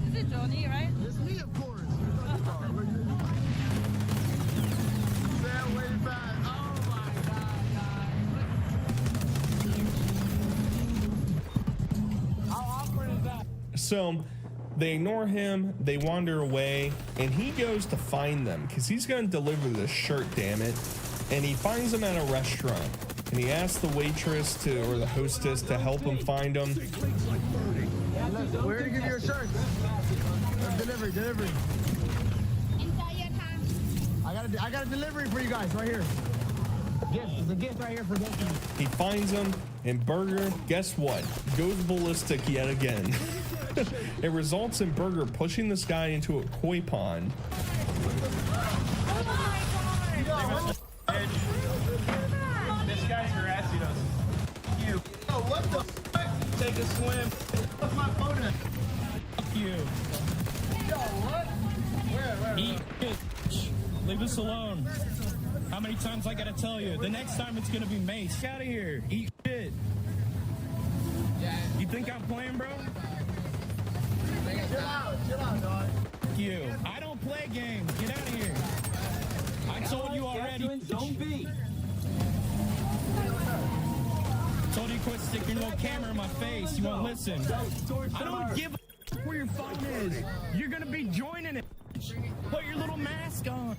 Is it Johnny, right? It's me, of course. So they ignore him, they wander away, and he goes to find them because he's going to deliver this shirt, damn it. And he finds them at a restaurant, and he asks the waitress or the hostess to help him find them. We're gonna give you a shirt. Delivery. I got a delivery for you guys right here. Gift. There's a gift right here for both of you. He finds them, and Burger, guess what? Goes ballistic yet again. It results in Burger pushing this guy into a koi pond. This guy's harassing us. You. Oh, what the fuck? Take a swim. What's my phone at? Fuck you. Yo, what? Where? Eat bitch. Leave us alone. How many times I gotta tell you? The next time it's gonna be mace. Get out of here. Eat shit. You think I'm playing, bro? Chill out, dog. Fuck you. I don't play games. Get out of here. I told you already. Zone B. Told you quit sticking your camera in my face. You won't listen. I don't give a where your phone is. You're gonna be joining it. Put your little mask on.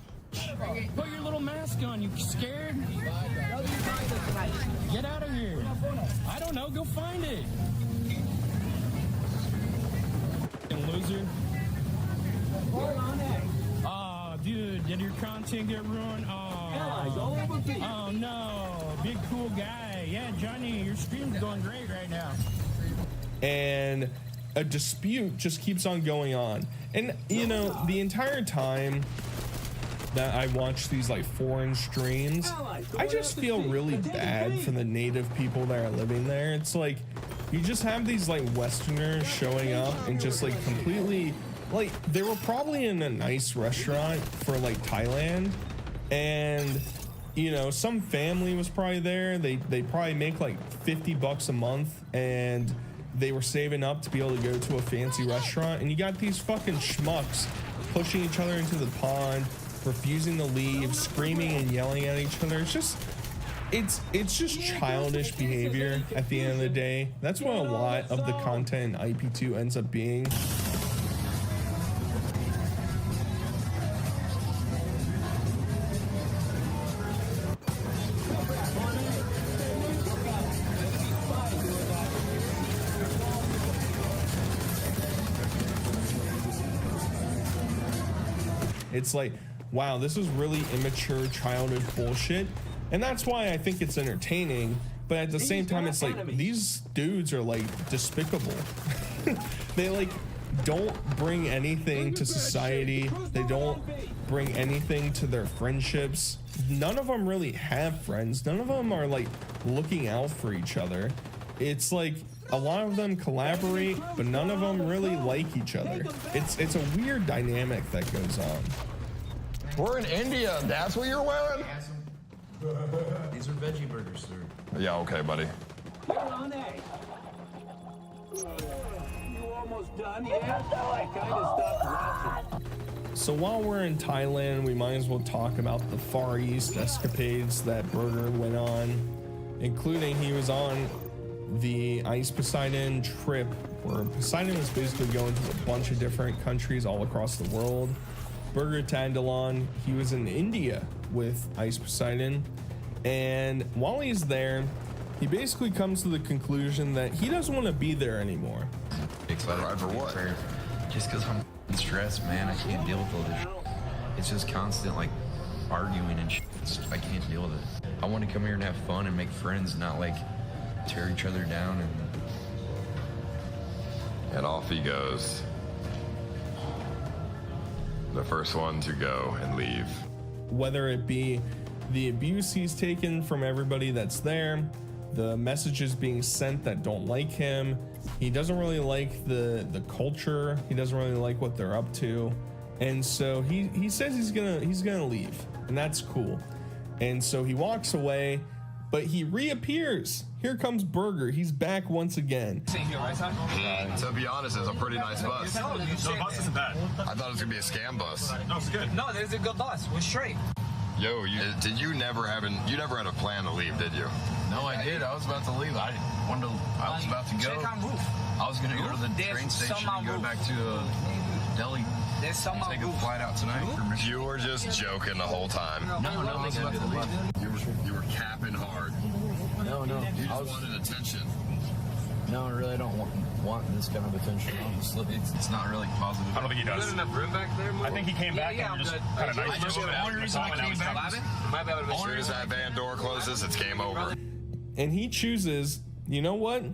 Put your little mask on. You scared? Get out of here. I don't know. Go find it. Loser. Oh, dude, did your content get ruined? Oh no, big cool guy. Yeah, Johnny, your stream's going great right now. And a dispute just keeps on going on. And you know, the entire time that I watch these like foreign streams, I just feel really bad for the native people that are living there. It's like you just have these like Westerners showing up and just like completely, like they were probably in a nice restaurant for like Thailand, and you know, some family was probably there. They probably make like $50 a month, and they were saving up to be able to go to a fancy restaurant, and you got these fucking schmucks pushing each other into the pond, refusing to leave, screaming and yelling at each other. It's just childish behavior at the end of the day. That's what a lot of the content in IP2 ends up being. It's like, wow, this is really immature, childish bullshit. And that's why I think it's entertaining. But at the same time, it's like, these dudes are like despicable. They like don't bring anything to society. They don't bring anything to their friendships. None of them really have friends. None of them are like looking out for each other. It's like a lot of them collaborate, but none of them really like each other. It's a weird dynamic that goes on. We're in India. That's what you're wearing? These are veggie burgers, sir. Yeah, okay, buddy. You're on A. You almost done? Yeah. I kind of stopped watching. So while we're in Thailand, we might as well talk about the Far East escapades that Burger went on, including he was on the Ice Poseidon trip, where Poseidon was basically going to a bunch of different countries all across the world. Burger tagged along. He was in India with Ice Poseidon, and while he's there, he basically comes to the conclusion that he doesn't want to be there anymore. Excited for what? Just because I'm stressed, man. I can't deal with all this shit. It's just constant, like, arguing and shit. I can't deal with it. I want to come here and have fun and make friends, not, like, tear each other down. And off he goes. The first one to go and leave. Whether it be the abuse he's taken from everybody that's there, the messages being sent that don't like him, he doesn't really like the culture, he doesn't really like what they're up to, and so he says he's gonna leave, and that's cool. And so he walks away, but he reappears. Here comes Burger. He's back once again. To be honest, it's a pretty nice bus. No, the bus isn't bad. I thought it was gonna be a scam bus. No, it's good. No, there's a good bus. We're straight. Yo, you never had a plan to leave, did you? No, I did. I was about to leave. I was about to go. I was going to go to the train station and go back to Delhi. There's some take a flight out tonight. You were just joking the whole time. No, I was about to leave. You were capping hard. No. You just wanted attention. No, I really don't want this kind of attention. Honestly, it's not really positive. I don't think he does. enough room back there, I think he came back and just kind of nice to him. The only reason I came back As soon as that van door closes, it's game over. And he chooses, you know what?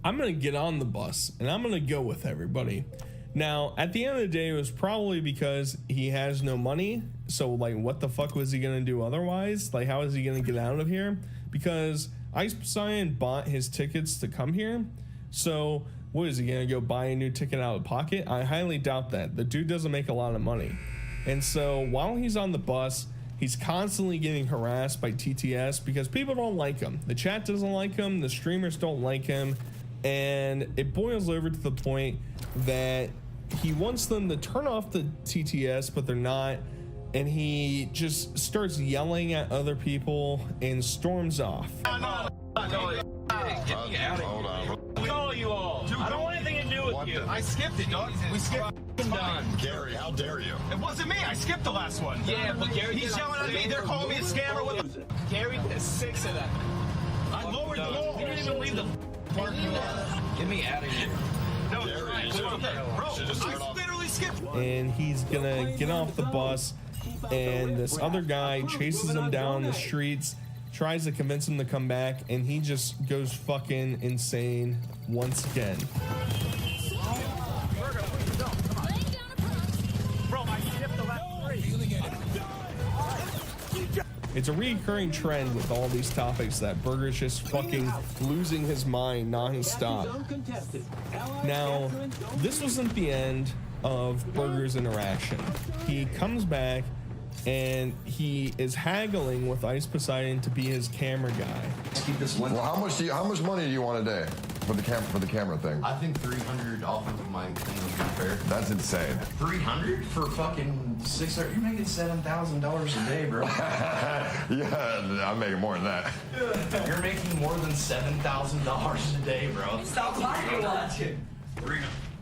I'm gonna get on the bus and I'm gonna go with everybody. Now, at the end of the day, it was probably because he has no money. So, like, what the fuck was he gonna do otherwise? Like, how is he gonna get out of here? Because Ice Poseidon bought his tickets to come here. So, what is he gonna go buy a new ticket out of pocket? I highly doubt that. The dude doesn't make a lot of money. And so, while he's on the bus, he's constantly getting harassed by TTS because people don't like him. The chat doesn't like him. The streamers don't like him. And it boils over to the point that he wants them to turn off the TTS, but they're not. And he just starts yelling at other people and storms off. Get me out of here. Call you all. I don't want anything to do with you. I skipped it, dog. We skipped. Done. Gary, how dare you? It wasn't me. I skipped the last one. Yeah, but Gary. He's yelling at me. They're calling me a scammer. Gary, there's 6 of them. I lowered the wall. You didn't even leave the parking lot. Get me out of here. No, bro, I literally skipped. And he's gonna get off the bus, and this other guy chases him down the streets, tries to convince him to come back, and he just goes fucking insane once again. It's a recurring trend with all these topics that Burger's just fucking losing his mind non-stop. Now, this wasn't the end of Burger's interaction. He comes back and he is haggling with Ice Poseidon to be his camera guy. Well, how much money do you want a day for the camera thing? I think 300 off of my thing would be fair. That's insane. 300 for fucking 600? You're making $7,000 a day, bro. Yeah, I'm making more than that. You're making more than $7,000 a day, bro. Stop talking about you.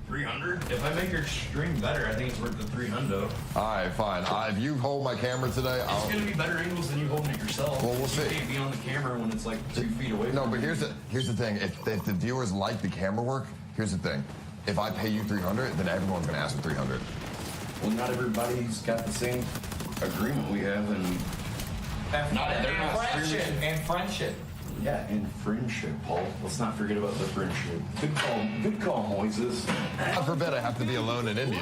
300? If I make your stream better, I think it's worth the 300. All right, fine. If you hold my camera today, It's gonna be better angles than you holding it yourself. Well, we'll see. You can't be on the camera when it's like 2 feet away. No, but here's the thing. If the viewers like the camera work, here's the thing. If I pay you 300, then everyone's gonna ask for 300. Well, not everybody's got the same agreement we have, and And friendship. Yeah, and friendship, Paul. Let's not forget about the friendship. Good call, Moises. God forbid I have to be alone in India.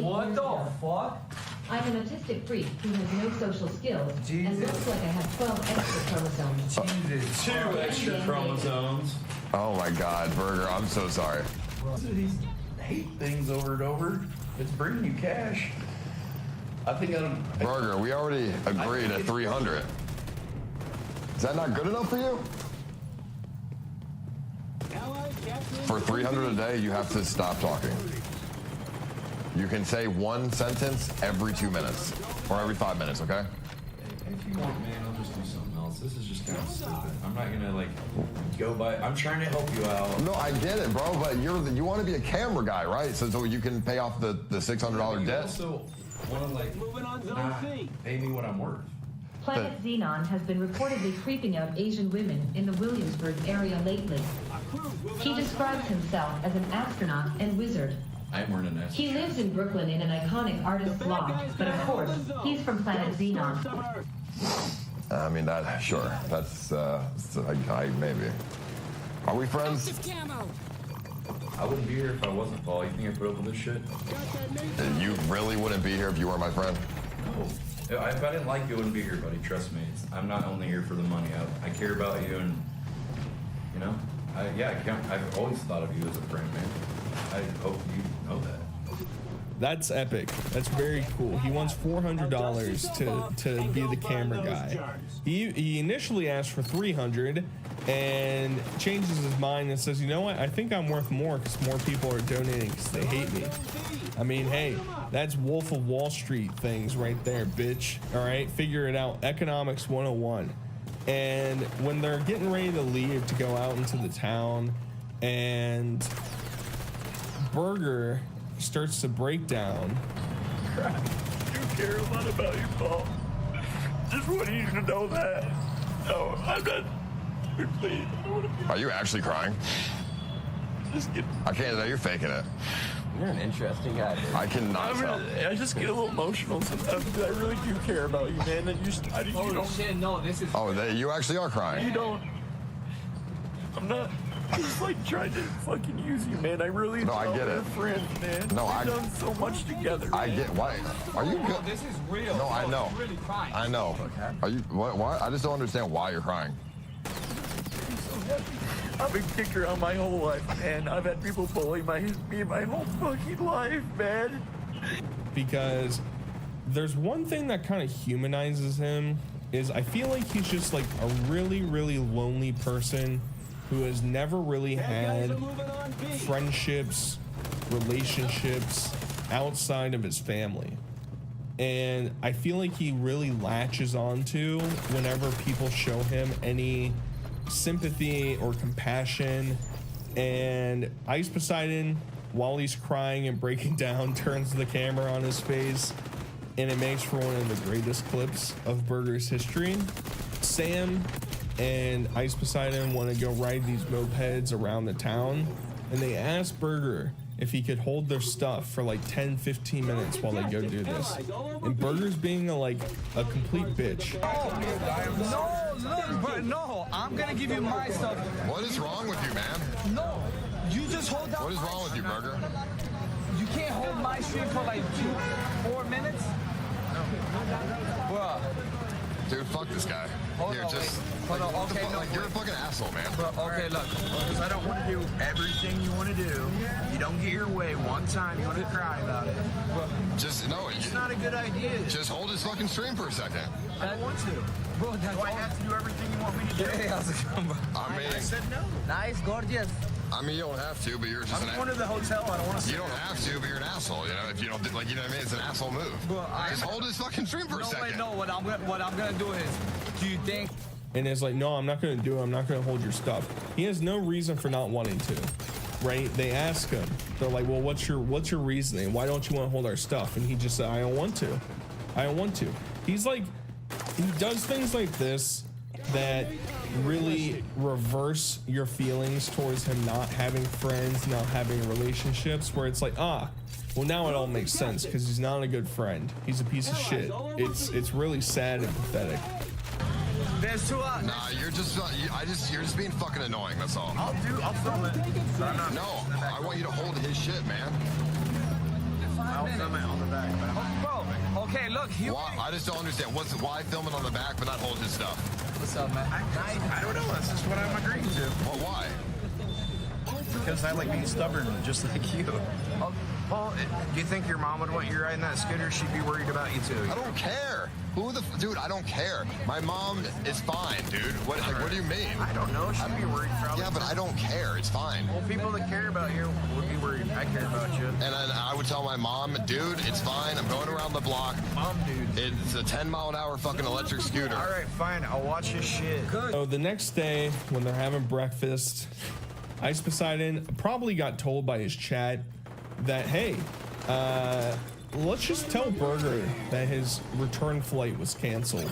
What the fuck? I'm an autistic freak who has no social skills and looks like I have 12 extra chromosomes. 2 extra chromosomes. Oh my God, Burger, I'm so sorry. These hate things over and over. It's bringing you cash. I think Burger, we already agreed at 300. Is that not good enough for you? For 300 a day, you have to stop talking. You can say one sentence every 2 minutes or every 5 minutes, okay? If you want, man, I'll just do something else. This is just kind of stupid. I'm not gonna like go by. I'm trying to help you out. No, I get it, bro. But you want to be a camera guy, right? So you can pay off the $600 debt. Also want to like pay me what I'm worth. Planet Xenon has been reportedly creeping out Asian women in the Williamsburg area lately. He describes himself as an astronaut and wizard. I'm wearing a nice. He lives in Brooklyn in an iconic artist's loft, but of course, he's from Planet Xenon. I mean, sure. That's, maybe. Are we friends? I wouldn't be here if I wasn't, Paul. You think I put up with this shit? You really wouldn't be here if you weren't my friend? No. If I didn't like you, I wouldn't be here, buddy. Trust me. I'm not only here for the money. I care about you, and you know, I've always thought of you as a friend, man. I hope you know that. That's epic. That's very cool. He wants $400 to be the camera guy. He initially asked for $300 and changes his mind and says, you know what? I think I'm worth more because more people are donating because they hate me. I mean, hey, that's Wolf of Wall Street things right there, bitch. All right, figure it out. Economics 101. And when they're getting ready to leave to go out into the town, and Burger starts to break down. Crap, I do care a lot about you, Paul. Just wanted you to know that. No, I'm not. Please, I don't want to be. Are you actually crying? Just get. I can't know you're faking it. You're an interesting guy, dude. I cannot tell. I just get a little emotional sometimes because I really do care about you, man. And you don't. Shit, no, this is. Oh, you actually are crying. You don't. I'm not. I'm just like trying to fucking use you, man. I really. No, I get it. We're friends, man. No, We've done so much together. I man. get why. Are you good? This is real. No, I know. Really crying. I know. Okay. Are you? What? Why? I just don't understand why you're crying. I've been kicked around my whole life, man. I've had people bully me my whole fucking life, man. Because there's one thing that kind of humanizes him is I feel like he's just like a really, really lonely person who has never really had friendships, relationships outside of his family. And I feel like he really latches onto whenever people show him any sympathy or compassion. And Ice Poseidon, while he's crying and breaking down, turns the camera on his face, and it makes for one of the greatest clips of Burger's history. Sam and Ice Poseidon want to go ride these mopeds around the town, and they ask Burger if he could hold their stuff for like 10-15 minutes while they go do this. And Burger's being a complete bitch. No, look, but no, I'm gonna give you my stuff. What is wrong with you, man? No, you just hold down. What is wrong with you, Burger? You can't hold my stream for like 4 minutes? Bruh. Dude, fuck this guy. Here, just. Hold on, okay, no, you're a fucking asshole, man. Bro, okay, look. Because I don't want to do everything you want to do. You don't get your way one time, you want to cry about it. Just, no. It's not a good idea. Just hold his fucking stream for a second. I don't want to. Bro, do I have to do everything you want me to do? Hey, how's it going, bro? I said no. Nice, gorgeous. I mean, you don't have to, but you're just I'm going to the hotel. I don't want to. You don't have to, but you're an asshole. You know, if you don't, you know what I mean? It's an asshole move. Bro, just hold his fucking stream for a second. Wait, no. What I'm gonna do is, do you think? And it's like, no, I'm not gonna do it. I'm not gonna hold your stuff. He has no reason for not wanting to, right? They ask him. They're like, well, what's your reasoning? Why don't you want to hold our stuff? And he just said, I don't want to. I don't want to. He's like, he does things like this that really reverse your feelings towards him not having friends, not having relationships, where it's like, well, now it all makes sense because he's not a good friend. He's a piece of shit. It's really sad and pathetic. There's two out. Nah, you're just being fucking annoying. That's all. I'll film it. But I'm not. No, I want you to hold his shit, man. I'll film it on the back. Bro, okay, look. I just don't understand. Why film it on the back but not hold his stuff? What's up, man? I don't know. That's just what I'm agreeing to. Well, why? Because I like being stubborn, just like you. Paul, do you think your mom would want you riding that scooter? She'd be worried about you too. I don't care. Dude, I don't care. My mom is fine, dude. What do you mean? I don't know. She'd be worried probably. Yeah, but I don't care. It's fine. Well, people that care about you would be worried. I care about you. And then I would tell my mom, dude, it's fine. I'm going around the block. Mom, dude. It's a 10-mile-an-hour fucking electric scooter. All right, fine. I'll watch his shit. Good. So the next day, when they're having breakfast, Ice Poseidon probably got told by his chat that, hey, let's just tell Burger that his return flight was canceled.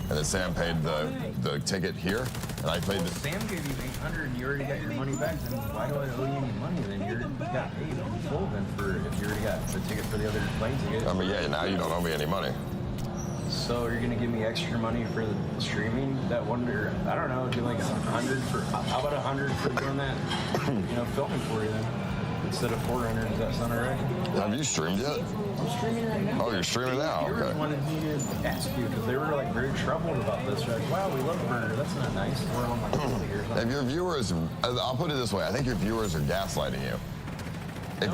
And then Sam paid the ticket here, and I paid the... Sam gave you 800 and you already got your money back. Then why do I owe you any money? Then you got paid full then for if you already got the ticket for the other plane ticket. I mean, yeah, now you don't owe me any money. So you're gonna give me extra money for the streaming? That wonder, I don't know, do like 100 for, how about 100 for doing that, filming for you then? Instead of 400, does that sound alright? Have you streamed yet? I'm streaming right now. Oh, you're streaming now? Viewers Okay. wanted me to ask you because they were like very troubled about this. They're like, wow, we love Burger. That's not nice. We're on like If your viewers, I'll put it this way, I think your viewers are gaslighting you. If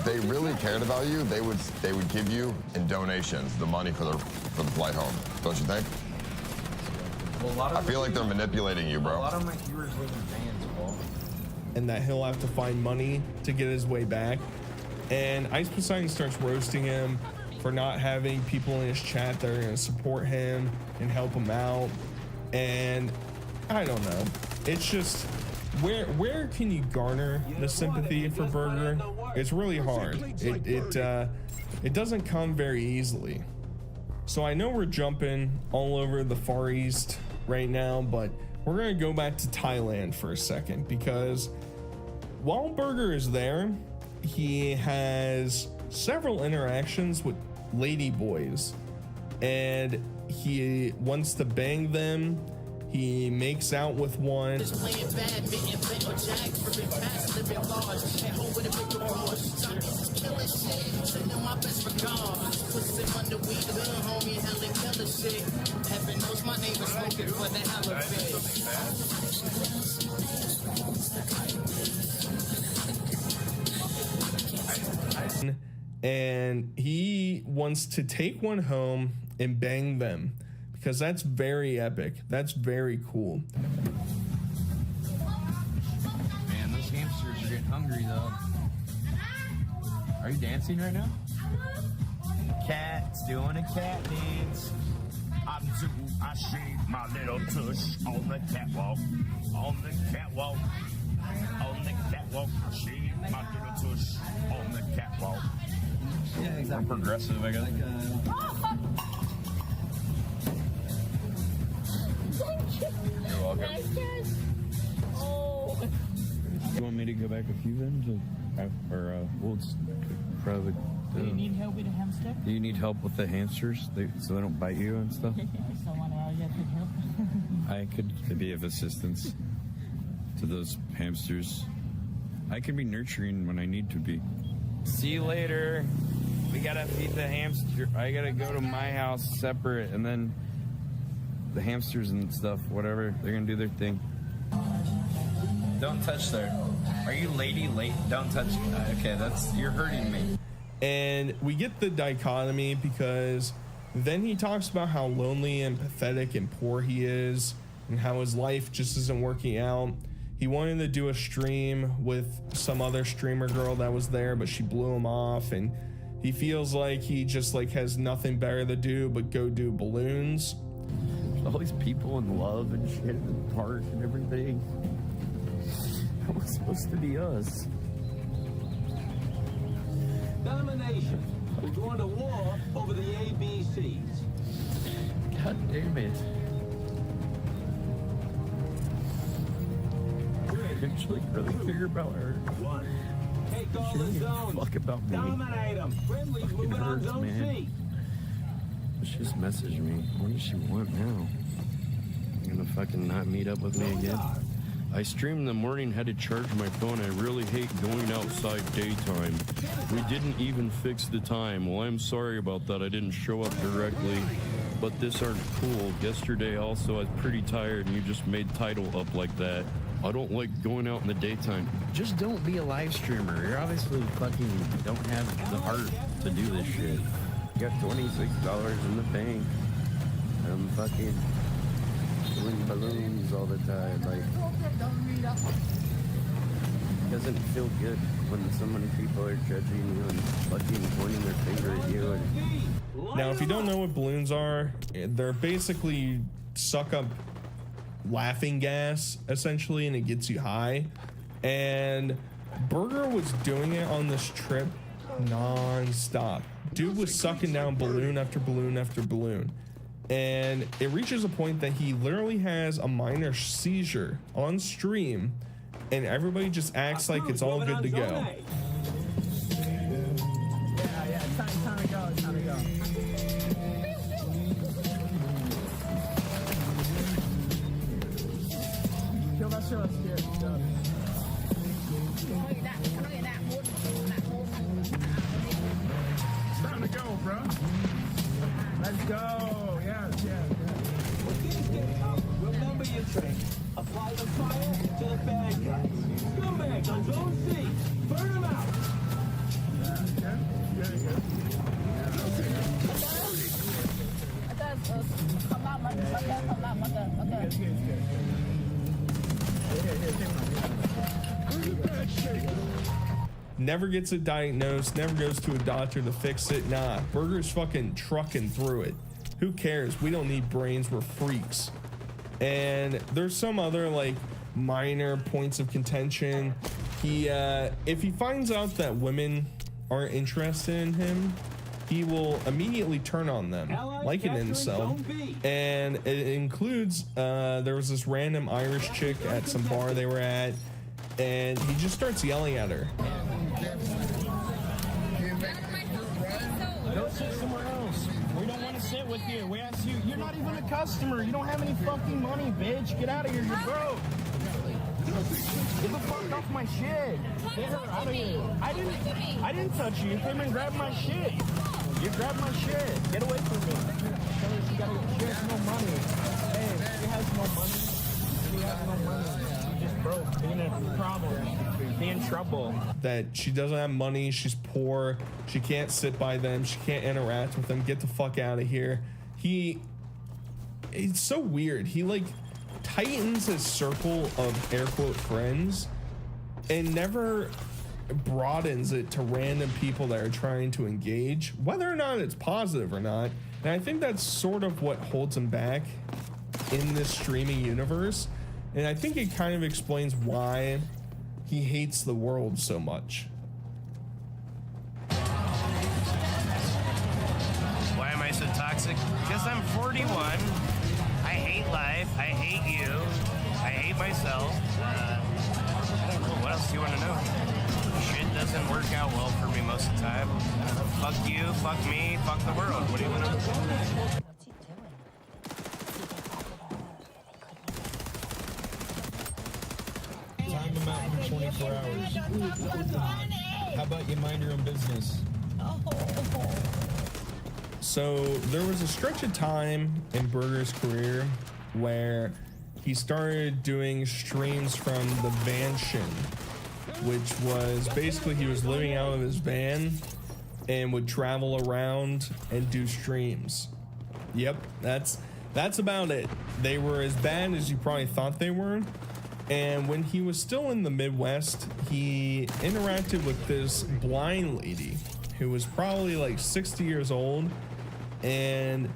they really cared about you, they would give you in donations the money for the flight home. Don't you think? Well, I feel like they're manipulating you, bro. A lot of my viewers live in vans, Paul. And that he'll have to find money to get his way back. And Ice Poseidon starts roasting him for not having people in his chat that are going to support him and help him out. And I don't know. It's just, where can you garner the sympathy for Burger? It's really hard. It doesn't come very easily. So I know we're jumping all over the Far East right now, but we're gonna go back to Thailand for a second, because while Burger is there, he has several interactions with lady boys, and he wants to bang them. He makes out with one. And he wants to take one home and bang them, because that's very epic. That's very cool. Man, those hamsters are getting hungry though. Are you dancing right now? Cat's doing a cat dance. I shake my little tush on the catwalk. On the catwalk. On the catwalk. I shake my little tush on the catwalk. Yeah, exactly. I'm progressive, I guess. You're welcome. Nice guys. Oh. You want me to go back with you then? We'll probably. Do you need help with the hamster? Do you need help with the hamsters so they don't bite you and stuff? Someone else could help. I could be of assistance to those hamsters. I can be nurturing when I need to be. See you later. We gotta feed the hamster. I gotta go to my house separate, and then the hamsters and stuff, whatever, they're gonna do their thing. Don't touch there. Are you lady late? Don't touch. Okay, you're hurting me. And we get the dichotomy, because then he talks about how lonely and pathetic and poor he is, and how his life just isn't working out. He wanted to do a stream with some other streamer girl that was there, but she blew him off, and he feels like he just has nothing better to do but go do balloons. All these people in love and shit in the park and everything. That was supposed to be us. Domination. We're going to war over the ABCs. God damn it. I actually really care about her. One. Take all She the doesn't give a zones. fuck about me. Dominate them. Friendly's Fucking moving on hurts, zone man. C. She just messaged me. What does she want now? You gonna fucking not meet up with me again? I streamed in the morning, had to charge my phone. I really hate going outside daytime. We didn't even fix the time. Well, I'm sorry about that. I didn't show up directly, but this aren't cool. Yesterday also, I was pretty tired, and you just made title up like that. I don't like going out in the daytime. Just don't be a live streamer. You're obviously fucking don't have the heart to do this shit. You got $26 in the bank. I'm fucking doing balloons all the time. Like, it doesn't feel good when so many people are judging you and fucking pointing their finger at you. Now, if you don't know what balloons are, they're basically suck up laughing gas, essentially, and it gets you high. And Burger was doing it on this trip non-stop. Dude was sucking down balloon after balloon after balloon. And it reaches a point that he literally has a minor seizure on stream, and everybody just acts like it's all good to go. Yeah, time to go, time to go. Kill that shit, let's get it. It's time to go, bro. Let's go. Yes. Remember your trick. Apply the fire to the bad guys. Scumbags on zone C. Burn them out. Never gets it diagnosed, never goes to a doctor to fix it. Nah, Burger's fucking trucking through it. Who cares? We don't need brains, we're freaks. And there's some other like minor points of contention. He if he finds out that women aren't interested in him, he will immediately turn on them like an incel. And it includes there was this random Irish chick at some bar they were at, and he just starts yelling at her. Go sit somewhere else. We don't want to sit with you. We asked you. You're not even a customer. You don't have any fucking money, bitch. Get out of here. You're broke. Get the fuck off my shit. Get her out of here. I didn't touch you. You came and grabbed my shit. You grabbed my shit. Get away from me. She has no money. Hey, she has no money. She has no money. She's just broke. Being a problem. Be in trouble. That she doesn't have money, she's poor, she can't sit by them, she can't interact with them. Get the fuck out of here. It's so weird. He like tightens his circle of air quote friends and never broadens it to random people that are trying to engage, whether or not it's positive or not. And I think that's sort of what holds him back in this streaming universe. And I think it kind of explains why he hates the world so much. Why am I so toxic? Because I'm 41. I hate life. I hate you. I hate myself. I don't know. What else do you want to know? Shit doesn't work out well for me most of the time. Fuck you, fuck me, fuck the world. What do you want to know? Time them out for 24 hours. How about you mind your own business? So there was a stretch of time in Burger's career where he started doing streams from the Vanshin, which was basically he was living out of his van and would travel around and do streams. Yep, that's about it. They were as bad as you probably thought they were. And when he was still in the Midwest, he interacted with this blind lady who was probably like 60 years old, and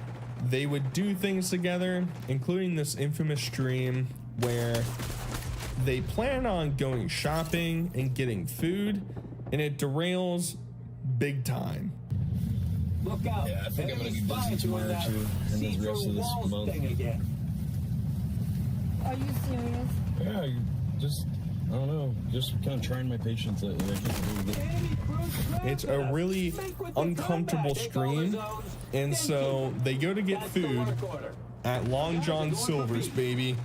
they would do things together, including this infamous stream where they plan on going shopping and getting food, and it derails big time. Look out. Yeah, I think I'm gonna be busy tomorrow too, and the rest of this month. Are you serious? Yeah, just, I don't know, just kind of trying my patience lately. I can't believe it. It's a really uncomfortable stream, and so they go to get food at Long John Silver's, baby.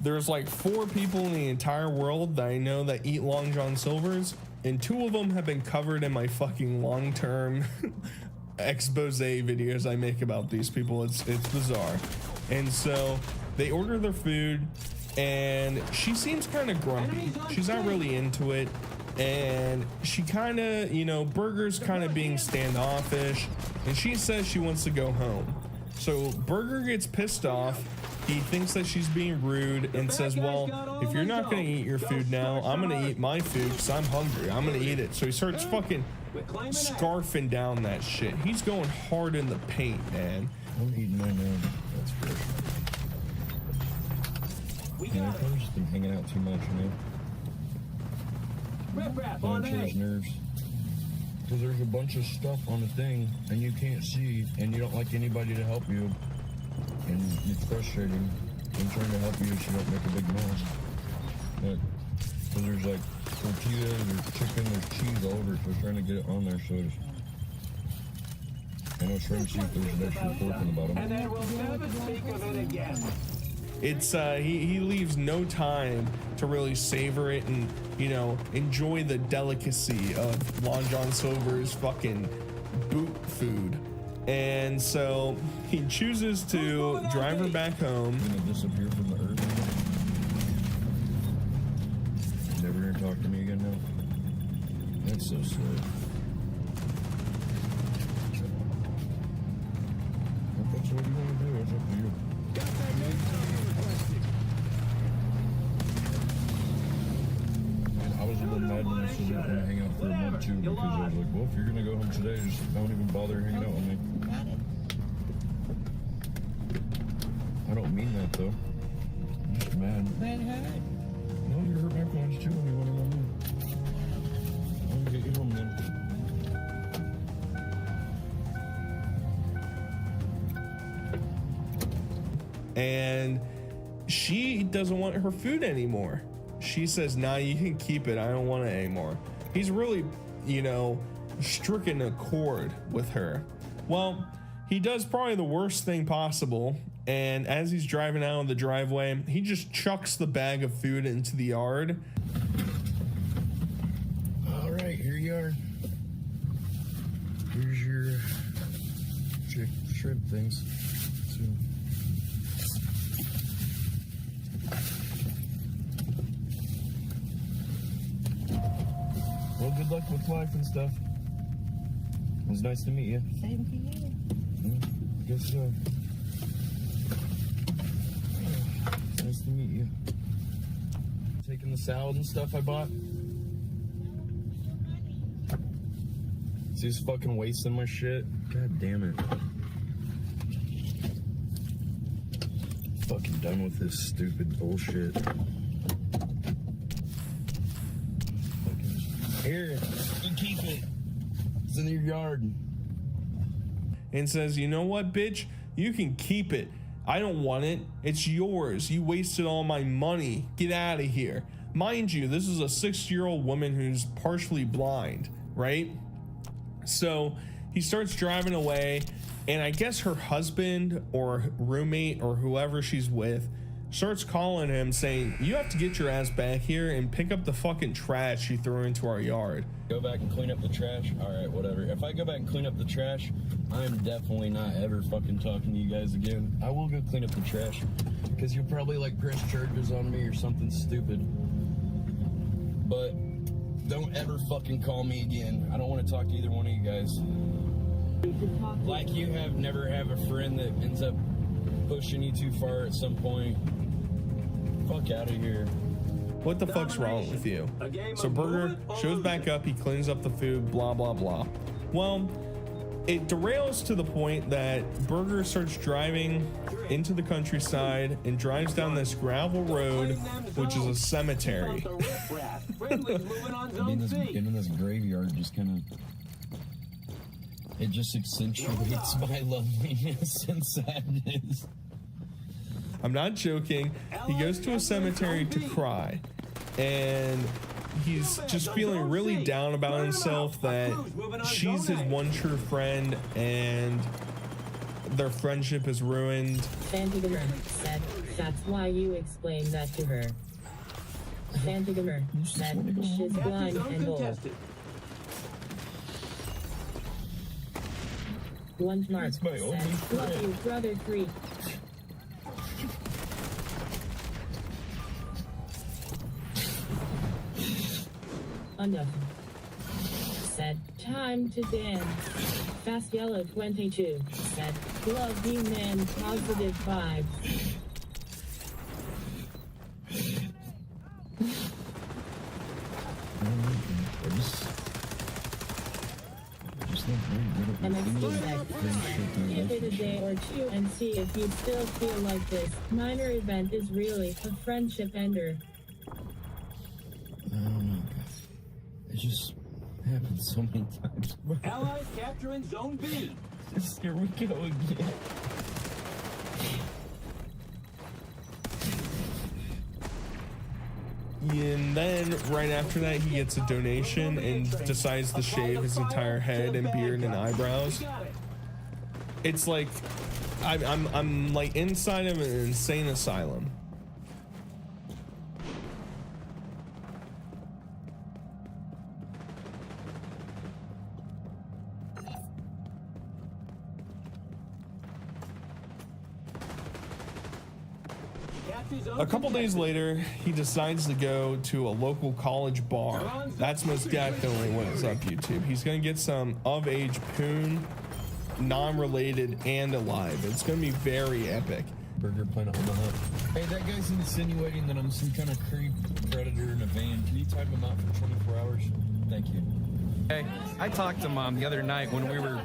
There's like 4 people in the entire world that I know that eat Long John Silver's, and 2 of them have been covered in my fucking long-term expose videos I make about these people. It's bizarre. And so They order their food, and she seems kind of grumpy. She's not really into it. And she kind of, you know, Burger's kind of being standoffish, and she says she wants to go home. So Burger gets pissed off. He thinks that she's being rude and says, well, if you're not going to eat your food now, I'm going to eat my food because I'm hungry. I'm going to eat it. So he starts fucking scarfing down that shit. He's going hard in the paint, man. I'm eating mine now. That's good. Yeah, I've probably just been hanging out too much, you know? Chase nerves. Because there's a bunch of stuff on the thing, and you can't see, and you don't like anybody to help you. And it's frustrating. I'm trying to help you so you don't make a big mess. But, so there's like tortillas, there's chicken, there's cheese all over it, so I was trying to get it on there so it's... And I was trying to see if there's an extra fork in the bottom. And then we'll never speak of it again. It's he leaves no time to really savor it and, you know, enjoy the delicacy of Long John Silver's fucking boot food. And so he chooses to drive her back home. Gonna disappear from the earth. Never gonna talk to me again now. That's so sad. If that's what you want to do, it's up to you. I was a little mad when I said I was gonna hang out for a month too, because I was like, well, if you're gonna go home today, just don't even bother hanging out with me. I don't mean that though. I'm just mad. No, you hurt my feelings too when you went around me. I'm gonna get you home then. And she doesn't want her food anymore. She says, nah, you can keep it. I don't want it anymore. He's really, you know, stricken a chord with her. Well, he does probably the worst thing possible. And as he's driving out of the driveway, he just chucks the bag of food into the yard. All right, here you are. Here's your shrimp things. So, well, good luck with life and stuff. It was nice to meet you. Same to you. Guess so. Nice to meet you. Taking the salad and stuff I bought. See, he's fucking wasting my shit. God damn it. Fucking done with this stupid bullshit. Here, you keep it. It's in your yard. And says, you know what, bitch? You can keep it. I don't want it. It's yours. You wasted all my money. Get out of here. Mind you, this is a 60-year-old woman who's partially blind, right? So he starts driving away, and I guess her husband or roommate or whoever she's with starts calling him saying, you have to get your ass back here and pick up the fucking trash you threw into our yard. Go back and clean up the trash? Alright, whatever. If I go back and clean up the trash, I am definitely not ever fucking talking to you guys again. I will go clean up the trash, because you'll probably like press charges on me or something stupid. But don't ever fucking call me again. I don't want to talk to either one of you guys. Like you never have a friend that ends up pushing you too far at some point. Fuck out of here. What the fuck's wrong with you? So Burger shows back up, he cleans up the food, blah, blah, blah. Well, it derails to the point that Burger starts driving into the countryside and drives down this gravel road, which is a cemetery. Being in this graveyard just kind of... It just accentuates my loneliness and sadness. I'm not joking. He goes to a cemetery to cry, and he's just feeling really down about himself that she's his one true friend and their friendship is ruined. Santiago said, that's why you explained that to her. Santiago said, she's blind and old. One mark said, love you, brother 3. Enough. Said, time to dance. Fast Yellow 22 said, love you man, positive vibes. MXD said, give it a day or two and see if you still feel like this. Minor event is really a friendship ender. I don't know, guys. It just happens so many times. Allies capturing Zone B. Here we go again. And then right after that, he gets a donation and decides to shave his entire head and beard and eyebrows. It's like I'm like inside of an insane asylum. A couple days later, he decides to go to a local college bar. That's most definitely what is up YouTube. He's gonna get some of-age poon, non-related and alive. It's gonna be very epic. Burger Planet Omaha. Hey, that guy's insinuating that I'm some kind of creep predator in a van. Can you time him out for 24 hours? Thank you. Hey, I talked to Mom the other night when we were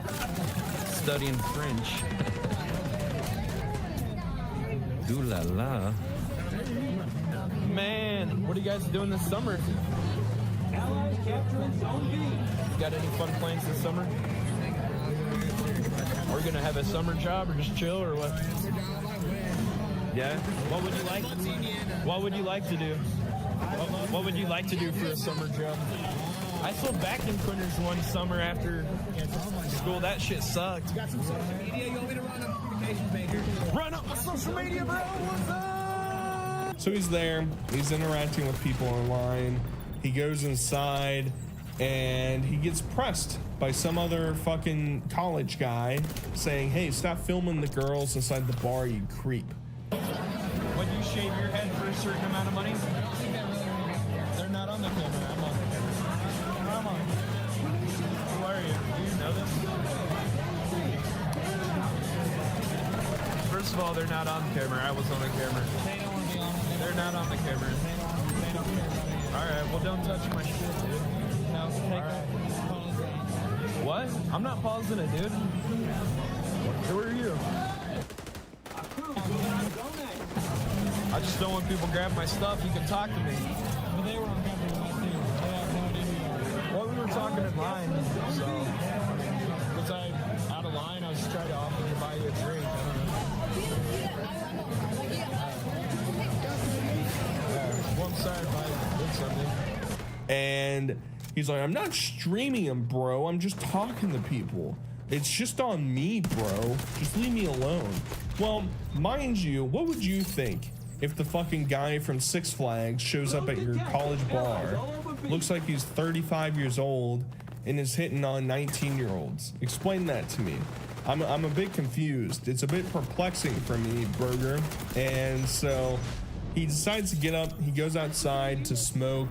studying French. Ooh la la. Man, what are you guys doing this summer? Allies capturing Zone B. You got any fun plans this summer? Are we gonna have a summer job or just chill or what? Yeah. What would you like? What would you like to do? What would you like to do for a summer job? I sold vacuum cleaners one summer after school. That shit sucked. You got some social media? You want me to run a notifications maker? Run up my social media, bro. What's up? So he's there, he's interacting with people online, he goes inside, and he gets pressed by some other fucking college guy saying, hey, stop filming the girls inside the bar, you creep. When you shave your head for a certain amount of money? They're not on the camera, I'm on. I'm on. Who are you? Do you know them? First of all, they're not on camera. I was on the camera. They don't want to be on. They're not on the camera. They don't care about it. All right, well, don't touch my shit, dude. No, take it. What? I'm not pausing it, dude. Who are you? I just don't want people grabbing my stuff. You can talk to me. But they were on camera with us too. They have no idea who you are. Well, we were talking in line, so. Was I out of line? I was just trying to offer to buy you a drink. I don't know. Well, I'm sorry if I did something. And he's like, I'm not streaming him, bro. I'm just talking to people. It's just on me, bro. Just leave me alone. Well, mind you, what would you think if the fucking guy from Six Flags shows up at your college bar, looks like he's 35 years old, and is hitting on 19-year-olds? Explain that to me. I'm a bit confused. It's a bit perplexing for me, Burger. And so he decides to get up. He goes outside to smoke,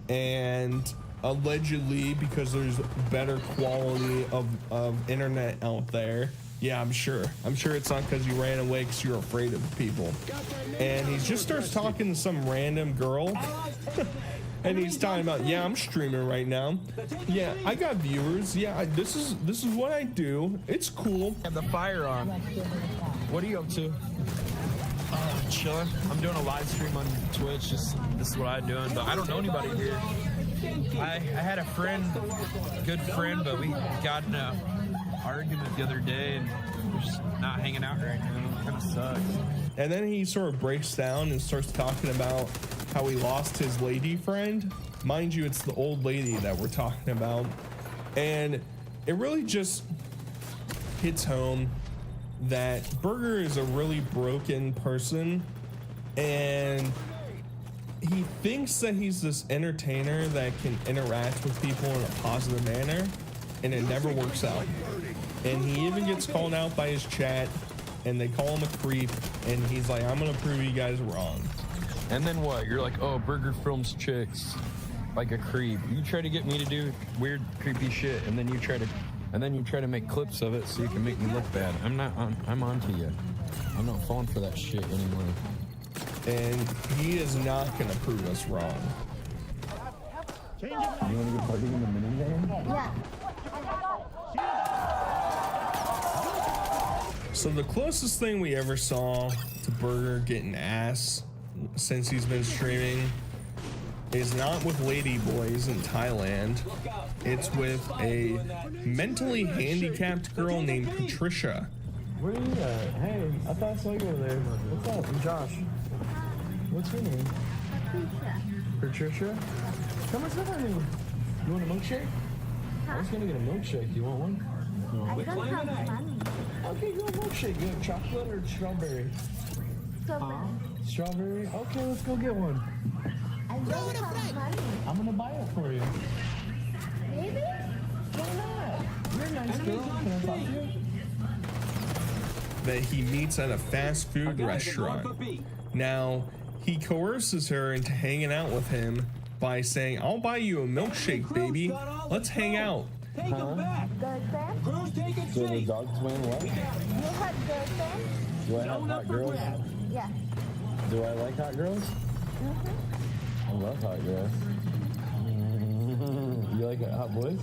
and allegedly, because there's better quality of internet out there. Yeah, I'm sure it's not because you ran away because you're afraid of people. And he just starts talking to some random girl. And he's talking about, yeah, I'm streaming right now. Yeah, I got viewers. Yeah, this is what I do. It's cool. Have the fire on. What are you up to? Chilling. I'm doing a live stream on Twitch. This is what I'm doing, but I don't know anybody here. I had a friend, good friend, but we got in a argument the other day, and we're just not hanging out right now. It kind of sucks. And then he sort of breaks down and starts talking about how he lost his lady friend. Mind you, it's the old lady that we're talking about. And it really just hits home that Burger is a really broken person, and he thinks that he's this entertainer that can interact with people in a positive manner, and it never works out. And he even gets called out by his chat, and they call him a creep, and he's like, I'm gonna prove you guys wrong. And then what? You're like, oh, Burger films chicks. like a creep. You try to get me to do weird, creepy shit, and then you try to make clips of it so you can make me look bad. I'm onto you. I'm not falling for that shit anymore. And he is not gonna prove us wrong. You want to go party in the minivan? Yeah. So the closest thing we ever saw to Burger getting ass since he's been streaming is not with ladyboys in Thailand. It's with a mentally handicapped girl named Patricia. Where are you at? Hey, I thought I saw you over there. What's up? I'm Josh. What's your name? Patricia. Come on, sit down here. You want a milkshake? I was gonna get a milkshake. You want one? No. I don't have money. Okay, go milkshake. You have chocolate or strawberry? Strawberry. Strawberry? Okay, let's go get one. I don't have money. I'm gonna buy it for you. Maybe? Why not? You're a nice girl. Can I talk to you? That he meets at a fast food restaurant. Now, he coerces her into hanging out with him by saying, I'll buy you a milkshake, baby. Let's hang out. Girlfriend? So the dog's win what? You have girlfriend? Do I have hot girls? Yeah. Do I like hot girls? I love hot girls. You like hot boys?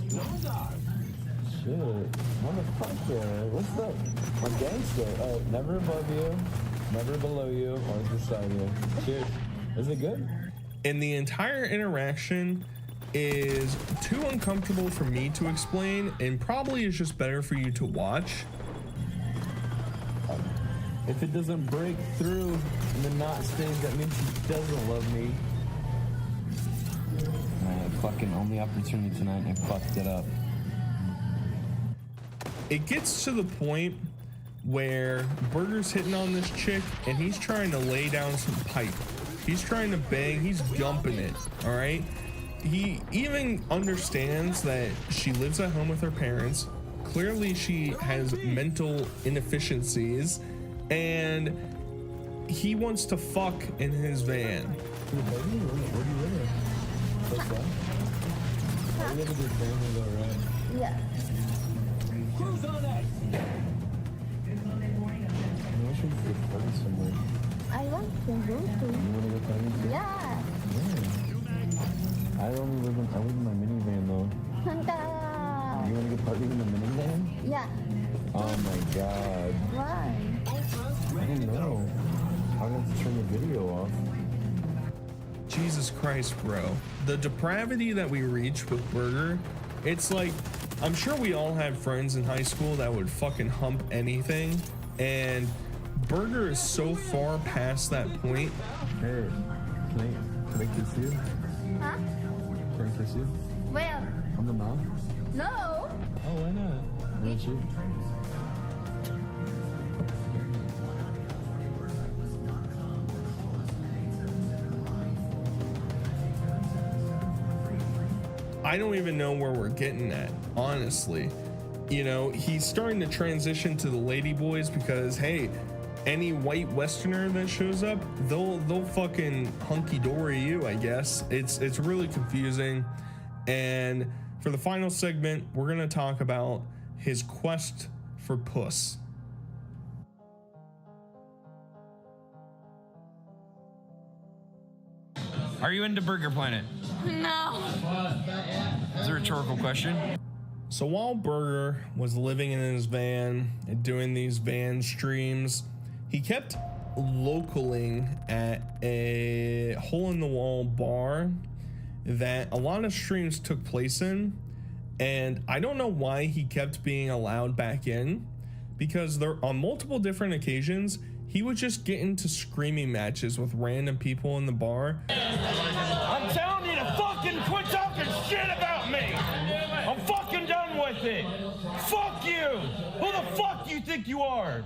Shit. Motherfucker. What's up? I'm gangster. Oh, never above you, never below you, always beside you. Cheers. Is it good? And the entire interaction is too uncomfortable for me to explain, and probably is just better for you to watch. If it doesn't break through and the knot stays, that means he doesn't love me. Fucking only opportunity tonight, and I fucked it up. It gets to the point where Burger's hitting on this chick and he's trying to lay down some pipe. He's trying to bang, he's dumping it, all right? He even understands that she lives at home with her parents. Clearly she has mental inefficiencies, and he wants to fuck in his van. Where do you live? What's that? I live with your family though, right? Yeah. Who's on that? I wish we could go party somewhere. I want to go to. You want to go party too? Yeah. I live in my minivan though. You want to go party in the minivan? Yeah. Oh my god. Why? I don't know. I'm going to have to turn the video off. Jesus Christ, bro. The depravity that we reach with Burger, it's like, I'm sure we all had friends in high school that would fucking hump anything, and Burger is so far past that point. Hey, can I kiss you? Huh? Can I kiss you? Where? On the mouth? No. Oh, why not? Why don't you? I don't even know where we're getting at, honestly. You know, he's starting to transition to the ladyboys because, hey, any white Westerner that shows up, they'll fucking hunky-dory you, I guess. It's really confusing. And for the final segment, we're gonna talk about his quest for puss. Are you into Burger Planet? No. It's a rhetorical question. So while Burger was living in his van and doing these van streams, he kept localing at a hole-in-the-wall bar that a lot of streams took place in, and I don't know why he kept being allowed back in, because there on multiple different occasions he would just get into screaming matches with random people in the bar. I'm telling you to fucking quit talking shit about me. I'm fucking done with it. Fuck you. Who the fuck do you think you are?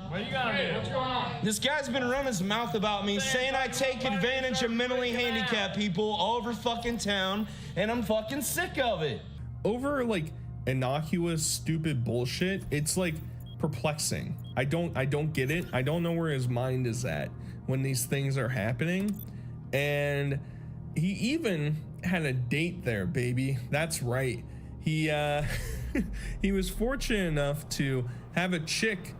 What you got to do? What's going on? This guy's been running his mouth about me, saying I take advantage of mentally handicapped people all over fucking town, and I'm fucking sick of it. Over like innocuous, stupid bullshit, it's like perplexing. I don't get it. I don't know where his mind is at when these things are happening. And he even had a date there, baby. That's right. He he was fortunate enough to have a chick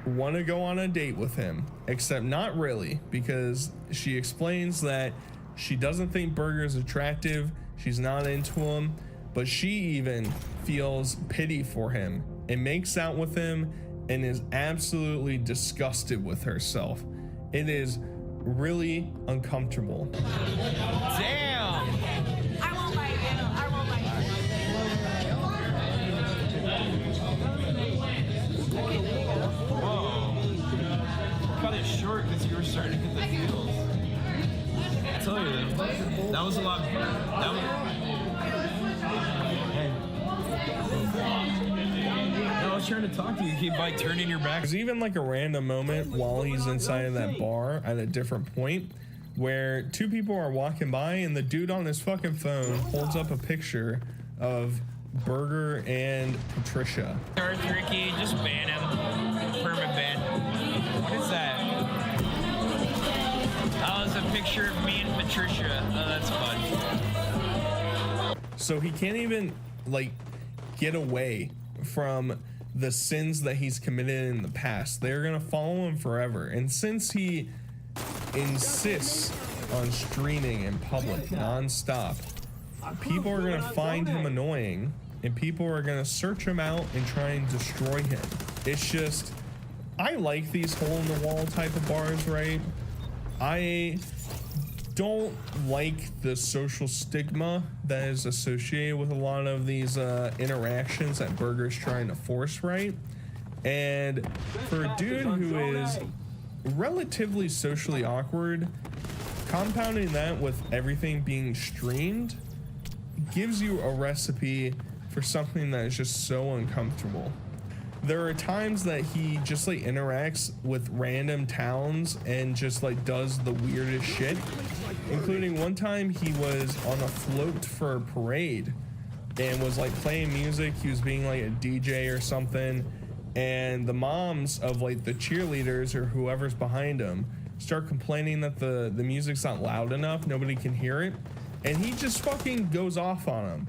want to go on a date with him, except not really, because she explains that she doesn't think Burger is attractive. She's not into him, but she even feels pity for him and makes out with him and is absolutely disgusted with herself. It is really uncomfortable. Damn! I won't bite you. I won't bite Whoa. Cut it short because you were starting to get the feels. I tell you, that was a lot. That was. I was trying to talk to you. You keep like turning your back. There's even like a random moment while he's inside of that bar at a different point where two people are walking by and the dude on his fucking phone holds up a picture of Burger and Patricia. Earth Ricky, just ban him. Permanent ban. What is that? Oh, it's a picture of me and Patricia. Oh, that's fun. So he can't even like get away from the sins that he's committed in the past. They're gonna follow him forever. And since he insists on streaming in public non-stop, people are gonna find him annoying and people are gonna search him out and try and destroy him. It's just, I like these hole-in-the-wall type of bars, right? I don't like the social stigma that is associated with a lot of these interactions that Burger's trying to force, right? And for a dude who is relatively socially awkward, compounding that with everything being streamed gives you a recipe for something that is just so uncomfortable. There are times that he just like interacts with random towns and just like does the weirdest shit, including one time he was on a float for a parade and was like playing music. He was being like a DJ or something, and the moms of like the cheerleaders or whoever's behind him start complaining that the music's not loud enough, nobody can hear it, and he just fucking goes off on them.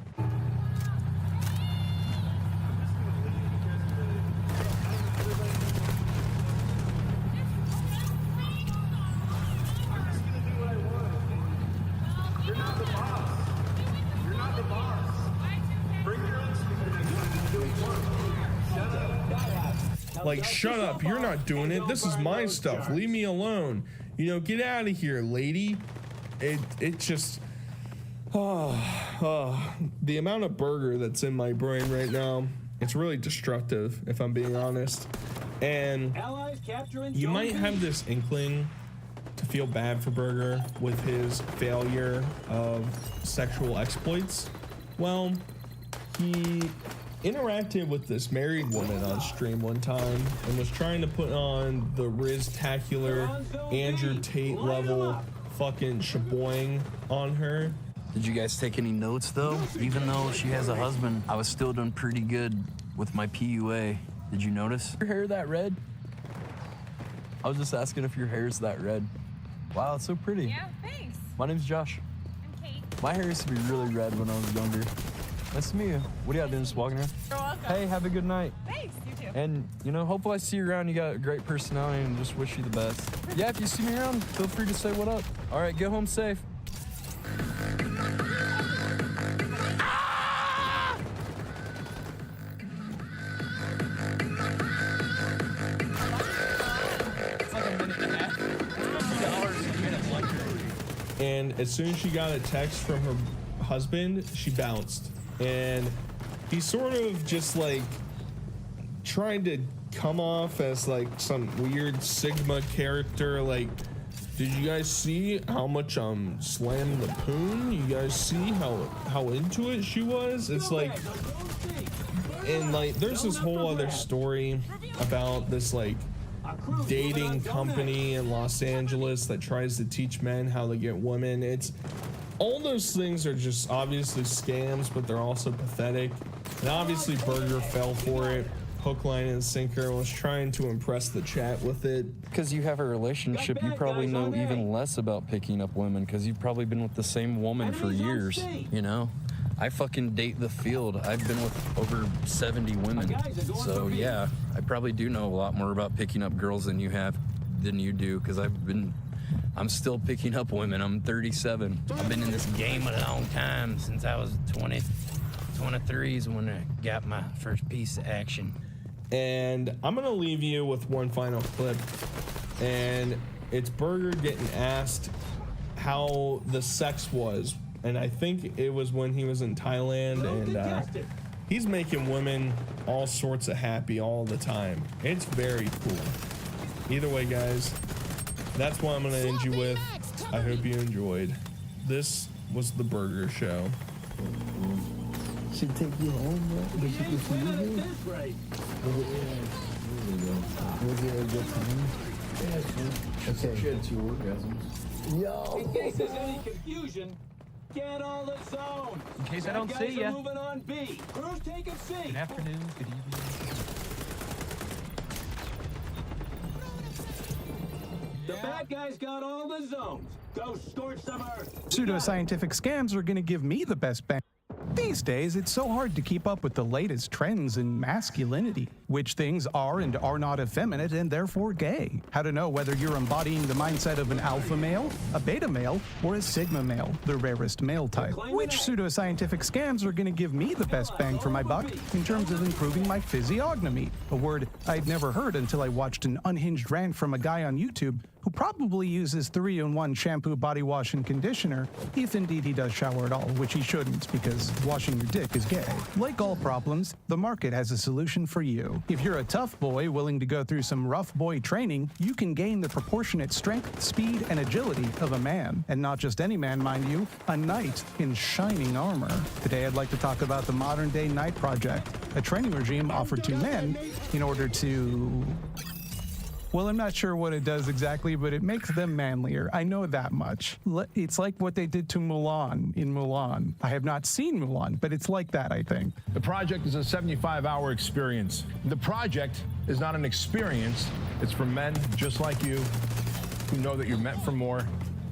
Like, shut up, you're not doing it. This is my stuff. Leave me alone. You know, get out of here, lady. It just, the amount of Burger that's in my brain right now, it's really destructive, if I'm being honest. And you might have this inkling to feel bad for Burger with his failure of sexual exploits. Well, he interacted with this married woman on stream one time and was trying to put on the Riz-tacular Andrew Tate level fucking shaboing on her. Did you guys take any notes though? Even though she has a husband, I was still doing pretty good with my PUA. Did you notice? Your hair that red? I was just asking if your hair's that red. Wow, it's so pretty. Yeah, thanks. My name's Josh. I'm Kate. My hair used to be really red when I was younger. Nice to meet you. What are y'all doing, just walking around? You're welcome. Hey, have a good night. Thanks, you too. And, you know, hopefully I see you around. You got a great personality and just wish you the best. Yeah, if you see me around, feel free to say what up. All right, get home safe. And as soon as she got a text from her husband, she bounced. And he's sort of just like trying to come off as like some weird Sigma character. Like, did you guys see how much I'm slamming the poon? You guys see how into it she was? It's like, and like there's this whole other story about this like dating company in Los Angeles that tries to teach men how to get women. It's all those things are just obviously scams, but they're also pathetic. And obviously Burger fell for it. hook, line, and sinker. I was trying to impress the chat with it. Because you have a relationship, you probably know even less about picking up women because you've probably been with the same woman for years, you know? I fucking date the field. I've been with over 70 women. So yeah, I probably do know a lot more about picking up girls than you do because I'm still picking up women. I'm 37. I've been in this game a long time since I was 23 is when I got my first piece of action. And I'm gonna leave you with one final clip, and it's Burger getting asked how the sex was, and I think it was when he was in Thailand, and he's making women all sorts of happy all the time. It's very cool. Either way, guys, that's what I'm gonna end you with. I hope you enjoyed. This was The Burger Show. Should take you home, right? Did you get to you? Was it a good time? Yeah, okay. She had 2 orgasms. Yo! In case there's any confusion, get all the zones. In case I don't Guys see are ya. moving on B. Crews taking C. Good afternoon, good evening. The bad guys got all the zones. Go scorch some earth. Pseudoscientific scams are going to give me the best bang. These days, it's so hard to keep up with the latest trends in masculinity. Which things are and are not effeminate and therefore gay. How to know whether you're embodying the mindset of an alpha male, a beta male, or a sigma male, the rarest male type. Which pseudoscientific scams are going to give me the best bang for my buck in terms of improving my physiognomy? A word I'd never heard until I watched an unhinged rant from a guy on YouTube who probably uses 3-in-1 shampoo, body wash, and conditioner, if indeed he does shower at all, which he shouldn't because washing your dick is gay. Like all problems, the market has a solution for you. If you're a tough boy willing to go through some rough boy training, you can gain the proportionate strength, speed, and agility of a man. And not just any man, mind you, a knight in shining armor. Today I'd like to talk about the Modern Day Knight Project, a training regime offered to men in order to... Well, I'm not sure what it does exactly, but it makes them manlier. I know that much. It's like what they did to Mulan in Mulan. I have not seen Mulan, but it's like that, I think. The project is a 75-hour experience. The project is not an experience. It's for men just like you who know that you're meant for more,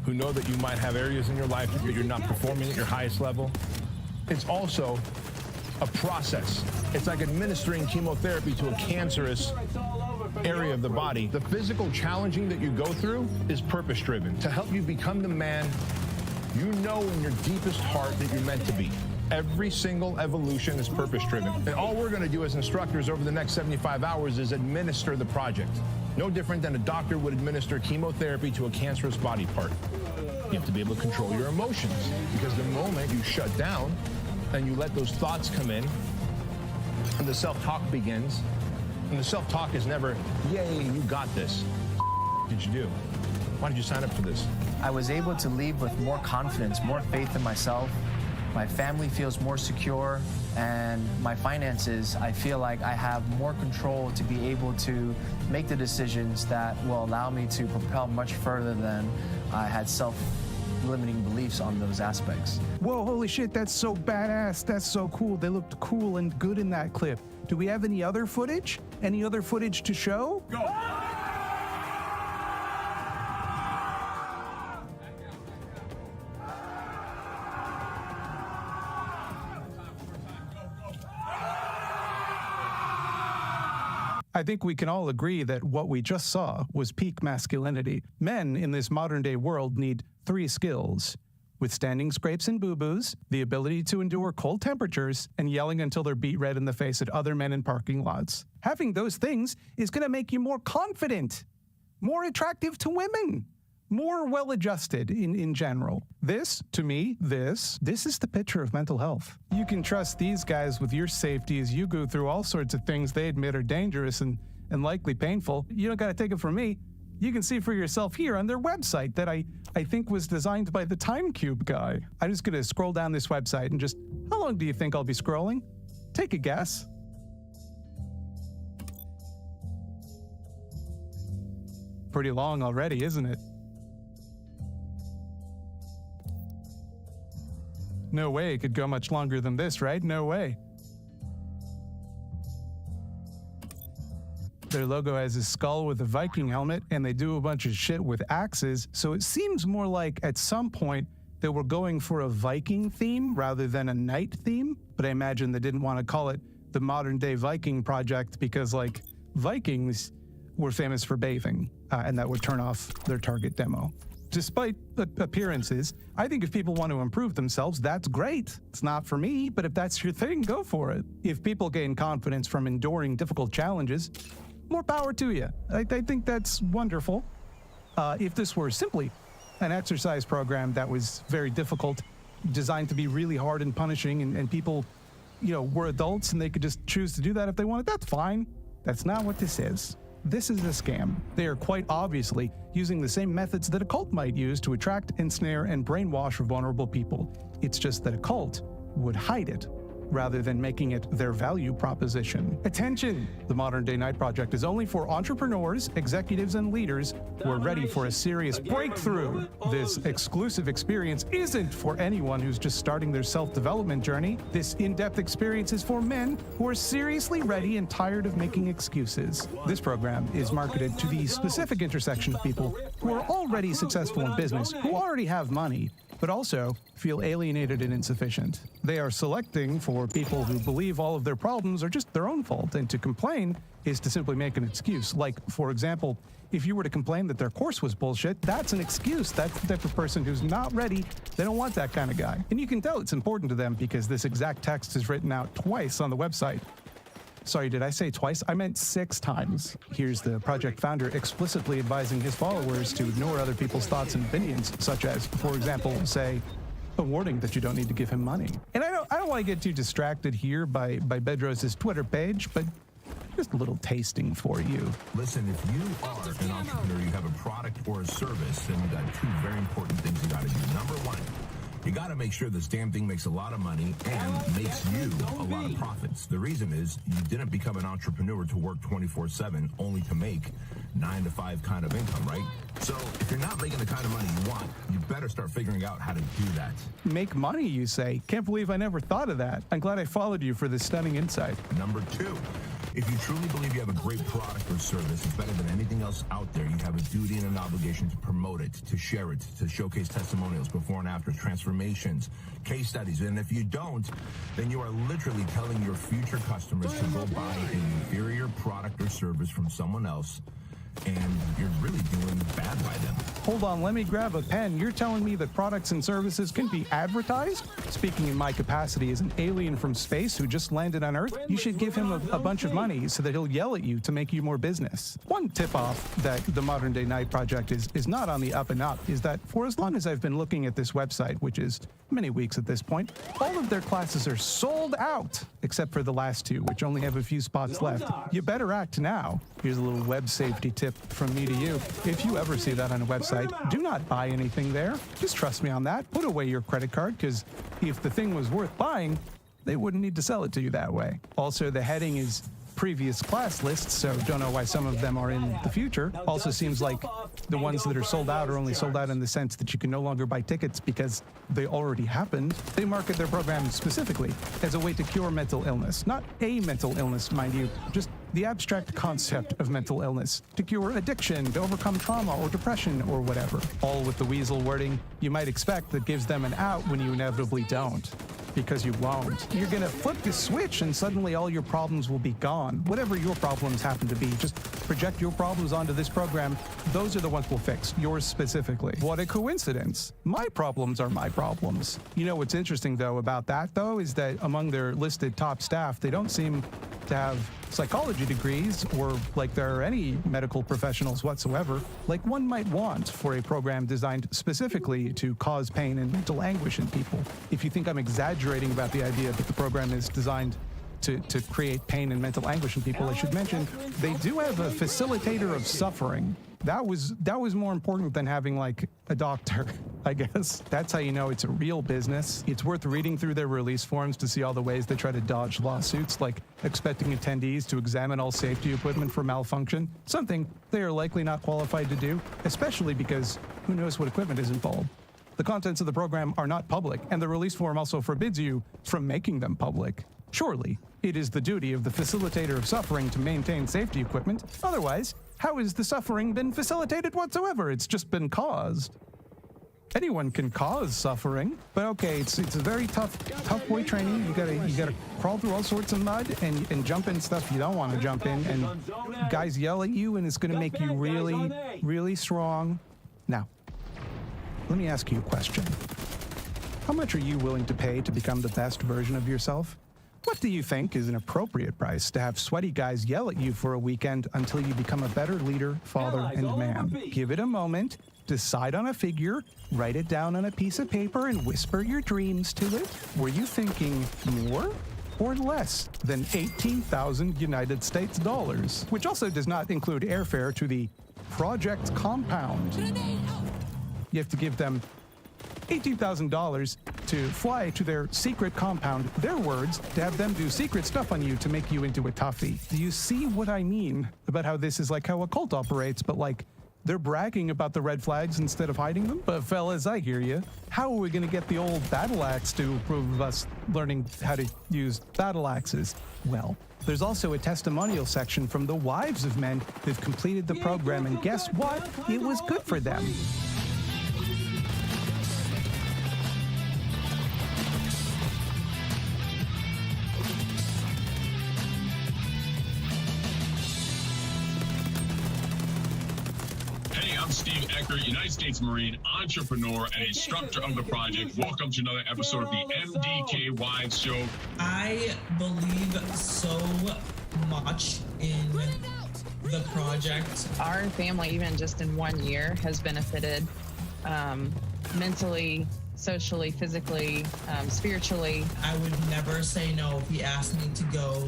who know that you might have areas in your life that you're not performing at your highest level. It's also a process. It's like administering chemotherapy to a cancerous area of the body. The physical challenging that you go through is purpose-driven to help you become the man you know in your deepest heart that you're meant to be. Every single evolution is purpose-driven. And all we're going to do as instructors over the next 75 hours is administer the project. No different than a doctor would administer chemotherapy to a cancerous body part. You have to be able to control your emotions because the moment you shut down and you let those thoughts come in and the self-talk begins, and the self-talk is never, yay, you got this. What did you do? Why did you sign up for this? I was able to leave with more confidence, more faith in myself. My family feels more secure, and my finances, I feel like I have more control to be able to make the decisions that will allow me to propel much further than I had self-limiting beliefs on those aspects. Whoa, holy shit, that's so badass. That's so cool. They looked cool and good in that clip. Do we have any other footage? Any other footage to show? Go! I think we can all agree that what we just saw was peak masculinity. Men in this modern day world need 3 skills: withstanding scrapes and boo-boos, the ability to endure cold temperatures, and yelling until they're beat red in the face at other men in parking lots. Having those things is going to make you more confident, more attractive to women, more well-adjusted in general. This, to me, this is the picture of mental health. You can trust these guys with your safety as you go through all sorts of things they admit are dangerous and likely painful. You don't got to take it from me. You can see for yourself here on their website that I think was designed by the Time Cube guy. I'm just going to scroll down this website and just, how long do you think I'll be scrolling? Take a guess. Pretty long already, isn't it? No way it could go much longer than this, right? No way. Their logo has a skull with a Viking helmet, and they do a bunch of shit with axes. So it seems more like at some point they were going for a Viking theme rather than a knight theme. But I imagine they didn't want to call it the Modern Day Viking Project because, like, Vikings were famous for bathing, and that would turn off their target demo. Despite appearances, I think if people want to improve themselves, that's great. It's not for me, but if that's your thing, go for it. If people gain confidence from enduring difficult challenges, more power to you. I think that's wonderful. If this were simply an exercise program that was very difficult, designed to be really hard and punishing, and people, you know, were adults and they could just choose to do that if they wanted, that's fine. That's not what this is. This is a scam. They are quite obviously using the same methods that a cult might use to attract, ensnare, and brainwash vulnerable people. It's just that a cult would hide it rather than making it their value proposition. Attention! The Modern Day Night Project is only for entrepreneurs, executives, and leaders who are ready for a serious breakthrough. This exclusive experience isn't for anyone who's just starting their self-development journey. This in-depth experience is for men who are seriously ready and tired of making excuses. This program is marketed to the specific intersection of people who are already successful in business, who already have money, but also feel alienated and insufficient. They are selecting for people who believe all of their problems are just their own fault, and to complain is to simply make an excuse. Like, for example, if you were to complain that their course was bullshit, that's an excuse. That's the type of person who's not ready. They don't want that kind of guy. And you can tell it's important to them because this exact text is written out twice on the website. Sorry, did I say twice? I meant 6 times. Here's the project founder explicitly advising his followers to ignore other people's thoughts and opinions, such as, for example, say, a warning that you don't need to give him money. And I don't want to get too distracted here by Bedros' Twitter page, but just a little tasting for you. Listen, if you are an entrepreneur, you have a product or a service, then you got 2 very important things you got to do. Number 1, you got to make sure this damn thing makes a lot of money and makes you a lot of profits. The reason is you didn't become an entrepreneur to work 24/7 only to make 9 to 5 kind of income, right? So if you're not making the kind of money you want, you better start figuring out how to do that. Make money, you say? Can't believe I never thought of that. I'm glad I followed you for this stunning insight. Number 2, if you truly believe you have a great product or service, it's better than anything else out there. You have a duty and an obligation to promote it, to share it, to showcase testimonials, before and after, transformations, case studies. And if you don't, then you are literally telling your future customers to go buy an inferior product or service from someone else, and you're really doing bad by them. Hold on, let me grab a pen. You're telling me that products and services can be advertised? Speaking in my capacity as an alien from space who just landed on Earth, you should give him a bunch of money so that he'll yell at you to make you more business. One tip-off that the Modern Day Night Project is not on the up and up is that for as long as I've been looking at this website, which is many weeks at this point, all of their classes are sold out, except for the last 2, which only have a few spots left. You better act now. Here's a little web safety tip from me to you. If you ever see that on a website, do not buy anything there. Just trust me on that. Put away your credit card, because if the thing was worth buying, they wouldn't need to sell it to you that way. Also, the heading is previous class lists, so don't know why some of them are in the future. Also seems like the ones that are sold out are only sold out in the sense that you can no longer buy tickets because they already happened. They market their program specifically as a way to cure mental illness. Not a mental illness, mind you, just the abstract concept of mental illness, to cure addiction, to overcome trauma or depression or whatever. All with the weasel wording you might expect that gives them an out when you inevitably don't. Because you won't. You're gonna flip the switch and suddenly all your problems will be gone. Whatever your problems happen to be, just project your problems onto this program. Those are the ones we'll fix, yours specifically. What a coincidence. My problems are my problems. You know what's interesting though about that though is that among their listed top staff, they don't seem to have psychology degrees or like there are any medical professionals whatsoever, like one might want for a program designed specifically to cause pain and mental anguish in people. If you think I'm exaggerating about the idea that the program is designed to create pain and mental anguish in people, I should mention they do have a facilitator of suffering. That was more important than having like a doctor, I guess. That's how you know it's a real business. It's worth reading through their release forms to see all the ways they try to dodge lawsuits, like expecting attendees to examine all safety equipment for malfunction, something they are likely not qualified to do, especially because who knows what equipment is involved. The contents of the program are not public, and the release form also forbids you from making them public. Surely, it is the duty of the facilitator of suffering to maintain safety equipment. Otherwise, how has the suffering been facilitated whatsoever? It's just been caused. Anyone can cause suffering, but okay, it's a very tough boy training. You gotta crawl through all sorts of mud and jump in stuff you don't want to jump in, and guys yell at you, and it's gonna make you really, really strong. Now, let me ask you a question. How much are you willing to pay to become the best version of yourself? What do you think is an appropriate price to have sweaty guys yell at you for a weekend until you become a better leader, father, and man? Give it a moment, decide on a figure, write it down on a piece of paper, and whisper your dreams to it. Were you thinking more or less than 18,000 United States dollars, which also does not include airfare to the project compound? You have to give them $18,000 to fly to their secret compound, their words, to have them do secret stuff on you to make you into a toughie. Do you see what I mean about how this is like how a cult operates, but like they're bragging about the red flags instead of hiding them? But fellas, I hear you. How are we going to get the old battle axe to approve of us learning how to use battle axes? Well, there's also a testimonial section from the wives of men who've completed the program, and guess what? It was good for them. I'm Steve Eckert, United States Marine, entrepreneur, and instructor of the project. Welcome to another episode of the MDK Wives Show. I believe so much in the project. Our family, even just in 1 year, has benefited mentally, socially, physically, spiritually. I would never say no if he asked me to go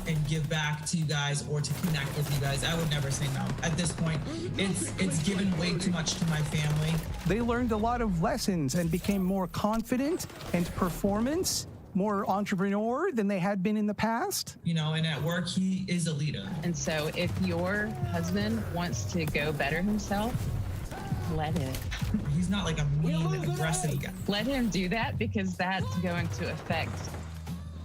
and give back to you guys or to connect with you guys. I would never say no. At this point, it's given way too much to my family. They learned a lot of lessons and became more confident and performance, more entrepreneur than they had been in the past. You know, and at work, he is a leader. And so if your husband wants to go better himself, let him. He's not like a mean, aggressive guy. Let him do that, because that's going to affect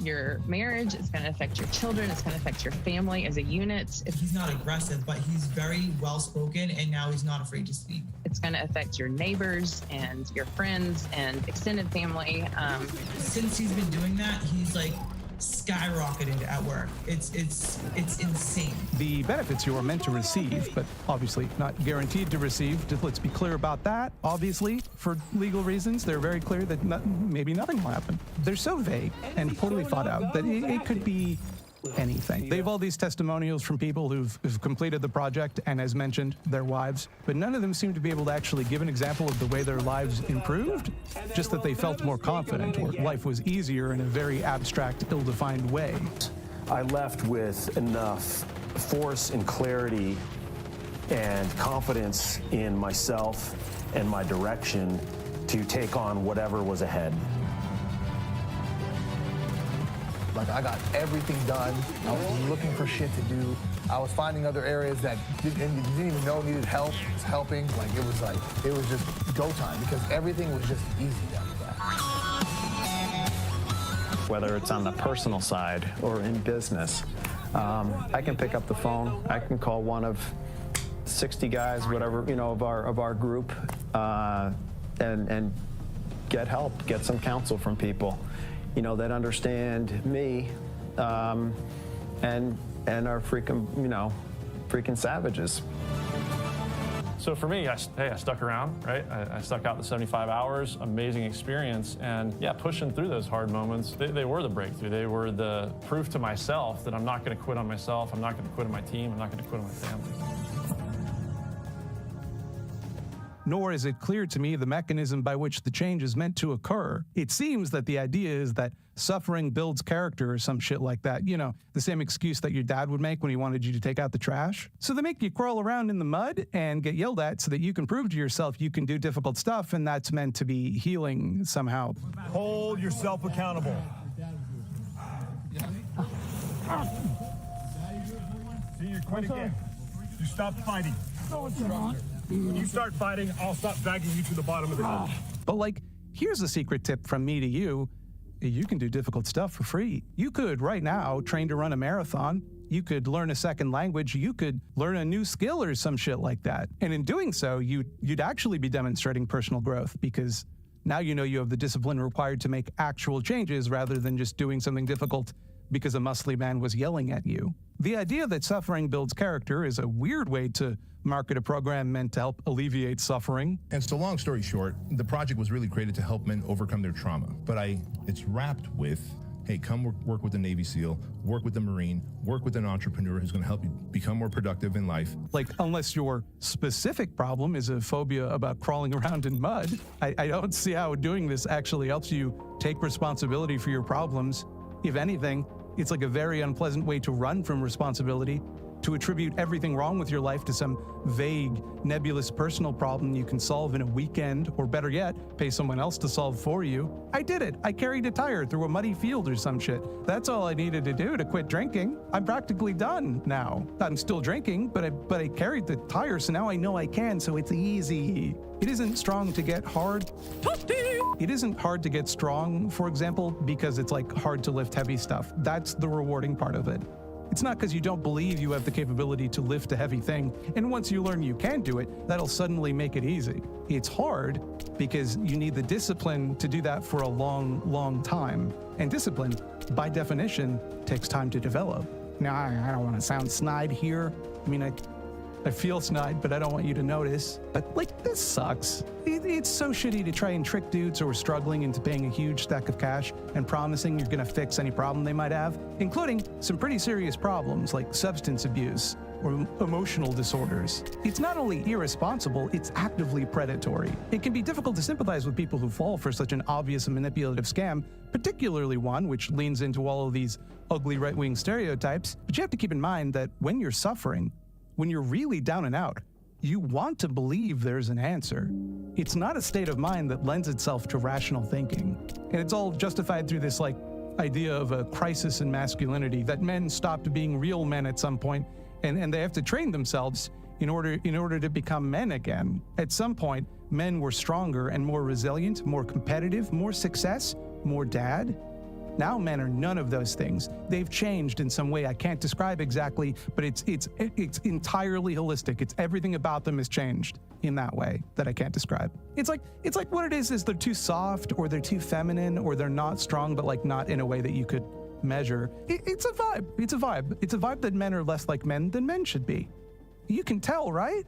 your marriage, it's going to affect your children, it's going to affect your family as a unit. He's not aggressive, but he's very well-spoken, and now he's not afraid to speak. It's going to affect your neighbors and your friends and extended family. Since he's been doing that, he's like skyrocketed at work. It's insane. The benefits you are meant to receive, but obviously not guaranteed to receive. Let's be clear about that. Obviously, for legal reasons, they're very clear that maybe nothing will happen. They're so vague and poorly thought out that it could be anything. They have all these testimonials from people who've completed the project and, as mentioned, their wives, but none of them seem to be able to actually give an example of the way their lives improved, just that they felt more confident or life was easier in a very abstract, ill-defined way. I left with enough force and clarity and confidence in myself and my direction to take on whatever was ahead. Like, I got everything done. I was looking for shit to do. I was finding other areas that didn't even know needed help. I was helping. Like, it was just go time, because everything was just easy after that. Whether it's on the personal side or in business, I can pick up the phone. I can call one of 60 guys, whatever, you know, of our group, and get help, get some counsel from people, you know, that understand me, and are freaking savages. So for me, I stuck around, right? I stuck out the 75 hours, amazing experience, and yeah, pushing through those hard moments, they were the breakthrough. They were the proof to myself that I'm not gonna quit on myself, I'm not gonna quit on my team, I'm not gonna quit on my family. Nor is it clear to me the mechanism by which the change is meant to occur. It seems that the idea is that suffering builds character or some shit like that. You know, the same excuse that your dad would make when he wanted you to take out the trash. So they make you crawl around in the mud and get yelled at so that you can prove to yourself you can do difficult stuff, and that's meant to be healing somehow. Hold yourself accountable. See, you quit again. You stop fighting. No, it's not. When you start fighting, I'll stop dragging you to the bottom of the hill. But like, here's a secret tip from me to you. You can do difficult stuff for free. You could, right now, train to run a marathon. You could learn a second language. You could learn a new skill or some shit like that. And in doing so, you'd actually be demonstrating personal growth because now you know you have the discipline required to make actual changes rather than just doing something difficult because a muscly man was yelling at you. The idea that suffering builds character is a weird way to market a program meant to help alleviate suffering. And so long story short, the project was really created to help men overcome their trauma. But it's wrapped with, hey, come work with a Navy SEAL, work with a Marine, work with an entrepreneur who's going to help you become more productive in life. Like, unless your specific problem is a phobia about crawling around in mud, I don't see how doing this actually helps you take responsibility for your problems. If anything, it's like a very unpleasant way to run from responsibility, to attribute everything wrong with your life to some vague, nebulous personal problem you can solve in a weekend, or better yet, pay someone else to solve for you. I did it. I carried a tire through a muddy field or some shit. That's all I needed to do to quit drinking. I'm practically done now. I'm still drinking, but I carried the tire, so now I know I can, so it's easy. It isn't strong to get hard. It isn't hard to get strong, for example, because it's like hard to lift heavy stuff. That's the rewarding part of it. It's not because you don't believe you have the capability to lift a heavy thing, and once you learn you can do it, that'll suddenly make it easy. It's hard because you need the discipline to do that for a long, long time. And discipline, by definition, takes time to develop. Now, I don't want to sound snide here. I mean, I feel snide, but I don't want you to notice. But, like, this sucks. It's so shitty to try and trick dudes who are struggling into paying a huge stack of cash and promising you're gonna fix any problem they might have, including some pretty serious problems like substance abuse or emotional disorders. It's not only irresponsible, it's actively predatory. It can be difficult to sympathize with people who fall for such an obvious and manipulative scam, particularly one which leans into all of these ugly right-wing stereotypes. But you have to keep in mind that when you're suffering, when you're really down and out, you want to believe there's an answer. It's not a state of mind that lends itself to rational thinking. And it's all justified through this like idea of a crisis in masculinity, that men stopped being real men at some point, and they have to train themselves in order to become men again. At some point, men were stronger and more resilient, more competitive, more success, more dad. Now men are none of those things. They've changed in some way I can't describe exactly, but it's entirely holistic. It's everything about them has changed in that way that I can't describe. It's like what it is they're too soft, or they're too feminine, or they're not strong, but like not in a way that you could measure. It's a vibe. It's a vibe. It's a vibe that men are less like men than men should be. You can tell, right?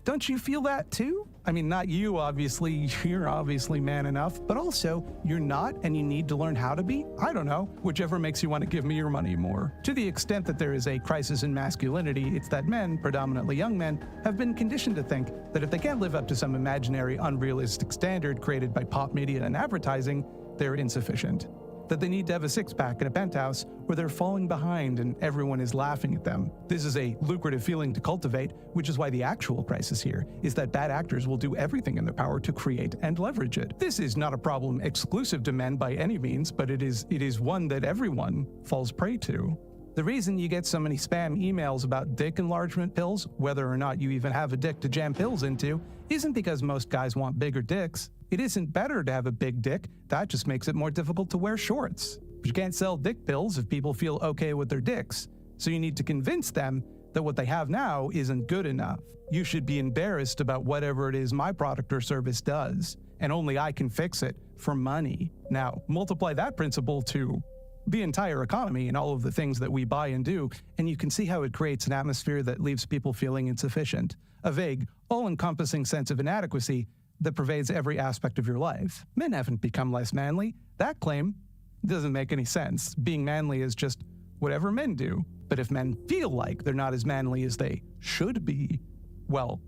Don't you feel that too? I mean, not you, obviously. You're obviously man enough, but also you're not, and you need to learn how to be. I don't know, whichever makes you want to give me your money more. To the extent that there is a crisis in masculinity, it's that men, predominantly young men, have been conditioned to think that if they can't live up to some imaginary, unrealistic standard created by pop media and advertising, they're insufficient. That they need to have a six-pack in a penthouse, or they're falling behind and everyone is laughing at them. This is a lucrative feeling to cultivate, which is why the actual crisis here is that bad actors will do everything in their power to create and leverage it. This is not a problem exclusive to men by any means, but it is one that everyone falls prey to. The reason you get so many spam emails about dick enlargement pills, whether or not you even have a dick to jam pills into, isn't because most guys want bigger dicks. It isn't better to have a big dick, that just makes it more difficult to wear shorts. But you can't sell dick pills if people feel okay with their dicks. So you need to convince them that what they have now isn't good enough. You should be embarrassed about whatever it is my product or service does, and only I can fix it for money. Now, multiply that principle to the entire economy and all of the things that we buy and do, and you can see how it creates an atmosphere that leaves people feeling insufficient. A vague, all-encompassing sense of inadequacy that pervades every aspect of your life. Men haven't become less manly. That claim doesn't make any sense. Being manly is just whatever men do. But if men feel like they're not as manly as they should be, well,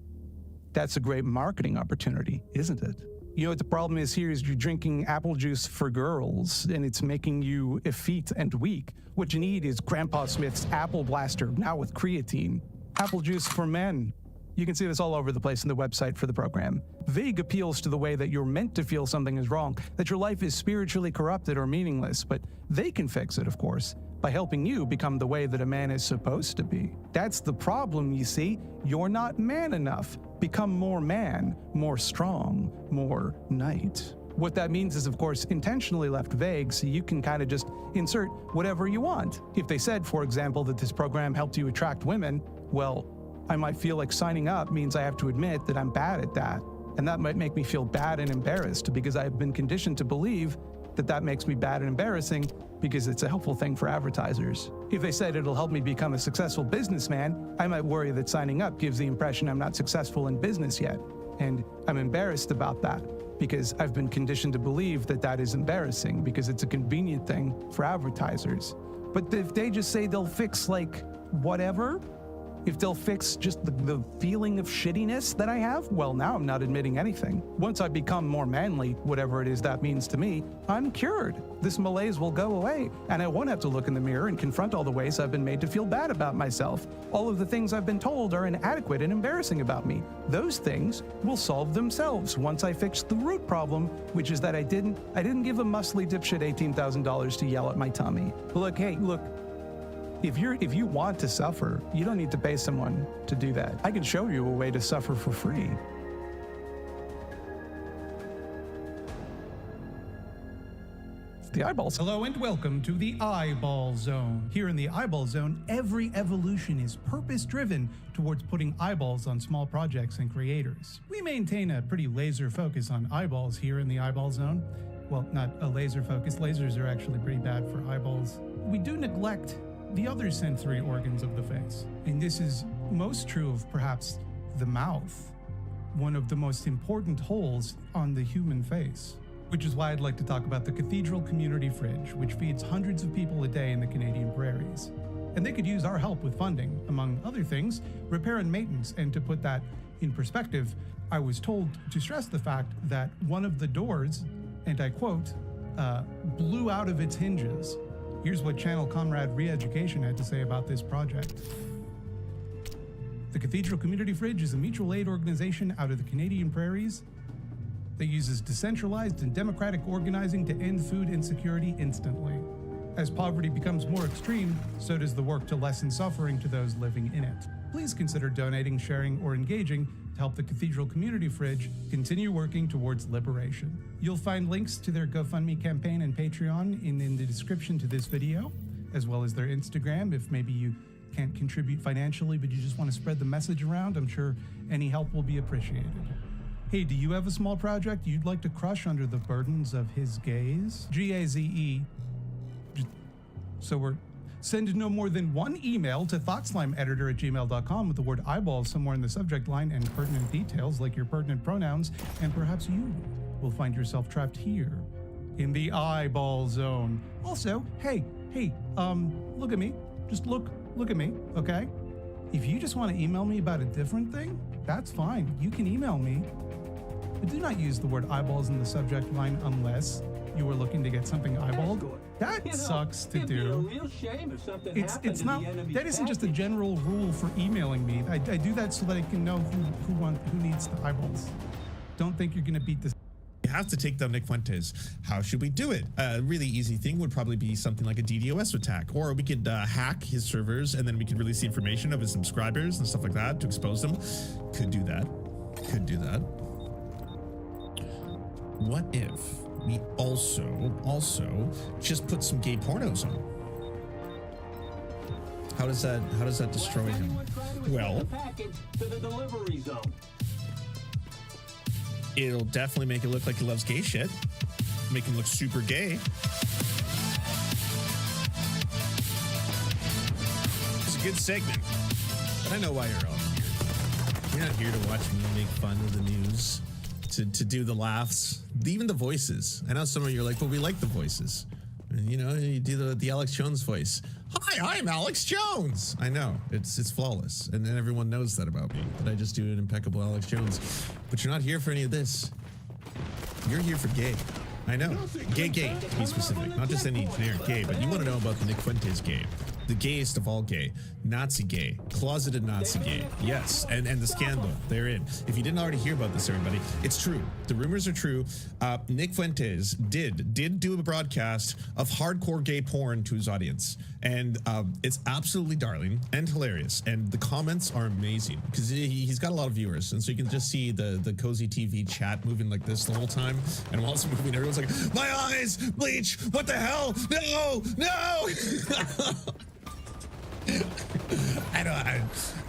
that's a great marketing opportunity, isn't it? You know what the problem is here is you're drinking apple juice for girls, and it's making you effete and weak. What you need is Grandpa Smith's Apple Blaster, now with creatine. Apple juice for men. You can see this all over the place in the website for the program. Vague appeals to the way that you're meant to feel something is wrong, that your life is spiritually corrupted or meaningless, but they can fix it, of course, by helping you become the way that a man is supposed to be. That's the problem, you see. You're not man enough. Become more man, more strong, more knight. What that means is, of course, intentionally left vague, so you can kind of just insert whatever you want. If they said, for example, that this program helped you attract women, well, I might feel like signing up means I have to admit that I'm bad at that. And that might make me feel bad and embarrassed because I've been conditioned to believe that that makes me bad and embarrassing because it's a helpful thing for advertisers. If they said it'll help me become a successful businessman, I might worry that signing up gives the impression I'm not successful in business yet. And I'm embarrassed about that because I've been conditioned to believe that that is embarrassing because it's a convenient thing for advertisers. But if they just say they'll fix like whatever, if they'll fix just the feeling of shittiness that I have, well, now I'm not admitting anything. Once I become more manly, whatever it is that means to me, I'm cured. This malaise will go away, and I won't have to look in the mirror and confront all the ways I've been made to feel bad about myself. All of the things I've been told are inadequate and embarrassing about me. Those things will solve themselves once I fix the root problem, which is that I didn't give a muscly dipshit $18,000 to yell at my tummy. Look, hey, look. If you want to suffer, you don't need to pay someone to do that. I can show you a way to suffer for free. The eyeball zone. Hello and welcome to the eyeball zone. Here in the eyeball zone, every evolution is purpose-driven towards putting eyeballs on small projects and creators. We maintain a pretty laser focus on eyeballs here in the eyeball zone. Well, not a laser focus. Lasers are actually pretty bad for eyeballs. We do neglect the other sensory organs of the face. And this is most true of perhaps the mouth, one of the most important holes on the human face. Which is why I'd like to talk about the Cathedral Community Fridge, which feeds hundreds of people a day in the Canadian prairies. And they could use our help with funding, among other things, repair and maintenance. And to put that in perspective, I was told to stress the fact that one of the doors, and I quote, blew out of its hinges. Here's what Channel Comrade Re-Education had to say about this project. The Cathedral Community Fridge is a mutual aid organization out of the Canadian prairies that uses decentralized and democratic organizing to end food insecurity instantly. As poverty becomes more extreme, so does the work to lessen suffering to those living in it. Please consider donating, sharing, or engaging to help the Cathedral Community Fridge continue working towards liberation. You'll find links to their GoFundMe campaign and Patreon in the description to this video, as well as their Instagram if maybe you can't contribute financially but you just want to spread the message around. I'm sure any help will be appreciated. Hey, do you have a small project you'd like to crush under the burdens of his gaze? G-A-Z-E. So we're send no more than one email to thoughtslimeeditor@gmail.com with the word eyeball somewhere in the subject line and pertinent details like your pertinent pronouns, and perhaps you will find yourself trapped here in the eyeball zone. Also, hey, look at me. Just look at me, okay? If you just want to email me about a different thing, that's fine. You can email me. But do not use the word eyeballs in the subject line unless you are looking to get something eyeballed. That sucks to do. It's not. That isn't just a general rule for emailing me. I do that so that I can know who needs the eyeballs. Don't think you're gonna beat this. You have to take down Nick Fuentes. How should we do it? A really easy thing would probably be something like a DDoS attack, or we could hack his servers and then we could release the information of his subscribers and stuff like that to expose them. Could do that. Could do that. What if we also just put some gay pornos on? How does that destroy him? Well, it'll definitely make it look like he loves gay shit. Make him look super gay. It's a good segment. But I know why you're all here. You're not here to watch me make fun of the news. To do the laughs, even the voices. I know some of you are like, well, we like the voices. And, you know, you do the Alex Jones voice. Hi, I'm Alex Jones. I know, it's flawless. And then everyone knows that about me, that I just do an impeccable Alex Jones. But you're not here for any of this. You're here for gay. I know. Gay, to be specific. Not just any generic gay, but you want to know about the Nick Fuentes gay. the gayest of all gay, Nazi gay, closeted Nazi gay. Yes, and the scandal therein. If you didn't already hear about this, everybody, it's true. The rumors are true. Nick Fuentes did do a broadcast of hardcore gay porn to his audience, and it's absolutely darling and hilarious, and the comments are amazing because he's got a lot of viewers, and so you can just see the Cozy TV chat moving like this the whole time, and while it's moving, everyone's like, my eyes, bleach, what the hell, no.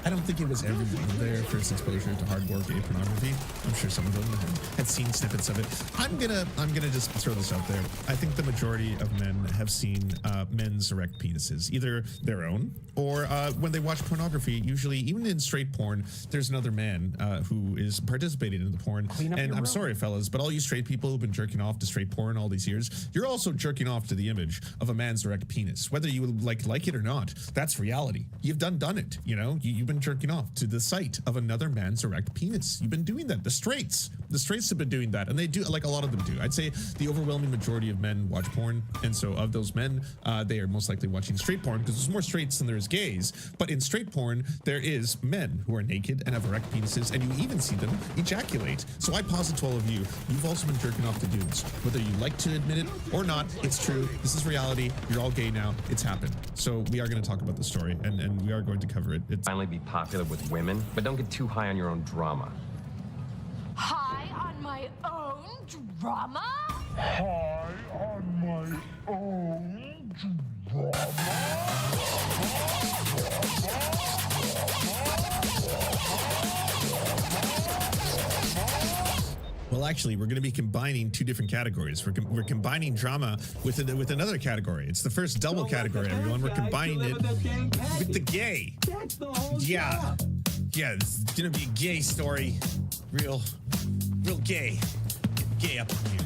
I don't think it was everyone their first exposure to hardcore gay pornography. I'm sure some of them had seen snippets of it. I'm gonna just throw this out there. I think the majority of men have seen men's erect penises, either their own or when they watch pornography. Usually, even in straight porn, there's another man who is participating in the porn. And I'm sorry, fellas, but all you straight people who've been jerking off to straight porn all these years, you're also jerking off to the image of a man's erect penis, whether you like it or not. That's reality. You've done it. You know, you've been jerking off to the sight of another man's erect penis. You've been doing that. The straights have been doing that, and they do, like a lot of them do. I'd say the overwhelming majority of men watch porn, and so of those men, they are most likely watching straight porn because there's more straights than there's gays. But in straight porn, there is men who are naked and have erect penises, and you even see them ejaculate. So I posit to all of you, you've also been jerking off to dudes, whether you like to admit it or not. It's true. This is reality. You're all gay now. It's happened. So we are going to talk about the story, and we are going to cover it. It's finally be popular with women, but don't get too high on your own drama. High on my own drama? High on my own Well, actually, we're going to be combining two different categories. We're combining drama with another category. It's the first double category, everyone. We're combining it with the gay. Yeah, it's going to be a gay story. Real gay. Gay up in here.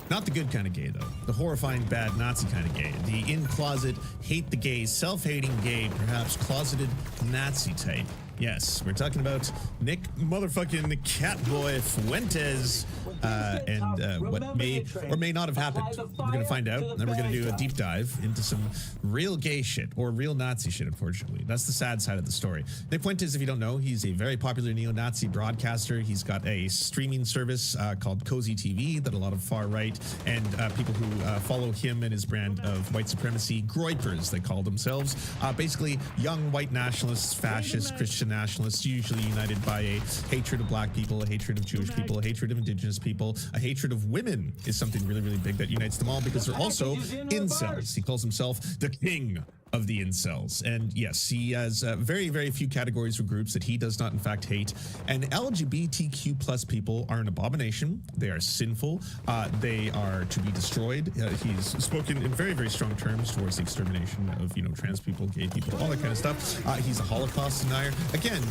Not the good kind of gay, though. The horrifying, bad Nazi kind of gay. The in-closet, hate the gays, self-hating gay, perhaps closeted Nazi type. Yes, we're talking about Nick motherfucking Catboy Fuentes and what may or may not have happened. We're going to find out, and then we're going to do a deep dive into some real gay shit, or real Nazi shit, unfortunately. That's the sad side of the story. Nick Fuentes, if you don't know, he's a very popular neo-Nazi broadcaster. He's got a streaming service called Cozy TV that a lot of far-right and people who follow him and his brand of white supremacy, groypers, they call themselves. Basically, young white nationalists, fascists, Christian nationalists, usually united by a hatred of black people, a hatred of Jewish people, a hatred of indigenous people, a hatred of women is something really, really big that unites them all because they're also incels. He calls himself the king of the incels. And yes, he has very, very few categories or groups that he does not in fact hate. And LGBTQ plus people are an abomination. They are sinful. They are to be destroyed. He's spoken in very, very strong terms towards the extermination of, trans people, gay people, all that kind of stuff. He's a Holocaust denier. Again,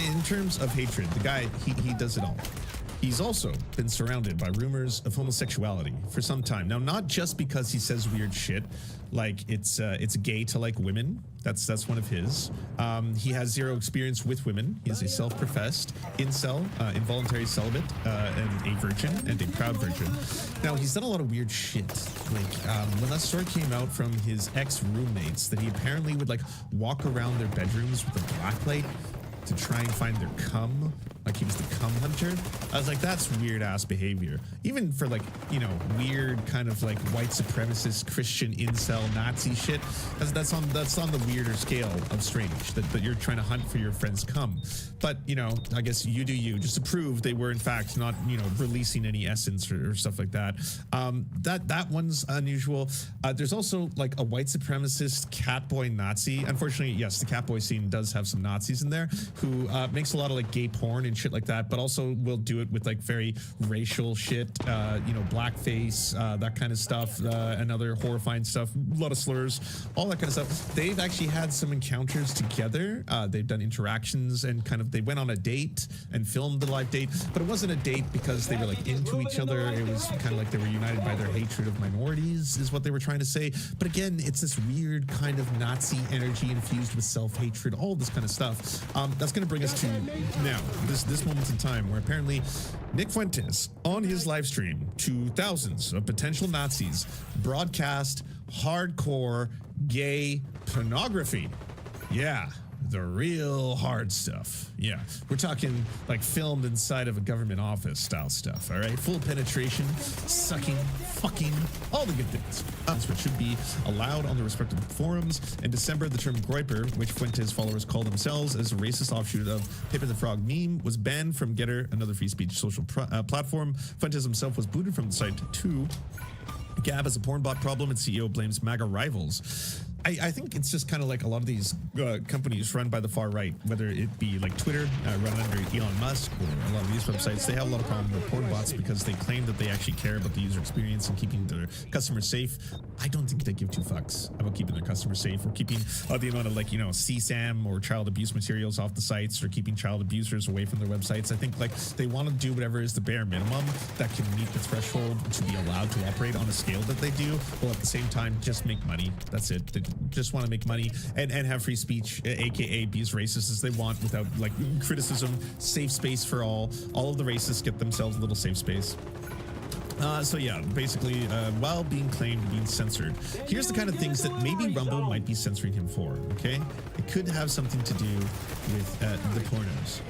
in terms of hatred, the guy, he does it all. He's also been surrounded by rumors of homosexuality for some time. Now, not just because he says weird shit, like it's gay to like women. That's one of his. He has zero experience with women. He's a self-professed incel, involuntary celibate, and a virgin, and a proud virgin. Now, he's done a lot of weird shit. Like, when that story came out from his ex-roommates, that he apparently would, walk around their bedrooms with a blacklight to try and find their cum, like he was the cum hunter. I was like, that's weird ass behavior. Even for weird kind of white supremacist Christian incel Nazi shit. That's on the weirder scale of strange that you're trying to hunt for your friend's cum. But I guess you do you, just to prove they were in fact not releasing any essence or stuff like that. That one's unusual. There's also a white supremacist catboy Nazi. Unfortunately, yes, the catboy scene does have some Nazis in there who makes a lot of gay porn and shit like that, but also will do it with very racial shit, blackface, that kind of stuff, and other horrifying stuff, a lot of slurs, all that kind of stuff. They've actually had some encounters together. They've done interactions and they went on a date and filmed the live date, but it wasn't a date because they were into each other. It was kind of they were united by their hatred of minorities is what they were trying to say. But again, it's this weird kind of Nazi energy infused with self-hatred, all this kind of stuff. That's going to bring us to now, this moment in time where apparently Nick Fuentes on his live stream to thousands of potential Nazis broadcast hardcore gay pornography. Yeah, the real hard stuff. Yeah, we're talking like filmed inside of a government office style stuff, all right? Full penetration, sucking, fucking, all the good things. That's what should be allowed on the respective forums. In December, the term groiper, which Fuentes followers call themselves as a racist offshoot of Pippa the Frog meme, was banned from Getter, another free speech social platform. Fuentes himself was booted from the site too. Gab has a porn bot problem, and CEO blames MAGA rivals. I think it's just kind of like a lot of these companies run by the far right, whether it be like Twitter, run under Elon Musk, or a lot of these websites. They have a lot of problem with porn bots because they claim that they actually care about the user experience and keeping their customers safe. I don't think they give two fucks about keeping their customers safe or keeping the amount of, like, you know, CSAM or child abuse materials off the sites, or keeping child abusers away from their websites. I think like they want to do whatever is the bare minimum that can meet the threshold to be allowed to operate on a scale that they do, while at the same time just make money. That's it. They just want to make money and have free speech, aka be as racist as they want without like criticism. Safe space for all of the racists get themselves a little safe space. So yeah, basically, while being claimed being censored, here's the kind of things that maybe Rumble might be censoring him for. Okay, it could have something to do with the pornos.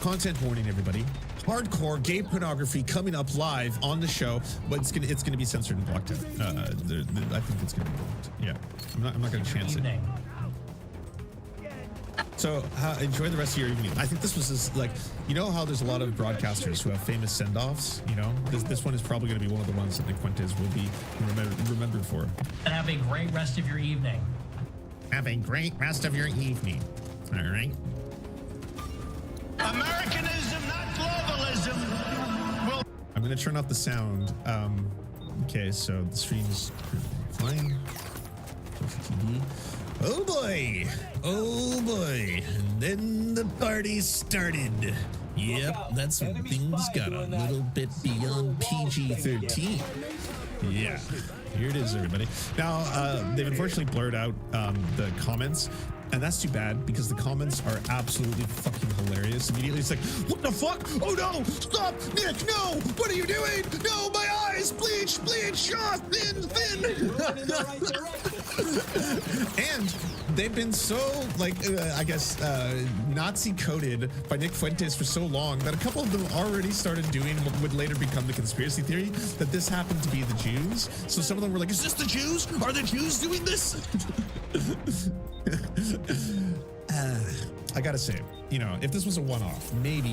Content warning, everybody. Hardcore gay pornography coming up live on the show, but it's gonna be censored and blocked out. I think it's gonna be blocked. Yeah, I'm not gonna chance it. So enjoy the rest of your evening. I think this was just like, you know how there's a lot of broadcasters who have famous send-offs. You know, this one is probably going to be one of the ones that Nick Fuentes will be remembered for. And have a great rest of your evening. Have a great rest of your evening. All right. Americanism, not globalism. I'm going to turn off the sound. Okay, so the stream's fine. Oh boy! Oh boy! And then the party started. Yep, that's when things got a little bit beyond PG-13. Yeah, here it is, everybody. Now, they've unfortunately blurred out the comments. And that's too bad, because the comments are absolutely fucking hilarious. Immediately it's like, what the fuck? Oh no! Stop! Nick, no! What are you doing? No, my eyes! Bleach! Thin! And they've been so, like, I guess, Nazi coded by Nick Fuentes for so long that a couple of them already started doing what would later become the conspiracy theory, that this happened to be the Jews. So some of them were like, is this the Jews? Are the Jews doing this? I gotta say, you know, if this was a one-off, maybe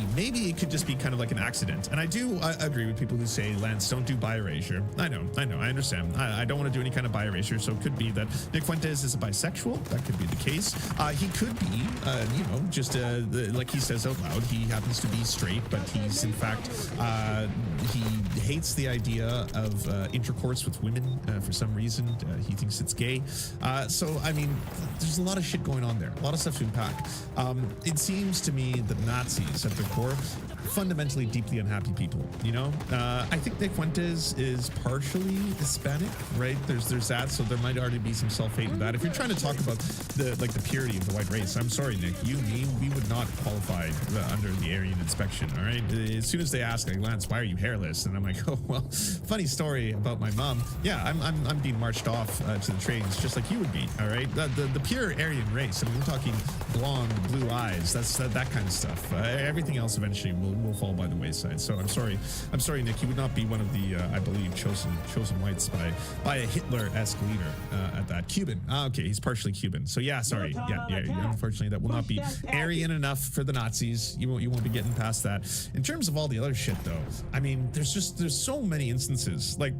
it could just be kind of like an accident. And I agree with people who say, Lance, don't do bi-erasure. I know, I understand. I don't want to do any kind of bi-erasure, so it could be that Nick Fuentes is a bisexual. That could be the case. He could be, you know, just like he says out loud, he happens to be straight, but he's in fact, he hates the idea of intercourse with women for some reason. He thinks it's gay. So, I mean, there's a lot of shit going on there, a lot of stuff to unpack. It seems to me that Nazis at their core fundamentally deeply unhappy people, you know. I think Nick Fuentes is partially Hispanic, right? There's that, so there might already be some self-hate in that. If you're trying to talk about the purity of the white race, I'm sorry, Nick, we would not qualify under the Aryan inspection. All right, as soon as they ask, like, Lance, why are you hairless? And I'm like, oh well, funny story about my mom. Yeah, I'm being marched off to the trains just like you would be. All right, the pure Aryan race. I mean, we're talking blonde, blue eyes. That's that kind of stuff. Everything else eventually will fall by the wayside. So I'm sorry, Nick. You would not be one of the I believe chosen whites by a Hitler-esque leader at that. Cuban. Okay, he's partially Cuban. So yeah, sorry. Yeah. Unfortunately, that will not be Aryan enough for the Nazis. You won't be getting past that. In terms of all the other shit, though, I mean, there's so many instances like.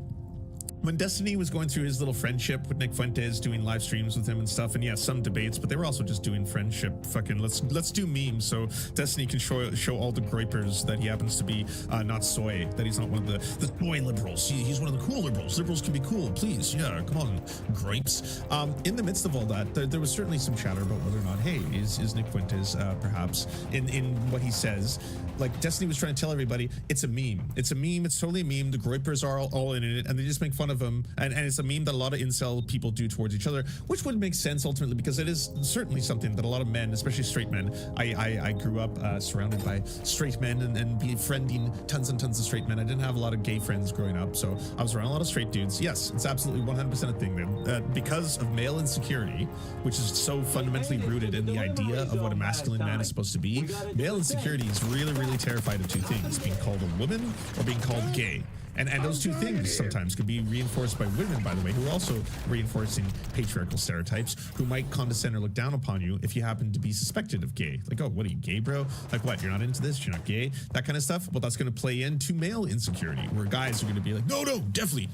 When Destiny was going through his little friendship with Nick Fuentes, doing live streams with him and stuff, and yeah, some debates, but they were also just doing friendship. Fucking let's do memes so Destiny can show all the groypers that he happens to be not soy, that he's not one of the soy liberals. He's one of the cool liberals. Liberals can be cool, please. Yeah, come on, gripes. In the midst of all that, there was certainly some chatter about whether or not, hey, is Nick Fuentes perhaps in what he says. Like Destiny was trying to tell everybody, it's a meme. It's a meme. It's totally a meme. The groypers are all in it, and they just make fun one of them, and it's a meme that a lot of incel people do towards each other, which would make sense ultimately because it is certainly something that a lot of men, especially straight men, I grew up surrounded by straight men and befriending tons and tons of straight men. I didn't have a lot of gay friends growing up, so I was around a lot of straight dudes. Yes, it's absolutely 100% a thing, man. Because of male insecurity, which is so fundamentally rooted in the idea of what a masculine man is supposed to be, male insecurity is really, really terrified of two things: being called a woman or being called gay. And those two things sometimes could be reinforced by women, by the way, who are also reinforcing patriarchal stereotypes, who might condescend or look down upon you if you happen to be suspected of gay. Like, oh, what are you, gay, bro? Like, what, you're not into this? You're not gay? That kind of stuff. Well, that's going to play into male insecurity, where guys are going to be like, no, definitely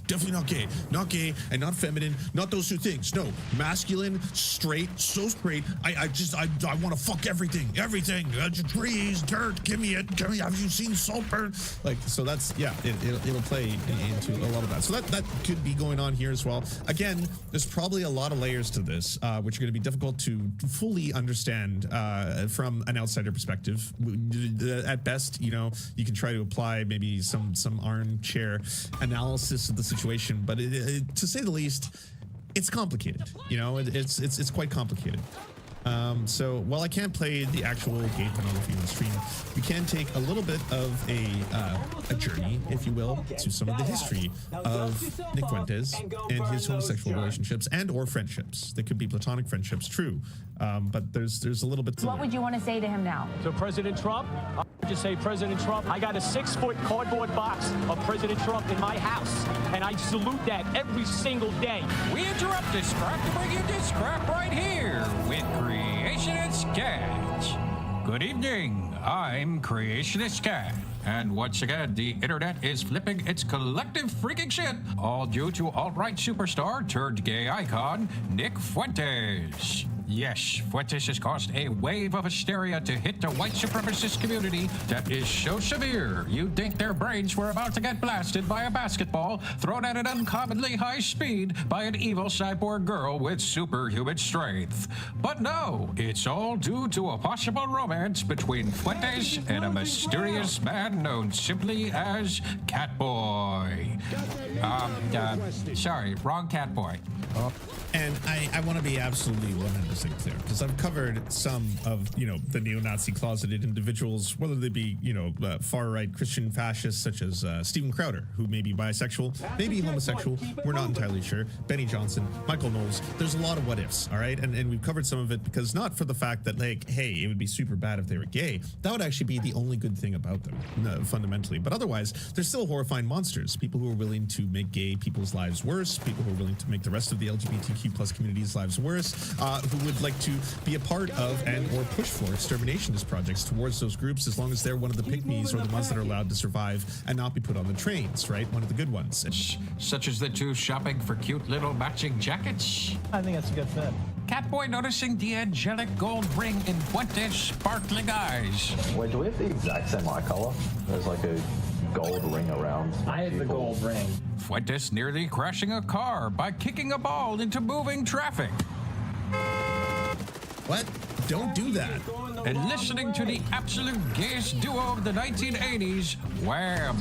not gay, and not feminine, not those two things. No, masculine, straight, so straight. I want to fuck everything. Trees, dirt, give me it. Have you seen Saltburn? Like, so that's, yeah, it'll play into a lot of that. So that could be going on here as well. Again, there's probably a lot of layers to this, which are going to be difficult to fully understand from an outsider perspective. At best, you know, you can try to apply maybe some armchair analysis of the situation, but to say the least, it's complicated. You know, it's quite complicated. So while I can't play the actual gay pornography on the stream, we can take a little bit of a journey, if you will, to some of the history of Nick Fuentes and his homosexual relationships and or friendships. They could be platonic friendships, true, but there's a little bit to What would you want to say to him now? So President Trump, I would just say, President Trump, I got a 6-foot cardboard box of President Trump in my house, and I salute that every single day. We interrupt this crap to bring you this crap right here with Creationist Cat. Good evening, I'm Creationist Cat. And once again, the internet is flipping its collective freaking shit, all due to alt-right superstar turned gay icon, Nick Fuentes. Yes, Fuentes has caused a wave of hysteria to hit the white supremacist community that is so severe you'd think their brains were about to get blasted by a basketball thrown at an uncommonly high speed by an evil cyborg girl with superhuman strength. But no, it's all due to a possible romance between Fuentes and a mysterious man known simply as Catboy. Sorry, wrong Catboy. And I want to be absolutely 100% clear, because I've covered some of, you know, the neo-Nazi closeted individuals, whether they be, you know, far-right Christian fascists such as Steven Crowder, who may be bisexual, maybe homosexual, we're not entirely sure, Benny Johnson, Michael Knowles. There's a lot of what-ifs, all right? And we've covered some of it because not for the fact that, like, hey, it would be super bad if they were gay. That would actually be the only good thing about them, fundamentally. But otherwise, they're still horrifying monsters. People who are willing to make gay people's lives worse, people who are willing to make the rest of the LGBTQ+ community's lives worse, who would like to be a part of and or push for exterminationist projects towards those groups, as long as they're one of the pick-me's or the ones that are allowed to survive and not be put on the trains, right? One of the good ones. Such as the two shopping for cute little matching jackets. I think that's a good fit. Catboy noticing the angelic gold ring in Fuentes' sparkling eyes. Wait, do we have the exact same eye color? There's like a gold ring around. I have the gold ring. Fuentes nearly crashing a car by kicking a ball into moving traffic. What? Don't do that. And listening to the absolute gayest duo of the 1980s, Wham!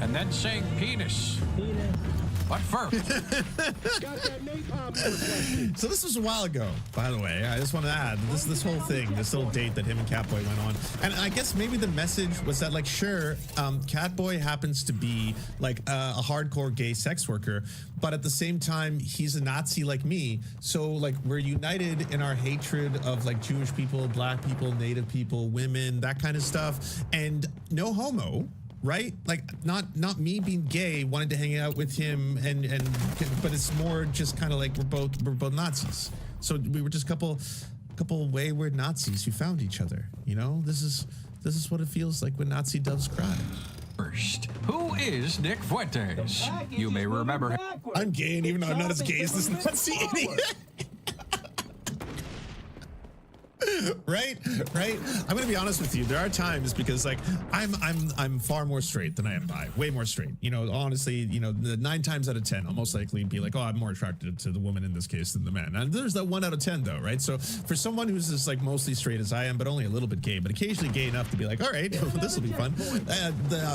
And then saying penis. But first. So this was a while ago, by the way. I just want to add this whole thing, this little date that him and Catboy went on. And I guess maybe the message was that, like, sure, Catboy happens to be like a hardcore gay sex worker, but at the same time, he's a Nazi like me. So, like, we're united in our hatred of, like, Jewish people, black people, native people, women, that kind of stuff. And no homo. Right? Like, not me being gay, wanted to hang out with him, but it's more just kind of like we're both Nazis. So we were just a couple wayward Nazis who found each other. You know, this is what it feels like when Nazi doves cry. First, who is Nick Fuentes? You may remember him. I'm gay, and even though I'm not as gay as this Nazi idiot. Right. I'm gonna be honest with you. There are times because like I'm far more straight than I am bi, way more straight. You know, honestly, you know, the 9 times out of 10, I'll most likely be like, oh, I'm more attracted to the woman in this case than the man. And there's that 1 out of 10 though, right? So for someone who's just like mostly straight as I am, but only a little bit gay, but occasionally gay enough to be like, all right, this will be fun.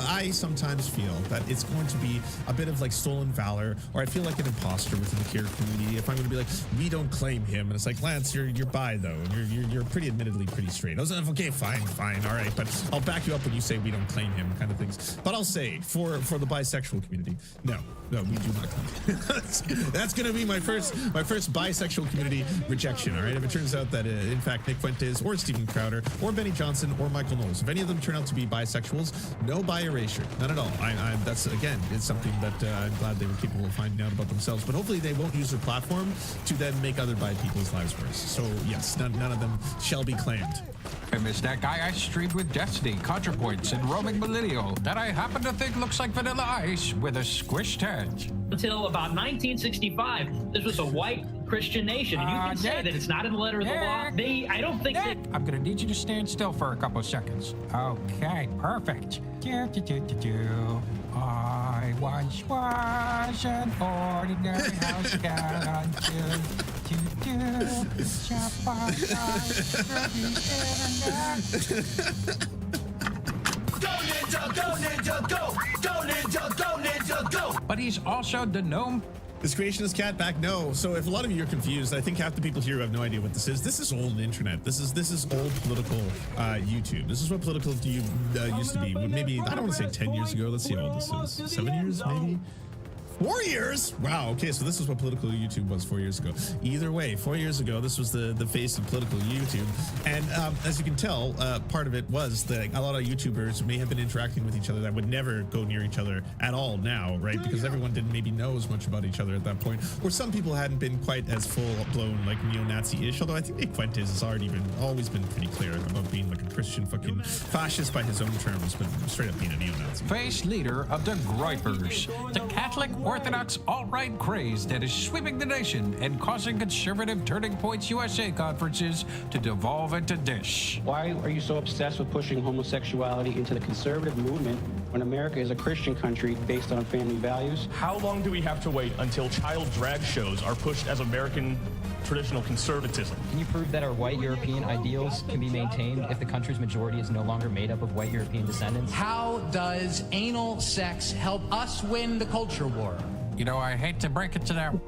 I sometimes feel that it's going to be a bit of like stolen valor, or I feel like an imposter within the queer community if I'm going to be like, we don't claim him, and it's like, Lance, you're bi though, and you're pretty admittedly pretty straight. I was like, okay, fine, all right, but I'll back you up when you say we don't claim him, kind of things. But I'll say for the bisexual community, no, we do not claim. That's going to be my first bisexual community rejection. All right, if it turns out that in fact Nick Fuentes or Steven Crowder or Benny Johnson or Michael Knowles, if any of them turn out to be bisexuals, no bi erasure, none at all. That's again, it's something that I'm glad they were capable of finding out about themselves. But hopefully they won't use their platform to then make other bi people's lives worse. So yes, none of them shall be claimed. I miss that guy I streamed with Destiny, ContraPoints, and Roaming Millennial that I happen to think looks like Vanilla Ice with a squished head. Until about 1965, this was a white Christian nation. And you can say that it's not in the letter of the law. I don't think that... I'm going to need you to stand still for a couple seconds. Okay, perfect. I once was an ordinary house cat until Go Ninja, go Ninja, go! Go Ninja, go Ninja, go! But he's also the gnome. Is Creationist Cat back? No. So if a lot of you are confused, I think half the people here have no idea what this is. This is old internet. This is old political YouTube. This is what political used to be. Maybe, I don't want to say 10 years ago. Let's see how old this is. 7 years, maybe? 4 years? Wow, okay, so this is what political YouTube was 4 years ago. Either way, 4 years ago, this was the face of political YouTube. And as you can tell, part of it was that a lot of YouTubers may have been interacting with each other that would never go near each other at all now, right? Because everyone didn't maybe know as much about each other at that point. Or some people hadn't been quite as full-blown, like, neo-Nazi-ish, although I think Nick Fuentes has always been pretty clear about being like a Christian fucking fascist by his own terms, but straight up being a neo-Nazi. Face leader of the Gripers, the Catholic Orthodox alt-right craze that is sweeping the nation and causing conservative Turning Points USA conferences to devolve into dish. Why are you so obsessed with pushing homosexuality into the conservative movement when America is a Christian country based on family values? How long do we have to wait until child drag shows are pushed as American traditional conservatism? Can you prove that our white European ideals can be maintained if the country's majority is no longer made up of white European descendants? How does anal sex help us win the culture war? You know, I hate to break it to them.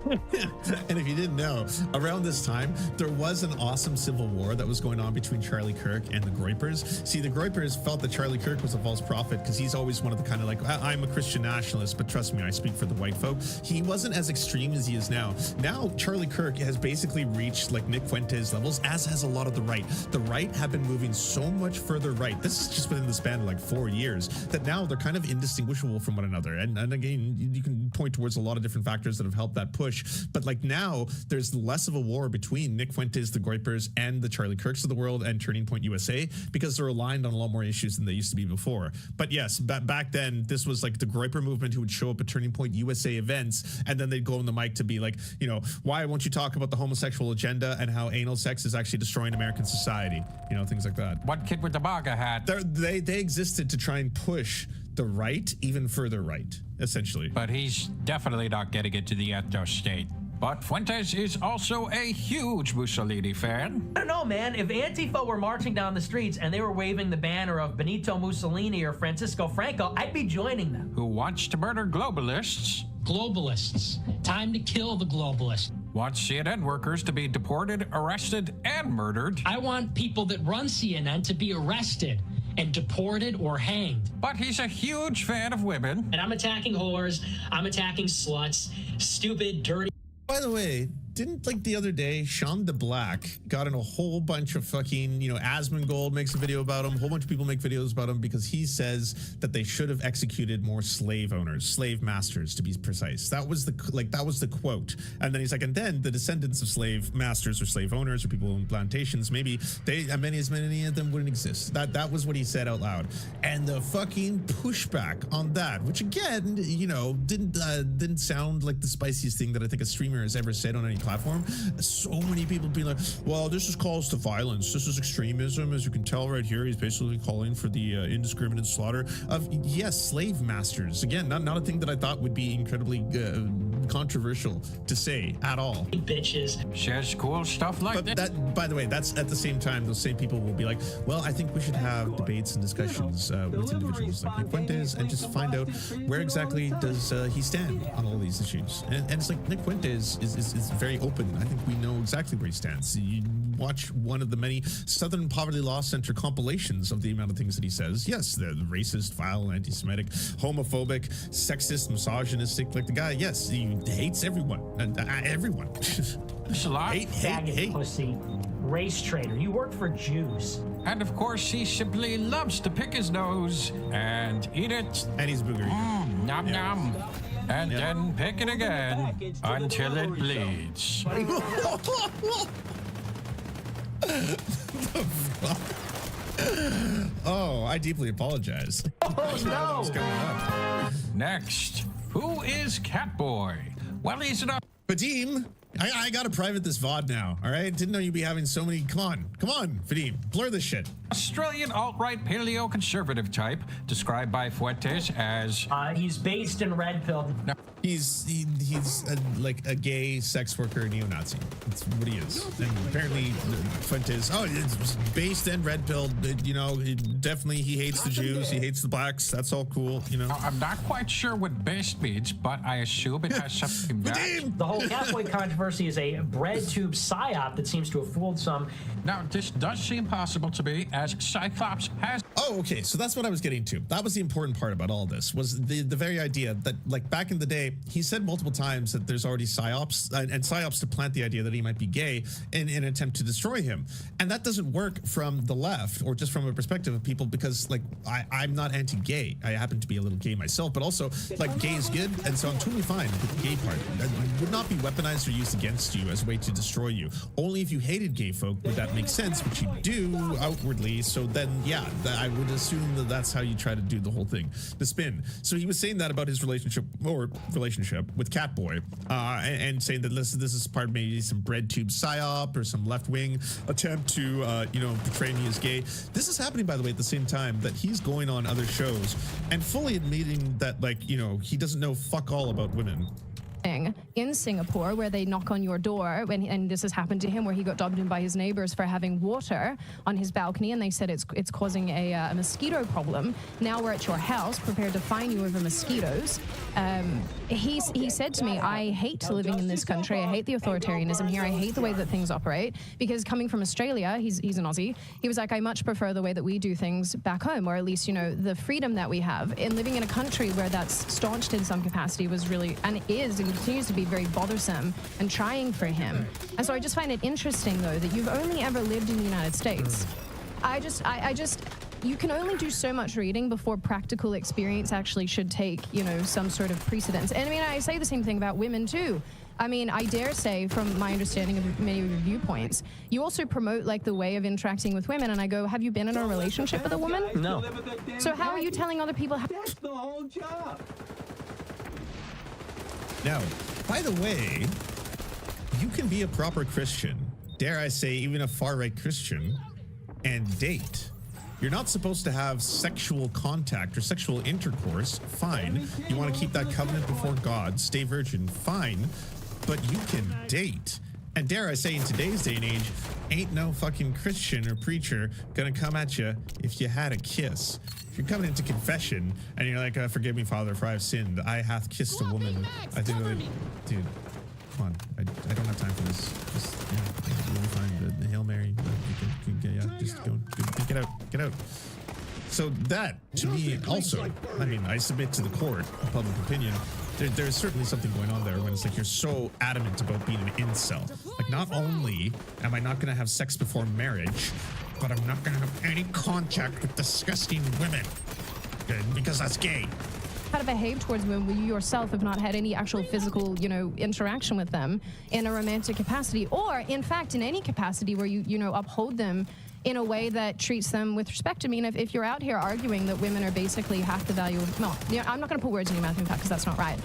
And if you didn't know, around this time, there was an awesome civil war that was going on between Charlie Kirk and the Groypers. See, the Groypers felt that Charlie Kirk was a false prophet because he's always one of the kind of like, I'm a Christian nationalist, but trust me, I speak for the white folk. He wasn't as extreme as he is now. Now, Charlie Kirk has basically reached like Nick Fuentes levels, as has a lot of the right. The right have been moving so much further right. This is just within the span of like 4 years that now they're kind of indistinguishable from one another. And again, you can point towards a lot of different factors that have helped that push, but like now there's less of a war between Nick Fuentes, the Groypers, and the Charlie Kirks of the world and Turning Point USA because they're aligned on a lot more issues than they used to be before. But yes, back then this was like the Groyper movement who would show up at Turning Point USA events and then they'd go on the mic to be like, you know, why won't you talk about the homosexual agenda and how anal sex is actually destroying American society, you know, things like that. What kid with the MAGA hat? They existed to try and push the right even further right, essentially. But he's definitely not getting it to the ethno state. But Fuentes is also a huge Mussolini fan. I don't know, man. If Antifa were marching down the streets and they were waving the banner of Benito Mussolini or Francisco Franco, I'd be joining them. Who wants to murder globalists? Globalists. Time to kill the globalists. Wants CNN workers to be deported, arrested, and murdered. I want people that run CNN to be arrested and deported or hanged. But he's a huge fan of women. And I'm attacking whores. I'm attacking sluts. Stupid, dirty. By the way, didn't like the other day, Sean DeBlack got in a whole bunch of fucking, you know, Asmongold makes a video about him. A whole bunch of people make videos about him because he says that they should have executed more slave owners, slave masters to be precise. That was the quote. And then he's like, and then the descendants of slave masters or slave owners or people in plantations, maybe many of them wouldn't exist. That was what he said out loud. And the fucking pushback on that, which again, you know, didn't sound like the spiciest thing that I think a streamer has ever said on any platform, so many people being like, well, this is calls to violence. This is extremism. As you can tell right here, he's basically calling for the indiscriminate slaughter of, yes, slave masters. Again, not a thing that I thought would be incredibly controversial to say at all. Bitches. Says cool stuff like that. That, by the way, that's at the same time, those same people will be like, well, I think we should have debates and discussions with individuals like Nick Fuentes and just find out where exactly does he stand on all these issues. And it's like Nick Fuentes is very open. I think we know exactly where he stands. You watch one of the many Southern Poverty Law Center compilations of the amount of things that he says. Yes, they're racist, vile, anti-Semitic, homophobic, sexist, misogynistic. Like the guy, yes, he hates everyone. Everyone. It's a lot. Faggot pussy. Race traitor. You work for Jews. And of course, he simply loves to pick his nose and eat it. And he's boogering. Nom nom. And then pick it again until it bleeds. Oh, I deeply apologize. Oh, no. Next, who is Catboy? Well, he's an... Vadim, I gotta private this VOD now, all right? Didn't know you'd be having so many... Come on, Vadim, blur this shit. Australian alt-right paleo-conservative type, described by Fuentes as... he's based in Red Pill. No. He's like a gay sex worker neo-Nazi. That's what he is. And apparently Fuentes, it's based in red pill. You know, definitely he hates the Jews. He hates the blacks. That's all cool. You know. I'm not quite sure what based means, but I assume it has something. The whole Catboy controversy is a bread tube psyop that seems to have fooled some. Now, this does seem possible to be, as Cyclops has... Oh, okay, so that's what I was getting to. That was the important part about all this, was the very idea that, like, back in the day, he said multiple times that there's already psyops, and psyops to plant the idea that he might be gay in an attempt to destroy him. And that doesn't work from the left, or just from a perspective of people, because, like, I'm not anti-gay. I happen to be a little gay myself, but also, like, gay is good, and so I'm totally fine with the gay part. It would not be weaponized or used against you as a way to destroy you. Only if you hated gay folk would that make sense, which you do outwardly, so then, yeah, I would assume that that's how you try to do the whole thing, the spin. So he was saying that about his relationship with Catboy, and saying that this is part of maybe some bread tube psyop or some left-wing attempt to, portray me as gay. This is happening, by the way, at the same time that he's going on other shows and fully admitting that, like, he doesn't know fuck all about women. In Singapore, where they knock on your door, and this has happened to him, where he got dobbed in by his neighbors for having water on his balcony, and they said it's causing a mosquito problem. Now we're at your house, prepared to fine you over mosquitoes. He said to me, I hate living in this country. I hate the authoritarianism here. I hate the way that things operate, because coming from Australia, he's an Aussie, he was like, I much prefer the way that we do things back home, or at least, the freedom that we have. And living in a country where that's staunched in some capacity was really, and is, and continues to be very bothersome and trying for him. And so I just find it interesting, though, that you've only ever lived in the United States. I just you can only do so much reading before practical experience actually should take, some sort of precedence. And I mean, I say the same thing about women too. I mean, I dare say, from my understanding of many of your viewpoints, you also promote, like, the way of interacting with women, and I go, have you been in a relationship with a woman? No. So how are you telling other people how... That's the whole job. Now, by the way, you can be a proper Christian, dare I say even a far-right Christian, and date. You're not supposed to have sexual contact or sexual intercourse, fine. You want to keep that covenant before God, stay virgin, fine. But you can date. And dare I say, in today's day and age, ain't no fucking Christian or preacher gonna come at you if you had a kiss. If you're coming into confession and you're like, forgive me, Father, for I have sinned. I hath kissed a woman. I think that, dude, come on. I don't have time for this. Just, let me find the Hail Mary. Just go, get out. So that, to me, also, I mean, I submit to the court of public opinion. There's certainly something going on there when it's like you're so adamant about being an incel. Like, not only am I not going to have sex before marriage, but I'm not going to have any contact with disgusting women because that's gay. How to behave towards women when you yourself have not had any actual physical, interaction with them in a romantic capacity, or in fact in any capacity where you uphold them in a way that treats them with respect. I mean, if you're out here arguing that women are basically half the value of, well, you know, I'm not going to put words in your mouth, in fact, because that's not right.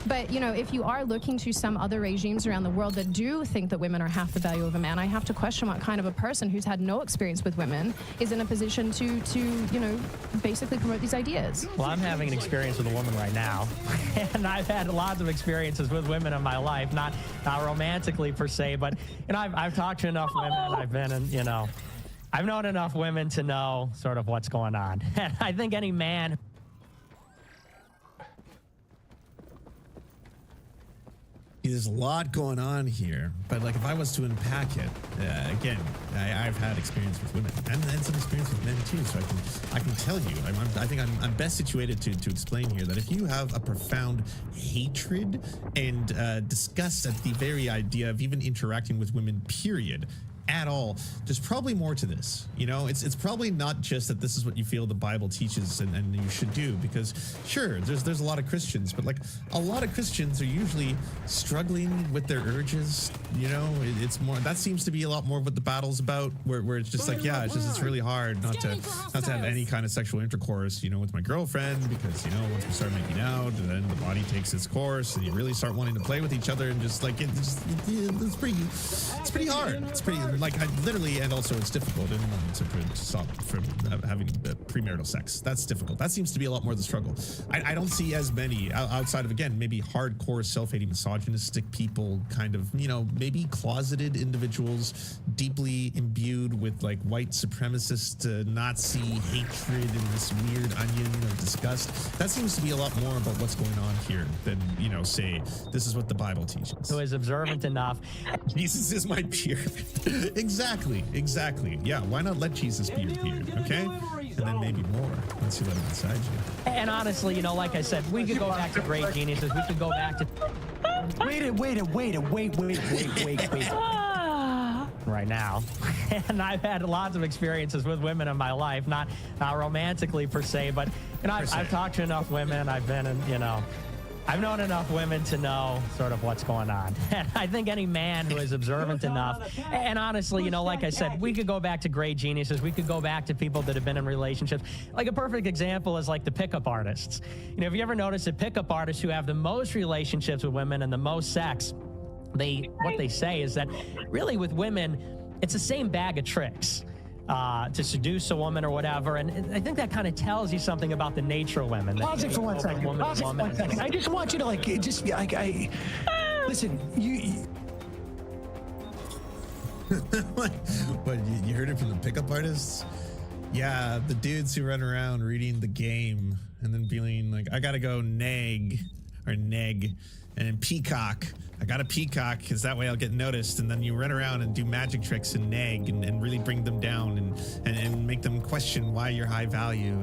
But, you know, if you are looking to some other regimes around the world that do think that women are half the value of a man, I have to question what kind of a person who's had no experience with women is in a position to you know, basically promote these ideas. Well, I'm having an experience with a woman right now, and I've had lots of experiences with women in my life, not romantically per se, but, you know, I've talked to enough women, I've been in, you know, I've known enough women to know sort of what's going on. And I think any man... There's a lot going on here, but like if I was to unpack it, again, I've had experience with women and some experience with men too, so I can tell you, I think I'm best situated to explain here that if you have a profound hatred and disgust at the very idea of even interacting with women, period, at all, there's probably more to this. You know, it's probably not just that this is what you feel the Bible teaches and you should do, because sure, there's a lot of Christians, but like a lot of Christians are usually struggling with their urges. You know, it's more, that seems to be a lot more what the battle's about, where it's just like, yeah, it's really hard not to have any kind of sexual intercourse, you know, with my girlfriend, because, you know, once we start making out, then the body takes its course and you really start wanting to play with each other, and just like it's pretty hard. It's pretty, like, I literally, and also it's difficult to stop from having premarital sex. That's difficult. That seems to be a lot more the struggle. I don't see as many outside of, again, maybe hardcore self-hating misogynistic people, kind of, you know, maybe closeted individuals deeply imbued with like white supremacist Nazi hatred and this weird onion of disgust. That seems to be a lot more about what's going on here than, you know, say this is what the Bible teaches. Who is observant enough. Jesus is my peer. Exactly. Yeah, why not let Jesus be your peer, okay? And then maybe more once you let him inside you. And honestly, you know, like I said, we could go back to great geniuses. We could go back to... Wait. Right now. And I've had lots of experiences with women in my life, not romantically per se, but, you know, I've talked to enough women, I've been in, you know, I've known enough women to know sort of what's going on. And I think any man who is observant enough, and honestly, you know, like I said, we could go back to great geniuses. We could go back to people that have been in relationships. Like a perfect example is like the pickup artists. You know, have you ever noticed that pickup artists who have the most relationships with women and the most sex, what they say is that really with women, it's the same bag of tricks. To seduce a woman or whatever, and I think that kind of tells you something about the nature of women. Pause it for 1 second. Pause it for 1 second. I just want you to listen. What, you heard it from the pickup artists? Yeah, the dudes who run around reading the game and then feeling like, I gotta go neg, and then peacock. I got a peacock because that way I'll get noticed, and then you run around and do magic tricks and nag and really bring them down and make them question why you're high value,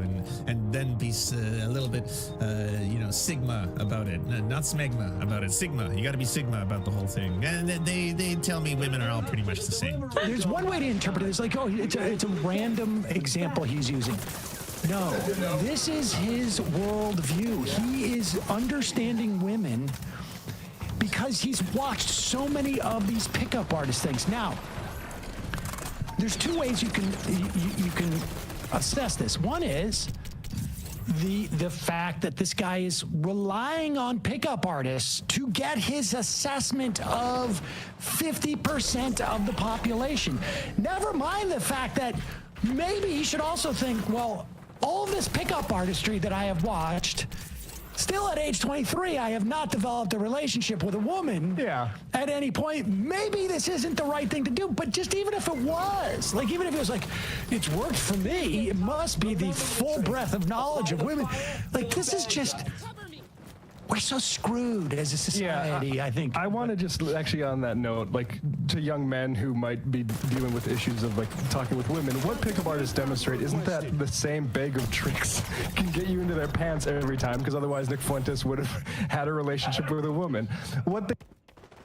and then be a little bit you know, sigma about it, not smegma about it, sigma. You got to be sigma about the whole thing. And they tell me women are all pretty much the same. There's one way to interpret it. It's like, oh, it's a random example he's using. No, this is his worldview. He is understanding women because he's watched so many of these pickup artist things. Now, there's two ways you can assess this. One is the fact that this guy is relying on pickup artists to get his assessment of 50% of the population. Never mind the fact that maybe he should also think, well, all this pickup artistry that I have watched, still at age 23, I have not developed a relationship with a woman at any point. Maybe this isn't the right thing to do, but just even if it was, like even if it was like, it's worked for me, it must be the full breadth of knowledge of women. Like this is just, we're so screwed as a society, I think. I want to just actually on that note, like to young men who might be dealing with issues of like talking with women, what pickup artists demonstrate isn't that the same bag of tricks can get you into their pants every time, because otherwise Nick Fuentes would have had a relationship with a woman.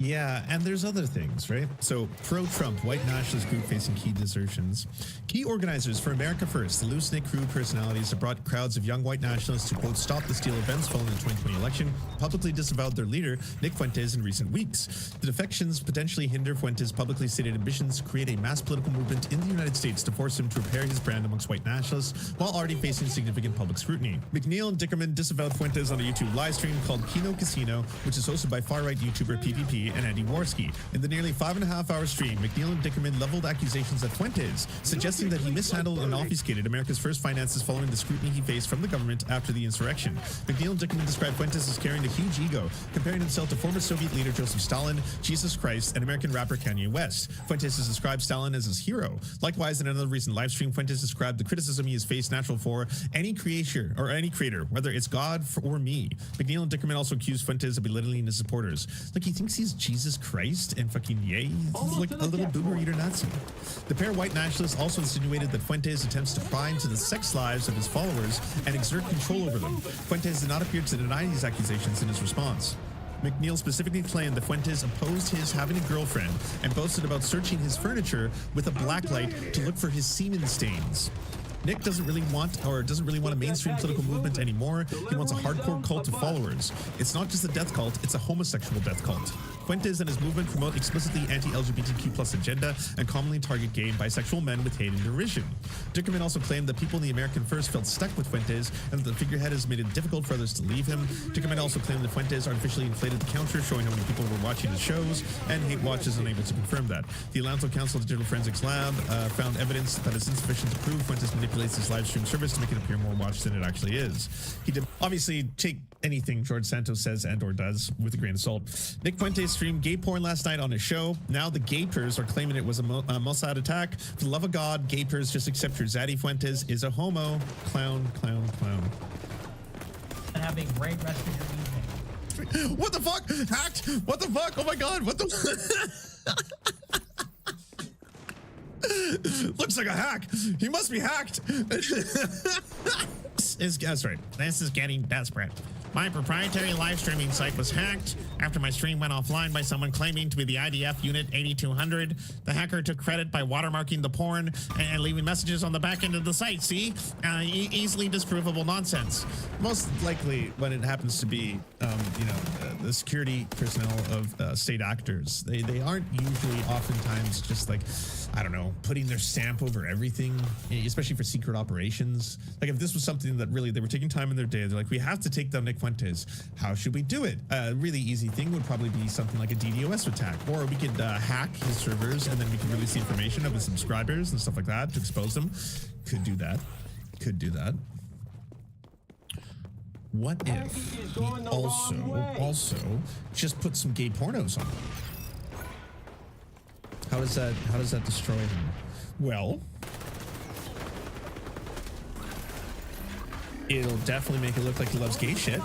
Yeah, and there's other things, right? So, pro-Trump, white nationalist group facing key desertions. Key organizers for America First, the loose-knit crew personalities that brought crowds of young white nationalists to, quote, stop the steal events following the 2020 election, publicly disavowed their leader, Nick Fuentes, in recent weeks. The defections potentially hinder Fuentes' publicly stated ambitions to create a mass political movement in the United States to force him to repair his brand amongst white nationalists, while already facing significant public scrutiny. McNeil and Dickerman disavowed Fuentes on a YouTube livestream called Kino Casino, which is hosted by far-right YouTuber PPP and Andy Worski. In the nearly 5.5-hour stream, McNeil and Dickerman leveled accusations at Fuentes, suggesting that he mishandled and obfuscated America's first finances following the scrutiny he faced from the government after the insurrection. McNeil and Dickerman described Fuentes as carrying a huge ego, comparing himself to former Soviet leader Joseph Stalin, Jesus Christ, and American rapper Kanye West. Fuentes has described Stalin as his hero. Likewise, in another recent live stream, Fuentes described the criticism he has faced natural for any creator, whether it's God or me. McNeil and Dickerman also accused Fuentes of belittling his supporters. Like, he thinks he's Jesus Christ and fucking yay. He's like a little boomer eater Nazi. The pair white nationalists also insinuated that Fuentes attempts to pry into the sex lives of his followers and exert control over them. Fuentes did not appear to deny these accusations in his response. McNeil specifically claimed that Fuentes opposed his having a girlfriend and boasted about searching his furniture with a blacklight to look for his semen stains. Nick doesn't really want a mainstream political movement anymore. He wants a hardcore cult of followers. It's not just a death cult, it's a homosexual death cult. Fuentes and his movement promote explicitly anti-LGBTQ+ agenda and commonly target gay and bisexual men with hate and derision. Dickerman also claimed that people in the American First felt stuck with Fuentes and that the figurehead has made it difficult for others to leave him. Dickerman also claimed that Fuentes artificially inflated the counter, showing how many people were watching his shows, and Hate Watch is unable to confirm that. The Atlantic Council Digital Forensics Lab found evidence that is insufficient to prove Fuentes manipulates his live stream service to make it appear more watched than it actually is. He did obviously take anything George Santos says and or does with a grain of salt. Nick Fuentes streamed gay porn last night on his show. Now the gapers are claiming it was a Mossad attack. For the love of God, gapers, just accept your Zaddy Fuentes is a homo. Clown, clown, clown. And have a great rest of your evening. What the fuck? Hacked? What the fuck? Oh my God, what the looks like a hack. He must be hacked. That's right. This is getting desperate. My proprietary live streaming site was hacked after my stream went offline by someone claiming to be the IDF Unit 8200. The hacker took credit by watermarking the porn and leaving messages on the back end of the site. See? Easily disprovable nonsense. Most likely when it happens to be, the security personnel of state actors, they aren't usually oftentimes just like, I don't know, putting their stamp over everything, especially for secret operations. Like if this was something that really they were taking time in their day, they're like, we have to take down Nick Fuentes. How should we do it? A really easy thing would probably be something like a DDoS attack, or we could hack his servers and then we can release the information of his subscribers and stuff like that to expose them. Could do that. Could do that. What if he also just put some gay pornos on him? How does that destroy him? Well, it'll definitely make it look like he loves gay shit.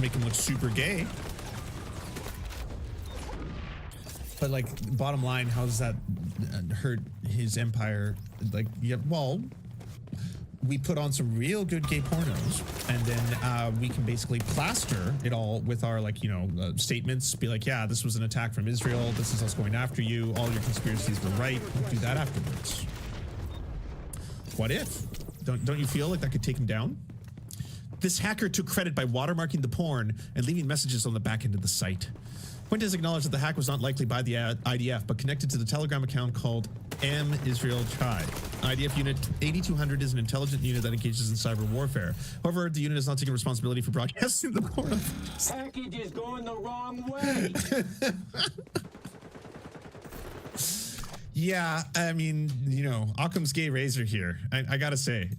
Make him look super gay. But like, bottom line, how does that hurt his empire? Like, yeah, well, we put on some real good gay pornos, and then we can basically plaster it all with our, like, statements. Be like, yeah, this was an attack from Israel. This is us going after you. All your conspiracies were right. We'll do that afterwards. What if? Don't you feel like that could take him down? This hacker took credit by watermarking the porn and leaving messages on the back end of the site. Fuentes acknowledged that the hack was not likely by the IDF, but connected to the Telegram account called M Israel Chai. IDF Unit 8200 is an intelligent unit that engages in cyber warfare. However, the unit has not taken responsibility for broadcasting the porn. Package is going the wrong way. Yeah, I mean, Occam's gay razor here. I gotta say,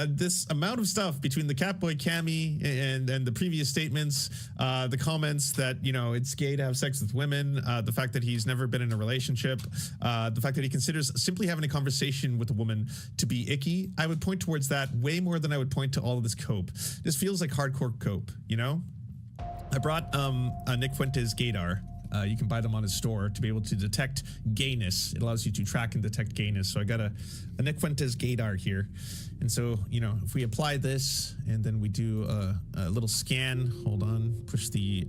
this amount of stuff between the Catboy Cammy and the previous statements, the comments that, it's gay to have sex with women, the fact that he's never been in a relationship, the fact that he considers simply having a conversation with a woman to be icky, I would point towards that way more than I would point to all of this cope. This feels like hardcore cope, I brought a Nick Fuentes gaydar. You can buy them on his store to be able to detect gayness. It allows you to track and detect gayness. So I got a Nick Fuentes gaydar here. And so, if we apply this and then we do a little scan, hold on, push the